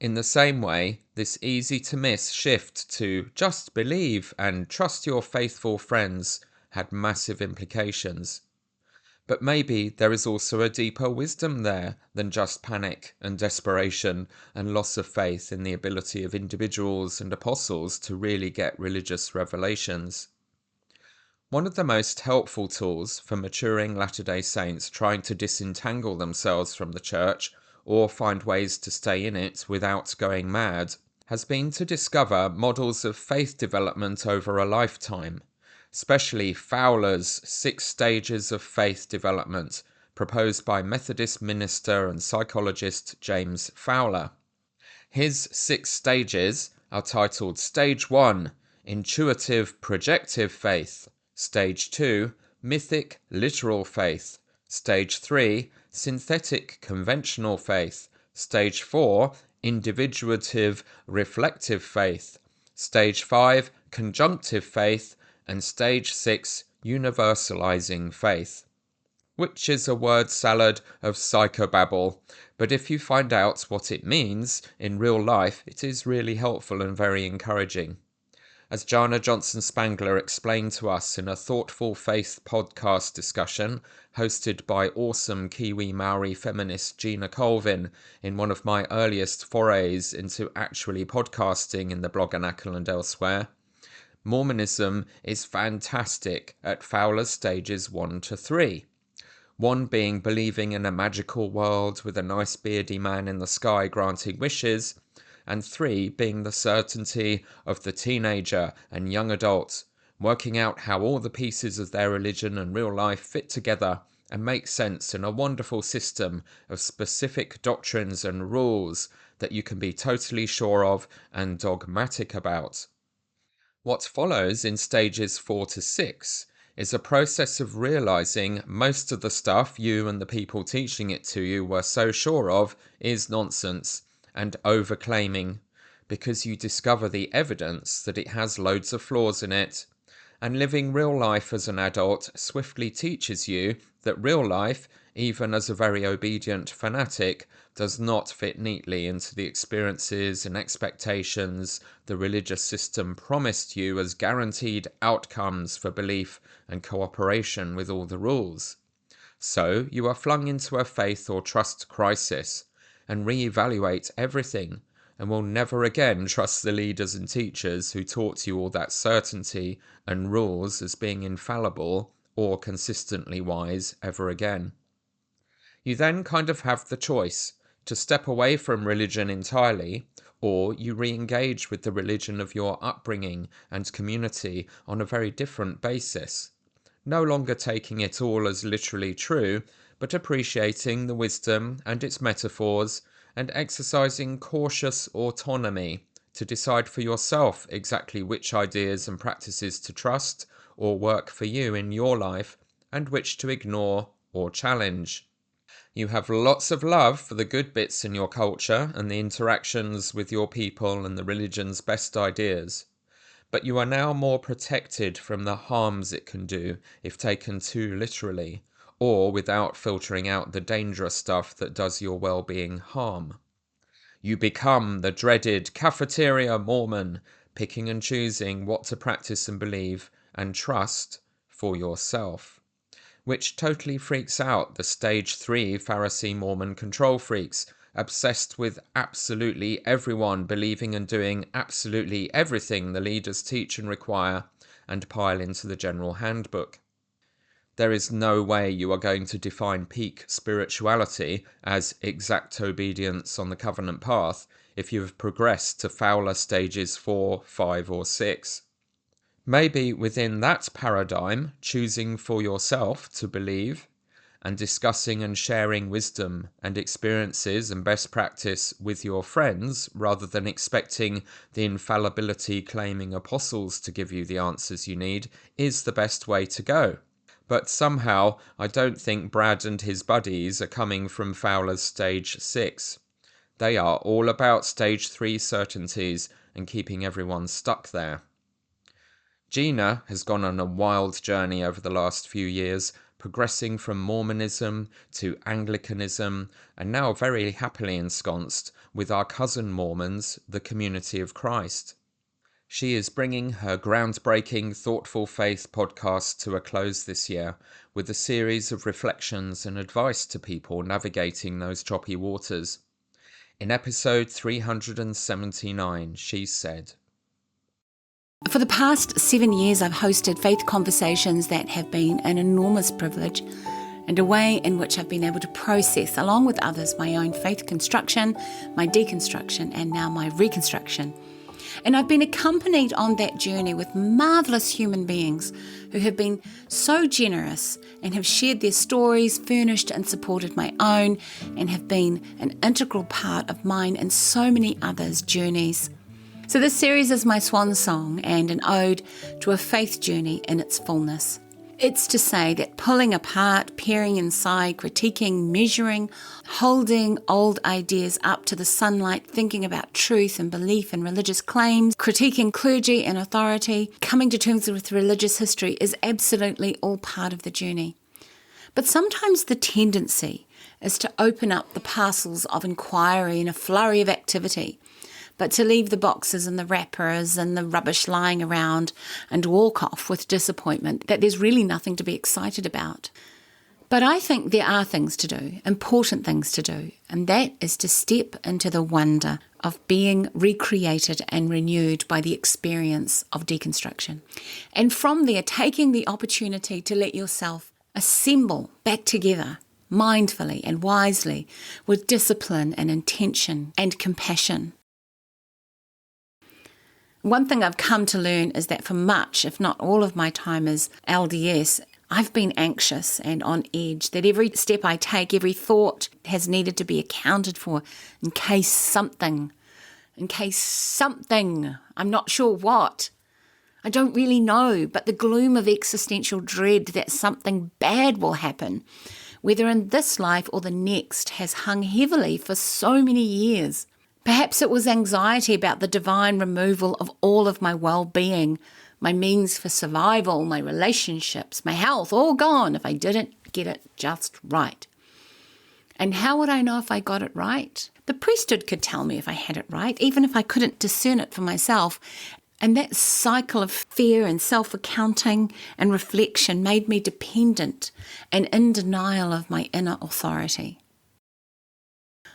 In the same way, this easy-to-miss shift to just believe and trust your faithful friends had massive implications. But maybe there is also a deeper wisdom there than just panic and desperation and loss of faith in the ability of individuals and apostles to really get religious revelations. One of the most helpful tools for maturing Latter-day Saints trying to disentangle themselves from the Church or find ways to stay in it without going mad has been to discover models of faith development over a lifetime, especially Fowler's 6 stages of faith development, proposed by Methodist minister and psychologist James Fowler. His 6 stages are titled Stage 1, Intuitive Projective Faith, Stage 2, Mythic Literal Faith, Stage 3, Synthetic Conventional Faith, Stage 4, Individuative Reflective Faith, Stage 5, Conjunctive Faith, and Stage 6, Universalizing Faith. Which is a word salad of psychobabble, but if you find out what it means in real life, it is really helpful and very encouraging. As Jana Johnson Spangler explained to us in a Thoughtful Faith podcast discussion hosted by awesome Kiwi Maori feminist Gina Colvin in one of my earliest forays into actually podcasting in the Bloganacle and elsewhere, Mormonism is fantastic at Fowler's stages 1 to 3. 1 being believing in a magical world with a nice beardy man in the sky granting wishes, and 3 being the certainty of the teenager and young adult, working out how all the pieces of their religion and real life fit together and make sense in a wonderful system of specific doctrines and rules that you can be totally sure of and dogmatic about. What follows in stages 4 to 6 is a process of realizing most of the stuff you and the people teaching it to you were so sure of is nonsense and overclaiming, because you discover the evidence that it has loads of flaws in it. And living real life as an adult swiftly teaches you that real life, even as a very obedient fanatic, does not fit neatly into the experiences and expectations the religious system promised you as guaranteed outcomes for belief and cooperation with all the rules. So you are flung into a faith or trust crisis and reevaluate everything, and will never again trust the leaders and teachers who taught you all that certainty and rules as being infallible or consistently wise ever again. You then kind of have the choice to step away from religion entirely, or you re-engage with the religion of your upbringing and community on a very different basis, no longer taking it all as literally true, but appreciating the wisdom and its metaphors and exercising cautious autonomy to decide for yourself exactly which ideas and practices to trust or work for you in your life and which to ignore or challenge. You have lots of love for the good bits in your culture and the interactions with your people and the religion's best ideas, but you are now more protected from the harms it can do if taken too literally, or without filtering out the dangerous stuff that does your well-being harm. You become the dreaded cafeteria Mormon, picking and choosing what to practice and believe and trust for yourself, which totally freaks out the stage 3 Pharisee Mormon control freaks, obsessed with absolutely everyone believing and doing absolutely everything the leaders teach and require and pile into the general handbook. There is no way you are going to define peak spirituality as exact obedience on the covenant path if you have progressed to Fowler stages 4, 5 or 6. Maybe within that paradigm, choosing for yourself to believe and discussing and sharing wisdom and experiences and best practice with your friends rather than expecting the infallibility claiming apostles to give you the answers you need is the best way to go. But somehow, I don't think Brad and his buddies are coming from Fowler's stage 6. They are all about stage 3 certainties and keeping everyone stuck there. Gina has gone on a wild journey over the last few years, progressing from Mormonism to Anglicanism, and now very happily ensconced with our cousin Mormons, the Community of Christ. She is bringing her groundbreaking Thoughtful Faith podcast to a close this year with a series of reflections and advice to people navigating those choppy waters. In episode 379, she said, For the past 7 years, I've hosted faith conversations that have been an enormous privilege and a way in which I've been able to process, along with others, my own faith construction, my deconstruction, and now my reconstruction. And I've been accompanied on that journey with marvellous human beings who have been so generous and have shared their stories, furnished and supported my own, and have been an integral part of mine and so many others' journeys. So this series is my swan song and an ode to a faith journey in its fullness. It's to say that pulling apart, peering inside, critiquing, measuring, holding old ideas up to the sunlight, thinking about truth and belief and religious claims, critiquing clergy and authority, coming to terms with religious history is absolutely all part of the journey. But sometimes the tendency is to open up the parcels of inquiry in a flurry of activity, but to leave the boxes and the wrappers and the rubbish lying around and walk off with disappointment that there's really nothing to be excited about. But I think there are things to do, important things to do, and that is to step into the wonder of being recreated and renewed by the experience of deconstruction. And from there, taking the opportunity to let yourself assemble back together mindfully and wisely with discipline and intention and compassion. One thing I've come to learn is that for much, if not all of my time as LDS, I've been anxious and on edge, that every step I take, every thought has needed to be accounted for in case something, I'm not sure what. I don't really know, but the gloom of existential dread that something bad will happen, whether in this life or the next, has hung heavily for so many years. Perhaps it was anxiety about the divine removal of all of my well-being, my means for survival, my relationships, my health, all gone if I didn't get it just right. And how would I know if I got it right? The priesthood could tell me if I had it right, even if I couldn't discern it for myself. And that cycle of fear and self-accounting and reflection made me dependent and in denial of my inner authority.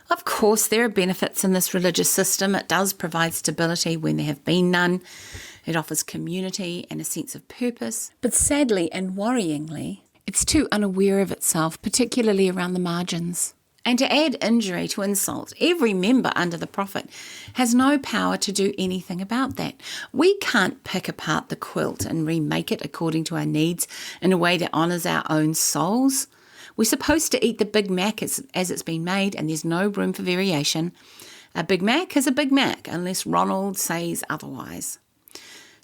Of course, there are benefits in this religious system. It does provide stability when there have been none. It offers community and a sense of purpose. But sadly and worryingly, it's too unaware of itself, particularly around the margins. And to add injury to insult, every member under the prophet has no power to do anything about that. We can't pick apart the quilt and remake it according to our needs in a way that honours our own souls. We're supposed to eat the Big Mac as it's been made, and there's no room for variation. A Big Mac is a Big Mac, unless Ronald says otherwise.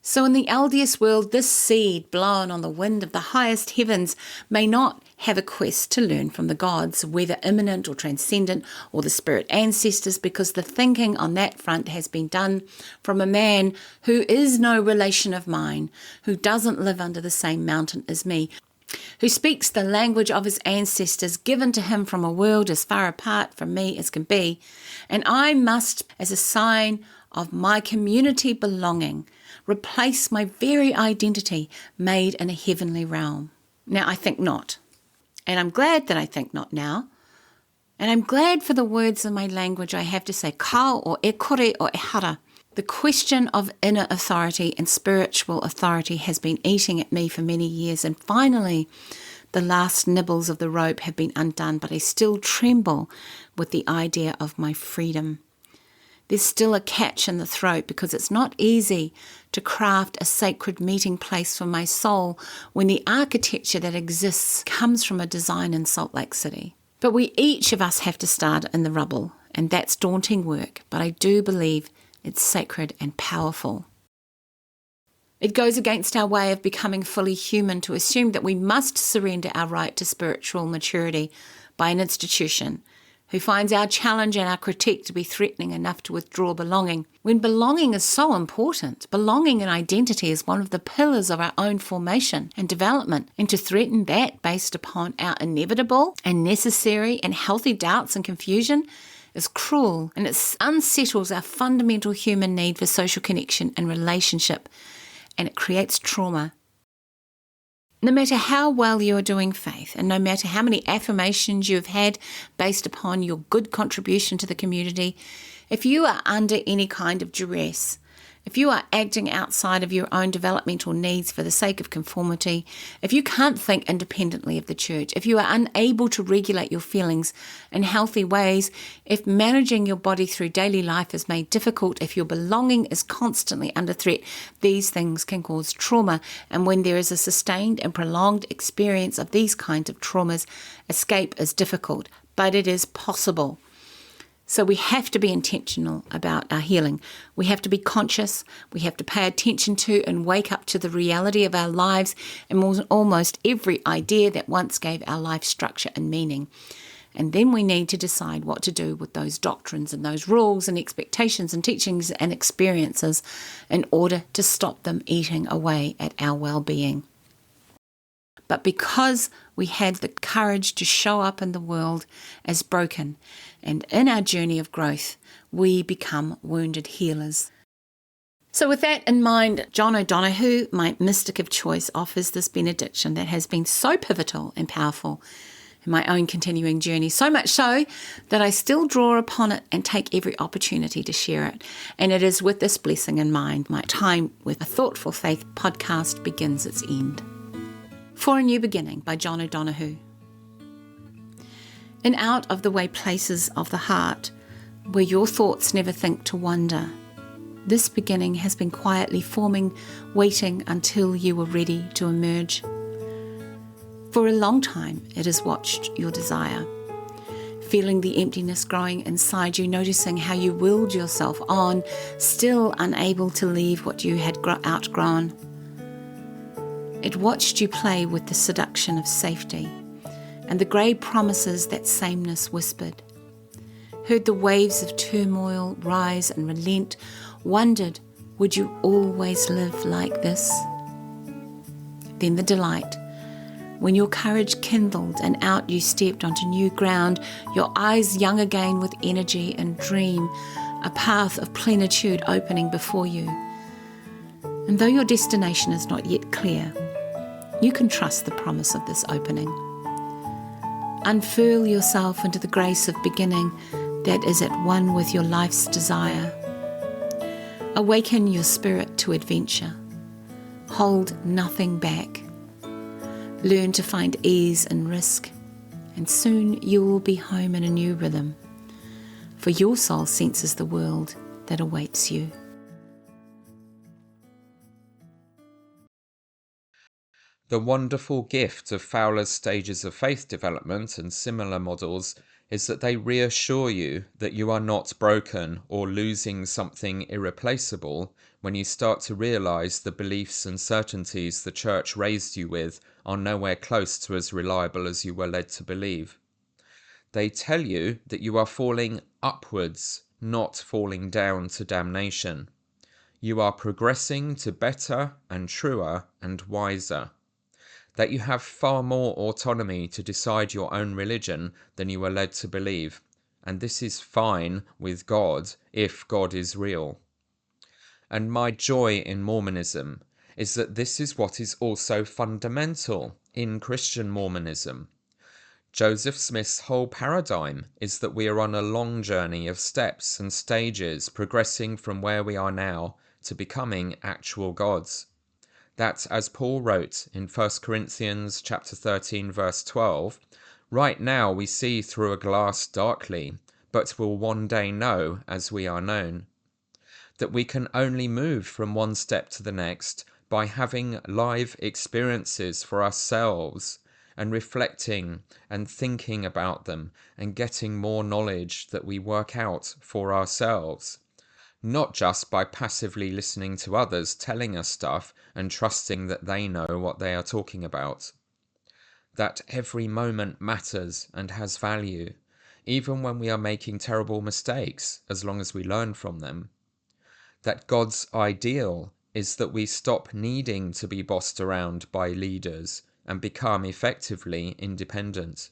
So in the LDS world, this seed blown on the wind of the highest heavens may not have a quest to learn from the gods, whether immanent or transcendent, or the spirit ancestors, because the thinking on that front has been done from a man who is no relation of mine, who doesn't live under the same mountain as me, who speaks the language of his ancestors given to him from a world as far apart from me as can be, and I must, as a sign of my community belonging, replace my very identity made in a heavenly realm. Now, I think not. And I'm glad that I think not now. And I'm glad for the words in my language I have to say, ka or e kore or e hara. The question of inner authority and spiritual authority has been eating at me for many years, and finally the last nibbles of the rope have been undone, but I still tremble with the idea of my freedom. There's still a catch in the throat because it's not easy to craft a sacred meeting place for my soul when the architecture that exists comes from a design in Salt Lake City. But we each of us have to start in the rubble, and that's daunting work, but I do believe it's sacred and powerful. It goes against our way of becoming fully human to assume that we must surrender our right to spiritual maturity by an institution who finds our challenge and our critique to be threatening enough to withdraw belonging, when belonging is so important. Belonging and identity is one of the pillars of our own formation and development, and to threaten that based upon our inevitable and necessary and healthy doubts and confusion is cruel, and it unsettles our fundamental human need for social connection and relationship, and it creates trauma. No matter how well you are doing faith, and no matter how many affirmations you have had based upon your good contribution to the community, if you are under any kind of duress, if you are acting outside of your own developmental needs for the sake of conformity, if you can't think independently of the church, if you are unable to regulate your feelings in healthy ways, if managing your body through daily life is made difficult, if your belonging is constantly under threat, these things can cause trauma. And when there is a sustained and prolonged experience of these kinds of traumas, escape is difficult, but it is possible. So we have to be intentional about our healing. We have to be conscious. We have to pay attention to and wake up to the reality of our lives and almost every idea that once gave our life structure and meaning. And then we need to decide what to do with those doctrines and those rules and expectations and teachings and experiences in order to stop them eating away at our well-being. But because we had the courage to show up in the world as broken, and in our journey of growth, we become wounded healers. So with that in mind, John O'Donoghue, my mystic of choice, offers this benediction that has been so pivotal and powerful in my own continuing journey, so much so that I still draw upon it and take every opportunity to share it. And it is with this blessing in mind, my time with a Thoughtful Faith podcast begins its end. For a New Beginning by John O'Donoghue. In out of the way places of the heart, where your thoughts never think to wander, this beginning has been quietly forming, waiting until you were ready to emerge. For a long time, it has watched your desire, feeling the emptiness growing inside you, noticing how you willed yourself on, still unable to leave what you had outgrown. It watched you play with the seduction of safety and the grey promises that sameness whispered, heard the waves of turmoil rise and relent, wondered, would you always live like this? Then the delight, when your courage kindled and out you stepped onto new ground, your eyes young again with energy and dream, a path of plenitude opening before you. And though your destination is not yet clear, you can trust the promise of this opening. Unfurl yourself into the grace of beginning that is at one with your life's desire. Awaken your spirit to adventure. Hold nothing back. Learn to find ease and risk, and soon you will be home in a new rhythm, for your soul senses the world that awaits you. The wonderful gift of Fowler's stages of faith development and similar models is that they reassure you that you are not broken or losing something irreplaceable when you start to realize the beliefs and certainties the church raised you with are nowhere close to as reliable as you were led to believe. They tell you that you are falling upwards, not falling down to damnation. You are progressing to better and truer and wiser. That you have far more autonomy to decide your own religion than you were led to believe, and this is fine with God if God is real. And my joy in Mormonism is that this is what is also fundamental in Christian Mormonism. Joseph Smith's whole paradigm is that we are on a long journey of steps and stages progressing from where we are now to becoming actual gods. That, as Paul wrote in 1 Corinthians chapter 13, verse 12, right now we see through a glass darkly, but will one day know as we are known. That we can only move from one step to the next by having live experiences for ourselves and reflecting and thinking about them and getting more knowledge that we work out for ourselves. Not just by passively listening to others telling us stuff and trusting that they know what they are talking about. That every moment matters and has value, even when we are making terrible mistakes, as long as we learn from them. That God's ideal is that we stop needing to be bossed around by leaders and become effectively independent.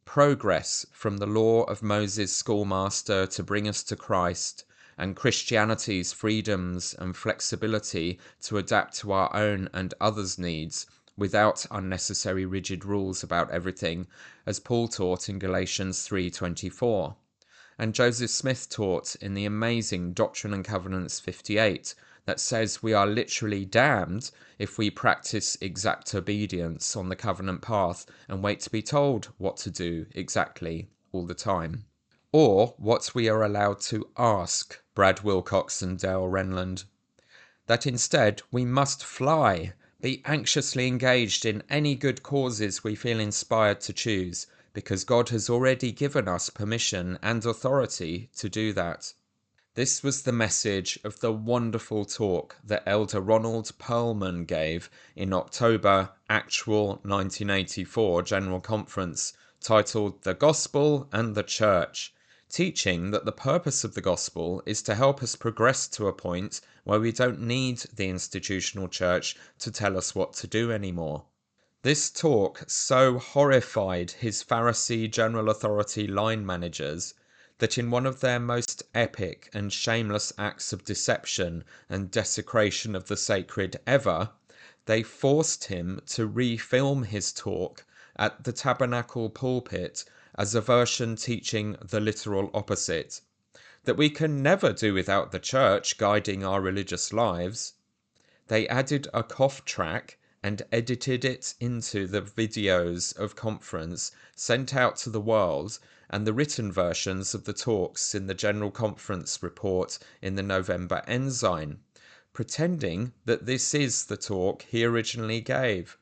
Progress from the law of Moses' schoolmaster to bring us to Christ, and Christianity's freedoms and flexibility to adapt to our own and others' needs without unnecessary rigid rules about everything, as Paul taught in Galatians 3:24, and Joseph Smith taught in the amazing Doctrine and Covenants 58 that says we are literally damned if we practice exact obedience on the covenant path and wait to be told what to do exactly all the time. Or what we are allowed to ask, Brad Wilcox and Dale Renland. That instead we must fly, be anxiously engaged in any good causes we feel inspired to choose, because God has already given us permission and authority to do that. This was the message of the wonderful talk that Elder Ronald Poelman gave in October Actual 1984 General Conference, titled The Gospel and the Church, teaching that the purpose of the gospel is to help us progress to a point where we don't need the institutional church to tell us what to do anymore. This talk so horrified his Pharisee general authority line managers that in one of their most epic and shameless acts of deception and desecration of the sacred ever, they forced him to refilm his talk at the Tabernacle pulpit as a version teaching the literal opposite, that we can never do without the church guiding our religious lives. They added a cough track and edited it into the videos of conference sent out to the world and the written versions of the talks in the General Conference report in the November Ensign, pretending that this is the talk he originally gave.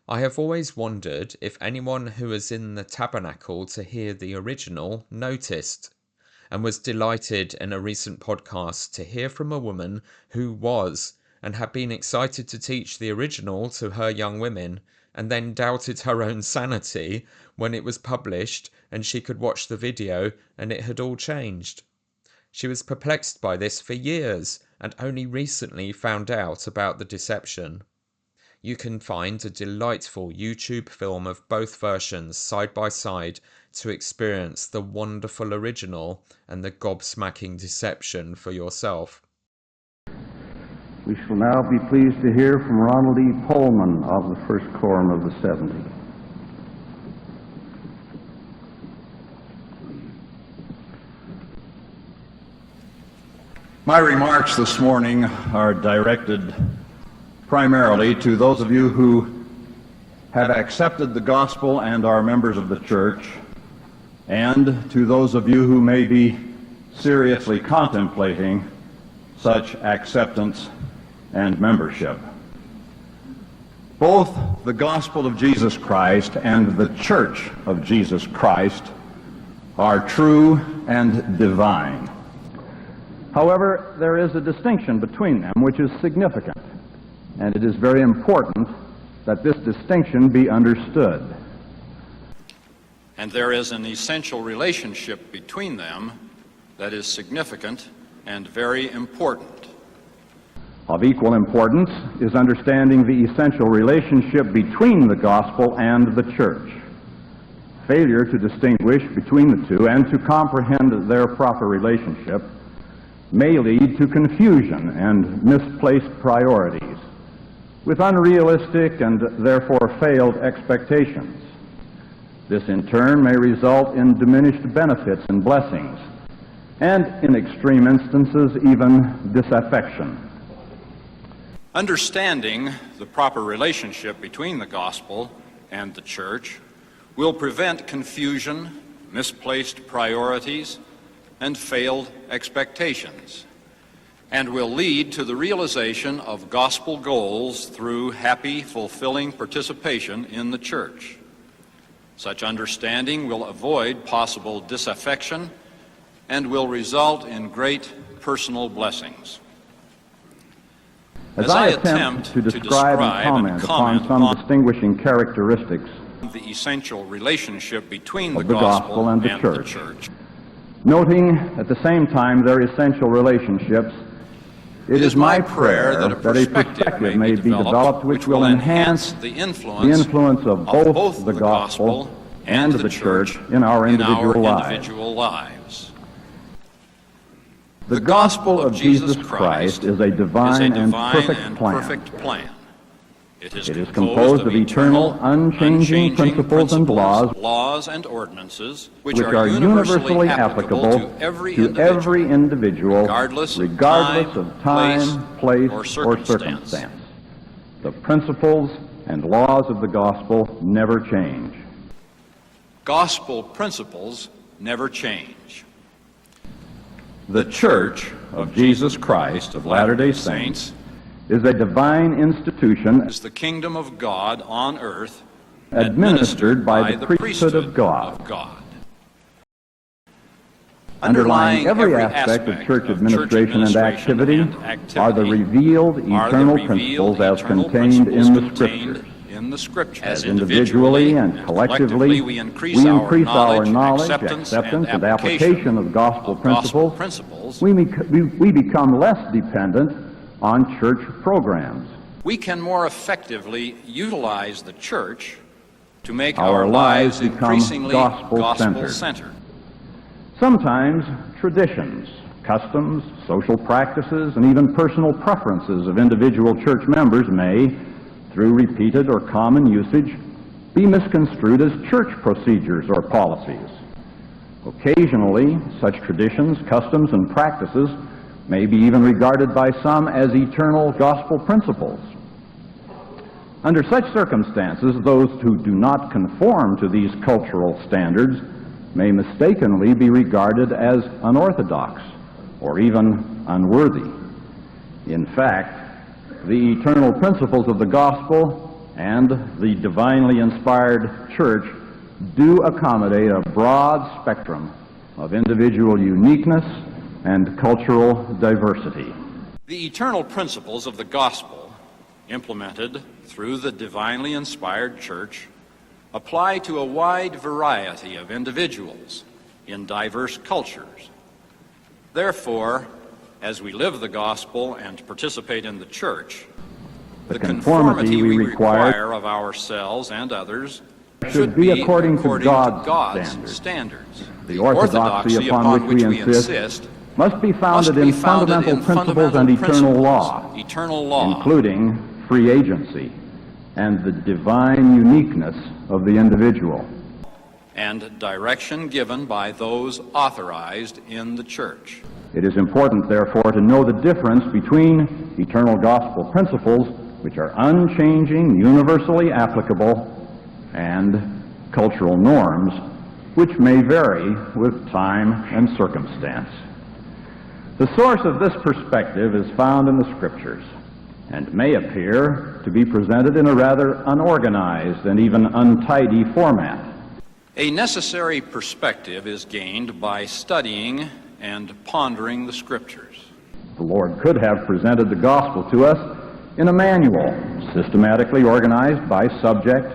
I have always wondered if anyone who was in the tabernacle to hear the original noticed, and was delighted in a recent podcast to hear from a woman who was and had been excited to teach the original to her young women, and then doubted her own sanity when it was published and she could watch the video and it had all changed. She was perplexed by this for years and only recently found out about the deception. You can find a delightful YouTube film of both versions side by side to experience the wonderful original and the gobsmacking deception for yourself. We shall now be pleased to hear from Ronald E. Poelman of the First Quorum of the 70. My remarks this morning are directed primarily to those of you who have accepted the gospel and are members of the church, and to those of you who may be seriously contemplating such acceptance and membership. Both the gospel of Jesus Christ and the church of Jesus Christ are true and divine. However, there is a distinction between them which is significant, and it is very important that this distinction be understood. And there is an essential relationship between them that is significant and very important. Of equal importance is understanding the essential relationship between the gospel and the church. Failure to distinguish between the two and to comprehend their proper relationship may lead to confusion and misplaced priorities, with unrealistic and therefore failed expectations. This in turn may result in diminished benefits and blessings, and in extreme instances even disaffection. Understanding the proper relationship between the gospel and the church will prevent confusion, misplaced priorities, and failed expectations, and will lead to the realization of gospel goals through happy, fulfilling participation in the church. Such understanding will avoid possible disaffection and will result in great personal blessings. As I attempt to describe and comment upon some distinguishing characteristics the essential relationship between of the gospel and the church, noting at the same time their essential relationships, it is my prayer that a perspective may be developed which will enhance the influence of both the gospel and the church in our individual lives. The gospel of Jesus Christ is a divine and perfect plan. It is composed of eternal, unchanging principles and laws and ordinances which are universally applicable to every individual, regardless of time, place, or circumstance. The principles and laws of the gospel never change. Gospel principles never change. The Church of Jesus Christ of Latter-day Saints is a divine institution is the kingdom of God on earth administered by the priesthood of God. Underlying every aspect of church administration and activity are the revealed eternal principles as contained in the Scriptures. As individually and collectively we increase our knowledge, acceptance, and application of gospel principles, we become less dependent on church programs. We can more effectively utilize the church to make our lives increasingly gospel-centered. Sometimes traditions, customs, social practices, and even personal preferences of individual church members may, through repeated or common usage, be misconstrued as church procedures or policies. Occasionally, such traditions, customs, and practices may be even regarded by some as eternal gospel principles. Under such circumstances, those who do not conform to these cultural standards may mistakenly be regarded as unorthodox or even unworthy. In fact, the eternal principles of the gospel and the divinely inspired church do accommodate a broad spectrum of individual uniqueness and cultural diversity. The eternal principles of the gospel, implemented through the divinely inspired church, apply to a wide variety of individuals in diverse cultures. Therefore, as we live the gospel and participate in the church, the conformity we require of ourselves and others should be according to God's standards. The orthodoxy upon which we insist must be founded in fundamental principles and eternal law, including free agency and the divine uniqueness of the individual, and direction given by those authorized in the church. It is important, therefore, to know the difference between eternal gospel principles, which are unchanging, universally applicable, and cultural norms, which may vary with time and circumstance. The source of this perspective is found in the Scriptures, and may appear to be presented in a rather unorganized and even untidy format. A necessary perspective is gained by studying and pondering the Scriptures. The Lord could have presented the gospel to us in a manual, systematically organized by subject,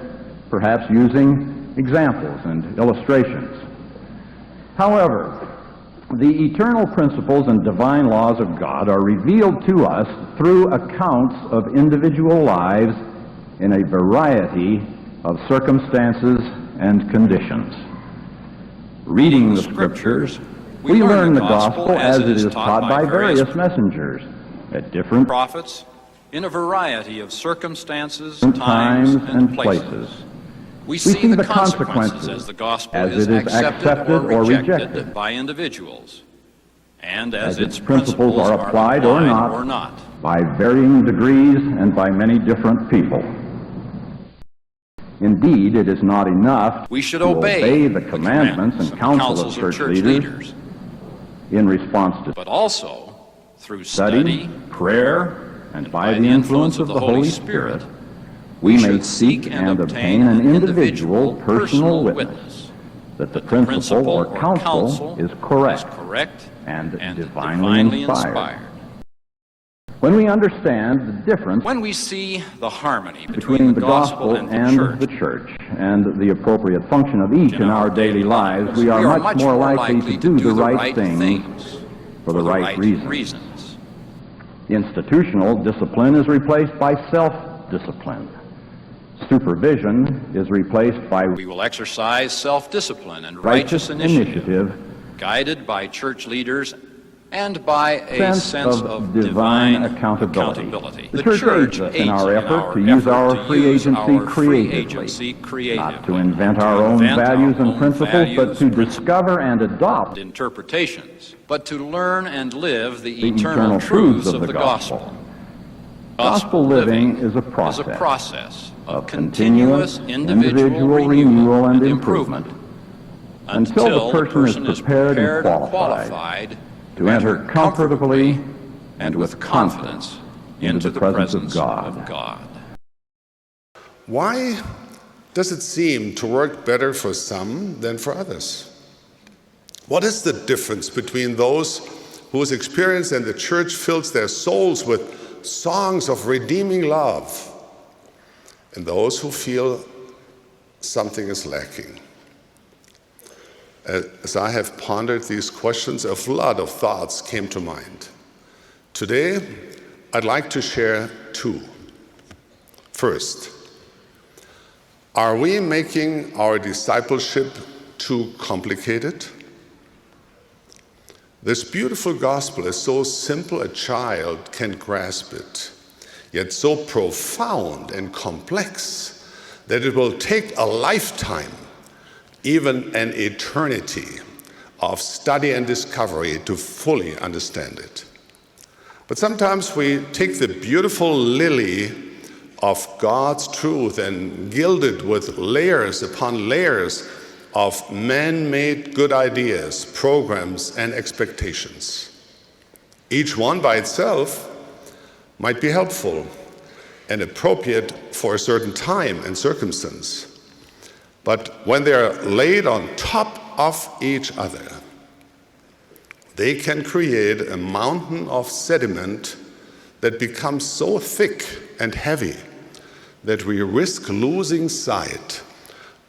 perhaps using examples and illustrations. However, the eternal principles and divine laws of God are revealed to us through accounts of individual lives in a variety of circumstances and conditions. Reading the Scriptures, we learn the gospel as it is taught by various messengers at different prophets in a variety of circumstances, times and places. We see the consequences as the gospel is accepted or rejected by individuals, and as its principles are applied or not by varying degrees and by many different people. Indeed, it is not enough we should to obey the commandments and counsel of church leaders in response to, but also through study, prayer, and by the influence of the Holy Spirit, we may seek and obtain an individual personal witness that the principle or counsel is correct and divinely inspired. When we understand the difference when we see the harmony between the gospel and the church and the appropriate function of each in our daily lives, we are much more likely to do the right things for the right reasons. Institutional discipline is replaced by self-discipline. Supervision is replaced by we will exercise self-discipline and righteous initiative, guided by church leaders and by a sense of divine accountability. The church aids us in our effort to use our free agency creatively, not to invent our own values and principles, but to discover and adopt interpretations, but to learn and live the eternal truths of the gospel. Gospel living is a process of continuous individual renewal and improvement until the person is prepared and qualified to enter comfortably and with confidence into the presence of God. Why does it seem to work better for some than for others? What is the difference between those whose experience in the church fills their souls with songs of redeeming love and those who feel something is lacking? As I have pondered these questions, a flood of thoughts came to mind. Today, I'd like to share two. First, are we making our discipleship too complicated? This beautiful gospel is so simple a child can grasp it, yet so profound and complex that it will take a lifetime, even an eternity, of study and discovery to fully understand it. But sometimes we take the beautiful lily of God's truth and gild it with layers upon layers of man-made good ideas, programs, and expectations. Each one by itself might be helpful and appropriate for a certain time and circumstance. But when they are laid on top of each other, they can create a mountain of sediment that becomes so thick and heavy that we risk losing sight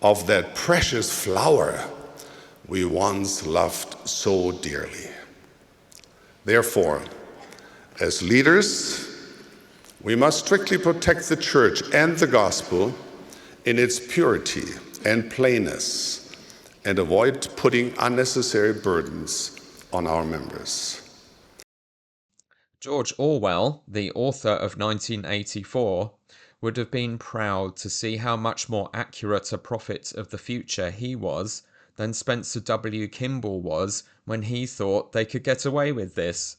of that precious flower we once loved so dearly. Therefore, as leaders, we must strictly protect the church and the gospel in its purity and plainness and avoid putting unnecessary burdens on our members. George Orwell, the author of 1984, would have been proud to see how much more accurate a prophet of the future he was than Spencer W. Kimball was when he thought they could get away with this.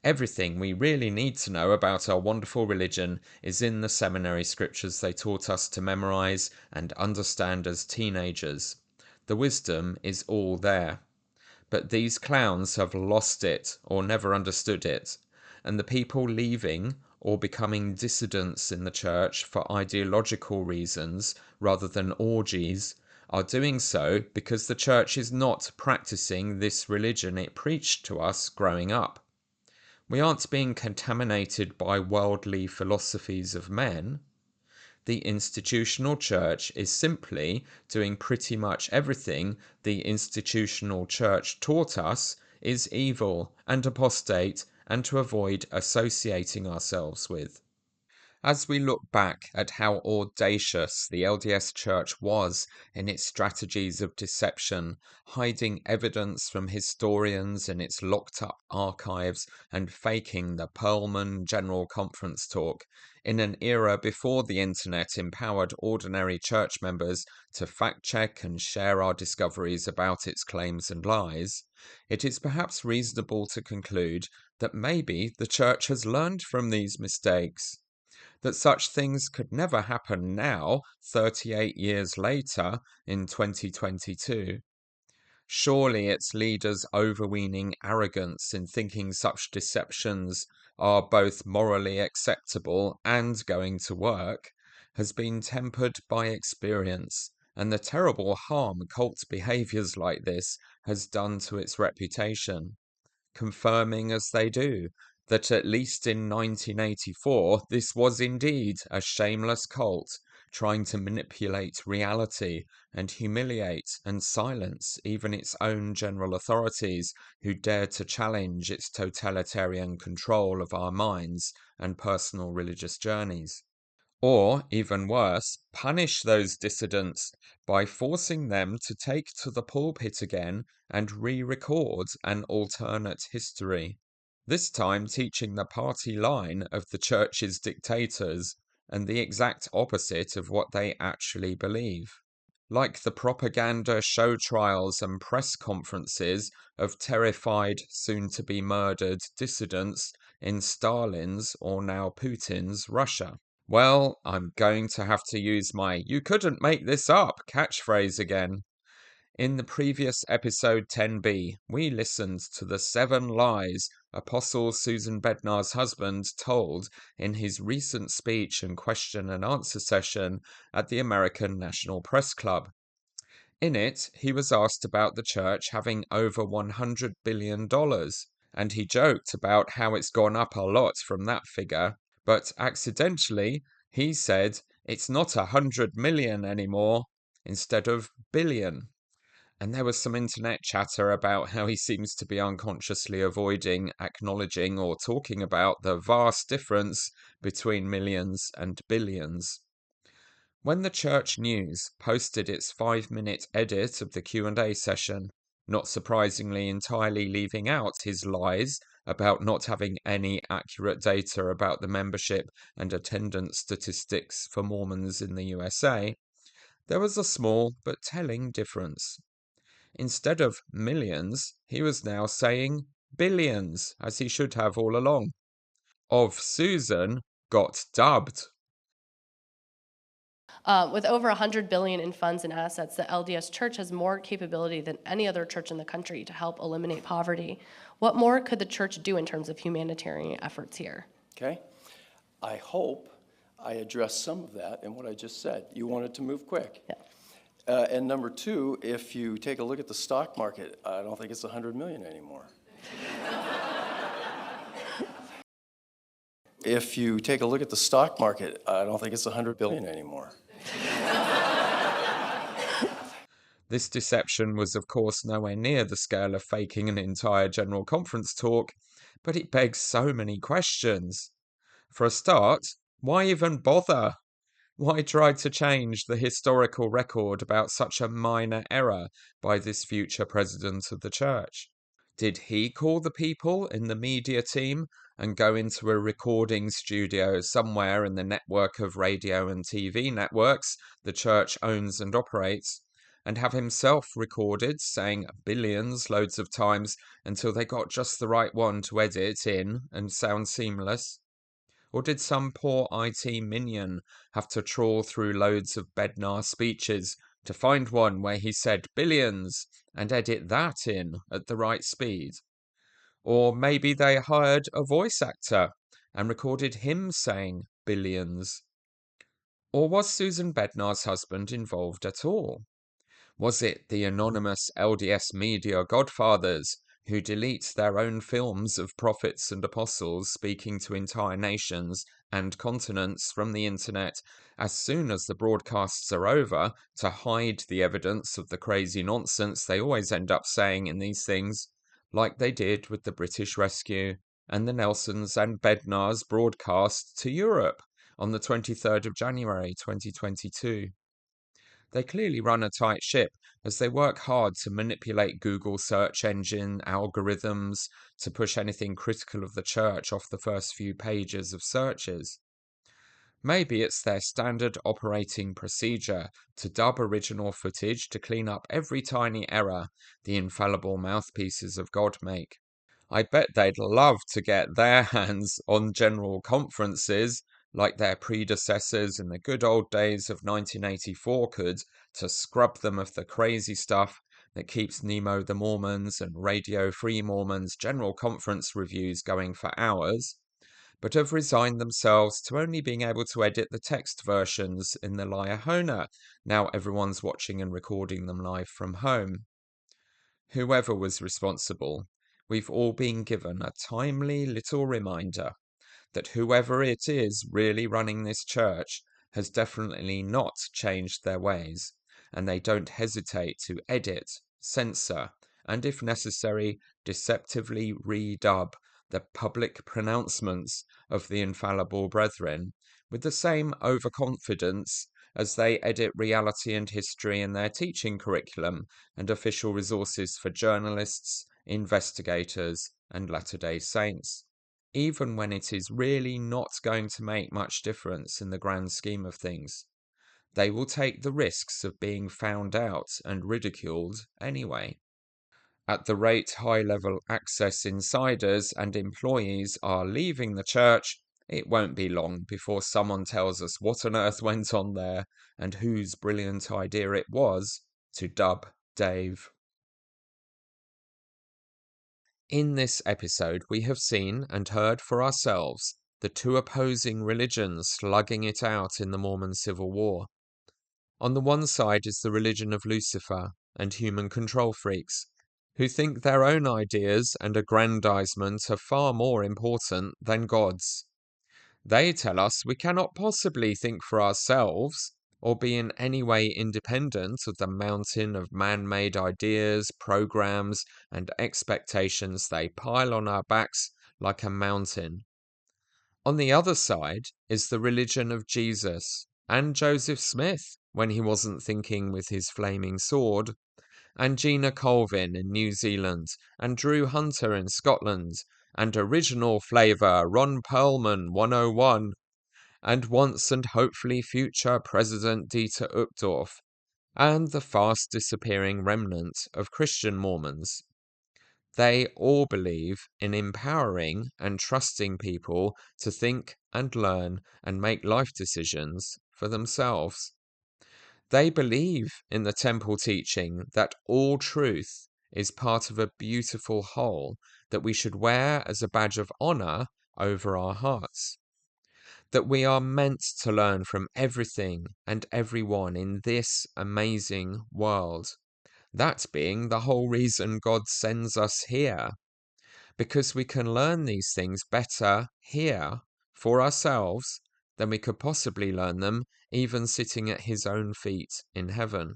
Everything we really need to know about our wonderful religion is in the seminary scriptures they taught us to memorize and understand as teenagers. The wisdom is all there. But these clowns have lost it or never understood it, and the people leaving or becoming dissidents in the church for ideological reasons rather than orgies are doing so because the church is not practicing this religion it preached to us growing up. We aren't being contaminated by worldly philosophies of men. The institutional church is simply doing pretty much everything the institutional church taught us is evil and apostate and to avoid associating ourselves with. As we look back at how audacious the LDS Church was in its strategies of deception, hiding evidence from historians in its locked-up archives and faking the Poelman General Conference talk, in an era before the internet empowered ordinary church members to fact-check and share our discoveries about its claims and lies, it is perhaps reasonable to conclude that maybe the church has learned from these mistakes. That such things could never happen now, 38 years later, in 2022. Surely its leaders' overweening arrogance in thinking such deceptions are both morally acceptable and going to work has been tempered by experience, and the terrible harm cult behaviors like this has done to its reputation, confirming as they do that at least in 1984 this was indeed a shameless cult trying to manipulate reality and humiliate and silence even its own general authorities who dared to challenge its totalitarian control of our minds and personal religious journeys. Or, even worse, punish those dissidents by forcing them to take to the pulpit again and re-record an alternate history. This time teaching the party line of the church's dictators and the exact opposite of what they actually believe. Like the propaganda show trials and press conferences of terrified, soon-to-be murdered dissidents in Stalin's, or now Putin's, Russia. Well, I'm going to have to use my "you couldn't make this up" catchphrase again. In the previous episode 10b, we listened to the 7 lies Apostle Susan Bednar's husband told in his recent speech and question and answer session at the American National Press Club. In it, he was asked about the church having over $100 billion, and he joked about how it's gone up a lot from that figure, but accidentally, he said it's not 100 million anymore, instead of billion. And there was some internet chatter about how he seems to be unconsciously avoiding acknowledging or talking about the vast difference between millions and billions. When the Church News posted its 5-minute edit of the Q&A session, not surprisingly entirely leaving out his lies about not having any accurate data about the membership and attendance statistics for Mormons in the USA, there was a small but telling difference. Instead of millions, he was now saying billions, as he should have all along. Of Susan got dubbed. With over $100 billion in funds and assets, the LDS Church has more capability than any other church in the country to help eliminate poverty. What more could the church do in terms of humanitarian efforts here? Okay. I hope I addressed some of that in what I just said. You wanted to move quick. Yeah. And number two, if you take a look at the stock market, I don't think it's 100 million anymore. If you take a look at the stock market, I don't think it's 100 billion anymore. This deception was, of course, nowhere near the scale of faking an entire General Conference talk, but it begs so many questions. For a start, why even bother? Why try to change the historical record about such a minor error by this future president of the church? Did he call the people in the media team and go into a recording studio somewhere in the network of radio and TV networks the church owns and operates, and have himself recorded saying billions loads of times until they got just the right one to edit in and sound seamless? Or did some poor IT minion have to trawl through loads of Bednar speeches to find one where he said billions and edit that in at the right speed? Or maybe they hired a voice actor and recorded him saying billions. Or was Susan Bednar's husband involved at all? Was it the anonymous LDS media godfathers who delete their own films of prophets and apostles speaking to entire nations and continents from the internet as soon as the broadcasts are over to hide the evidence of the crazy nonsense they always end up saying in these things, like they did with the British Rescue and the Nelsons and Bednars broadcast to Europe on the 23rd of January 2022. They clearly run a tight ship as they work hard to manipulate Google search engine algorithms to push anything critical of the church off the first few pages of searches. Maybe it's their standard operating procedure to dub original footage to clean up every tiny error the infallible mouthpieces of God make. I bet they'd love to get their hands on general conferences like their predecessors in the good old days of 1984 could, to scrub them of the crazy stuff that keeps Nemo the Mormons and Radio Free Mormons general conference reviews going for hours, but have resigned themselves to only being able to edit the text versions in the Liahona, now everyone's watching and recording them live from home. Whoever was responsible, we've all been given a timely little reminder that whoever it is really running this church has definitely not changed their ways, and they don't hesitate to edit, censor, and if necessary, deceptively redub the public pronouncements of the infallible brethren with the same overconfidence as they edit reality and history in their teaching curriculum and official resources for journalists, investigators, and Latter-day Saints. Even when it is really not going to make much difference in the grand scheme of things, they will take the risks of being found out and ridiculed anyway. At the rate high-level access insiders and employees are leaving the church, it won't be long before someone tells us what on earth went on there and whose brilliant idea it was to dub Dave. In this episode, we have seen and heard for ourselves the two opposing religions slugging it out in the Mormon Civil War. On the one side is the religion of Lucifer and human control freaks, who think their own ideas and aggrandizement are far more important than God's. They tell us we cannot possibly think for ourselves or be in any way independent of the mountain of man-made ideas, programs, and expectations they pile on our backs like a mountain. On the other side is the religion of Jesus and Joseph Smith, when he wasn't thinking with his flaming sword, and Gina Colvin in New Zealand, and Drew Hunter in Scotland, and original flavour Ron Poelman 101, and once and hopefully future President Dieter Uchtdorf, and the fast disappearing remnant of Christian Mormons. They all believe in empowering and trusting people to think and learn and make life decisions for themselves. They believe in the temple teaching that all truth is part of a beautiful whole that we should wear as a badge of honour over our hearts. That we are meant to learn from everything and everyone in this amazing world. That being the whole reason God sends us here. Because we can learn these things better here for ourselves than we could possibly learn them even sitting at his own feet in heaven.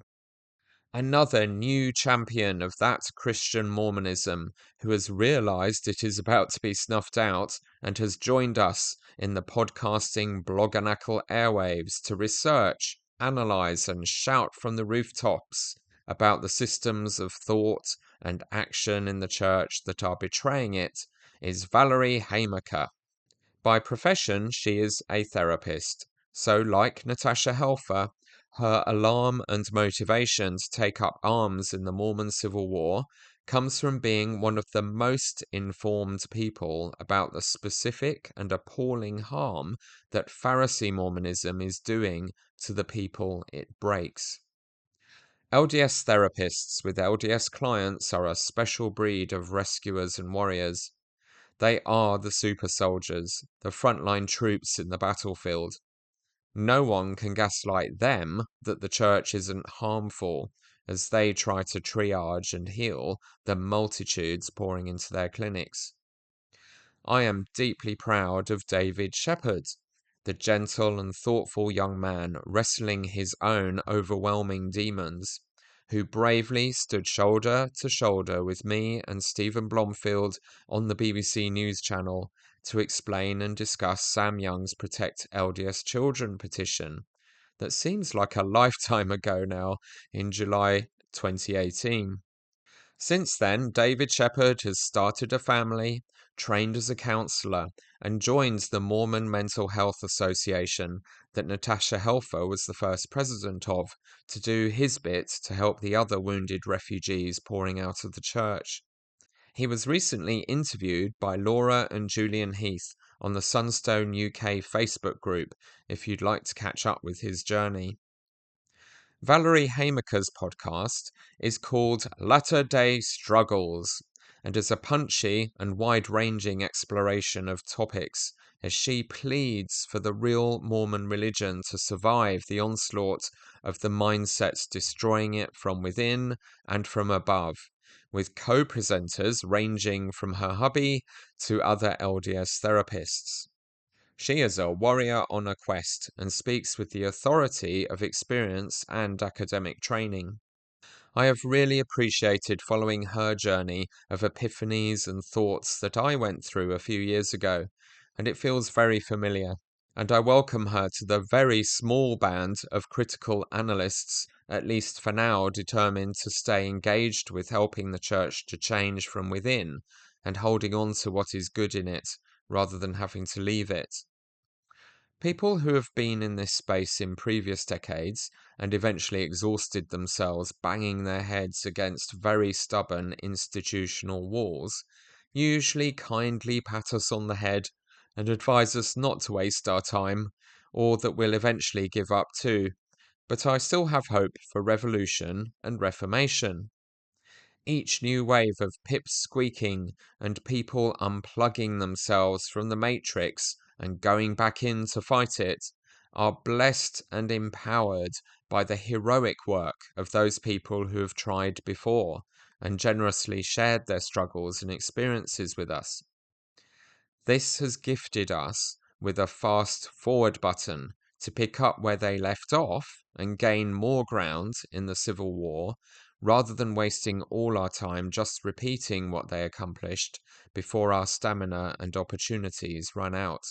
Another new champion of that Christian Mormonism who has realized it is about to be snuffed out and has joined us in the podcasting bloganacle airwaves to research, analyze, and shout from the rooftops about the systems of thought and action in the church that are betraying it is Valerie Haymaker. By profession, she is a therapist, so like Natasha Helfer, her alarm and motivation to take up arms in the Mormon Civil War comes from being one of the most informed people about the specific and appalling harm that Pharisee Mormonism is doing to the people it breaks. LDS therapists with LDS clients are a special breed of rescuers and warriors. They are the super soldiers, the frontline troops in the battlefield. No one can gaslight them that the church isn't harmful as they try to triage and heal the multitudes pouring into their clinics. I am deeply proud of David Shepherd, the gentle and thoughtful young man wrestling his own overwhelming demons, who bravely stood shoulder to shoulder with me and Stephen Blomfield on the BBC News Channel to explain and discuss Sam Young's Protect LDS Children petition that seems like a lifetime ago now in July 2018. Since then, David Shepherd has started a family, trained as a counsellor, and joined the Mormon Mental Health Association that Natasha Helfer was the first president of to do his bit to help the other wounded refugees pouring out of the church. He was recently interviewed by Laura and Julian Heath on the Sunstone UK Facebook group if you'd like to catch up with his journey. Valerie Haymaker's podcast is called Latter-day Struggles and is a punchy and wide-ranging exploration of topics as she pleads for the real Mormon religion to survive the onslaught of the mindsets destroying it from within and from above, with co-presenters ranging from her hubby to other LDS therapists. She is a warrior on a quest and speaks with the authority of experience and academic training. I have really appreciated following her journey of epiphanies and thoughts that I went through a few years ago, and it feels very familiar. And I welcome her to the very small band of critical analysts, at least for now, determined to stay engaged with helping the church to change from within and holding on to what is good in it, rather than having to leave it. People who have been in this space in previous decades and eventually exhausted themselves banging their heads against very stubborn institutional walls usually kindly pat us on the head and advise us not to waste our time, or that we'll eventually give up too. But I still have hope for revolution and reformation. Each new wave of pips squeaking and people unplugging themselves from the matrix and going back in to fight it are blessed and empowered by the heroic work of those people who have tried before and generously shared their struggles and experiences with us. This has gifted us with a fast forward button to pick up where they left off and gain more ground in the Civil War, rather than wasting all our time just repeating what they accomplished before our stamina and opportunities run out.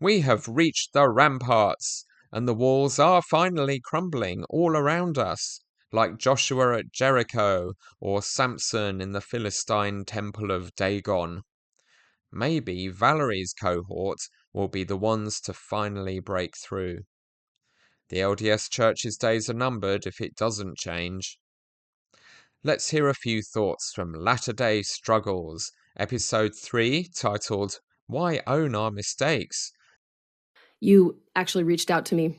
We have reached the ramparts, and the walls are finally crumbling all around us, like Joshua at Jericho or Samson in the Philistine temple of Dagon. Maybe Valerie's cohort will be the ones to finally break through. The LDS Church's days are numbered if it doesn't change. Let's hear a few thoughts from Latter-day Struggles, Episode 3, titled, Why Own Our Mistakes? You actually reached out to me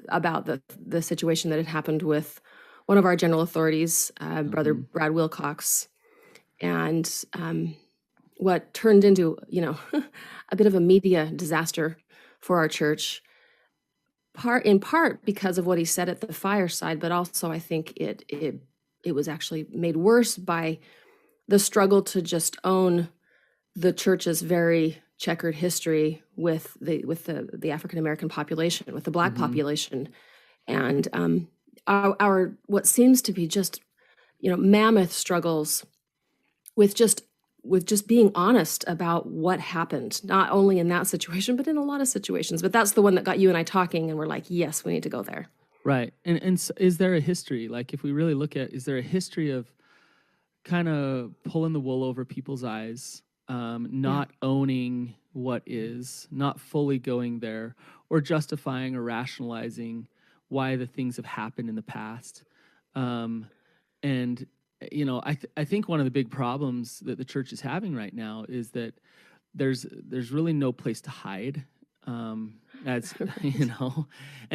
about the situation that had happened with one of our general authorities, Brother Brad Wilcox, and what turned into, a bit of a media disaster for our church. In part because of what he said at the fireside, but also I think it was actually made worse by the struggle to just own the church's very checkered history with the African American population, with the Black population, and our what seems to be just mammoth struggles with just being honest about what happened, not only in that situation, but in a lot of situations. But that's the one that got you and I talking, and we're like, yes, we need to go there. Right. And so is there a history? Like, if we really look at, is there a history of kind of pulling the wool over people's eyes, not owning what is, not fully going there, or justifying or rationalizing why the things have happened in the past? I think one of the big problems that the church is having right now is that there's really no place to hide. And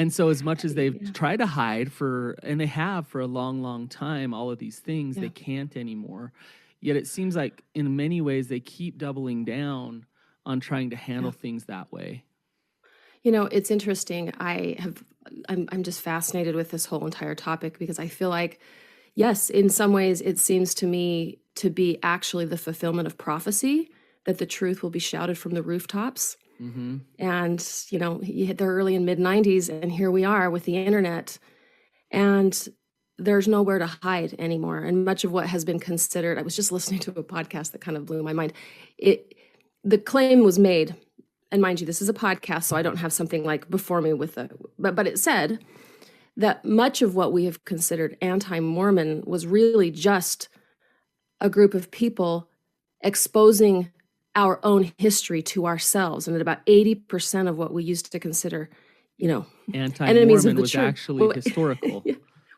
so as much as they've tried to hide and they have for a long, long time, all of these things, they can't anymore. Yet it seems like in many ways they keep doubling down on trying to handle things that way. It's interesting. I'm just fascinated with this whole entire topic because I feel like, yes, in some ways it seems to me to be actually the fulfillment of prophecy, that the truth will be shouted from the rooftops. Mm-hmm. And, you hit the early and mid 90s, and here we are with the internet, and there's nowhere to hide anymore. And much of what has been considered, I was just listening to a podcast that kind of blew my mind. The claim was made, and mind you, this is a podcast, so I don't have something like before me but it said that much of what we have considered anti-Mormon was really just a group of people exposing our own history to ourselves, and that about 80% of what we used to consider, enemies of the was church actually historical.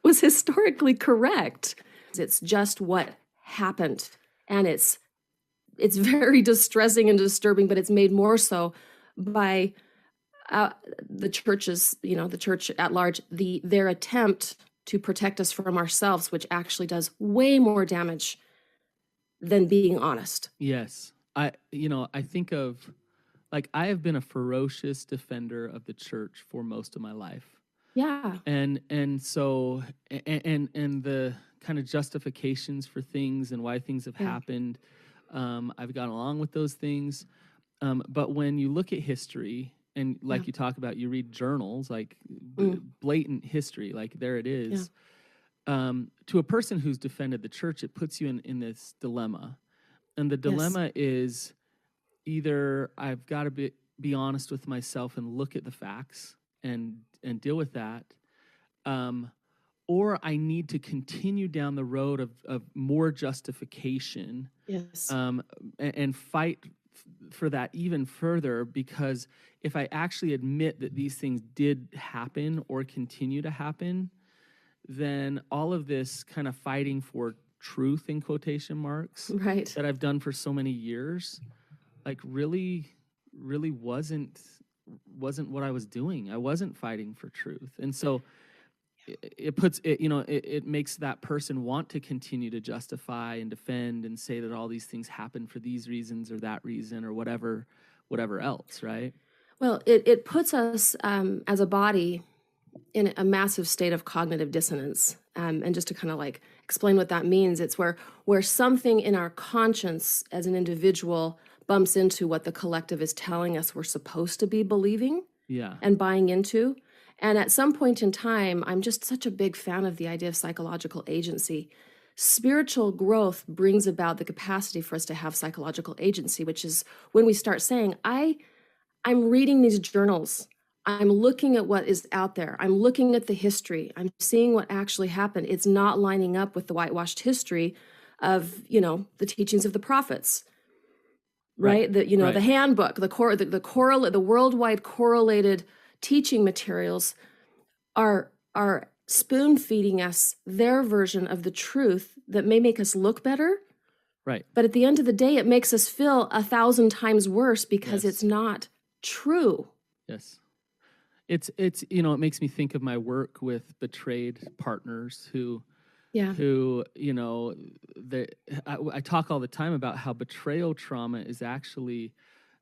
Was historically correct. It's just what happened, and it's very distressing and disturbing, but it's made more so by the churches, the church at large, their attempt to protect us from ourselves, which actually does way more damage than being honest. Yes. I think of, like, I have been a ferocious defender of the church for most of my life. Yeah. And so the kind of justifications for things and why things have happened, I've gone along with those things. But when you look at history, and like you talk about, you read journals, like blatant history, like there it is. To a person who's defended the church, it puts you in this dilemma. And the dilemma is either I've got to be honest with myself and look at the facts and deal with that, or I need to continue down the road of more justification, and fight for that even further, because if I actually admit that these things did happen or continue to happen, then all of this kind of fighting for truth in quotation marks that I've done for so many years, like really wasn't what I was doing. I wasn't fighting for truth. And so it makes that person want to continue to justify and defend and say that all these things happen for these reasons or that reason or whatever else, right? Well, it puts us as a body in a massive state of cognitive dissonance. And just to kind of like explain what that means, it's where something in our conscience as an individual bumps into what the collective is telling us we're supposed to be believing and buying into. And at some point in time, I'm just such a big fan of the idea of psychological agency. Spiritual growth brings about the capacity for us to have psychological agency, which is when we start saying, I'm reading these journals. I'm looking at what is out there. I'm looking at the history. I'm seeing what actually happened. It's not lining up with the whitewashed history of, the teachings of the prophets. right? The the handbook, the worldwide correlated teaching materials are spoon feeding us their version of the truth that may make us look better. Right. But at the end of the day, it makes us feel 1,000 times worse because it's not true. Yes. It's it makes me think of my work with betrayed partners who I talk all the time about how betrayal trauma is actually,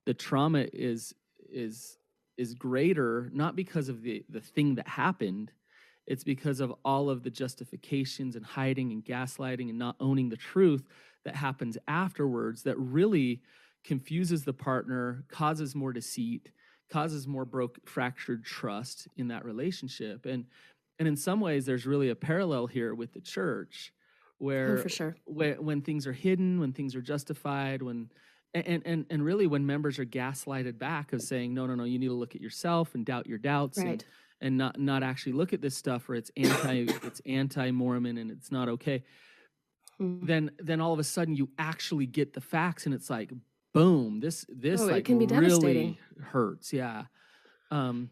the trauma is greater, not because of the thing that happened. It's because of all of the justifications and hiding and gaslighting and not owning the truth that happens afterwards, that really confuses the partner, causes more deceit, causes more fractured trust in that relationship. And in some ways, there's really a parallel here with the church, where, for sure, when things are hidden, when things are justified, and really when members are gaslighted back of saying, no, you need to look at yourself and doubt your doubts, right, and not actually look at this stuff, or it's anti-Mormon and it's not okay. Then all of a sudden you actually get the facts, and it's like, boom, this it can be really devastating. hurts. Yeah. What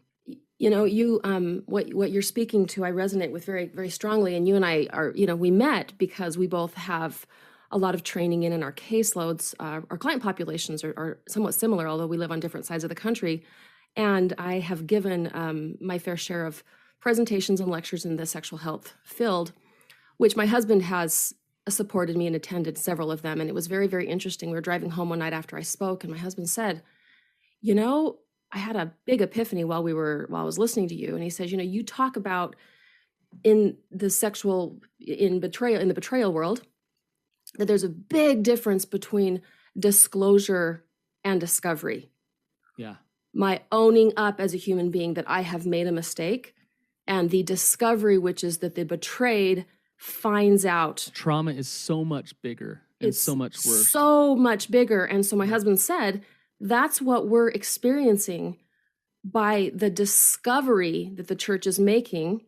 you're speaking to, I resonate with very, very strongly. And you and I are, we met because we both have a lot of training in our caseloads. Our client populations are somewhat similar, although we live on different sides of the country. And I have given my fair share of presentations and lectures in the sexual health field, which my husband has supported me and attended several of them. And it was very, very interesting. We were driving home one night after I spoke, and my husband said, I had a big epiphany while I was listening to you. And he says, you talk about in the betrayal world, that there's a big difference between disclosure and discovery. Yeah. My owning up as a human being that I have made a mistake, and the discovery, which is that the betrayed finds out. Trauma is so much bigger and so much worse. So much bigger. And so my husband said, that's what we're experiencing by the discovery that the church is making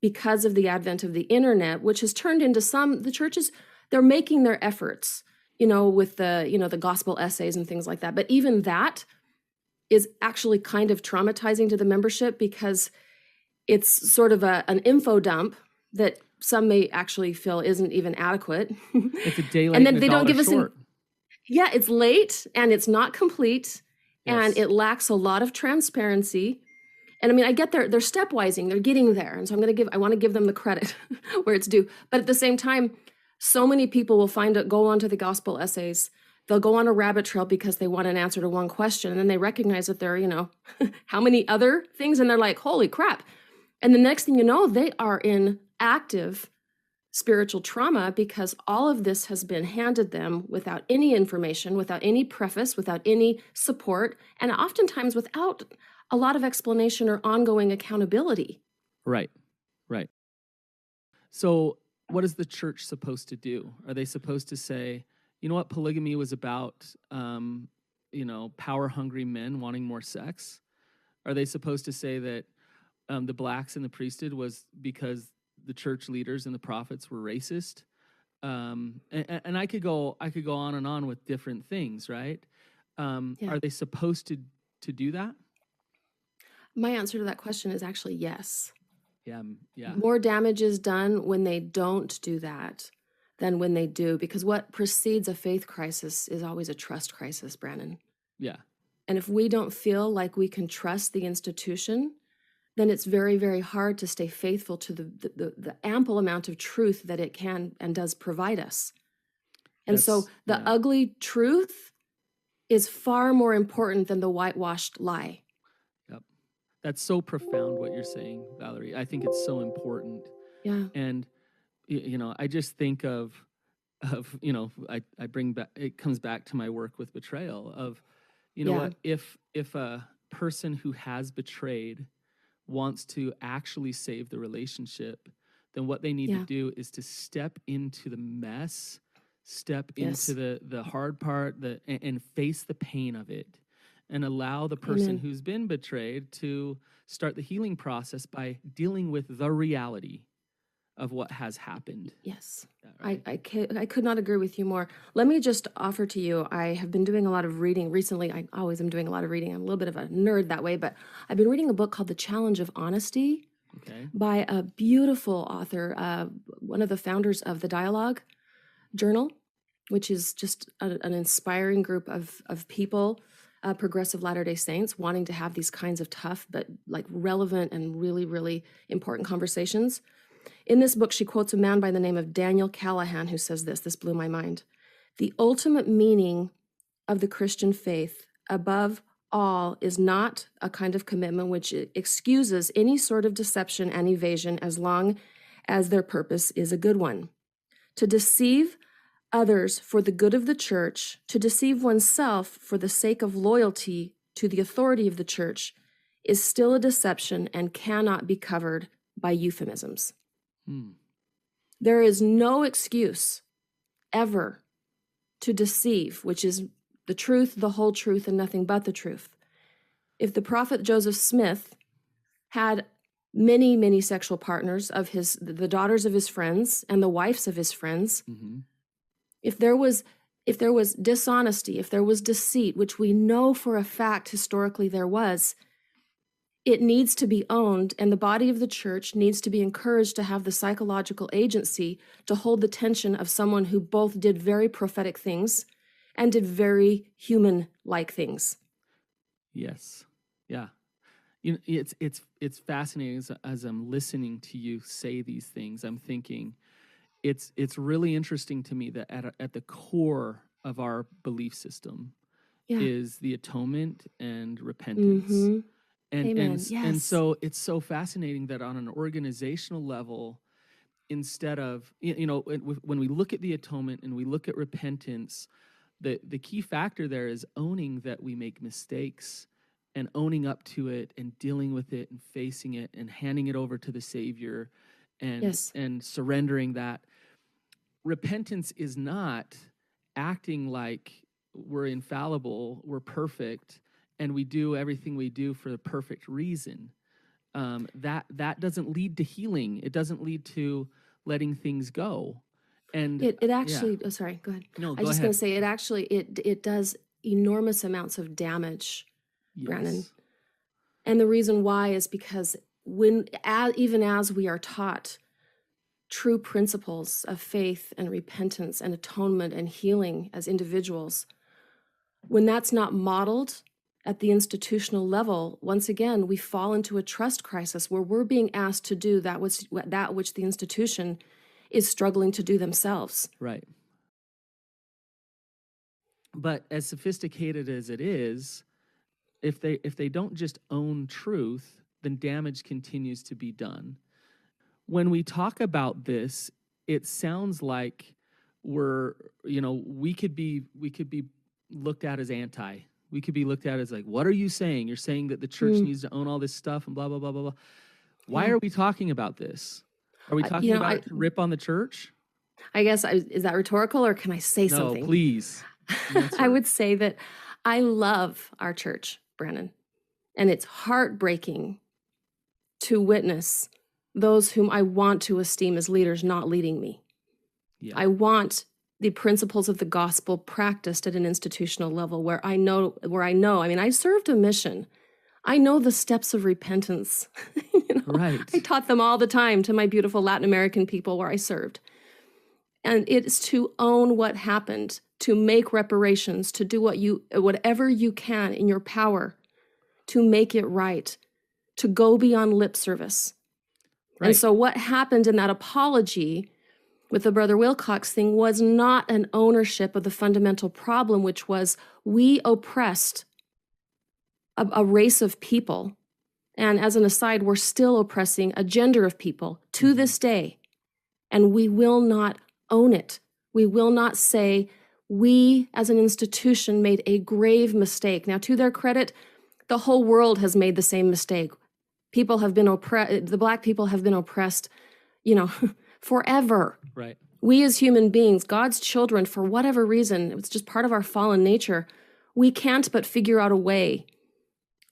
because of the advent of the internet, which has turned into the churches, they're making their efforts, with the gospel essays and things like that. But even that is actually kind of traumatizing to the membership, because it's sort of an info dump that some may actually feel isn't even adequate. It's a day late and then they don't give us short. Yeah, it's late and it's not complete, Yes. and it lacks a lot of transparency. And I mean, I get they're stepwising, they're getting there. And so I want to give them the credit where it's due. But at the same time, so many people will go onto the gospel essays. They'll go on a rabbit trail because they want an answer to one question. And then they recognize that there are, how many other things. And they're like, holy crap. And the next thing you know, they are in active spiritual trauma because all of this has been handed them without any information, without any preface, without any support, and oftentimes without a lot of explanation or ongoing accountability. Right. So what is the church supposed to do? Are they supposed to say, you know what, polygamy was about, power-hungry men wanting more sex? Are they supposed to say that the blacks in the priesthood was because the church leaders and the prophets were racist? And I could go on and on with different things, right? Are they supposed to do that? My answer to that question is actually yes. Yeah. More damage is done when they don't do that than when they do, because what precedes a faith crisis is always a trust crisis, Brandon. Yeah. And if we don't feel like we can trust the institution, then it's very, very hard to stay faithful to the ample amount of truth that it can and does provide us. And so the ugly truth is far more important than the whitewashed lie. Yep. That's so profound what you're saying, Valerie. I think it's so important. Yeah. And, I just think of I bring back, it comes back to my work with betrayal of, what, if a person who has betrayed wants to actually save the relationship, then what they need to do is to step into the mess, into the hard part, and face the pain of it, and allow the person who's been betrayed to start the healing process by dealing with the reality of what has happened. Yes. Right? I could not agree with you more. Let me just offer to you, I have been doing a lot of reading recently. I always am doing a lot of reading. I'm a little bit of a nerd that way, but I've been reading a book called The Challenge of Honesty by a beautiful author, one of the founders of the Dialogue Journal, which is just an inspiring group of people, progressive Latter-day Saints, wanting to have these kinds of tough but like relevant and really, really important conversations. In this book, she quotes a man by the name of Daniel Callahan who says this blew my mind. The ultimate meaning of the Christian faith, above all, is not a kind of commitment which excuses any sort of deception and evasion as long as their purpose is a good one. To deceive others for the good of the church, to deceive oneself for the sake of loyalty to the authority of the church, is still a deception and cannot be covered by euphemisms. There is no excuse ever to deceive, which is the truth, the whole truth, and nothing but the truth. If the prophet Joseph Smith had many, many sexual partners of the daughters of his friends and the wives of his friends, if there was dishonesty, if there was deceit, which we know for a fact historically there was, it needs to be owned, and the body of the church needs to be encouraged to have the psychological agency to hold the tension of someone who both did very prophetic things and did very human-like things. Yes. Yeah. You know, it's fascinating as I'm listening to you say these things. I'm thinking it's really interesting to me that at the core of our belief system is the atonement and repentance. Amen. And so it's so fascinating that on an organizational level, instead of, when we look at the atonement and we look at repentance, the key factor there is owning that we make mistakes and owning up to it and dealing with it and facing it and handing it over to the Savior and surrendering that. Repentance is not acting like we're infallible, we're perfect, and we do everything we do for the perfect reason. That doesn't lead to healing. It doesn't lead to letting things go. And it actually, oh, sorry, go ahead. No, I was just going to say, it actually, it does enormous amounts of damage, Brandon. And the reason why is because even as we are taught true principles of faith and repentance and atonement and healing as individuals, when that's not modeled at the institutional level, once again, we fall into a trust crisis where we're being asked to do that which the institution is struggling to do themselves. Right. But as sophisticated as it is, if they don't just own truth, then damage continues to be done. When we talk about this, it sounds like we could be looked at as anti. We could be looked at as like, what are you saying? You're saying that the church needs to own all this stuff and blah, blah, blah, blah, blah. Why are we talking about this? Are we talking about it to rip on the church? I guess, is that rhetorical or can I say something? No, please. I would say that I love our church, Brandon, and it's heartbreaking to witness those whom I want to esteem as leaders not leading me. Yeah. I want the principles of the gospel practiced at an institutional level where I know, I mean, I served a mission. I know the steps of repentance. Right. I taught them all the time to my beautiful Latin American people where I served. And it's to own what happened, to make reparations, to do whatever you can in your power to make it right, to go beyond lip service. Right. And so what happened in that apology with the Brother Wilcox thing was not an ownership of the fundamental problem, which was we oppressed a race of people. And as an aside, we're still oppressing a gender of people to this day. And we will not own it. We will not say we as an institution made a grave mistake. Now, to their credit, the whole world has made the same mistake. People have been oppressed, the Black people have been oppressed, forever. Right. We as human beings, God's children, for whatever reason, it's just part of our fallen nature, we can't but figure out a way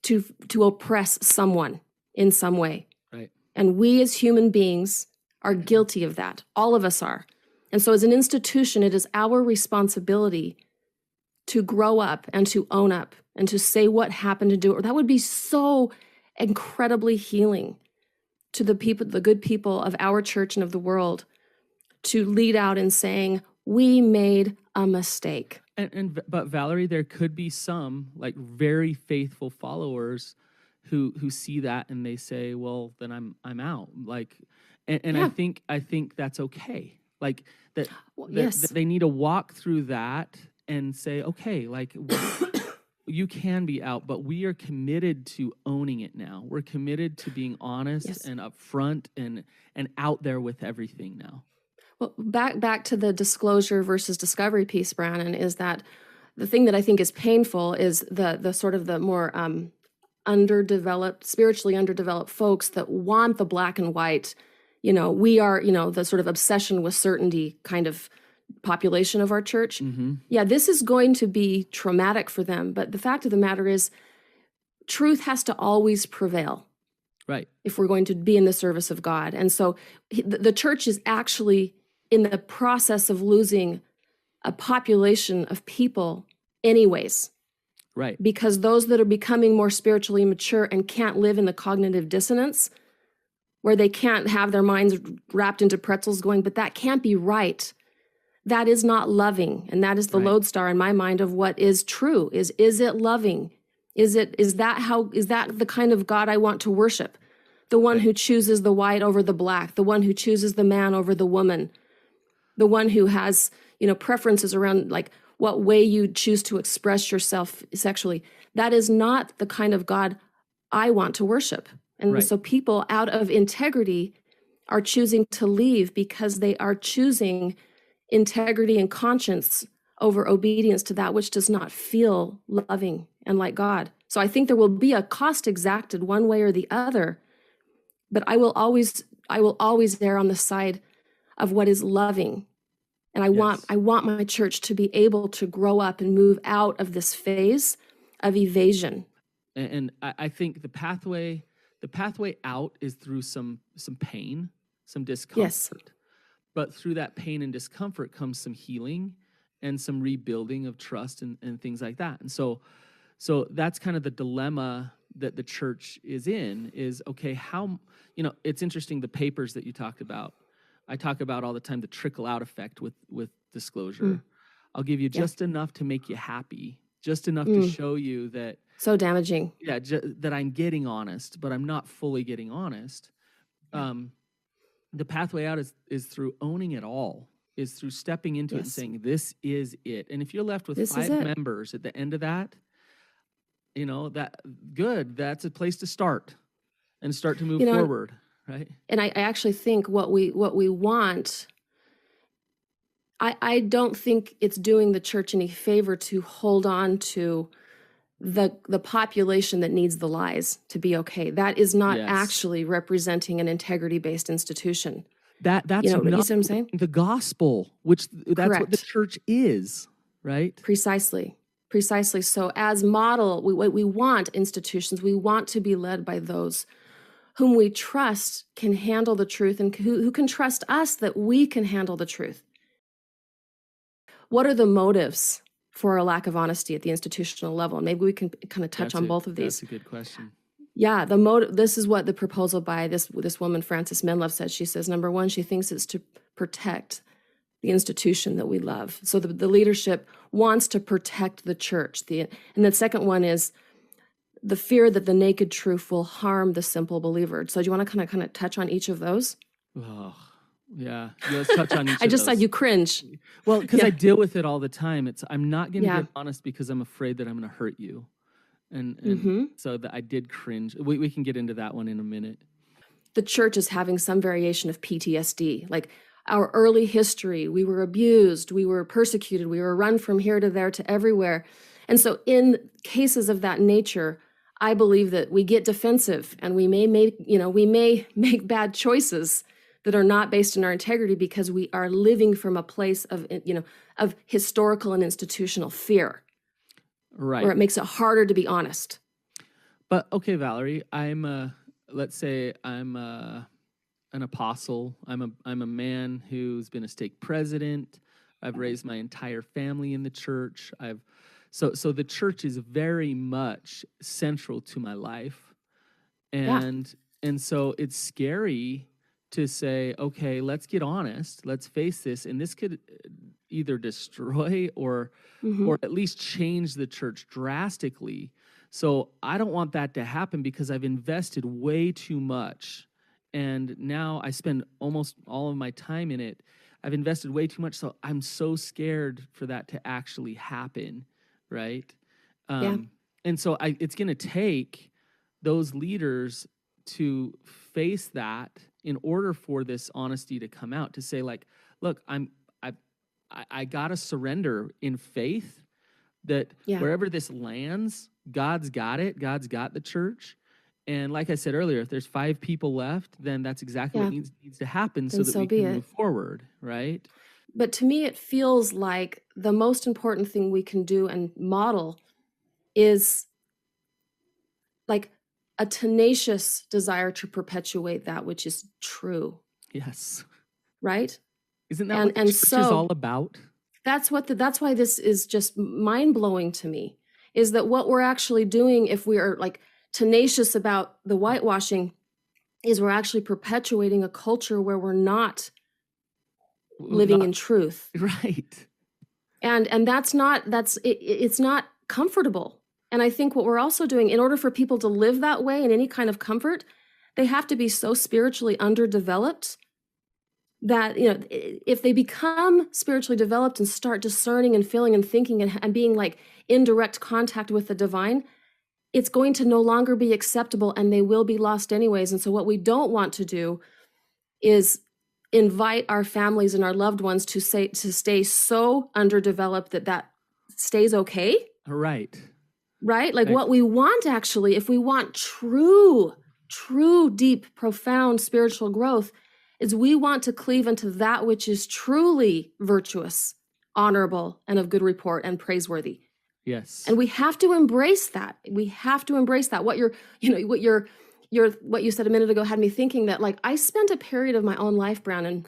to oppress someone in some way. Right. And we as human beings are guilty of that. All of us are. And so as an institution, it is our responsibility to grow up and to own up and to say what happened and do it. That would be so incredibly healing to the people, the good people of our church and of the world, to lead out in saying, we made a mistake. But Valerie, there could be some like very faithful followers who see that and they say, well, then I'm out. Like, and yeah. I think that's okay. Like that, yes. that they need to walk through that and say, okay, like you can be out, but we are committed to owning it now. We're committed to being honest yes. and upfront and out there with everything now. Well, back to the disclosure versus discovery piece, Brannon, is that the thing that I think is painful is the sort of the more underdeveloped, spiritually underdeveloped folks that want the black and white, we are, the sort of obsession with certainty kind of population of our church. Mm-hmm. Yeah, this is going to be traumatic for them. But the fact of the matter is, truth has to always prevail. Right. If we're going to be in the service of God. And so the church is actually in the process of losing a population of people anyways. Right. Because those that are becoming more spiritually mature and can't live in the cognitive dissonance, where they can't have their minds wrapped into pretzels going, but that can't be right. That is not loving. And that is the lodestar in my mind of what is true. Is it loving? Is that the kind of God I want to worship? The one who chooses the white over the black, the one who chooses the man over the woman, the one who has, preferences around like what way you choose to express yourself sexually. That is not the kind of God I want to worship. And so people out of integrity are choosing to leave because they are choosing integrity and conscience over obedience to that which does not feel loving and like God. So I think there will be a cost exacted one way or the other, but I will always err on the side of what is loving. And I want my church to be able to grow up and move out of this phase of evasion. And I think the pathway out is through some pain, some discomfort. Yes. But through that pain and discomfort comes some healing and some rebuilding of trust and things like that. And so that's kind of the dilemma that the church is in is, okay, how, it's interesting, the papers that you talked about. I talk about all the time the trickle out effect with disclosure. I'll give you just enough to make you happy, just enough to show you that. So damaging. Yeah, that I'm getting honest, but I'm not fully getting honest. The pathway out is through owning it all, is through stepping into it and saying, this is it. And if you're left with 5 members at the end of that, that's a place to start and start to move forward, right? And I actually think what we want, I don't think it's doing the church any favor to hold on to the population that needs the lies to be okay. That is not actually representing an integrity-based institution. That's you see what I'm saying? The gospel, that's what the church is, right? Precisely. So as model, we want institutions, we want to be led by those whom we trust can handle the truth and who can trust us that we can handle the truth. What are the motives for a lack of honesty at the institutional level? And maybe we can kind of touch on both of these. That's a good question. Yeah, the motive. This is what the proposal by this woman, Frances Menlove, says. She says, number one, she thinks it's to protect the institution that we love. So the leadership wants to protect the church. And the second one is the fear that the naked truth will harm the simple believer. So do you want to kind of touch on each of those? Oh, yeah. Let's touch on each of those. I just said you cringe. Well, because I deal with it all the time. I'm not going to get honest because I'm afraid that I'm going to hurt you. And so that I did cringe. We can get into that one in a minute. The church is having some variation of PTSD. Like our early history, we were abused, we were persecuted, we were run from here to there to everywhere. And so in cases of that nature, I believe that we get defensive and we may make bad choices that are not based in our integrity because we are living from a place of historical and institutional fear. Right. Where it makes it harder to be honest. But okay, Valerie, let's say I'm an an apostle. I'm a man who's been a stake president. I've raised my entire family in the church. So the church is very much central to my life. And so it's scary to say, okay, let's get honest, let's face this, and this could either destroy or at least change the church drastically. So I don't want that to happen because I've invested way too much, and now I spend almost all of my time in it. I've invested way too much, so I'm so scared for that to actually happen, right? And so it's going to take those leaders to face that in order for this honesty to come out, to say, like, look, I got to surrender in faith that wherever this lands, God's got it. God's got the church. And like I said earlier, if there's 5 people left, then that's exactly what needs to happen so that we can move forward, right? But to me, it feels like the most important thing we can do and model is like a tenacious desire to perpetuate that which is true. Yes. Right? Isn't that what the church is all about? That's why this is just mind-blowing to me, is that what we're actually doing, if we are like tenacious about the whitewashing, is we're actually perpetuating a culture where we're not living in truth. Right. And it's not comfortable. And I think what we're also doing, in order for people to live that way in any kind of comfort, they have to be so spiritually underdeveloped that, you know, if they become spiritually developed and start discerning and feeling and thinking and being like in direct contact with the divine, it's going to no longer be acceptable and they will be lost anyways. And so what we don't want to do is invite our families and our loved ones to stay so underdeveloped that stays okay. Right. Right? Like what we want, actually, if we want true, deep, profound spiritual growth, is we want to cleave into that which is truly virtuous, honorable, and of good report and praiseworthy. Yes. And we have to embrace that. We have to embrace that. What you said a minute ago had me thinking that, like, I spent a period of my own life, Brandon,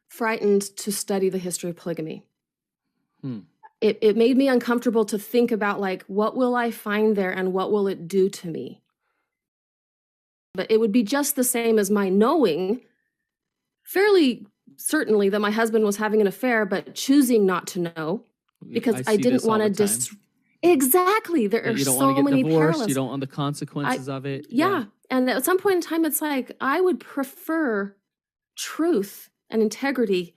frightened to study the history of polygamy. It made me uncomfortable to think about, like, what will I find there and what will it do to me? But it would be just the same as my knowing fairly certainly that my husband was having an affair, but choosing not to know because I didn't want to Exactly. There are so many parallels. You don't want the consequences of it. Yeah. And at some point in time, it's like, I would prefer truth and integrity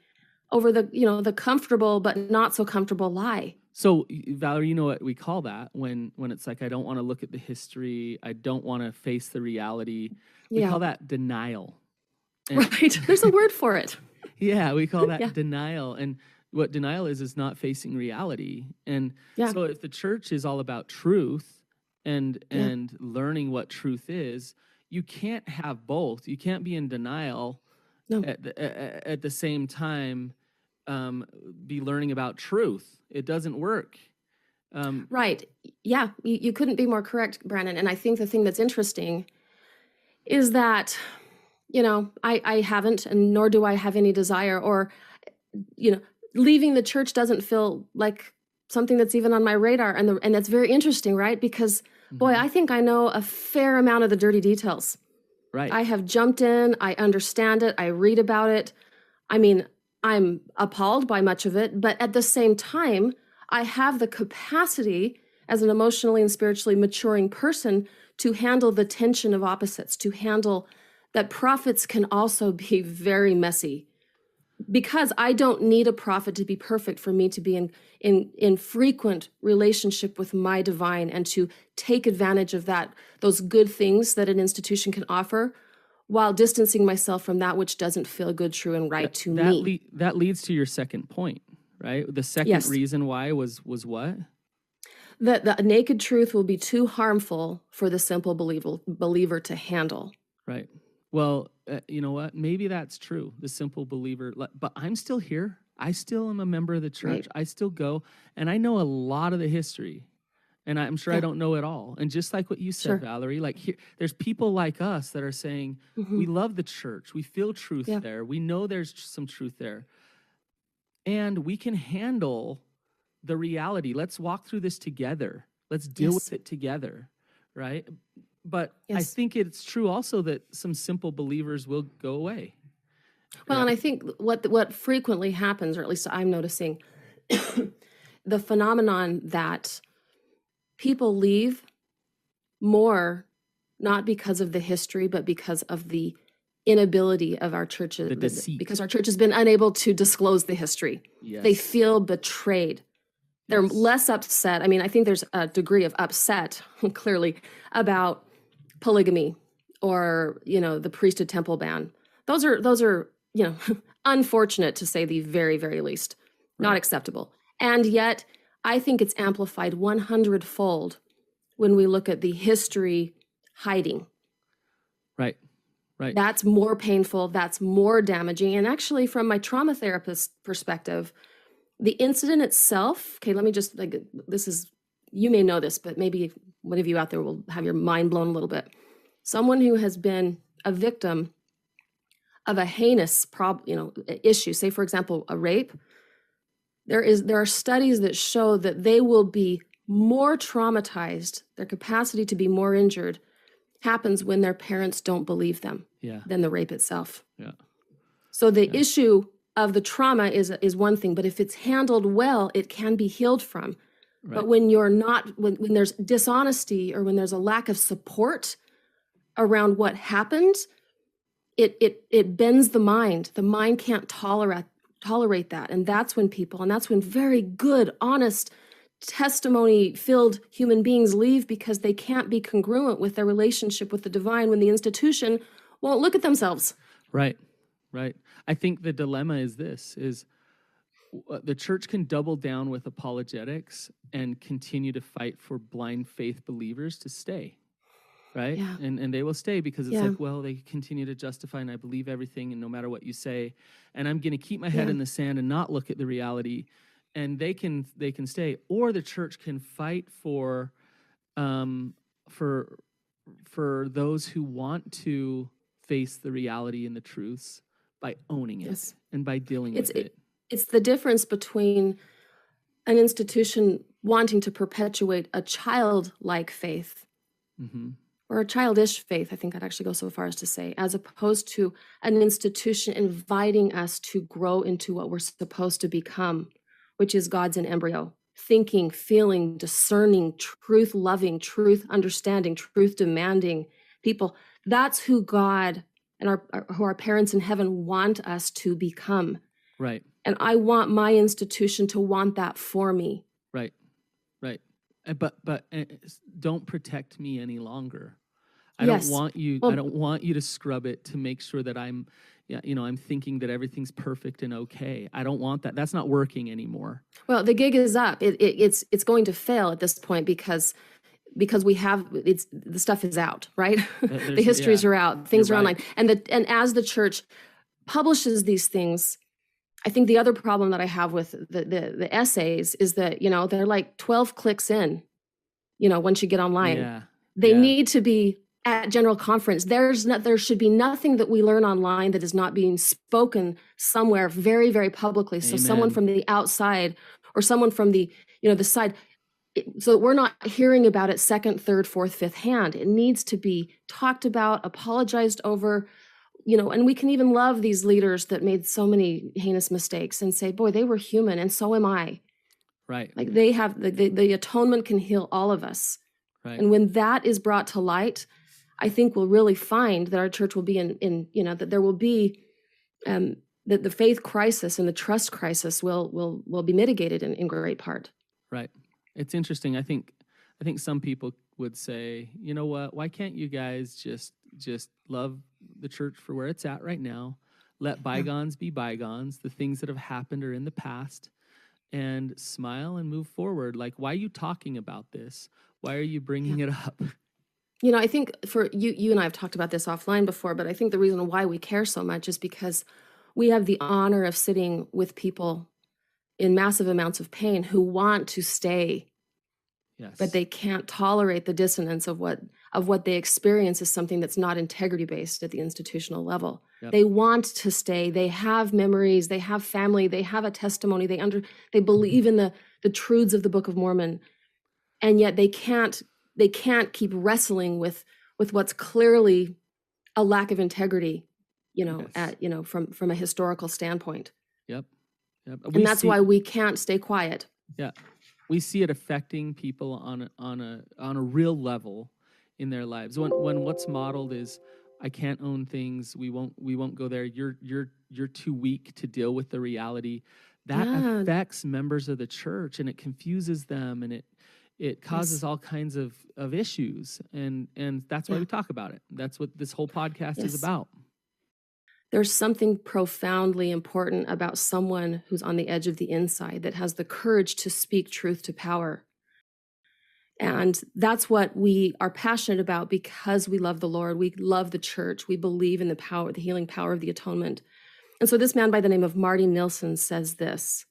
over the comfortable but not so comfortable lie. So, Valerie, you know what we call that when it's like, I don't want to look at the history, I don't want to face the reality. We call that denial. Right. There's a word for it. Yeah, we call that denial. And what denial is not facing reality. And so if the church is all about truth and learning what truth is, you can't have both. You can't be in denial at the same time be learning about truth. It doesn't work. Right. Yeah, you couldn't be more correct, Brandon. And I think the thing that's interesting is that, I haven't, and nor do I have any desire, or, leaving the church doesn't feel like something that's even on my radar. And that's very interesting, right? Because, boy, I think I know a fair amount of the dirty details. Right. I have jumped in. I understand it. I read about it. I mean, I'm appalled by much of it. But at the same time, I have the capacity as an emotionally and spiritually maturing person to handle the tension of opposites, to handle that prophets can also be very messy. Because I don't need a prophet to be perfect for me to be in frequent relationship with my divine and to take advantage of those good things that an institution can offer, while distancing myself from that which doesn't feel good, true, and right to me. That leads to your second point, right? The second reason why was what? That the naked truth will be too harmful for the simple believer to handle. Right. Well, you know what? Maybe that's true, the simple believer. But I'm still here. I still am a member of the church. Right. I still go, and I know a lot of the history. And I'm sure I don't know it all. And just like what you said, Sure. Valerie, like there's people like us that are saying, we love the church. We feel truth there. We know there's some truth there. And we can handle the reality. Let's walk through this together. Let's deal with it together, right? But I think it's true also that some simple believers will go away. Well, and I think what frequently happens, or at least I'm noticing, the phenomenon that people leave more not because of the history, but because of the inability of our churches, The deceit. because our church has been unable to disclose the history. Yes. They feel betrayed. They're less upset. I mean, I think there's a degree of upset, clearly, about polygamy or, the priesthood temple ban. Those are, unfortunate to say the very, very least, not acceptable. And yet, I think it's amplified 100-fold when we look at the history hiding. Right. That's more painful. That's more damaging. And actually, from my trauma therapist perspective, the incident itself, okay, let me just, you may know this, but maybe one of you out there will have your mind blown a little bit. Someone who has been a victim of a heinous issue, say, for example, a rape, there are studies that show that they will be more traumatized, their capacity to be more injured happens when their parents don't believe them than the rape itself. Yeah. So the issue of the trauma is one thing, but if it's handled well, it can be healed from. Right. But when you're not, when there's dishonesty or when there's a lack of support around what happened, it bends the mind. The mind can't tolerate that. And that's when very good, honest, testimony-filled human beings leave because they can't be congruent with their relationship with the divine when the institution won't look at themselves. Right. I think the dilemma is this, the church can double down with apologetics and continue to fight for blind faith believers to stay, right? Yeah. And they will stay because it's like, well, they continue to justify and I believe everything and no matter what you say, and I'm going to keep my head in the sand and not look at the reality, and they can stay. Or the church can fight for those who want to face the reality and the truths by owning it and by dealing with it. It's the difference between an institution wanting to perpetuate a childlike faith or a childish faith, I think I'd actually go so far as to say, as opposed to an institution inviting us to grow into what we're supposed to become, which is God's in embryo, thinking, feeling, discerning, truth-loving, truth-understanding, truth-demanding people. That's who God and who our parents in heaven want us to become. Right. And I want my institution to want that for me. Right. But don't protect me any longer. I don't want you. I don't want you to scrub it to make sure that I'm thinking that everything's perfect and okay. I don't want that. That's not working anymore. Well, the gig is up. It's going to fail at this point because the stuff is out, right? The histories are out. Things are online, and as the church publishes these things, I think the other problem that I have with the essays is that they're like 12 clicks in. Once you get online, they need to be at general conference. There should be nothing that we learn online that is not being spoken somewhere very, very publicly. So someone from the outside or someone from the the side. So we're not hearing about it second, third, fourth, fifth hand. It needs to be talked about, apologized over, and we can even love these leaders that made so many heinous mistakes and say, boy, they were human and so am I. Right. Like they have, the atonement can heal all of us. Right. And when that is brought to light, I think we'll really find that our church will be that there will be, that the faith crisis and the trust crisis will be mitigated in great part. Right. It's interesting. I think some people would say, you know what? Why can't you guys just love the church for where it's at right now? Let bygones be bygones. The things that have happened are in the past, and smile and move forward. Like, why are you talking about this? Why are you bringing it up? I think for you and I have talked about this offline before, but I think the reason why we care so much is because we have the honor of sitting with people in massive amounts of pain who want to stay Yes. but they can't tolerate the dissonance of what they experience as something that's not integrity based at the institutional level. Yep. They want to stay. They have memories. They have family. They have a testimony. They believe in the truths of the Book of Mormon, and yet they can't keep wrestling with what's clearly a lack of integrity, Yes. from a historical standpoint. Yep. And that's why we can't stay quiet. Yeah, we see it affecting people on a real level in their lives. When what's modeled is, I can't own things. We won't go there. You're too weak to deal with the reality. That affects members of the church, and it confuses them, and it causes all kinds of issues. And that's why we talk about it. That's what this whole podcast is about. There's something profoundly important about someone who's on the edge of the inside that has the courage to speak truth to power. And that's what we are passionate about because we love the Lord. We love the church. We believe in the healing power of the atonement. And so this man by the name of Marty Nilsson says this.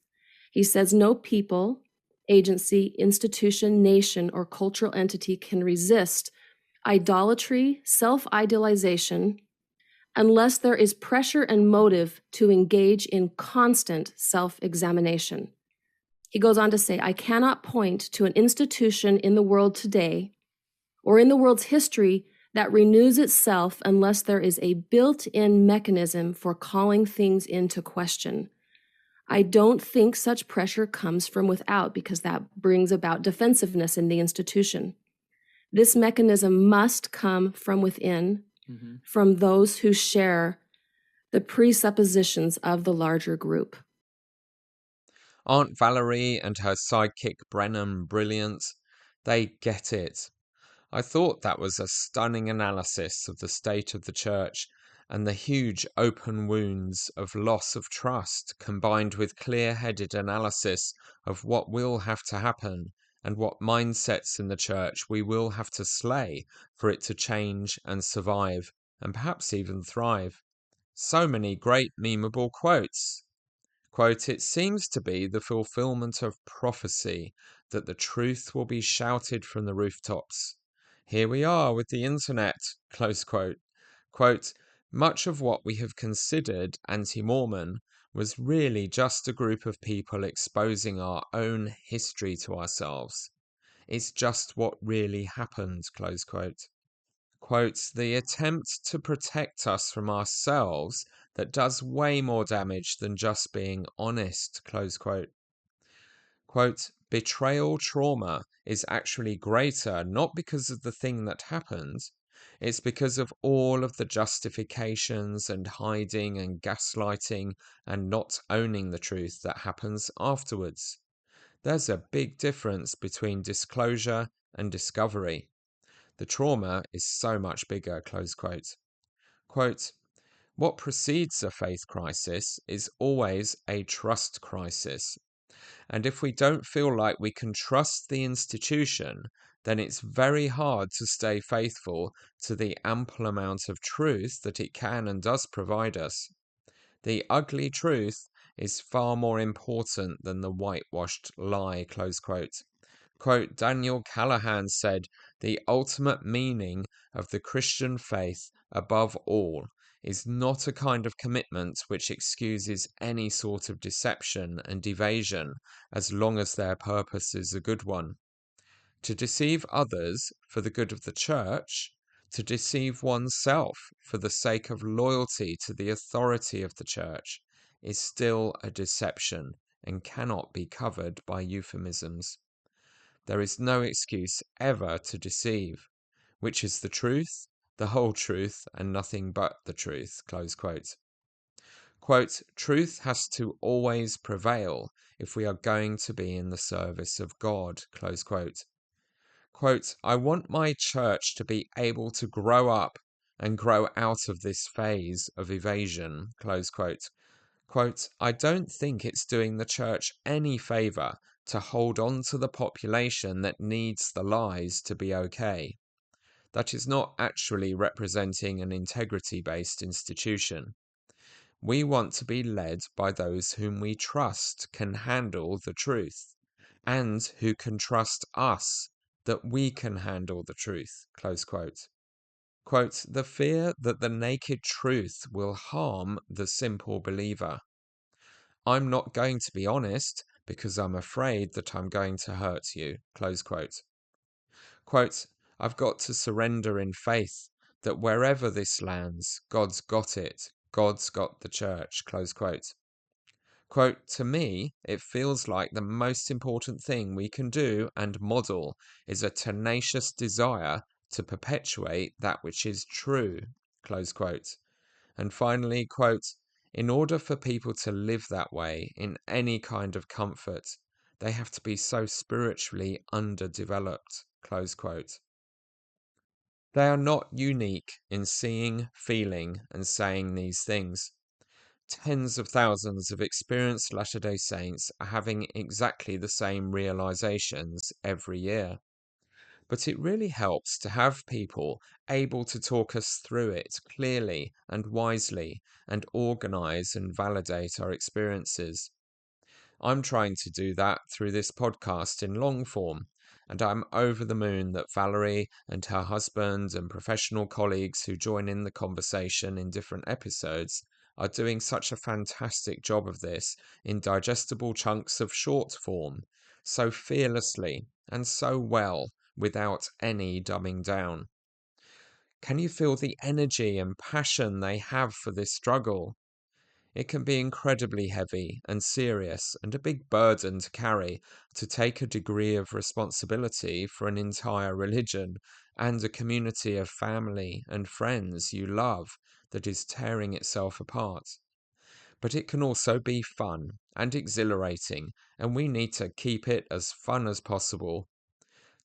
He says, no people, agency, institution, nation, or cultural entity can resist idolatry, self-idealization, unless there is pressure and motive to engage in constant self-examination. He goes on to say, I cannot point to an institution in the world today or in the world's history that renews itself unless there is a built-in mechanism for calling things into question. I don't think such pressure comes from without because that brings about defensiveness in the institution. This mechanism must come from within, from those who share the presuppositions of the larger group. Aunt Valerie and her sidekick Brennan brilliant? They get it. I thought that was a stunning analysis of the state of the church and the huge open wounds of loss of trust, combined with clear-headed analysis of what will have to happen and what mindsets in the church we will have to slay for it to change and survive, and perhaps even thrive. So many great memeable quotes. Quote, it seems to be the fulfillment of prophecy that the truth will be shouted from the rooftops. Here we are with the internet, close quote. Quote, much of what we have considered anti-Mormon was really just a group of people exposing our own history to ourselves. It's just what really happened, close quote. Quote, the attempt to protect us from ourselves that does way more damage than just being honest, close quote. Quote, betrayal trauma is actually greater not because of the thing that happened, it's because of all of the justifications and hiding and gaslighting and not owning the truth that happens afterwards. There's a big difference between disclosure and discovery. The trauma is so much bigger, close quote. Quote, what precedes a faith crisis is always a trust crisis. And if we don't feel like we can trust the institution, then it's very hard to stay faithful to the ample amount of truth that it can and does provide us. The ugly truth is far more important than the whitewashed lie, close quote. Quote, Daniel Callahan said, the ultimate meaning of the Christian faith above all is not a kind of commitment which excuses any sort of deception and evasion as long as their purpose is a good one. To deceive others for the good of the church, to deceive oneself for the sake of loyalty to the authority of the church, is still a deception and cannot be covered by euphemisms. There is no excuse ever to deceive, which is the truth, the whole truth, and nothing but the truth, close quote. Quote, truth has to always prevail if we are going to be in the service of God, close quote. Quote, I want my church to be able to grow up and grow out of this phase of evasion, close quote. Quote, I don't think it's doing the church any favor to hold on to the population that needs the lies to be okay. That is not actually representing an integrity-based institution. We want to be led by those whom we trust can handle the truth, and who can trust us that we can handle the truth, close quote. Quote, the fear that the naked truth will harm the simple believer. I'm not going to be honest because I'm afraid that I'm going to hurt you, close quote. Quote, I've got to surrender in faith that wherever this lands, God's got it. God's got the church, close quote. Quote, to me, it feels like the most important thing we can do and model is a tenacious desire to perpetuate that which is true, close quote. And finally, quote, in order for people to live that way in any kind of comfort, they have to be so spiritually underdeveloped, close quote. They are not unique in seeing, feeling, and saying these things. Tens of thousands of experienced Latter-day Saints are having exactly the same realizations every year. But it really helps to have people able to talk us through it clearly and wisely and organize and validate our experiences. I'm trying to do that through this podcast in long form, and I'm over the moon that Valerie and her husband and professional colleagues who join in the conversation in different episodes are doing such a fantastic job of this in digestible chunks of short form, so fearlessly and so well without any dumbing down. Can you feel the energy and passion they have for this struggle? It can be incredibly heavy and serious and a big burden to carry to take a degree of responsibility for an entire religion and a community of family and friends you love that is tearing itself apart. But it can also be fun and exhilarating, and we need to keep it as fun as possible.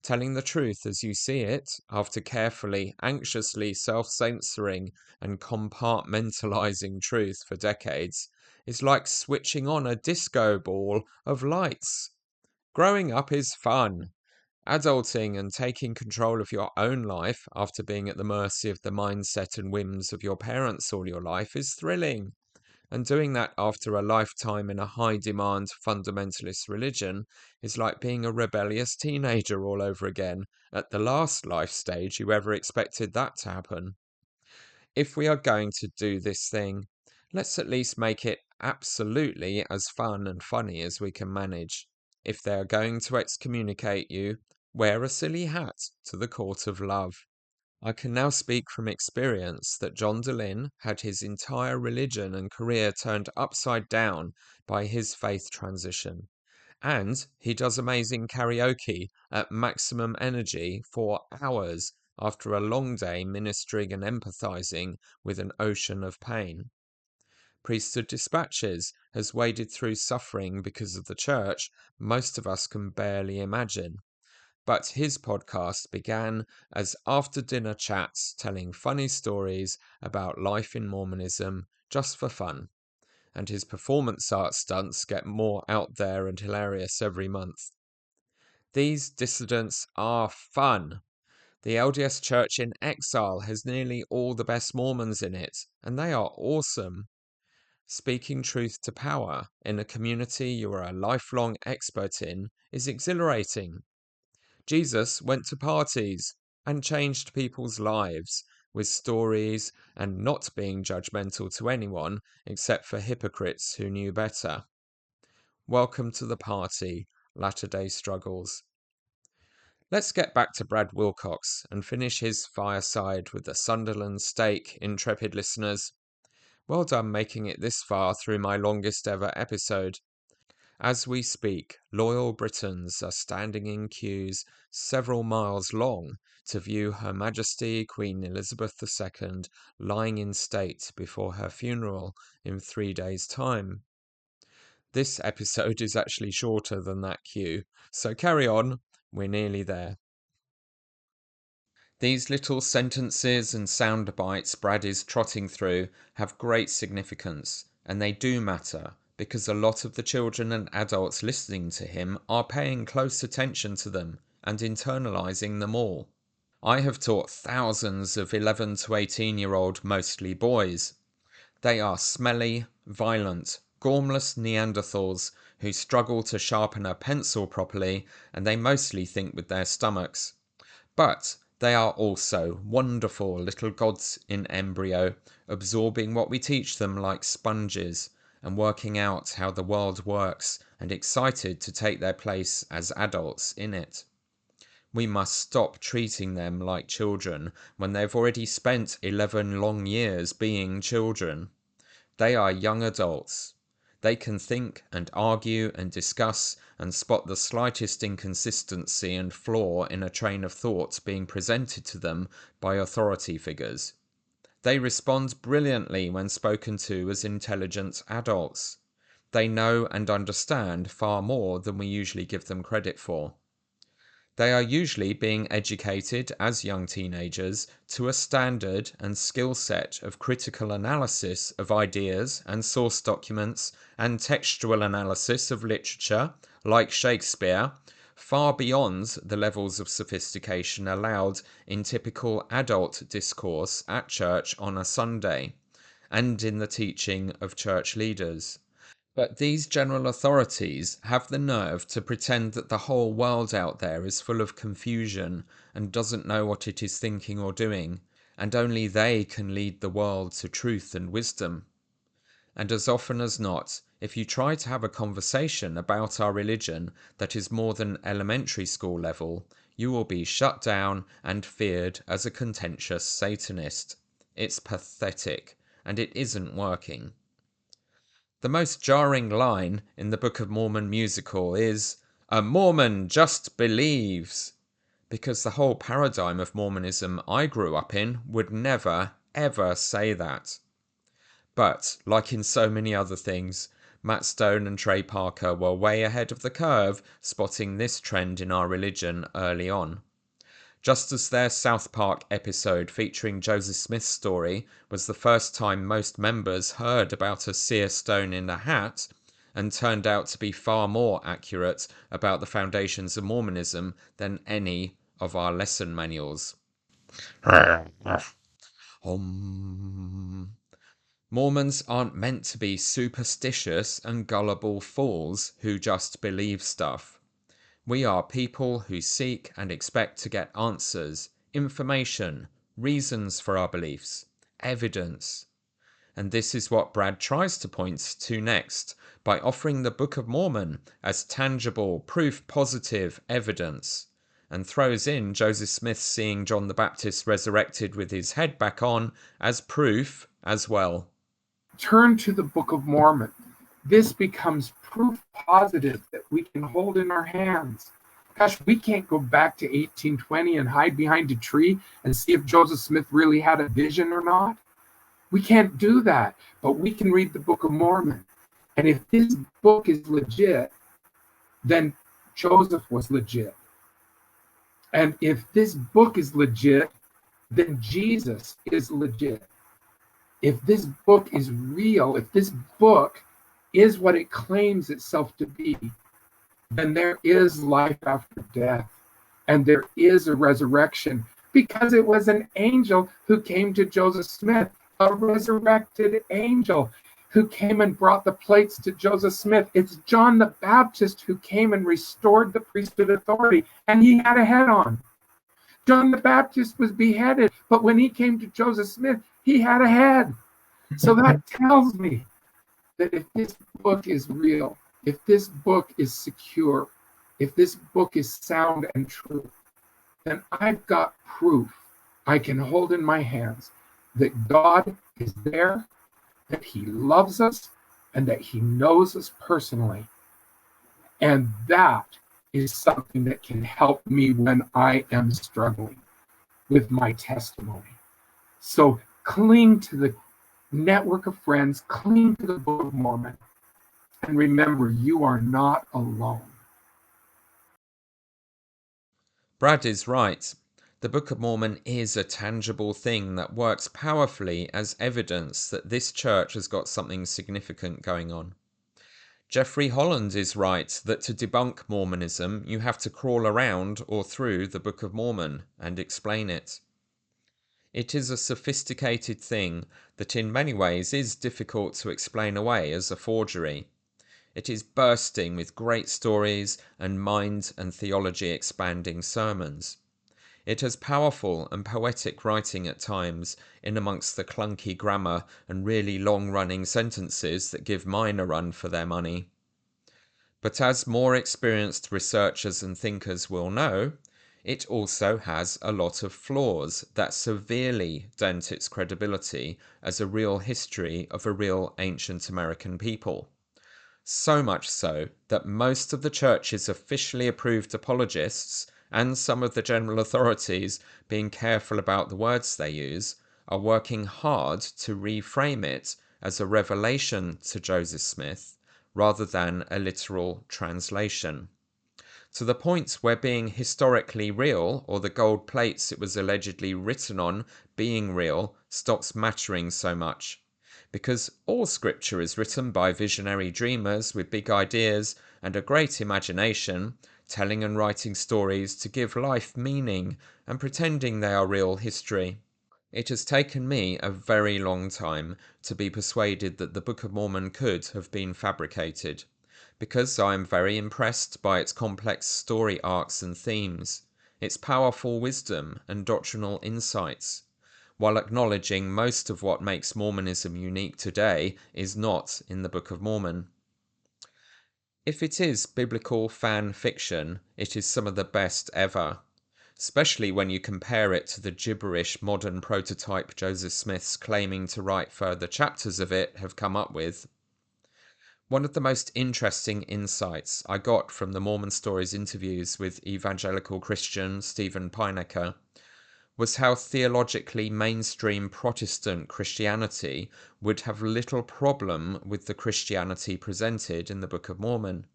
Telling the truth as you see it, after carefully, anxiously self-censoring and compartmentalizing truth for decades, is like switching on a disco ball of lights. Growing up is fun. Adulting and taking control of your own life after being at the mercy of the mindset and whims of your parents all your life is thrilling. And doing that after a lifetime in a high-demand fundamentalist religion is like being a rebellious teenager all over again at the last life stage you ever expected that to happen. If we are going to do this thing, let's at least make it absolutely as fun and funny as we can manage. If they are going to excommunicate you, wear a silly hat to the court of love. I can now speak from experience that John Dehlin had his entire religion and career turned upside down by his faith transition. And he does amazing karaoke at maximum energy for hours after a long day ministering and empathizing with an ocean of pain. Priesthood Dispatches has waded through suffering because of the church most of us can barely imagine. But his podcast began as after-dinner chats telling funny stories about life in Mormonism just for fun, and his performance art stunts get more out there and hilarious every month. These dissidents are fun. The LDS Church in Exile has nearly all the best Mormons in it, and they are awesome. Speaking truth to power in a community you are a lifelong expert in is exhilarating. Jesus went to parties and changed people's lives with stories and not being judgmental to anyone except for hypocrites who knew better. Welcome to the party, Latter-day Struggles. Let's get back to Brad Wilcox and finish his fireside with the Sunderland stake, intrepid listeners. Well done making it this far through my longest ever episode. As we speak, loyal Britons are standing in queues several miles long to view Her Majesty Queen Elizabeth II lying in state before her funeral in 3 days' time. This episode is actually shorter than that queue, so carry on, we're nearly there. These little sentences and sound bites Brad is trotting through have great significance, and they do matter, because a lot of the children and adults listening to him are paying close attention to them and internalizing them all. I have taught thousands of 11 to 18-year-old, mostly boys. They are smelly, violent, gormless Neanderthals who struggle to sharpen a pencil properly, and they mostly think with their stomachs. But they are also wonderful little gods in embryo, absorbing what we teach them like sponges and working out how the world works and excited to take their place as adults in it. We must stop treating them like children when they've already spent 11 long years being children. They are young adults. They can think and argue and discuss and spot the slightest inconsistency and flaw in a train of thought being presented to them by authority figures. They respond brilliantly when spoken to as intelligent adults. They know and understand far more than we usually give them credit for. They are usually being educated as young teenagers to a standard and skill set of critical analysis of ideas and source documents and textual analysis of literature, like Shakespeare, far beyond the levels of sophistication allowed in typical adult discourse at church on a Sunday, and in the teaching of church leaders. But these general authorities have the nerve to pretend that the whole world out there is full of confusion and doesn't know what it is thinking or doing, and only they can lead the world to truth and wisdom. And as often as not, if you try to have a conversation about our religion that is more than elementary school level, you will be shut down and feared as a contentious Satanist. It's pathetic, and it isn't working. The most jarring line in the Book of Mormon musical is, "A Mormon just believes," because the whole paradigm of Mormonism I grew up in would never, ever say that. But, like in so many other things, Matt Stone and Trey Parker were way ahead of the curve spotting this trend in our religion early on. Just as their South Park episode featuring Joseph Smith's story was the first time most members heard about a seer stone in a hat, and turned out to be far more accurate about the foundations of Mormonism than any of our lesson manuals. Mormons aren't meant to be superstitious and gullible fools who just believe stuff. We are people who seek and expect to get answers, information, reasons for our beliefs, evidence. And this is what Brad tries to point to next by offering the Book of Mormon as tangible, proof-positive evidence, and throws in Joseph Smith seeing John the Baptist resurrected with his head back on as proof as well. Turn to the Book of Mormon. This becomes proof positive that we can hold in our hands. Gosh, we can't go back to 1820 and hide behind a tree and see if Joseph Smith really had a vision or not. We can't do that, but we can read the Book of Mormon. And if this book is legit, then Joseph was legit. And if this book is legit, then Jesus is legit. If this book is real, if this book is what it claims itself to be, then there is life after death, and there is a resurrection, because it was an angel who came to Joseph Smith, a resurrected angel who came and brought the plates to Joseph Smith. It's John the Baptist who came and restored the priesthood authority, and he had a head on. John the Baptist was beheaded, but when he came to Joseph Smith, he had a head. So that tells me that if this book is real, if this book is secure, if this book is sound and true, then I've got proof I can hold in my hands that God is there, that he loves us, and that he knows us personally. And that is something that can help me when I am struggling with my testimony. So cling to the network of friends, cling to the Book of Mormon, and remember, you are not alone. Brad is right. The Book of Mormon is a tangible thing that works powerfully as evidence that this church has got something significant going on. Jeffrey Holland is right that to debunk Mormonism, you have to crawl around or through the Book of Mormon and explain it. It is a sophisticated thing that in many ways is difficult to explain away as a forgery. It is bursting with great stories and mind and theology expanding sermons. It has powerful and poetic writing at times, in amongst the clunky grammar and really long-running sentences that give mine a run for their money. But as more experienced researchers and thinkers will know, it also has a lot of flaws that severely dent its credibility as a real history of a real ancient American people. So much so that most of the church's officially approved apologists and some of the general authorities, being careful about the words they use, are working hard to reframe it as a revelation to Joseph Smith rather than a literal translation. To the point where being historically real, or the gold plates it was allegedly written on being real, stops mattering so much. Because all scripture is written by visionary dreamers with big ideas and a great imagination, telling and writing stories to give life meaning and pretending they are real history. It has taken me a very long time to be persuaded that the Book of Mormon could have been fabricated, because I am very impressed by its complex story arcs and themes, its powerful wisdom and doctrinal insights, while acknowledging most of what makes Mormonism unique today is not in the Book of Mormon. If it is biblical fan fiction, it is some of the best ever, especially when you compare it to the gibberish modern prototype Joseph Smith's claiming to write further chapters of it have come up with. One of the most interesting insights I got from the Mormon Stories interviews with evangelical Christian Stephen Pinecker was how theologically mainstream Protestant Christianity would have little problem with the Christianity presented in the Book of Mormon,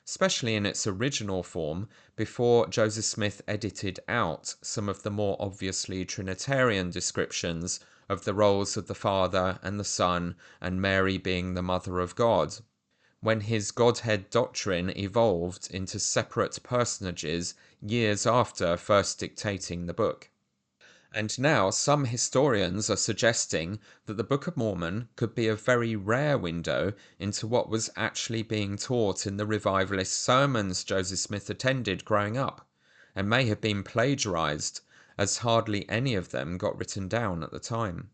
especially in its original form before Joseph Smith edited out some of the more obviously Trinitarian descriptions of the roles of the Father and the Son and Mary being the Mother of God, when his Godhead doctrine evolved into separate personages years after first dictating the book. And now some historians are suggesting that the Book of Mormon could be a very rare window into what was actually being taught in the revivalist sermons Joseph Smith attended growing up, and may have been plagiarized, as hardly any of them got written down at the time.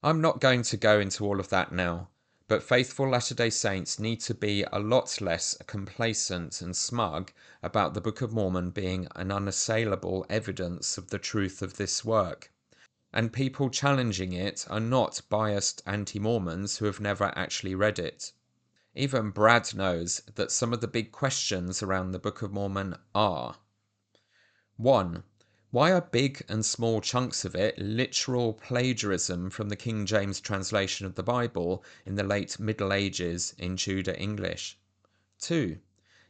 I'm not going to go into all of that now, but faithful Latter-day Saints need to be a lot less complacent and smug about the Book of Mormon being an unassailable evidence of the truth of this work. And people challenging it are not biased anti-Mormons who have never actually read it. Even Brad knows that some of the big questions around the Book of Mormon are: 1. Why are big and small chunks of it literal plagiarism from the King James translation of the Bible in the late Middle Ages in Tudor English? 2.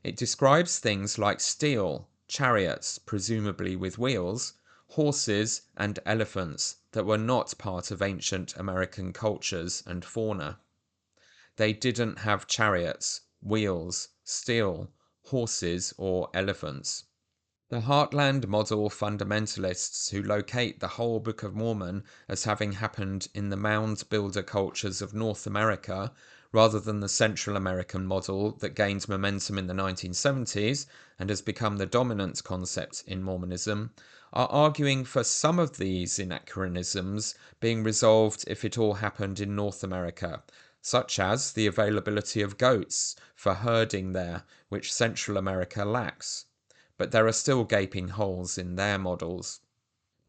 It describes things like steel, chariots, presumably with wheels, horses, and elephants that were not part of ancient American cultures and fauna. They didn't have chariots, wheels, steel, horses, or elephants. The Heartland Model fundamentalists who locate the whole Book of Mormon as having happened in the mound builder cultures of North America, rather than the Central American model that gained momentum in the 1970s and has become the dominant concept in Mormonism, are arguing for some of these anachronisms being resolved if it all happened in North America, such as the availability of goats for herding there, which Central America lacks. But there are still gaping holes in their models.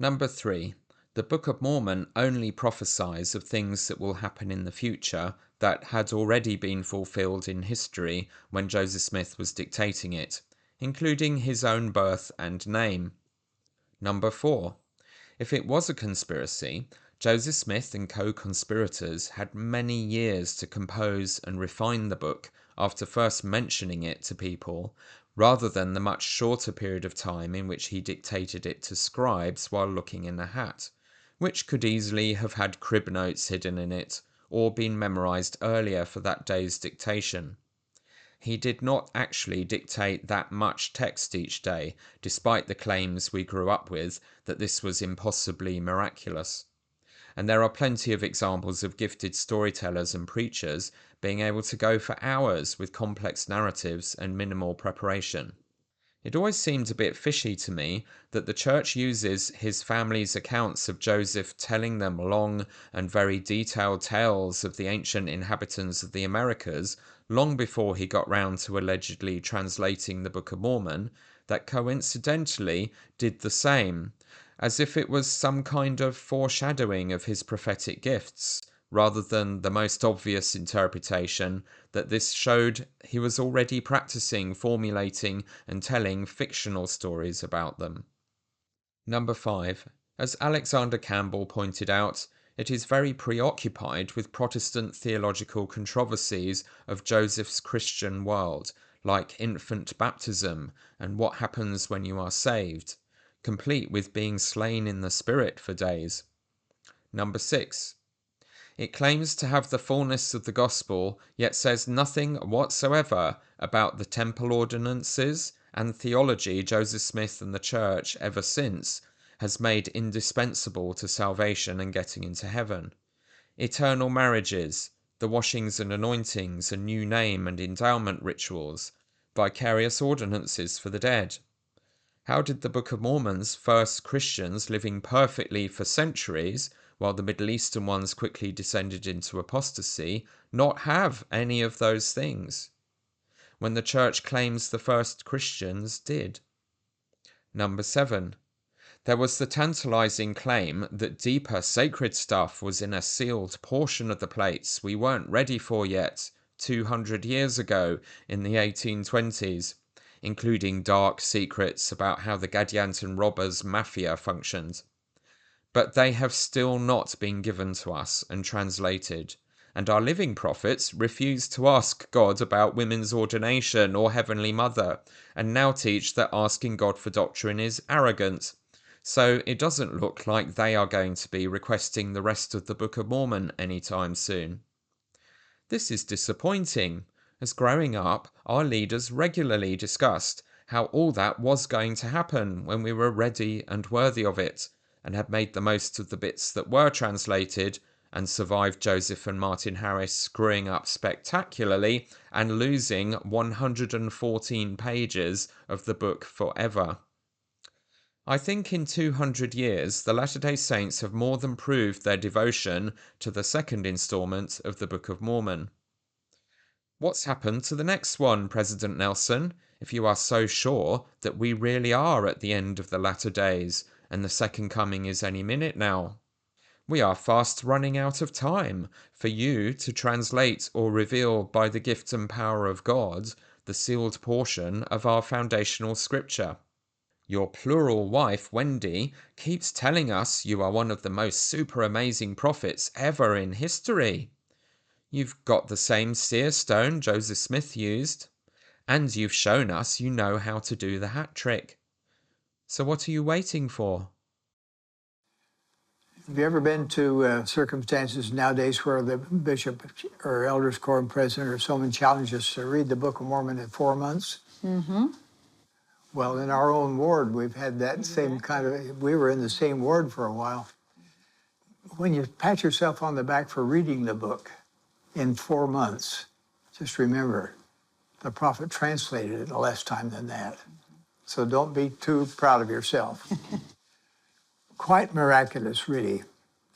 Number 3. The Book of Mormon only prophesies of things that will happen in the future that had already been fulfilled in history when Joseph Smith was dictating it, including his own birth and name. Number 4. If it was a conspiracy, Joseph Smith and co-conspirators had many years to compose and refine the book after first mentioning it to people, rather than the much shorter period of time in which he dictated it to scribes while looking in a hat, which could easily have had crib notes hidden in it, or been memorized earlier for that day's dictation. He did not actually dictate that much text each day, despite the claims we grew up with that this was impossibly miraculous. And there are plenty of examples of gifted storytellers and preachers being able to go for hours with complex narratives and minimal preparation. It always seemed a bit fishy to me that the church uses his family's accounts of Joseph telling them long and very detailed tales of the ancient inhabitants of the Americas long before he got round to allegedly translating the Book of Mormon, that coincidentally did the same, as if it was some kind of foreshadowing of his prophetic gifts, rather than the most obvious interpretation that this showed he was already practicing formulating and telling fictional stories about them. Number 5. As Alexander Campbell pointed out, it is very preoccupied with Protestant theological controversies of Joseph's Christian world, like infant baptism and what happens when you are saved, complete with being slain in the Spirit for days. Number 6. It claims to have the fullness of the gospel, yet says nothing whatsoever about the temple ordinances and theology Joseph Smith and the church ever since has made indispensable to salvation and getting into heaven. Eternal marriages, the washings and anointings and new name and endowment rituals, vicarious ordinances for the dead. How did the Book of Mormon's first Christians living perfectly for centuries, while the Middle Eastern ones quickly descended into apostasy, not have any of those things, when the church claims the first Christians did? Number 7. There was the tantalizing claim that deeper sacred stuff was in a sealed portion of the plates we weren't ready for yet 200 years ago in the 1820s, including dark secrets about how the Gadianton robbers mafia functioned. But they have still not been given to us and translated, and our living prophets refuse to ask God about women's ordination or Heavenly Mother, and now teach that asking God for doctrine is arrogant. So it doesn't look like they are going to be requesting the rest of the Book of Mormon anytime soon. This is disappointing, as growing up, our leaders regularly discussed how all that was going to happen when we were ready and worthy of it, and had made the most of the bits that were translated, and survived Joseph and Martin Harris screwing up spectacularly and losing 114 pages of the book forever. I think in 200 years, the Latter-day Saints have more than proved their devotion to the second installment of the Book of Mormon. What's happened to the next one, President Nelson, if you are so sure that we really are at the end of the latter days, and the second coming is any minute now? We are fast running out of time for you to translate or reveal by the gift and power of God the sealed portion of our foundational scripture. Your plural wife, Wendy, keeps telling us you are one of the most super amazing prophets ever in history. You've got the same seer stone Joseph Smith used, and you've shown us you know how to do the hat trick. So what are you waiting for? Have you ever been to circumstances nowadays where the bishop or elders quorum president or someone challenges us to read the Book of Mormon in 4 months? Mm-hmm. Well, in our own ward, we've had that same kind of, we were in the same ward for a while. When you pat yourself on the back for reading the book in 4 months, just remember, the prophet translated it less time than that. So don't be too proud of yourself. Quite miraculous, really,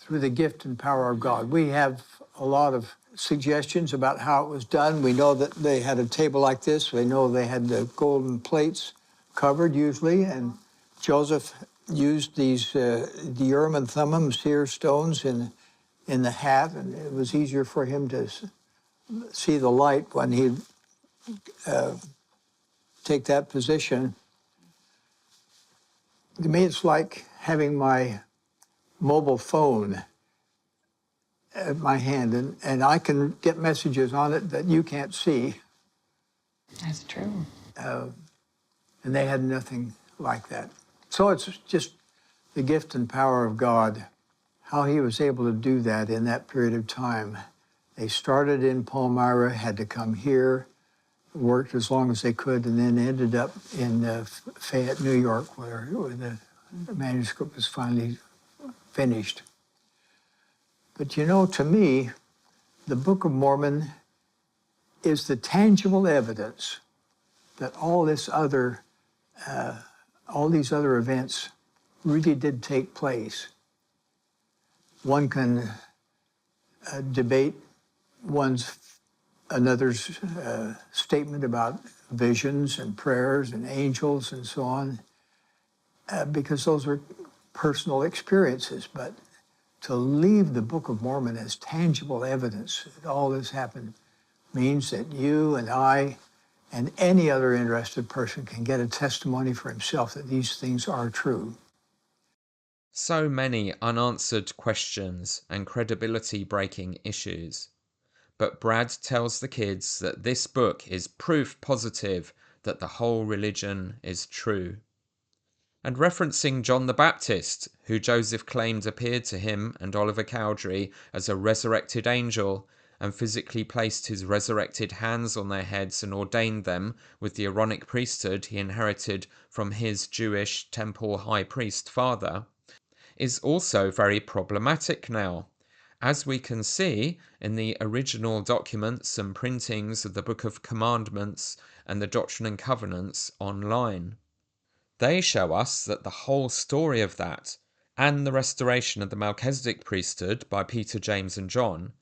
through the gift and power of God. We have a lot of suggestions about how it was done. We know that they had a table like this. We know they had the golden plates covered usually, and Joseph used these the Urim and Thummim seer stones in the hat, and it was easier for him to see the light when he'd take that position. To me, it's like having my mobile phone at my hand, and I can get messages on it that you can't see. That's true. And they had nothing like that. So it's just the gift and power of God, how he was able to do that in that period of time. They started in Palmyra, had to come here, worked as long as they could, and then ended up in Fayette, New York, where the manuscript was finally finished. But you know, to me, the Book of Mormon is the tangible evidence that all this other all these other events really did take place. One can debate another's statement about visions and prayers and angels and so on, because those are personal experiences. But to leave the Book of Mormon as tangible evidence that all this happened means that you and I and any other interested person can get a testimony for himself that these things are true. So many unanswered questions and credibility-breaking issues. But Brad tells the kids that this book is proof positive that the whole religion is true. And referencing John the Baptist, who Joseph claimed appeared to him and Oliver Cowdery as a resurrected angel and physically placed his resurrected hands on their heads and ordained them with the Aaronic priesthood he inherited from his Jewish temple high priest father, is also very problematic now, as we can see in the original documents and printings of the Book of Commandments and the Doctrine and Covenants online. They show us that the whole story of that, and the restoration of the Melchizedek priesthood by Peter, James and John,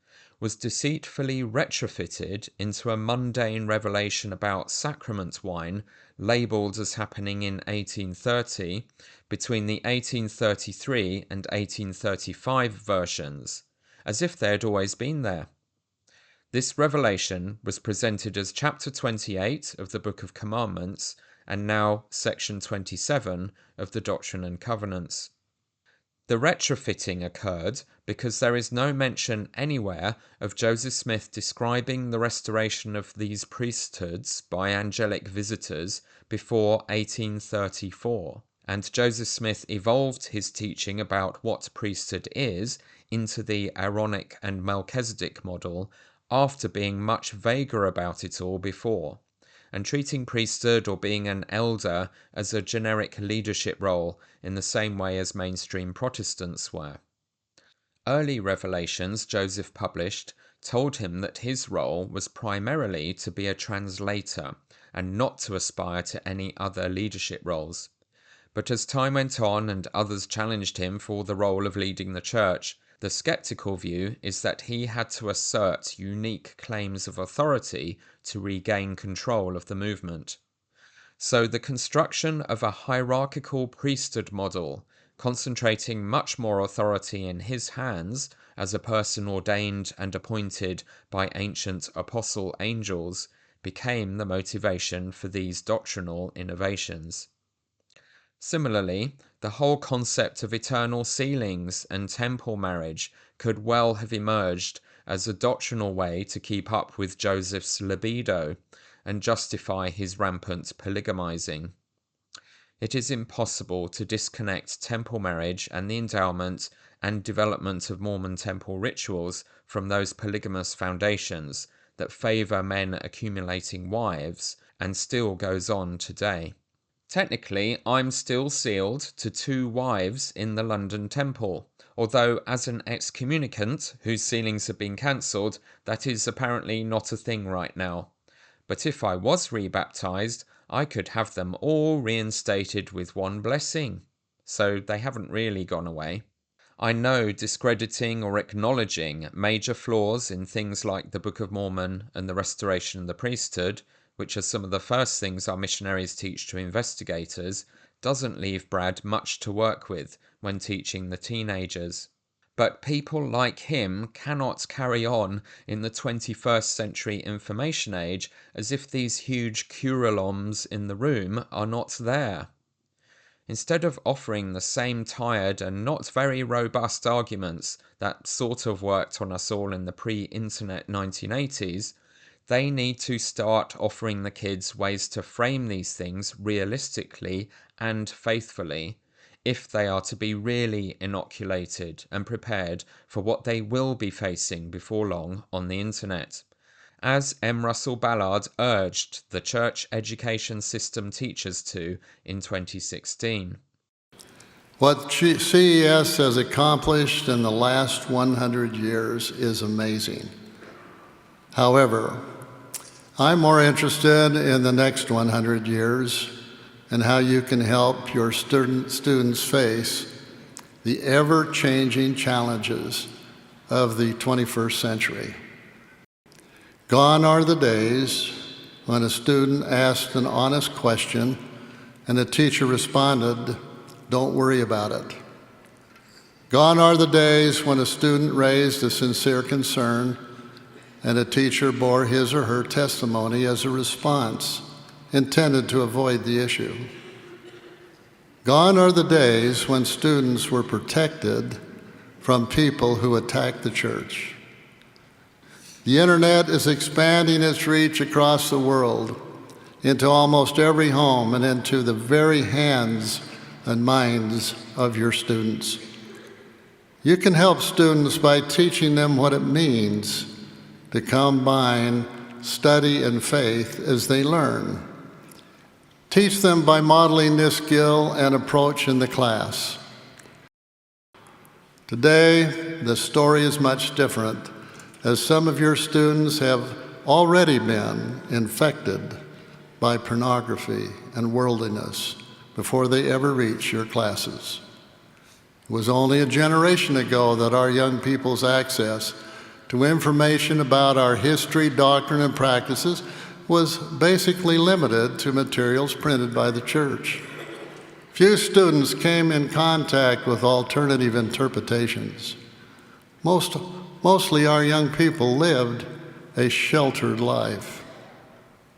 was deceitfully retrofitted into a mundane revelation about sacrament wine, labelled as happening in 1830, between the 1833 and 1835 versions, as if they had always been there. This revelation was presented as chapter 28 of the Book of Commandments, and now section 27 of the Doctrine and Covenants. The retrofitting occurred because there is no mention anywhere of Joseph Smith describing the restoration of these priesthoods by angelic visitors before 1834, and Joseph Smith evolved his teaching about what priesthood is into the Aaronic and Melchizedek model after being much vaguer about it all before, and treating priesthood or being an elder as a generic leadership role in the same way as mainstream Protestants were. Early revelations Joseph published told him that his role was primarily to be a translator and not to aspire to any other leadership roles. But as time went on and others challenged him for the role of leading the church, the skeptical view is that he had to assert unique claims of authority to regain control of the movement. So the construction of a hierarchical priesthood model, concentrating much more authority in his hands as a person ordained and appointed by ancient apostle angels, became the motivation for these doctrinal innovations. Similarly, the whole concept of eternal sealings and temple marriage could well have emerged as a doctrinal way to keep up with Joseph's libido and justify his rampant polygamizing. It is impossible to disconnect temple marriage and the endowment and development of Mormon temple rituals from those polygamous foundations that favor men accumulating wives and still goes on today. Technically, I'm still sealed to 2 wives in the London Temple, although as an excommunicant whose sealings have been cancelled, that is apparently not a thing right now. But if I was rebaptized, I could have them all reinstated with one blessing. So they haven't really gone away. I know discrediting or acknowledging major flaws in things like the Book of Mormon and the restoration of the priesthood, which are some of the first things our missionaries teach to investigators, doesn't leave Brad much to work with when teaching the teenagers. But people like him cannot carry on in the 21st century information age as if these huge curriculums in the room are not there. Instead of offering the same tired and not very robust arguments that sort of worked on us all in the pre-internet 1980s, they need to start offering the kids ways to frame these things realistically and faithfully if they are to be really inoculated and prepared for what they will be facing before long on the internet. As M. Russell Ballard urged the church education system teachers to in 2016. What CES has accomplished in the last 100 years is amazing. However, I'm more interested in the next 100 years and how you can help your students face the ever-changing challenges of the 21st century. Gone are the days when a student asked an honest question and a teacher responded, "Don't worry about it." Gone are the days when a student raised a sincere concern and a teacher bore his or her testimony as a response intended to avoid the issue. Gone are the days when students were protected from people who attacked the church. The internet is expanding its reach across the world into almost every home and into the very hands and minds of your students. You can help students by teaching them what it means to combine study and faith as they learn. Teach them by modeling this skill and approach in the class. Today, the story is much different, as some of your students have already been infected by pornography and worldliness before they ever reach your classes. It was only a generation ago that our young people's access to information about our history, doctrine, and practices was basically limited to materials printed by the church. Few students came in contact with alternative interpretations. Mostly our young people lived a sheltered life.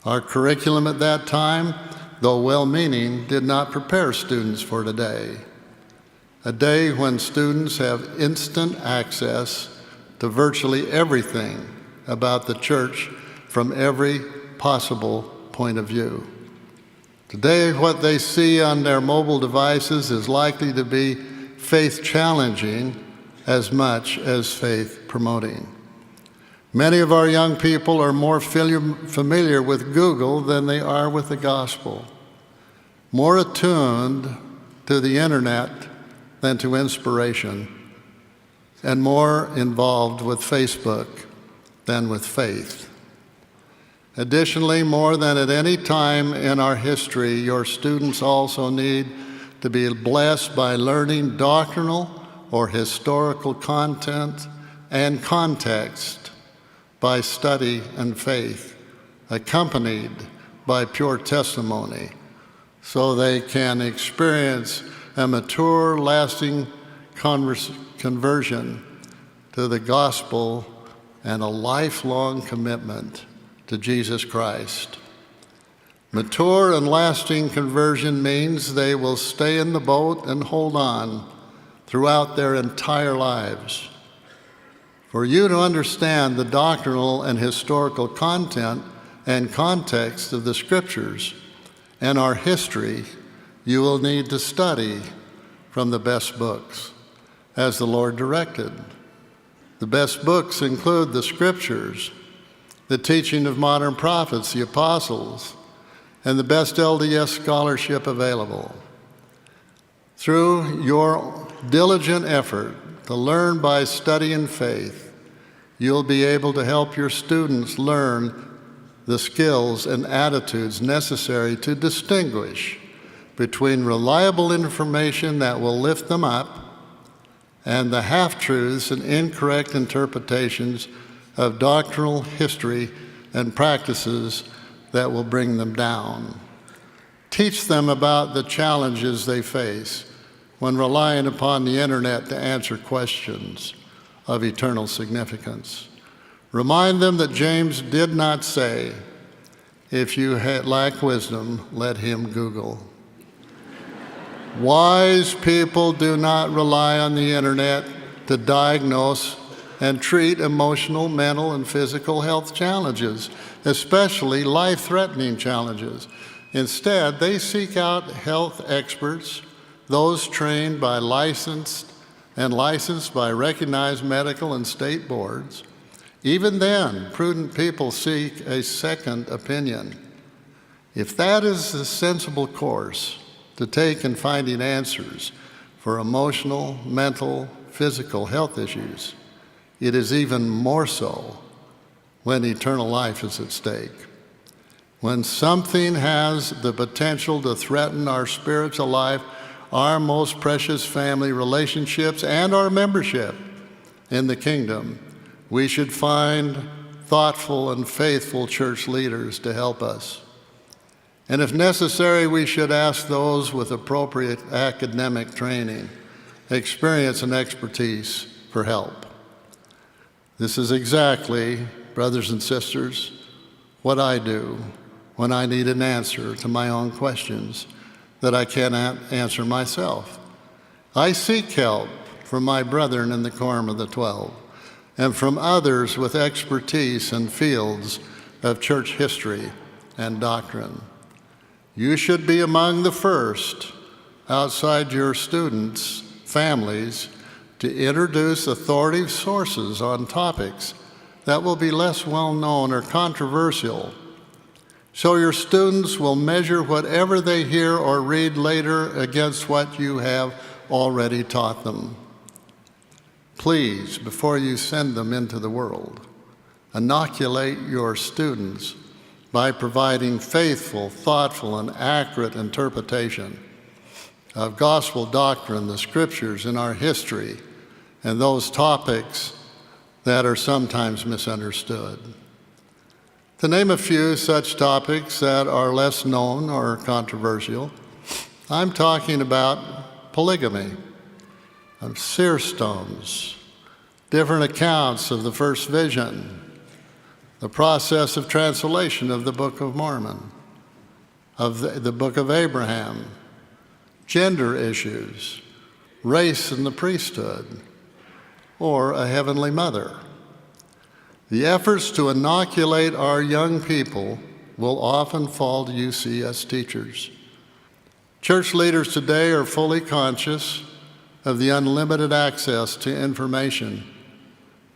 Our curriculum at that time, though well-meaning, did not prepare students for today. A day when students have instant access to virtually everything about the church from every possible point of view. Today, what they see on their mobile devices is likely to be faith-challenging as much as faith-promoting. Many of our young people are more familiar with Google than they are with the gospel, more attuned to the internet than to inspiration, and more involved with Facebook than with faith. Additionally, more than at any time in our history, your students also need to be blessed by learning doctrinal or historical content and context by study and faith, accompanied by pure testimony, so they can experience a mature, lasting conversion to the gospel and a lifelong commitment to Jesus Christ. Mature and lasting conversion means they will stay in the boat and hold on throughout their entire lives. For you to understand the doctrinal and historical content and context of the Scriptures and our history, you will need to study from the best books, as the Lord directed. The best books include the Scriptures, the teaching of modern prophets, the apostles, and the best LDS scholarship available. Through your diligent effort to learn by study and faith, you'll be able to help your students learn the skills and attitudes necessary to distinguish between reliable information that will lift them up and the half-truths and incorrect interpretations of doctrinal history and practices that will bring them down. Teach them about the challenges they face when relying upon the internet to answer questions of eternal significance. Remind them that James did not say, "If you lack wisdom, let him Google." Wise people do not rely on the internet to diagnose and treat emotional, mental, and physical health challenges, especially life-threatening challenges. Instead, they seek out health experts, those trained by licensed by recognized medical and state boards. Even then, prudent people seek a second opinion. If that is the sensible course to take in finding answers for emotional, mental, physical health issues, it is even more so when eternal life is at stake. When something has the potential to threaten our spiritual life, our most precious family relationships, and our membership in the kingdom, we should find thoughtful and faithful church leaders to help us. And if necessary, we should ask those with appropriate academic training, experience, and expertise for help. This is exactly, brothers and sisters, what I do when I need an answer to my own questions that I cannot answer myself. I seek help from my brethren in the Quorum of the 12 and from others with expertise in fields of church history and doctrine. You should be among the first, outside your students' families, to introduce authoritative sources on topics that will be less well known or controversial, so your students will measure whatever they hear or read later against what you have already taught them. Please, before you send them into the world, inoculate your students by providing faithful, thoughtful, and accurate interpretation of gospel doctrine, the scriptures, and our history, and those topics that are sometimes misunderstood. To name a few such topics that are less known or controversial, I'm talking about polygamy, of seer stones, different accounts of the first vision, the process of translation of the Book of Mormon, of the Book of Abraham, gender issues, race and the priesthood, or a heavenly mother. The efforts to inoculate our young people will often fall to UCS teachers. Church leaders today are fully conscious of the unlimited access to information.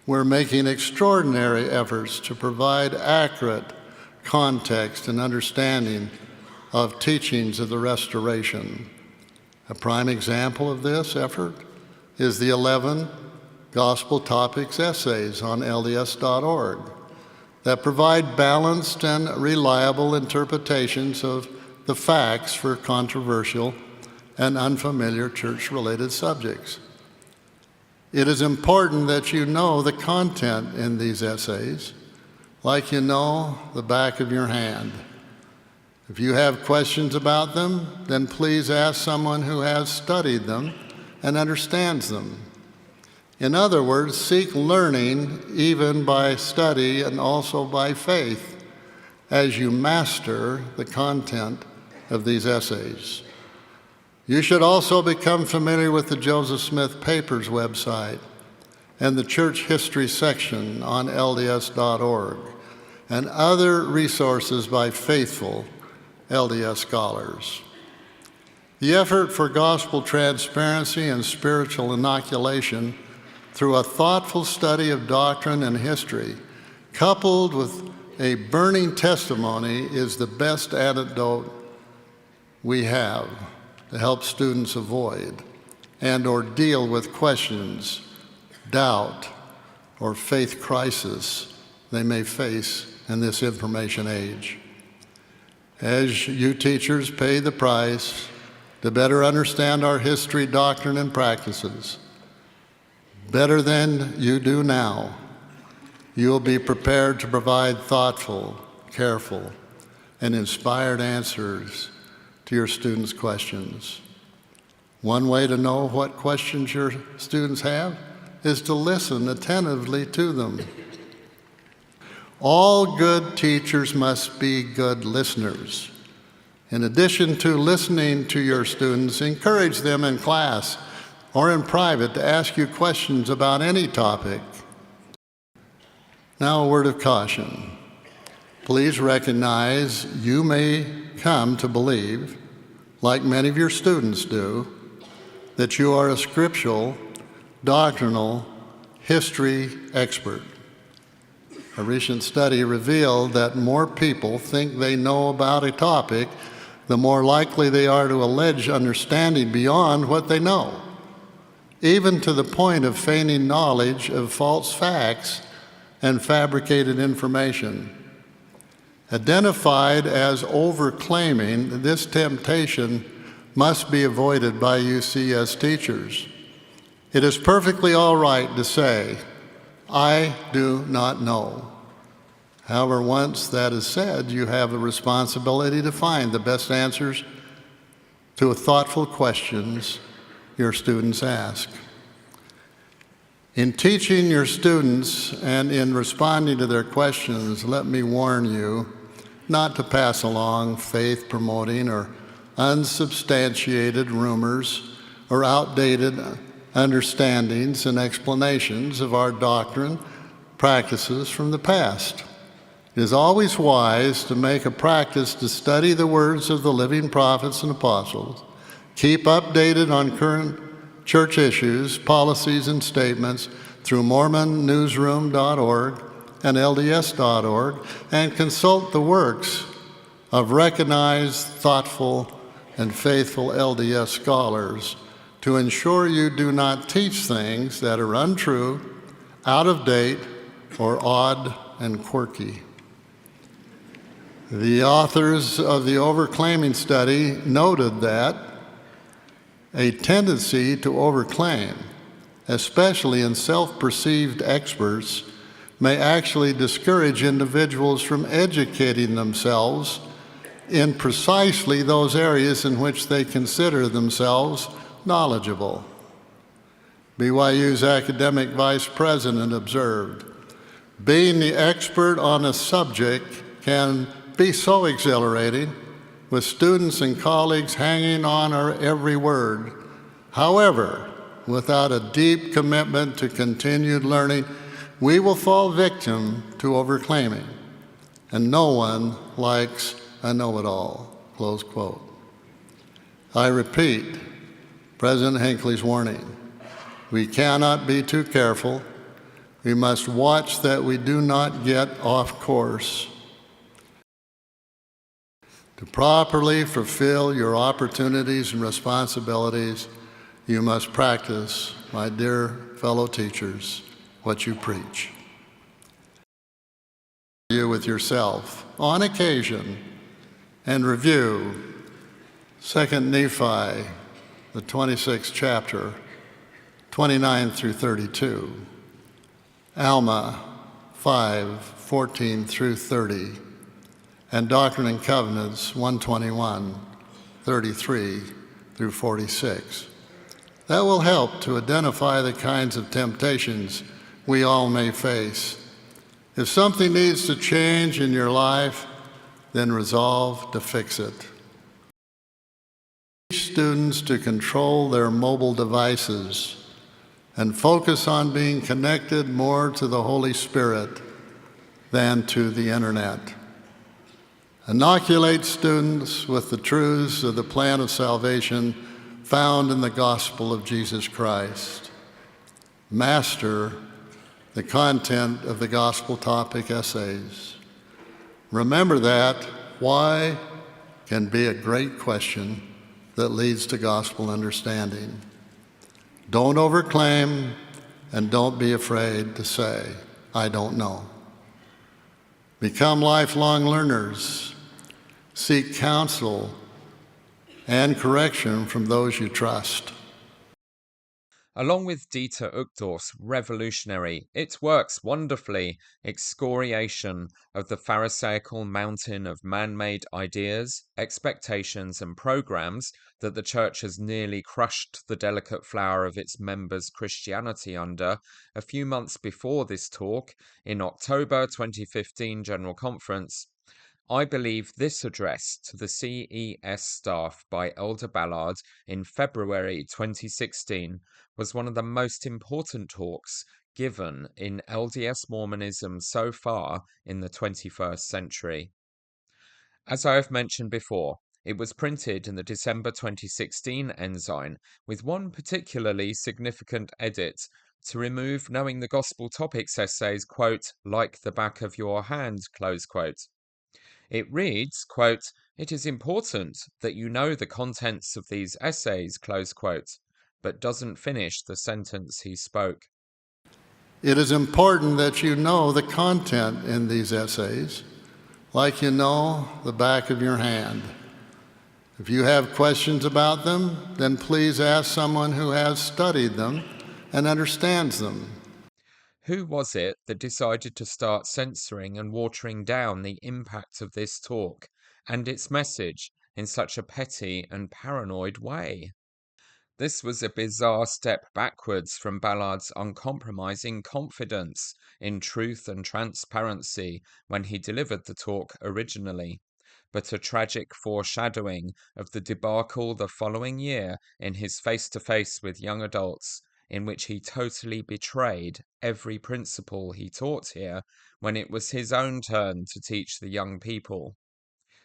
We're making extraordinary efforts to provide accurate context and understanding of teachings of the Restoration. A prime example of this effort is the 11 Gospel Topics essays on LDS.org that provide balanced and reliable interpretations of the facts for controversial and unfamiliar church-related subjects. It is important that you know the content in these essays like you know the back of your hand. If you have questions about them, then please ask someone who has studied them and understands them. In other words, seek learning even by study and also by faith as you master the content of these essays. You should also become familiar with the Joseph Smith Papers website and the church history section on LDS.org and other resources by faithful LDS scholars. The effort for gospel transparency and spiritual inoculation through a thoughtful study of doctrine and history, coupled with a burning testimony, is the best antidote we have to help students avoid and or deal with questions, doubt, or faith crisis they may face in this information age. As you teachers pay the price to better understand our history, doctrine, and practices, better than you do now, you'll be prepared to provide thoughtful, careful, and inspired answers to your students' questions. One way to know what questions your students have is to listen attentively to them. All good teachers must be good listeners. In addition to listening to your students, encourage them in class or in private to ask you questions about any topic. Now, a word of caution. Please recognize you may come to believe, like many of your students do, that you are a scriptural, doctrinal, history expert. A recent study revealed that more people think they know about a topic, the more likely they are to allege understanding beyond what they know, even to the point of feigning knowledge of false facts and fabricated information. Identified as overclaiming, this temptation must be avoided by UCS teachers. It is perfectly all right to say, "I do not know." However, once that is said, you have the responsibility to find the best answers to thoughtful questions your students ask. In teaching your students and in responding to their questions, let me warn you not to pass along faith-promoting or unsubstantiated rumors or outdated understandings and explanations of our doctrine, practices from the past. It is always wise to make a practice to study the words of the living prophets and apostles, keep updated on current church issues, policies, and statements through MormonNewsroom.org and LDS.org, and consult the works of recognized, thoughtful, and faithful LDS scholars to ensure you do not teach things that are untrue, out of date, or odd and quirky. The authors of the overclaiming study noted that a tendency to overclaim, especially in self-perceived experts, may actually discourage individuals from educating themselves in precisely those areas in which they consider themselves knowledgeable. BYU's academic vice president observed, "Being the expert on a subject can be so exhilarating, with students and colleagues hanging on our every word. However, without a deep commitment to continued learning, we will fall victim to overclaiming, and no one likes a know-it-all," close quote. I repeat President Hinckley's warning. We cannot be too careful. We must watch that we do not get off course. To properly fulfill your opportunities and responsibilities, you must practice, my dear fellow teachers, what you preach. You with yourself on occasion and review 2 Nephi, the 26th chapter, 29 through 32, Alma 5:14 through 30, and Doctrine and Covenants 121, 33 through 46. That will help to identify the kinds of temptations we all may face. If something needs to change in your life, then resolve to fix it. Teach students to control their mobile devices and focus on being connected more to the Holy Spirit than to the internet. Inoculate students with the truths of the plan of salvation found in the gospel of Jesus Christ. Master the content of the gospel topic essays. Remember that why can be a great question that leads to gospel understanding. Don't overclaim, and don't be afraid to say, "I don't know." Become lifelong learners. Seek counsel and correction from those you trust. Along with Dieter Uchtdorf's revolutionary, it works wonderfully excoriation of the Pharisaical mountain of man-made ideas, expectations, and programs that the Church has nearly crushed the delicate flower of its members' Christianity under, a few months before this talk, in October 2015 General Conference, I believe this address to the CES staff by Elder Ballard in February 2016 was one of the most important talks given in LDS Mormonism so far in the 21st century. As I have mentioned before, it was printed in the December 2016 Ensign with one particularly significant edit to remove Knowing the Gospel Topics essays, quote, "like the back of your hand," close quote. It reads, quote, "It is important that you know the contents of these essays," close quote, but doesn't finish the sentence he spoke. It is important that you know the content in these essays, like you know the back of your hand. If you have questions about them, then please ask someone who has studied them and understands them. Who was it that decided to start censoring and watering down the impact of this talk and its message in such a petty and paranoid way? This was a bizarre step backwards from Ballard's uncompromising confidence in truth and transparency when he delivered the talk originally, but a tragic foreshadowing of the debacle the following year in his face-to-face with young adults, in which he totally betrayed every principle he taught here when it was his own turn to teach the young people.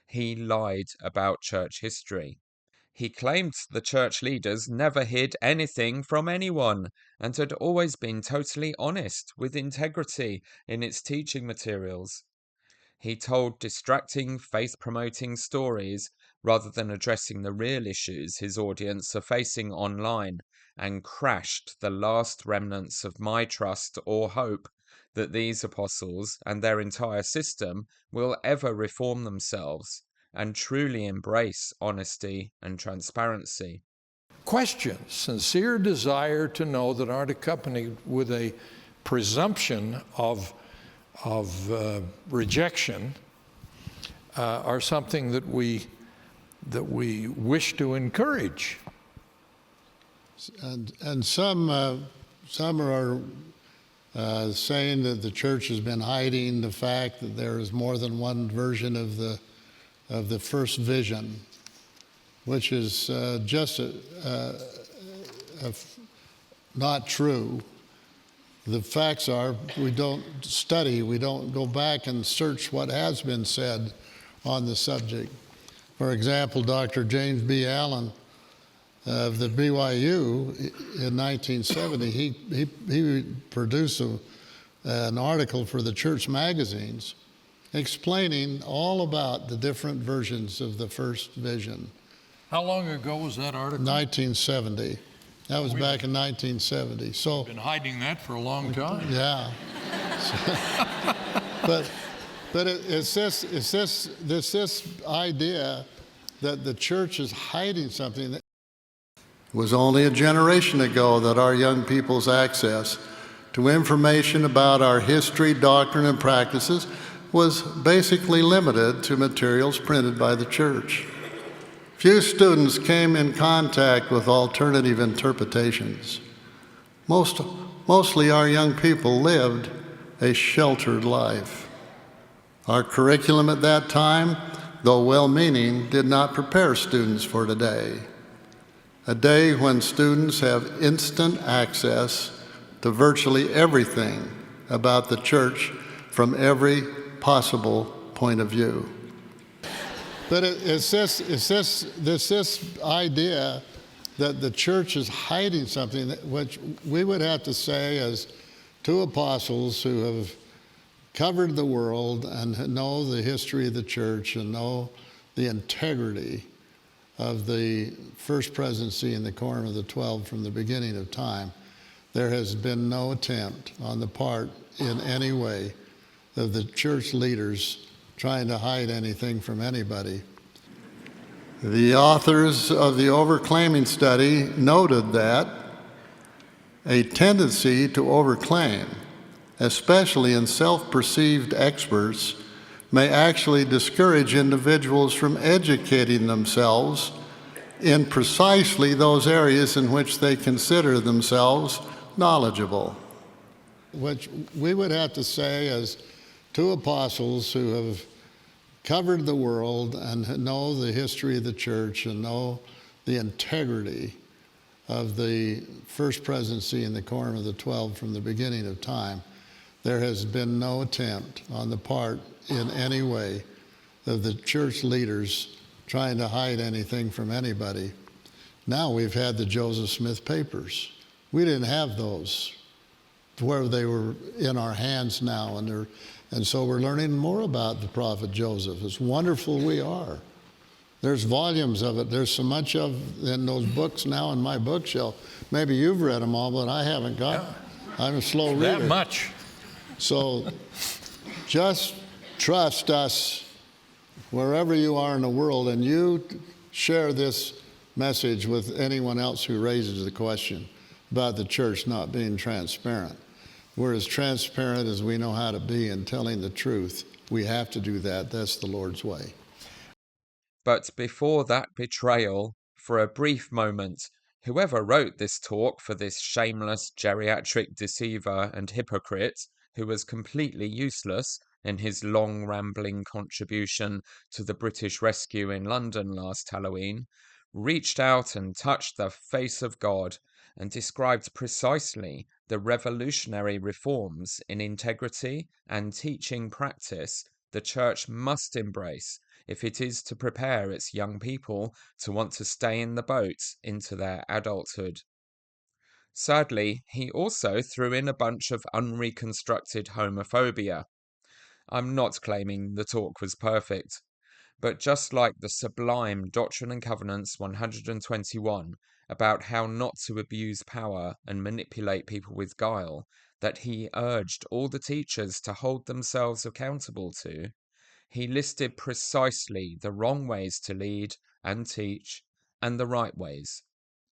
He lied about church history. He claimed the church leaders never hid anything from anyone and had always been totally honest with integrity in its teaching materials. He told distracting, faith-promoting stories rather than addressing the real issues his audience are facing online, and crashed the last remnants of my trust or hope that these apostles and their entire system will ever reform themselves and truly embrace honesty and transparency. Questions, sincere desire to know that aren't accompanied with a presumption of rejection are something that we wish to encourage. And some are saying that the church has been hiding the fact that there is more than one version of the first vision, which is just not true. The facts are we don't study, we don't go back and search what has been said on the subject. For example, Dr. James B. Allen of the BYU in 1970, he produced an article for the church magazines explaining all about the different versions of the first vision. How long ago was that article? 1970. That was back in 1970. So we've been hiding that for a long time. Yeah. But it's this idea that the church is hiding something. That it was only a generation ago that our young people's access to information about our history, doctrine, and practices was basically limited to materials printed by the church. Few students came in contact with alternative interpretations. Mostly our young people lived a sheltered life. Our curriculum at that time, though well-meaning, did not prepare students for today. A day when students have instant access to virtually everything about the church from every possible point of view. But it's this idea that the church is hiding something, which we would have to say as two apostles who have covered the world and know the history of the church and know the integrity of the first presidency and the quorum of the 12 from the beginning of time. There has been no attempt on the part in any way of the church leaders trying to hide anything from anybody. The authors of the overclaiming study noted that a tendency to overclaim, especially in self-perceived experts, may actually discourage individuals from educating themselves in precisely those areas in which they consider themselves knowledgeable. Which we would have to say as two apostles who have covered the world and know the history of the church and know the integrity of the first presidency and the quorum of the 12 from the beginning of time. There has been no attempt on the part in any way of the church leaders trying to hide anything from anybody. Now we've had the Joseph Smith papers. We didn't have those where they were in our hands now, and so we're learning more about the prophet Joseph. It's wonderful we are. There's volumes of it. There's so much of in those books now in my bookshelf. Maybe you've read them all, but I haven't got. I'm a slow reader. That much. So just trust us wherever you are in the world, and you share this message with anyone else who raises the question about the church not being transparent. We're as transparent as we know how to be in telling the truth. We have to do that. That's the Lord's way. But before that betrayal, for a brief moment, whoever wrote this talk for this shameless geriatric deceiver and hypocrite, who was completely useless in his long rambling contribution to the British rescue in London last Halloween, reached out and touched the face of God and described precisely the revolutionary reforms in integrity and teaching practice the Church must embrace if it is to prepare its young people to want to stay in the boat into their adulthood. Sadly, he also threw in a bunch of unreconstructed homophobia. I'm not claiming the talk was perfect, but just like the sublime Doctrine and Covenants 121 about how not to abuse power and manipulate people with guile, that he urged all the teachers to hold themselves accountable to, he listed precisely the wrong ways to lead and teach and the right ways,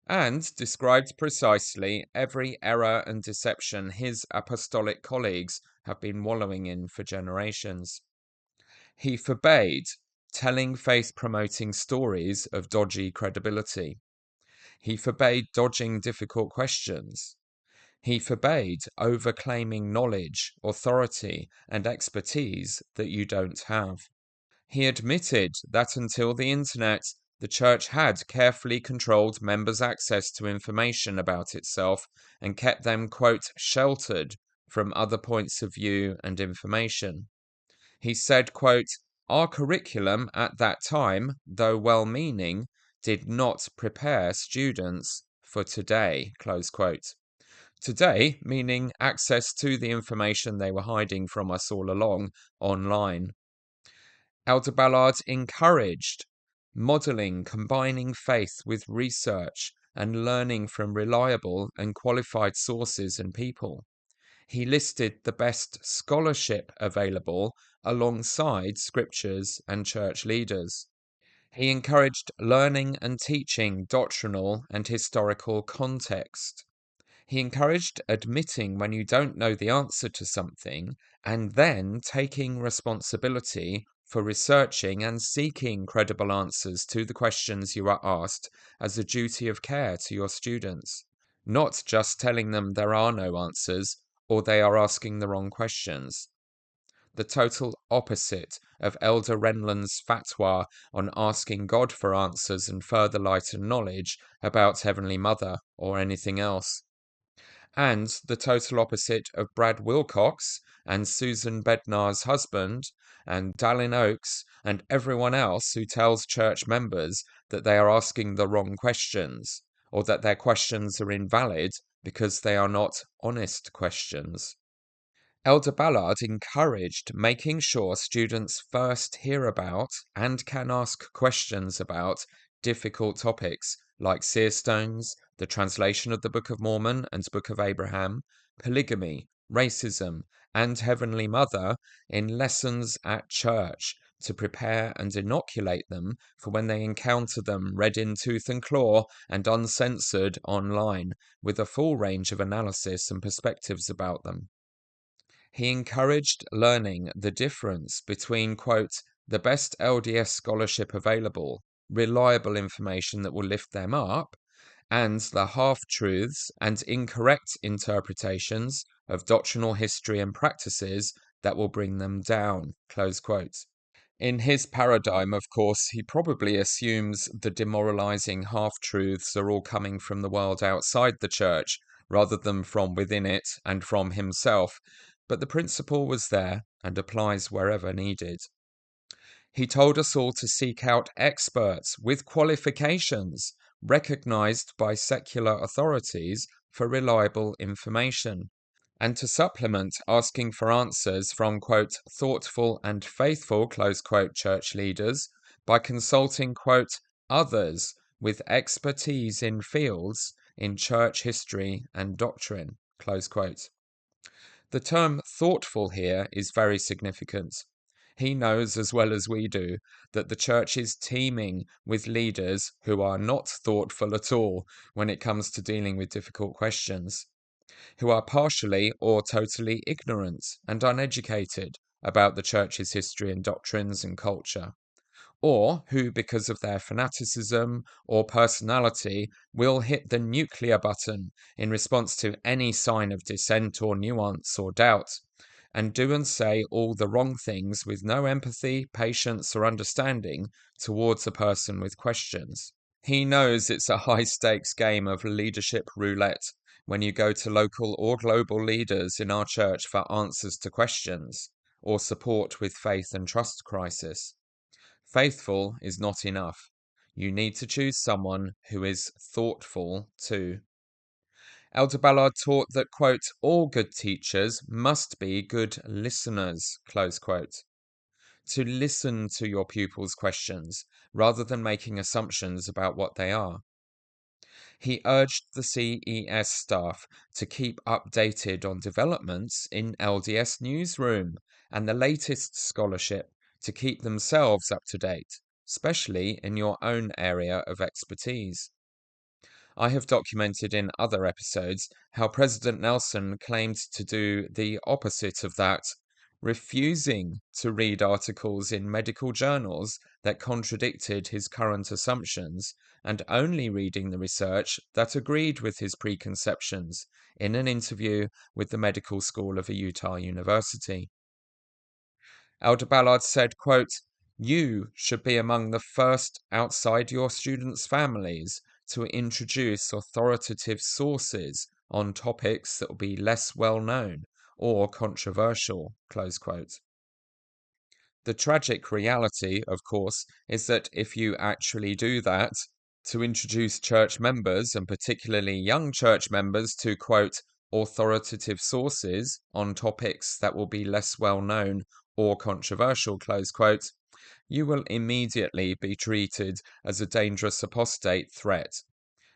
and described precisely every error and deception his apostolic colleagues have been wallowing in for generations. He forbade telling faith-promoting stories of dodgy credibility. He forbade dodging difficult questions. He forbade over-claiming knowledge, authority, and expertise that you don't have. He admitted that until the internet, the Church had carefully controlled members' access to information about itself and kept them, quote, sheltered from other points of view and information. He said, quote, our curriculum at that time, though well-meaning, did not prepare students for today, close quote. Today, meaning access to the information they were hiding from us all along online. Elder Ballard encouraged modeling, combining faith with research and learning from reliable and qualified sources and people. He listed the best scholarship available alongside scriptures and church leaders. He encouraged learning and teaching doctrinal and historical context. He encouraged admitting when you don't know the answer to something and then taking responsibility for researching and seeking credible answers to the questions you are asked as a duty of care to your students, not just telling them there are no answers or they are asking the wrong questions. The total opposite of Elder Renland's fatwa on asking God for answers and further light and knowledge about Heavenly Mother or anything else. And the total opposite of Brad Wilcox and Susan Bednar's husband and Dallin Oakes and everyone else who tells church members that they are asking the wrong questions or that their questions are invalid because they are not honest questions. Elder Ballard encouraged making sure students first hear about and can ask questions about difficult topics like seer stones, the translation of the Book of Mormon and Book of Abraham, polygamy, racism, and Heavenly Mother in lessons at church to prepare and inoculate them for when they encounter them read in tooth and claw and uncensored online with a full range of analysis and perspectives about them. He encouraged learning the difference between, quote, the best LDS scholarship available, reliable information that will lift them up, and the half-truths and incorrect interpretations of doctrinal history and practices that will bring them down, close quote. In his paradigm, of course, he probably assumes the demoralizing half-truths are all coming from the world outside the church, rather than from within it and from himself, but the principle was there and applies wherever needed. He told us all to seek out experts with qualifications recognized by secular authorities for reliable information, and to supplement asking for answers from, quote, thoughtful and faithful, close quote, church leaders by consulting, quote, others with expertise in fields in church history and doctrine, close quote. The term thoughtful here is very significant. He knows as well as we do that the church is teeming with leaders who are not thoughtful at all when it comes to dealing with difficult questions, who are partially or totally ignorant and uneducated about the church's history and doctrines and culture, or who, because of their fanaticism or personality, will hit the nuclear button in response to any sign of dissent or nuance or doubt, and do and say all the wrong things with no empathy, patience, or understanding towards a person with questions. He knows it's a high-stakes game of leadership roulette when you go to local or global leaders in our church for answers to questions or support with faith and trust crisis. Faithful is not enough. You need to choose someone who is thoughtful too. Elder Ballard taught that, quote, all good teachers must be good listeners, close quote. To listen to your pupils' questions rather than making assumptions about what they are. He urged the CES staff to keep updated on developments in LDS Newsroom and the latest scholarship to keep themselves up to date, especially in your own area of expertise. I have documented in other episodes how President Nelson claimed to do the opposite of that, refusing to read articles in medical journals that contradicted his current assumptions and only reading the research that agreed with his preconceptions in an interview with the medical school of a Utah university. Elder Ballard said, quote, you should be among the first outside your students' families to introduce authoritative sources on topics that will be less well known or controversial, close quote. The tragic reality, of course, is that if you actually do that, to introduce church members, and particularly young church members, to, quote, authoritative sources on topics that will be less well known or controversial, close quote, you will immediately be treated as a dangerous apostate threat,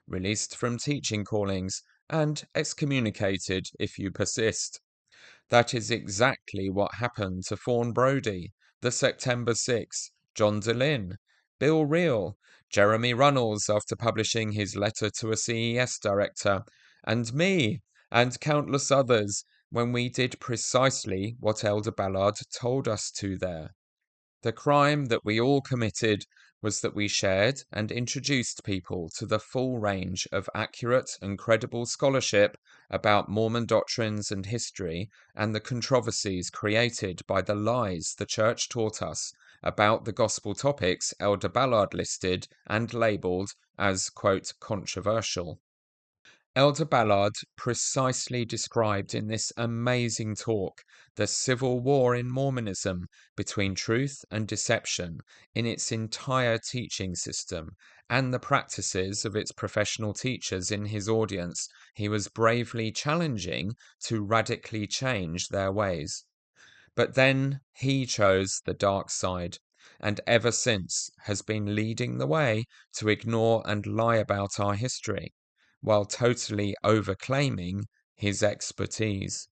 released from teaching callings, and excommunicated if you persist. That is exactly what happened to Fawn Brodie, the September 6, John DeLynn, Bill Reel, Jeremy Runnels after publishing his letter to a CES director, and me, and countless others, when we did precisely what Elder Ballard told us to there. The crime that we all committed was that we shared and introduced people to the full range of accurate and credible scholarship about Mormon doctrines and history and the controversies created by the lies the Church taught us about the gospel topics Elder Ballard listed and labelled as, quote, controversial. Elder Ballard precisely described in this amazing talk the civil war in Mormonism between truth and deception in its entire teaching system and the practices of its professional teachers in his audience he was bravely challenging to radically change their ways. But then he chose the dark side, and ever since has been leading the way to ignore and lie about our history, while totally overclaiming his expertise.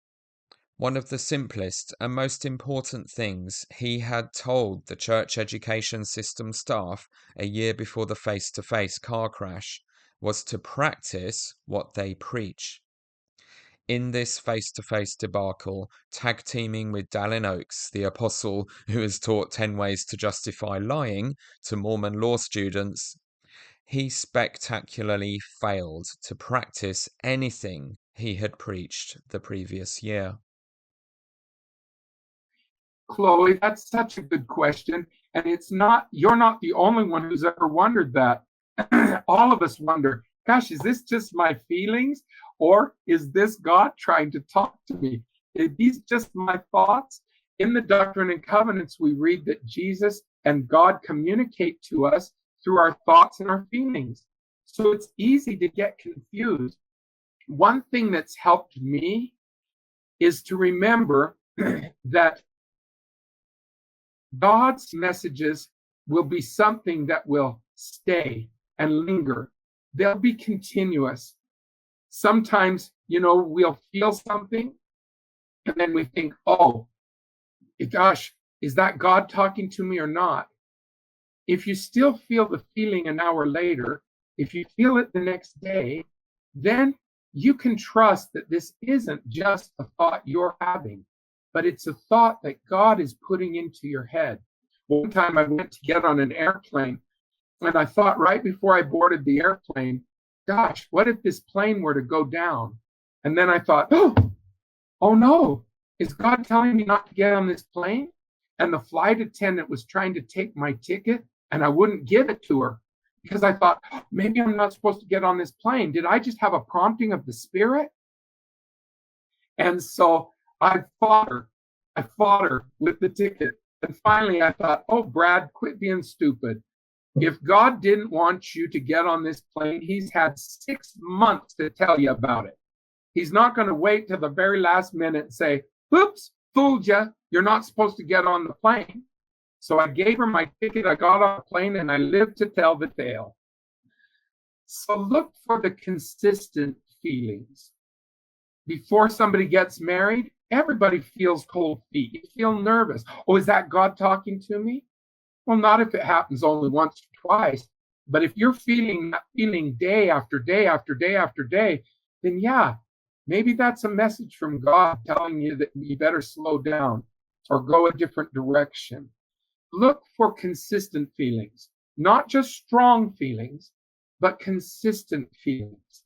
One of the simplest and most important things he had told the church education system staff a year before the face-to-face car crash was to practice what they preach. In this face-to-face debacle, tag-teaming with Dallin Oaks, the apostle who has taught 10 ways to justify lying to Mormon law students, he spectacularly failed to practice anything he had preached the previous year. Chloe, that's such a good question. And you're not the only one who's ever wondered that. All of us wonder, gosh, is this just my feelings? Or is this God trying to talk to me? Are these just my thoughts? In the Doctrine and Covenants, we read that Jesus and God communicate to us through our thoughts and our feelings. So it's easy to get confused. One thing that's helped me is to remember that God's messages will be something that will stay and linger. They'll be continuous. Sometimes, we'll feel something and then we think, oh, gosh, Is that God talking to me or not? If you still feel the feeling an hour later, if you feel it the next day, then you can trust that this isn't just a thought you're having, but it's a thought that God is putting into your head. One time I went to get on an airplane, and I thought right before I boarded the airplane, gosh, what if this plane were to go down? And then I thought, oh no, is God telling me not to get on this plane? And the flight attendant was trying to take my ticket, and I wouldn't give it to her because I thought, maybe I'm not supposed to get on this plane. Did I just have a prompting of the Spirit? And so I fought her with the ticket. And finally I thought, oh, Brad, quit being stupid. If God didn't want you to get on this plane, he's had 6 months to tell you about it. He's not going to wait till the very last minute and say, oops, fooled you. You're not supposed to get on the plane. So I gave her my ticket, I got on the plane, and I lived to tell the tale. So look for the consistent feelings. Before somebody gets married, everybody feels cold feet. You feel nervous. Oh, is that God talking to me? Well, not if it happens only once or twice. But if you're feeling that feeling day after day after day after day, then yeah, maybe that's a message from God telling you that you better slow down or go a different direction. Look for consistent feelings, not just strong feelings, but consistent feelings.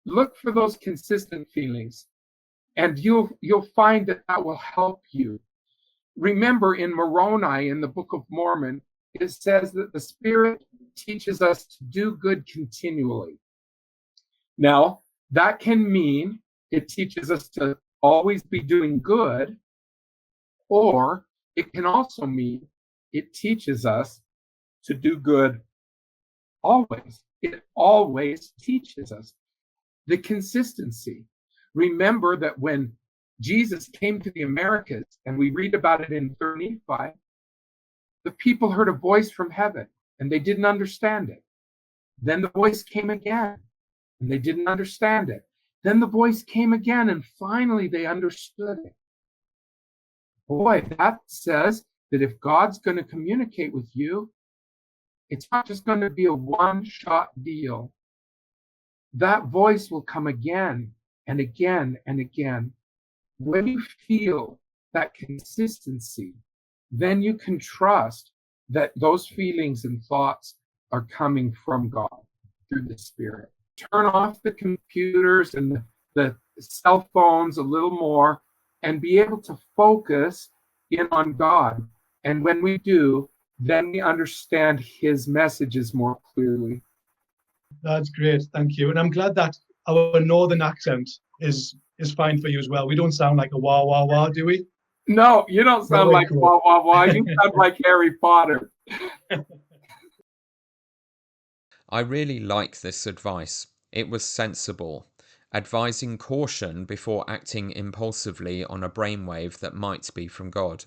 Look for those consistent feelings, and you'll find that will help you. Remember, in Moroni, in the Book of Mormon, it says that the Spirit teaches us to do good continually. Now, that can mean it teaches us to always be doing good, or it can also mean it teaches us to do good always. It always teaches us. The consistency. Remember that when Jesus came to the Americas, and we read about it in 3 Nephi, the people heard a voice from heaven, and they didn't understand it. Then the voice came again, and they didn't understand it. Then the voice came again, and finally they understood it. Boy, that says that if God's going to communicate with you, it's not just going to be a one-shot deal. That voice will come again and again and again. When you feel that consistency, then you can trust that those feelings and thoughts are coming from God through the Spirit. Turn off the computers and the cell phones a little more and be able to focus in on God. And when we do, then we understand his messages more clearly. That's great, thank you. And I'm glad that our northern accent is fine for you as well. We don't sound like a wah wah wah, do we? No, you don't sound like wah wah wah. You sound like Harry Potter. I really like this advice. It was sensible, advising caution before acting impulsively on a brainwave that might be from God.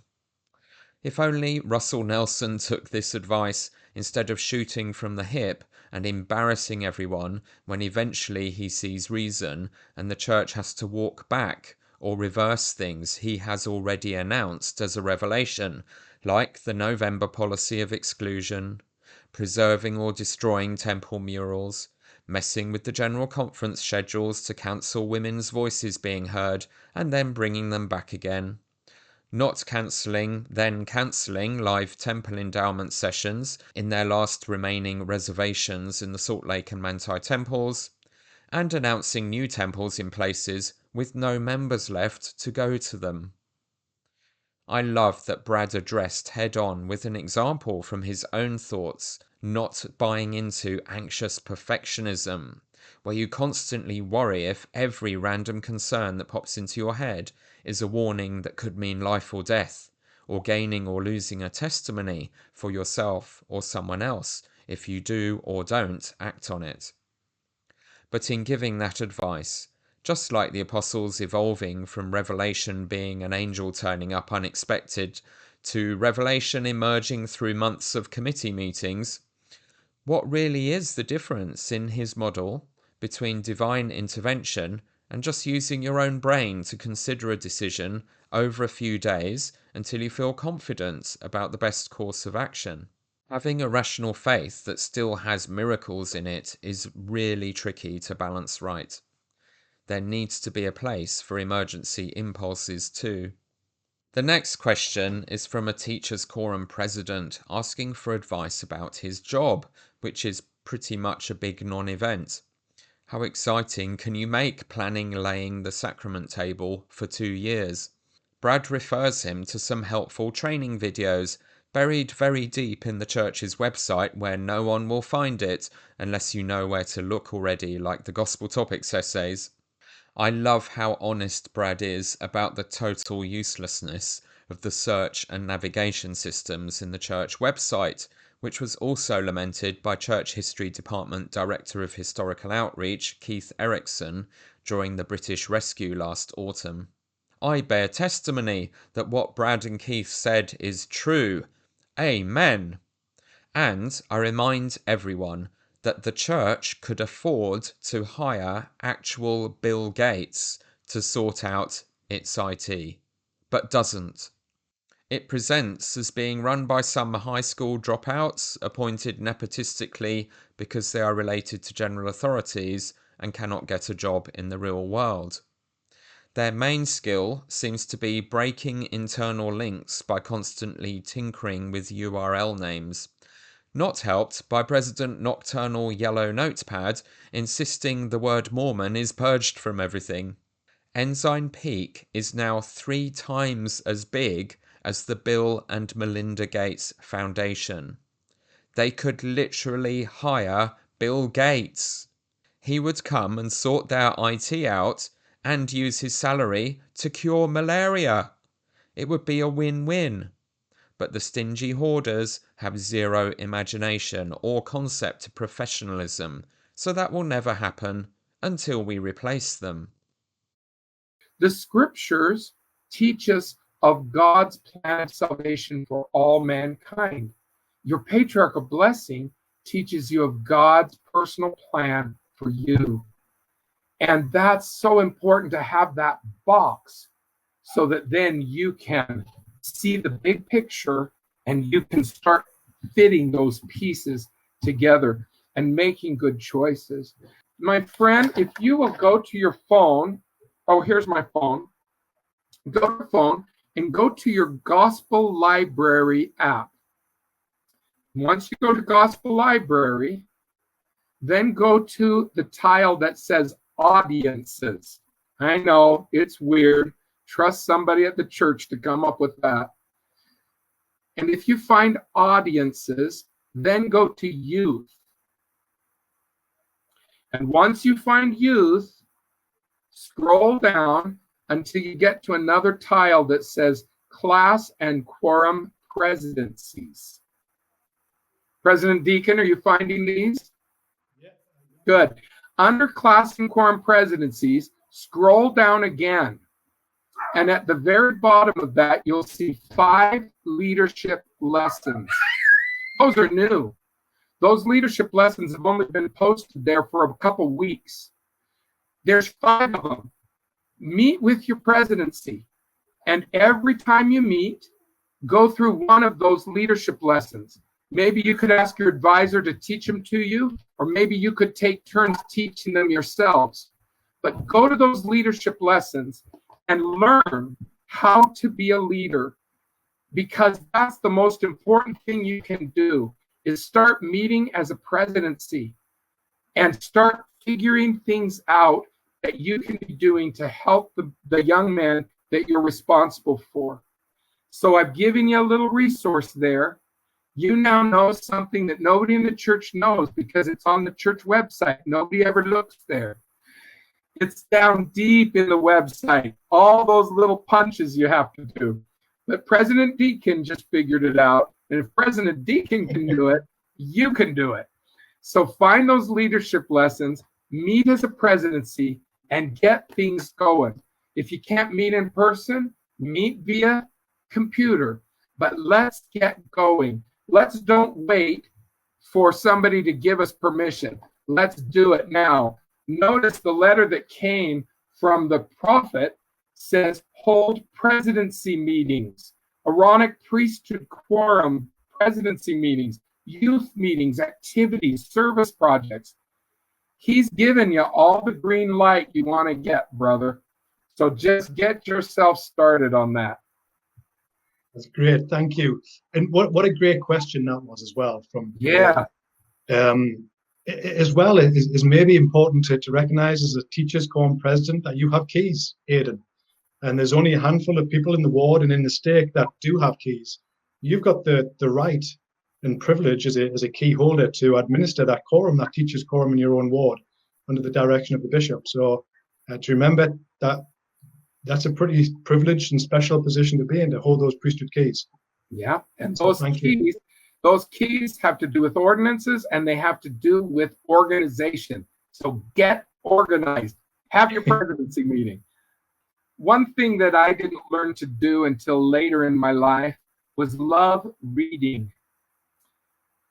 If only Russell Nelson took this advice instead of shooting from the hip and embarrassing everyone when eventually he sees reason and the church has to walk back or reverse things he has already announced as a revelation, like the November policy of exclusion, preserving or destroying temple murals, messing with the General Conference schedules to cancel women's voices being heard and then bringing them back again, not cancelling, then cancelling live temple endowment sessions in their last remaining reservations in the Salt Lake and Manti temples, and announcing new temples in places with no members left to go to them. I love that Brad addressed head-on with an example from his own thoughts, not buying into anxious perfectionism, where you constantly worry if every random concern that pops into your head is a warning that could mean life or death, or gaining or losing a testimony for yourself or someone else if you do or don't act on it. But in giving that advice, just like the apostles evolving from revelation being an angel turning up unexpected to revelation emerging through months of committee meetings, what really is the difference in his model between divine intervention and just using your own brain to consider a decision over a few days until you feel confident about the best course of action. Having a rational faith that still has miracles in it is really tricky to balance right. There needs to be a place for emergency impulses too. The next question is from a teachers' quorum president asking for advice about his job, which is pretty much a big non-event. How exciting can you make planning laying the sacrament table for 2 years? Brad refers him to some helpful training videos buried very deep in the church's website where no one will find it unless you know where to look already, like the Gospel Topics essays. I love how honest Brad is about the total uselessness of the search and navigation systems in the church website, which was also lamented by Church History Department Director of Historical Outreach, Keith Erickson, during the British Rescue last autumn. I bear testimony that what Brad and Keith said is true. Amen. And I remind everyone that the church could afford to hire actual Bill Gates to sort out its IT, but doesn't. It presents as being run by some high school dropouts appointed nepotistically because they are related to general authorities and cannot get a job in the real world. Their main skill seems to be breaking internal links by constantly tinkering with URL names, not helped by President Nocturnal Yellow Notepad insisting the word Mormon is purged from everything. Ensign Peak is now 3 times as big as the Bill and Melinda Gates Foundation. They could literally hire Bill Gates. He would come and sort their IT out and use his salary to cure malaria. It would be a win-win. But the stingy hoarders have zero imagination or concept of professionalism, so that will never happen until we replace them. The scriptures teach us of God's plan of salvation for all mankind. Your patriarchal blessing teaches you of God's personal plan for you. And that's so important to have that box so that then you can see the big picture and you can start fitting those pieces together and making good choices. My friend, if you will go to your phone, oh, here's my phone. Go to the phone and go to your Gospel Library app. Once you go to Gospel Library, then go to the tile that says Audiences. I know, it's weird. Trust somebody at the church to come up with that. And if you find Audiences, then go to Youth. And once you find Youth, scroll down until you get to another tile that says Class and Quorum Presidencies. President Deacon, are you finding these? Yeah. Good. Under Class and Quorum Presidencies, scroll down again. And at the very bottom of that, you'll see 5 leadership lessons. Those are new. Those leadership lessons have only been posted there for a couple weeks. There's 5 of them. Meet with your presidency. And every time you meet, go through one of those leadership lessons. Maybe you could ask your advisor to teach them to you, or maybe you could take turns teaching them yourselves. But go to those leadership lessons and learn how to be a leader, because that's the most important thing you can do, is start meeting as a presidency and start figuring things out that you can be doing to help the young man that you're responsible for. So I've given you a little resource there. You now know something that nobody in the church knows because it's on the church website. Nobody ever looks there. It's down deep in the website. All those little punches you have to do. But President Deacon just figured it out. And if President Deacon can do it, you can do it. So find those leadership lessons, meet as a presidency, and get things going. If you can't meet in person, meet via computer. But let's get going. Let's don't wait for somebody to give us permission. Let's do it now. Notice the letter that came from the prophet says, hold presidency meetings. Aaronic priesthood quorum, presidency meetings, youth meetings, activities, service projects. He's given you all the green light you want to get, brother. So just get yourself started on that. That's great. Thank you. And what a great question that was as well. From Yeah. As well, is maybe important to recognize as a teachers quorum president that you have keys, Aidan. And there's only a handful of people in the ward and in the stake that do have keys. You've got the right and privilege as a key holder to administer that quorum, that teachers quorum in your own ward under the direction of the bishop. So to remember that that's a pretty privileged and special position to be in, to hold those priesthood keys. Yeah, and So those keys have to do with ordinances, and they have to do with organization. So get organized. Have your presidency meeting. One thing that I didn't learn to do until later in my life was love reading.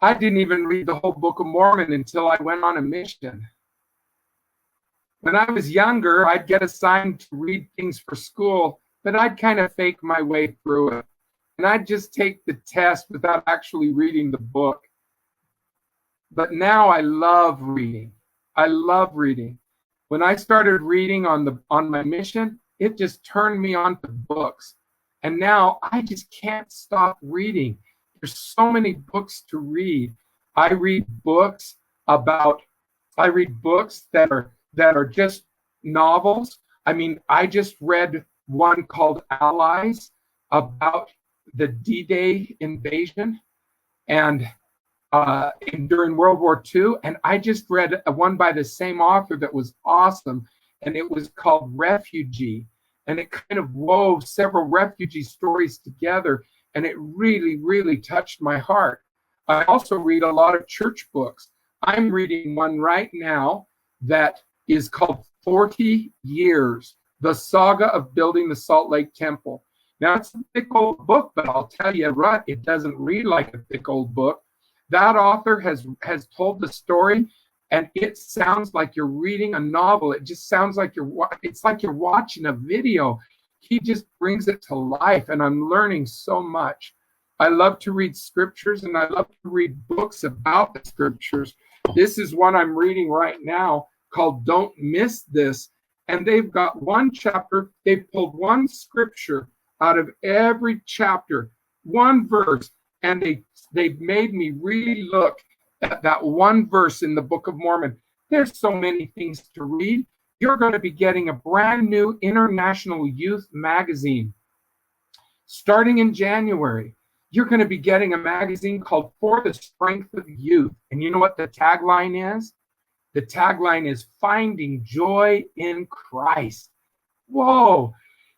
I didn't even read the whole Book of Mormon until I went on a mission. When I was younger, I'd get assigned to read things for school, but I'd kind of fake my way through it. And I'd just take the test without actually reading the book. But now I love reading. I love reading. When I started reading on my mission, it just turned me on to books. And now I just can't stop reading. There's so many books to read. I read books that are just novels. I mean, I just read one called Allies about the D-Day invasion and during World War II. And I just read one by the same author that was awesome. And it was called Refugee. And it kind of wove several refugee stories together. And it really, really touched my heart. I also read a lot of church books. I'm reading one right now that is called 40 Years, the Saga of Building the Salt Lake Temple. Now, it's a thick old book, but I'll tell you what, it doesn't read like a thick old book. That author has told the story, and it sounds like you're reading a novel. It just sounds like it's like you're watching a video. He just brings it to life, and I'm learning so much. I love to read scriptures, and I love to read books about the scriptures. This is one I'm reading right now called Don't Miss This. And they've got one chapter, they've pulled one scripture out of every chapter, one verse, and they've made me really look at that one verse in the Book of Mormon. There's so many things to read. You're going to be getting a brand new international youth magazine starting in January. You're going to be getting a magazine called For the Strength of Youth. And you know what the tagline is? The tagline is Finding Joy in Christ. Whoa,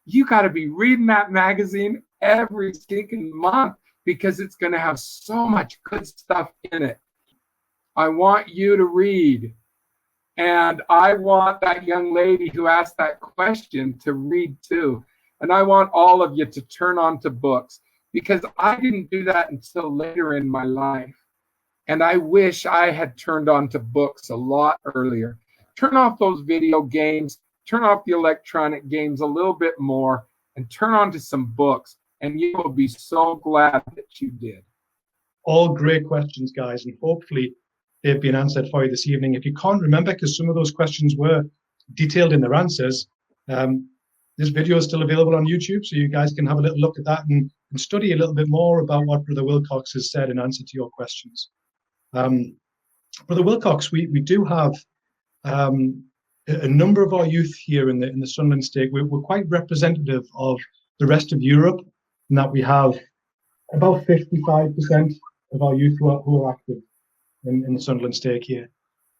you got to be reading that magazine every stinking month because it's going to have so much good stuff in it. I want you to read. And I want that young lady who asked that question to read too. And I want all of you to turn on to books because I didn't do that until later in my life. And I wish I had turned on to books a lot earlier. Turn off those video games, turn off the electronic games a little bit more, and turn on to some books. And you will be so glad that you did. All great questions, guys. And hopefully they've been answered for you this evening. If you can't remember, because some of those questions were detailed in their answers, this video is still available on YouTube, so you guys can have a little look at that and study a little bit more about what Brother Wilcox has said in answer to your questions. Brother Wilcox, we do have a number of our youth here in the Sunderland stake. We're quite representative of the rest of Europe, in that we have about 55% of our youth who are active in the Sunderland stake here.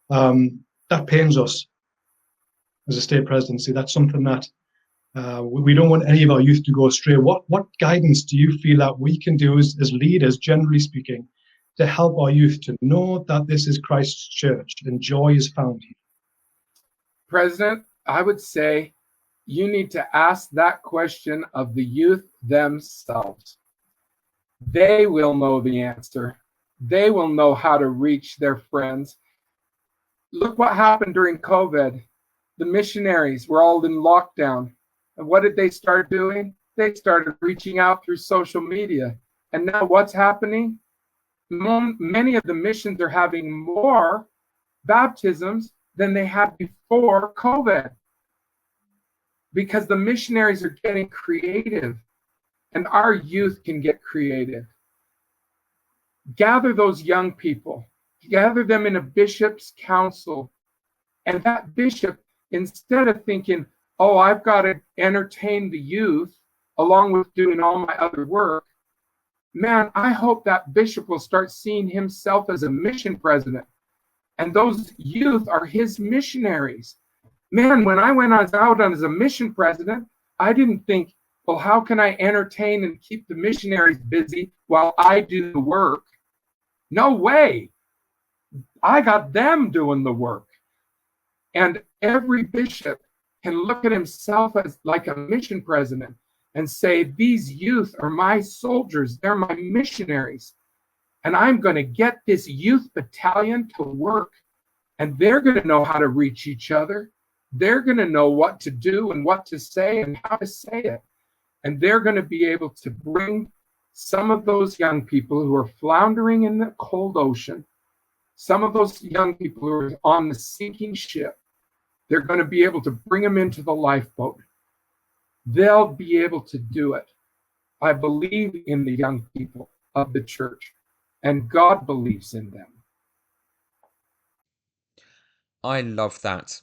That pains us as a state presidency. That's something that we don't want any of our youth to go astray. What guidance do you feel that we can do as leaders, generally speaking, to help our youth to know that this is Christ's church and joy is found here? President, I would say you need to ask that question of the youth themselves. They will know the answer. They will know how to reach their friends. Look what happened during COVID. The missionaries were all in lockdown. And what did they start doing? they started reaching out through social media. And now what's happening? Many of the missions are having more baptisms than they had before COVID, because the missionaries are getting creative, and our youth can get creative. Gather those young people, gather them in a bishop's council, and that bishop, instead of thinking, oh, I've got to entertain the youth along with doing all my other work, man, I hope that bishop will start seeing himself as a mission president, and those youth are his missionaries. Man, when I went out as a mission president, I didn't think, well, how can I entertain and keep the missionaries busy while I do the work? No way. I got them doing the work. And every bishop can look at himself as like a mission president and say, these youth are my soldiers, they're my missionaries. And I'm going to get this youth battalion to work, and they're going to know how to reach each other. They're going to know what to do and what to say and how to say it. And they're going to be able to bring some of those young people who are floundering in the cold ocean, some of those young people who are on the sinking ship, they're going to be able to bring them into the lifeboat. They'll be able to do it. I believe in the young people of the church, and God believes in them. I love that.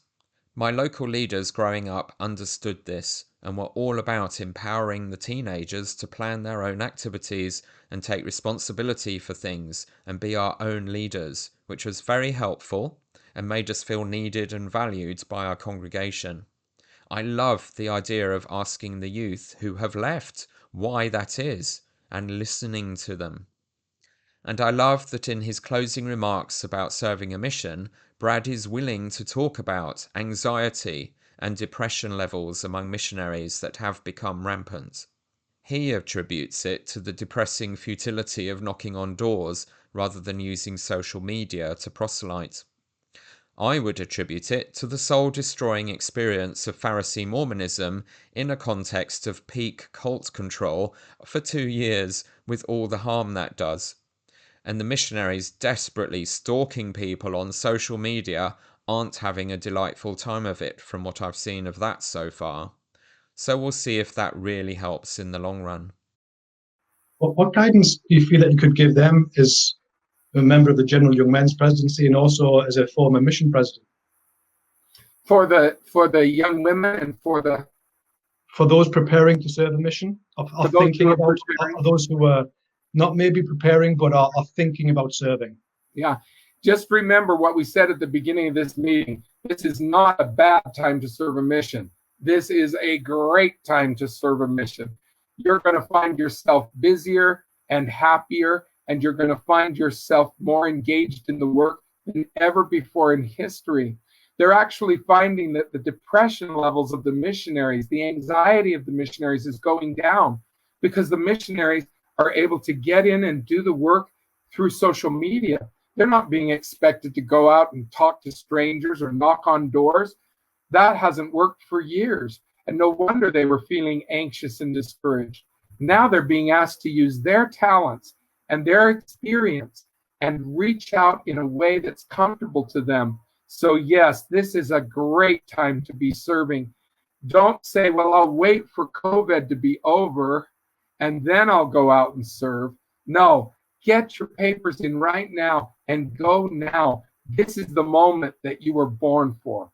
My local leaders growing up understood this and were all about empowering the teenagers to plan their own activities and take responsibility for things and be our own leaders, which was very helpful and made us feel needed and valued by our congregation. I love the idea of asking the youth who have left why that is and listening to them. And I love that in his closing remarks about serving a mission, Brad is willing to talk about anxiety and depression levels among missionaries that have become rampant. He attributes it to the depressing futility of knocking on doors rather than using social media to proselyte. I would attribute it to the soul-destroying experience of Pharisee Mormonism in a context of peak cult control for 2 years, with all the harm that does. And the missionaries desperately stalking people on social media aren't having a delightful time of it from what I've seen of that so far. So we'll see if that really helps in the long run. What guidance do you feel that you could give them as a member of the General Young Men's Presidency and also as a former mission president? For the young women and for those preparing to serve a mission, of thinking about those who are not maybe preparing but are thinking about serving. Yeah, just remember what we said at the beginning of this meeting. This is not a bad time to serve a mission. This is a great time to serve a mission. You're going to find yourself busier and happier, and you're going to find yourself more engaged in the work than ever before in history. They're actually finding that the depression levels of the missionaries, the anxiety of the missionaries is going down because the missionaries are able to get in and do the work through social media. They're not being expected to go out and talk to strangers or knock on doors. That hasn't worked for years. And no wonder they were feeling anxious and discouraged. Now they're being asked to use their talents and their experience and reach out in a way that's comfortable to them. So yes, this is a great time to be serving. Don't say, well, I'll wait for COVID to be over and then I'll go out and serve. No, get your papers in right now and go now. This is the moment that you were born for.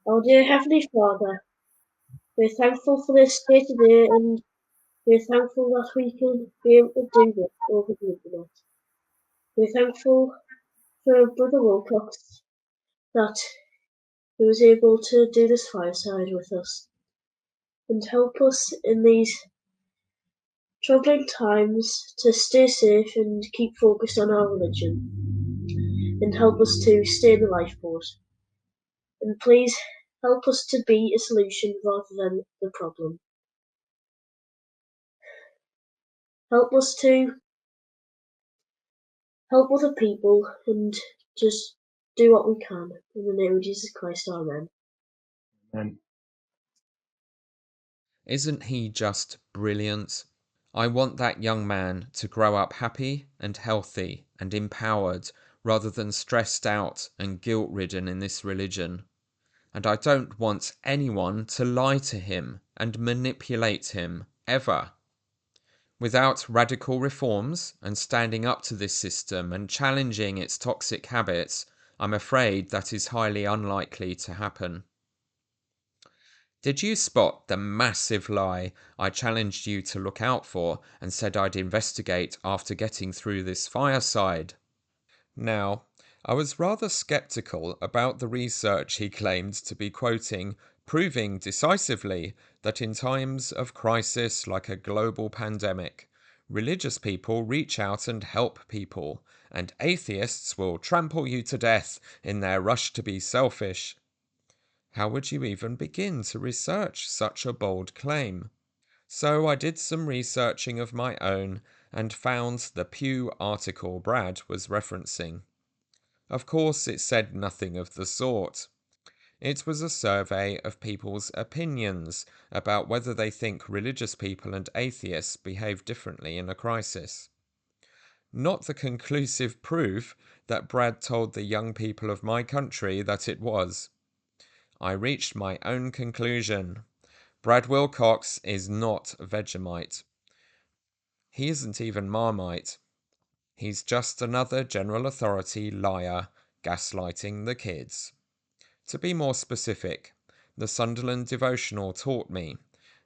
Oh, dear Heavenly Father, we're thankful for this day today, and we're thankful that we can be able to do this over the internet. We're thankful for Brother Wilcox that he was able to do this fireside with us and help us in these troubling times to stay safe and keep focused on our religion, and help us to stay in the lifeboat. And please help us to be a solution rather than the problem. Help us to help other people and just do what we can. In the name of Jesus Christ, amen. Amen. Isn't he just brilliant? I want that young man to grow up happy and healthy and empowered rather than stressed out and guilt-ridden in this religion. And I don't want anyone to lie to him and manipulate him, ever. Without radical reforms and standing up to this system and challenging its toxic habits, I'm afraid that is highly unlikely to happen. Did you spot the massive lie I challenged you to look out for and said I'd investigate after getting through this fireside? Now, I was rather sceptical about the research he claimed to be quoting, proving decisively that in times of crisis like a global pandemic, religious people reach out and help people, and atheists will trample you to death in their rush to be selfish. How would you even begin to research such a bold claim? So I did some researching of my own and found the Pew article Brad was referencing. Of course, it said nothing of the sort. It was a survey of people's opinions about whether they think religious people and atheists behave differently in a crisis. Not the conclusive proof that Brad told the young people of my country that it was. I reached my own conclusion. Brad Wilcox is not Vegemite. He isn't even Marmite. He's just another general authority liar gaslighting the kids. To be more specific, the Sunderland devotional taught me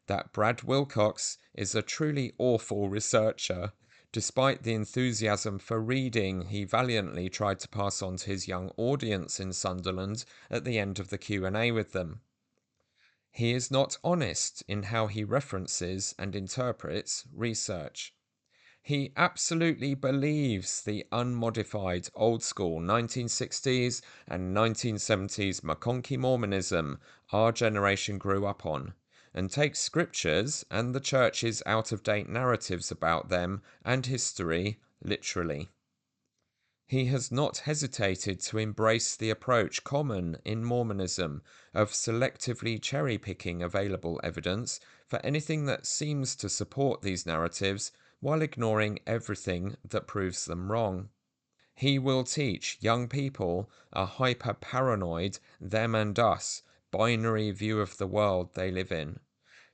that Brad Wilcox is a truly awful researcher, despite the enthusiasm for reading he valiantly tried to pass on to his young audience in Sunderland at the end of the Q&A with them. He is not honest in how he references and interprets research. He absolutely believes the unmodified old-school 1960s and 1970s McConkie Mormonism our generation grew up on, and takes scriptures and the church's out-of-date narratives about them and history literally. He has not hesitated to embrace the approach common in Mormonism of selectively cherry-picking available evidence for anything that seems to support these narratives while ignoring everything that proves them wrong. He will teach young people a hyper-paranoid them and us binary view of the world they live in,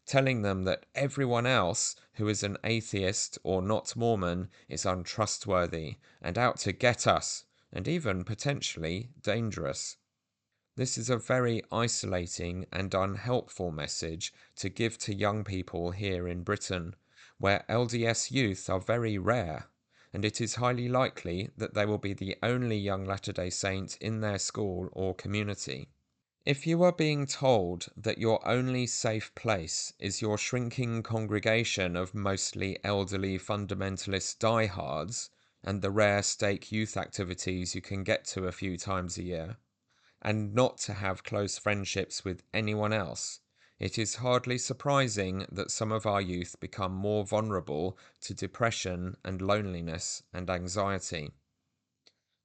telling them that everyone else who is an atheist or not Mormon is untrustworthy and out to get us, and even potentially dangerous. This is a very isolating and unhelpful message to give to young people here in Britain, where LDS youth are very rare, and it is highly likely that they will be the only young Latter-day Saint in their school or community. If you are being told that your only safe place is your shrinking congregation of mostly elderly fundamentalist diehards and the rare stake youth activities you can get to a few times a year, and not to have close friendships with anyone else, it is hardly surprising that some of our youth become more vulnerable to depression and loneliness and anxiety.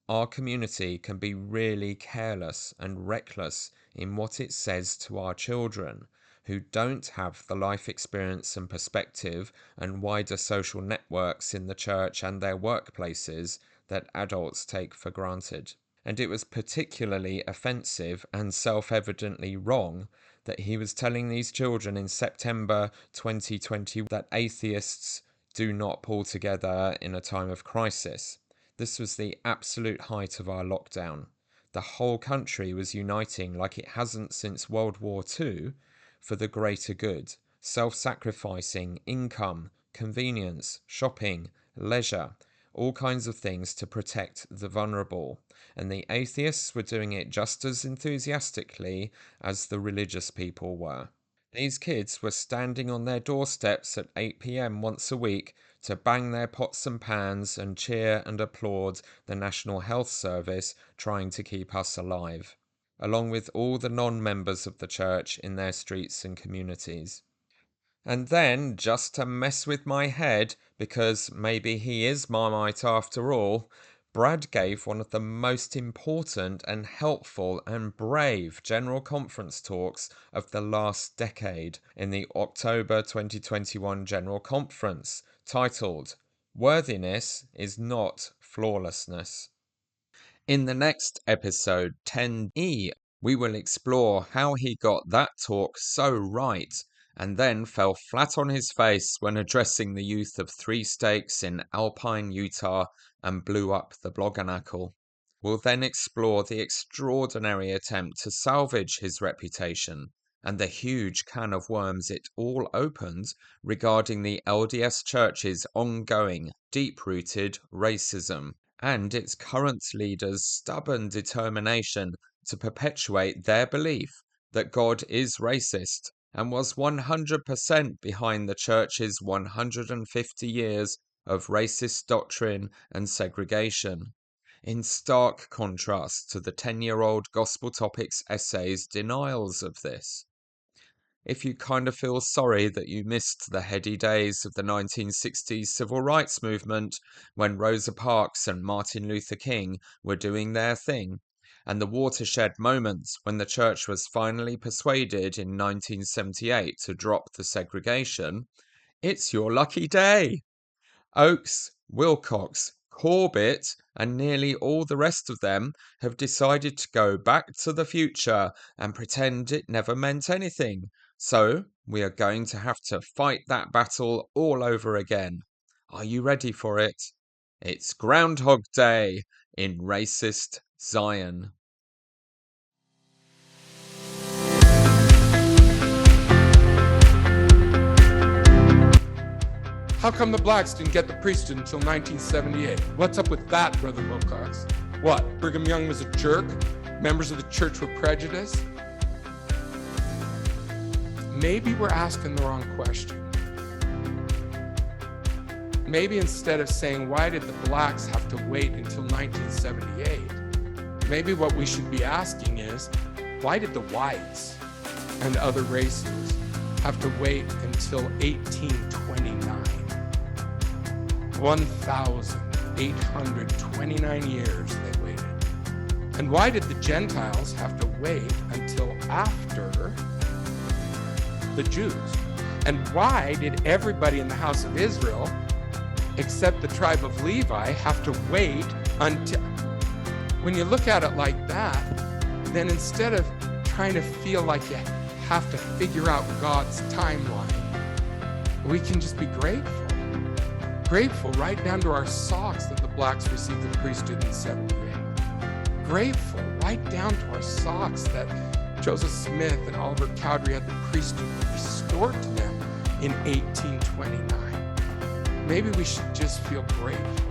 Our community can be really careless and reckless in what it says to our children, who don't have the life experience and perspective and wider social networks in the church and their workplaces that adults take for granted. And it was particularly offensive and self-evidently wrong that he was telling these children in September 2020 that atheists do not pull together in a time of crisis. This was the absolute height of our lockdown. The whole country was uniting like it hasn't since World War II for the greater good, self-sacrificing income, convenience, shopping, leisure, all kinds of things to protect the vulnerable, and the atheists were doing it just as enthusiastically as the religious people were. These kids were standing on their doorsteps at 8 p.m. once a week to bang their pots and pans and cheer and applaud the National Health Service trying to keep us alive, along with all the non-members of the church in their streets and communities. And then, just to mess with my head, because maybe he is Marmite after all, Brad gave one of the most important and helpful and brave General Conference talks of the last decade in the October 2021 General Conference, titled, "Worthiness is not flawlessness." In the next episode, 10E, we will explore how he got that talk so right and then fell flat on his face when addressing the youth of 3 stakes in Alpine, Utah, and blew up the Bloggernacle. We'll then explore the extraordinary attempt to salvage his reputation and the huge can of worms it all opened regarding the LDS Church's ongoing, deep-rooted racism and its current leaders' stubborn determination to perpetuate their belief that God is racist and was 100% behind the Church's 150 years of racist doctrine and segregation, in stark contrast to the 10-year-old Gospel Topics essay's denials of this. If you kind of feel sorry that you missed the heady days of the 1960s civil rights movement when Rosa Parks and Martin Luther King were doing their thing, and the watershed moments when the Church was finally persuaded in 1978 to drop the segregation, it's your lucky day. Oakes, Wilcox, Corbett, and nearly all the rest of them have decided to go back to the future and pretend it never meant anything. So, we are going to have to fight that battle all over again. Are you ready for it? It's Groundhog Day in racist Zion. How come the blacks didn't get the priesthood until 1978? What's up with that, Brother Wilcox? What, Brigham Young was a jerk? Members of the church were prejudiced? Maybe we're asking the wrong question. Maybe instead of saying, why did the blacks have to wait until 1978? Maybe what we should be asking is, why did the whites and other races have to wait until 1829? 1,829 years they waited. And why did the Gentiles have to wait until after the Jews? And why did everybody in the house of Israel, except the tribe of Levi, have to wait until... When you look at it like that, then instead of trying to feel like you have to figure out God's timeline, we can just be grateful. Grateful right down to our socks that the blacks received the priesthood in 78. Grateful right down to our socks that Joseph Smith and Oliver Cowdery had the priesthood restored to them in 1829. Maybe we should just feel grateful.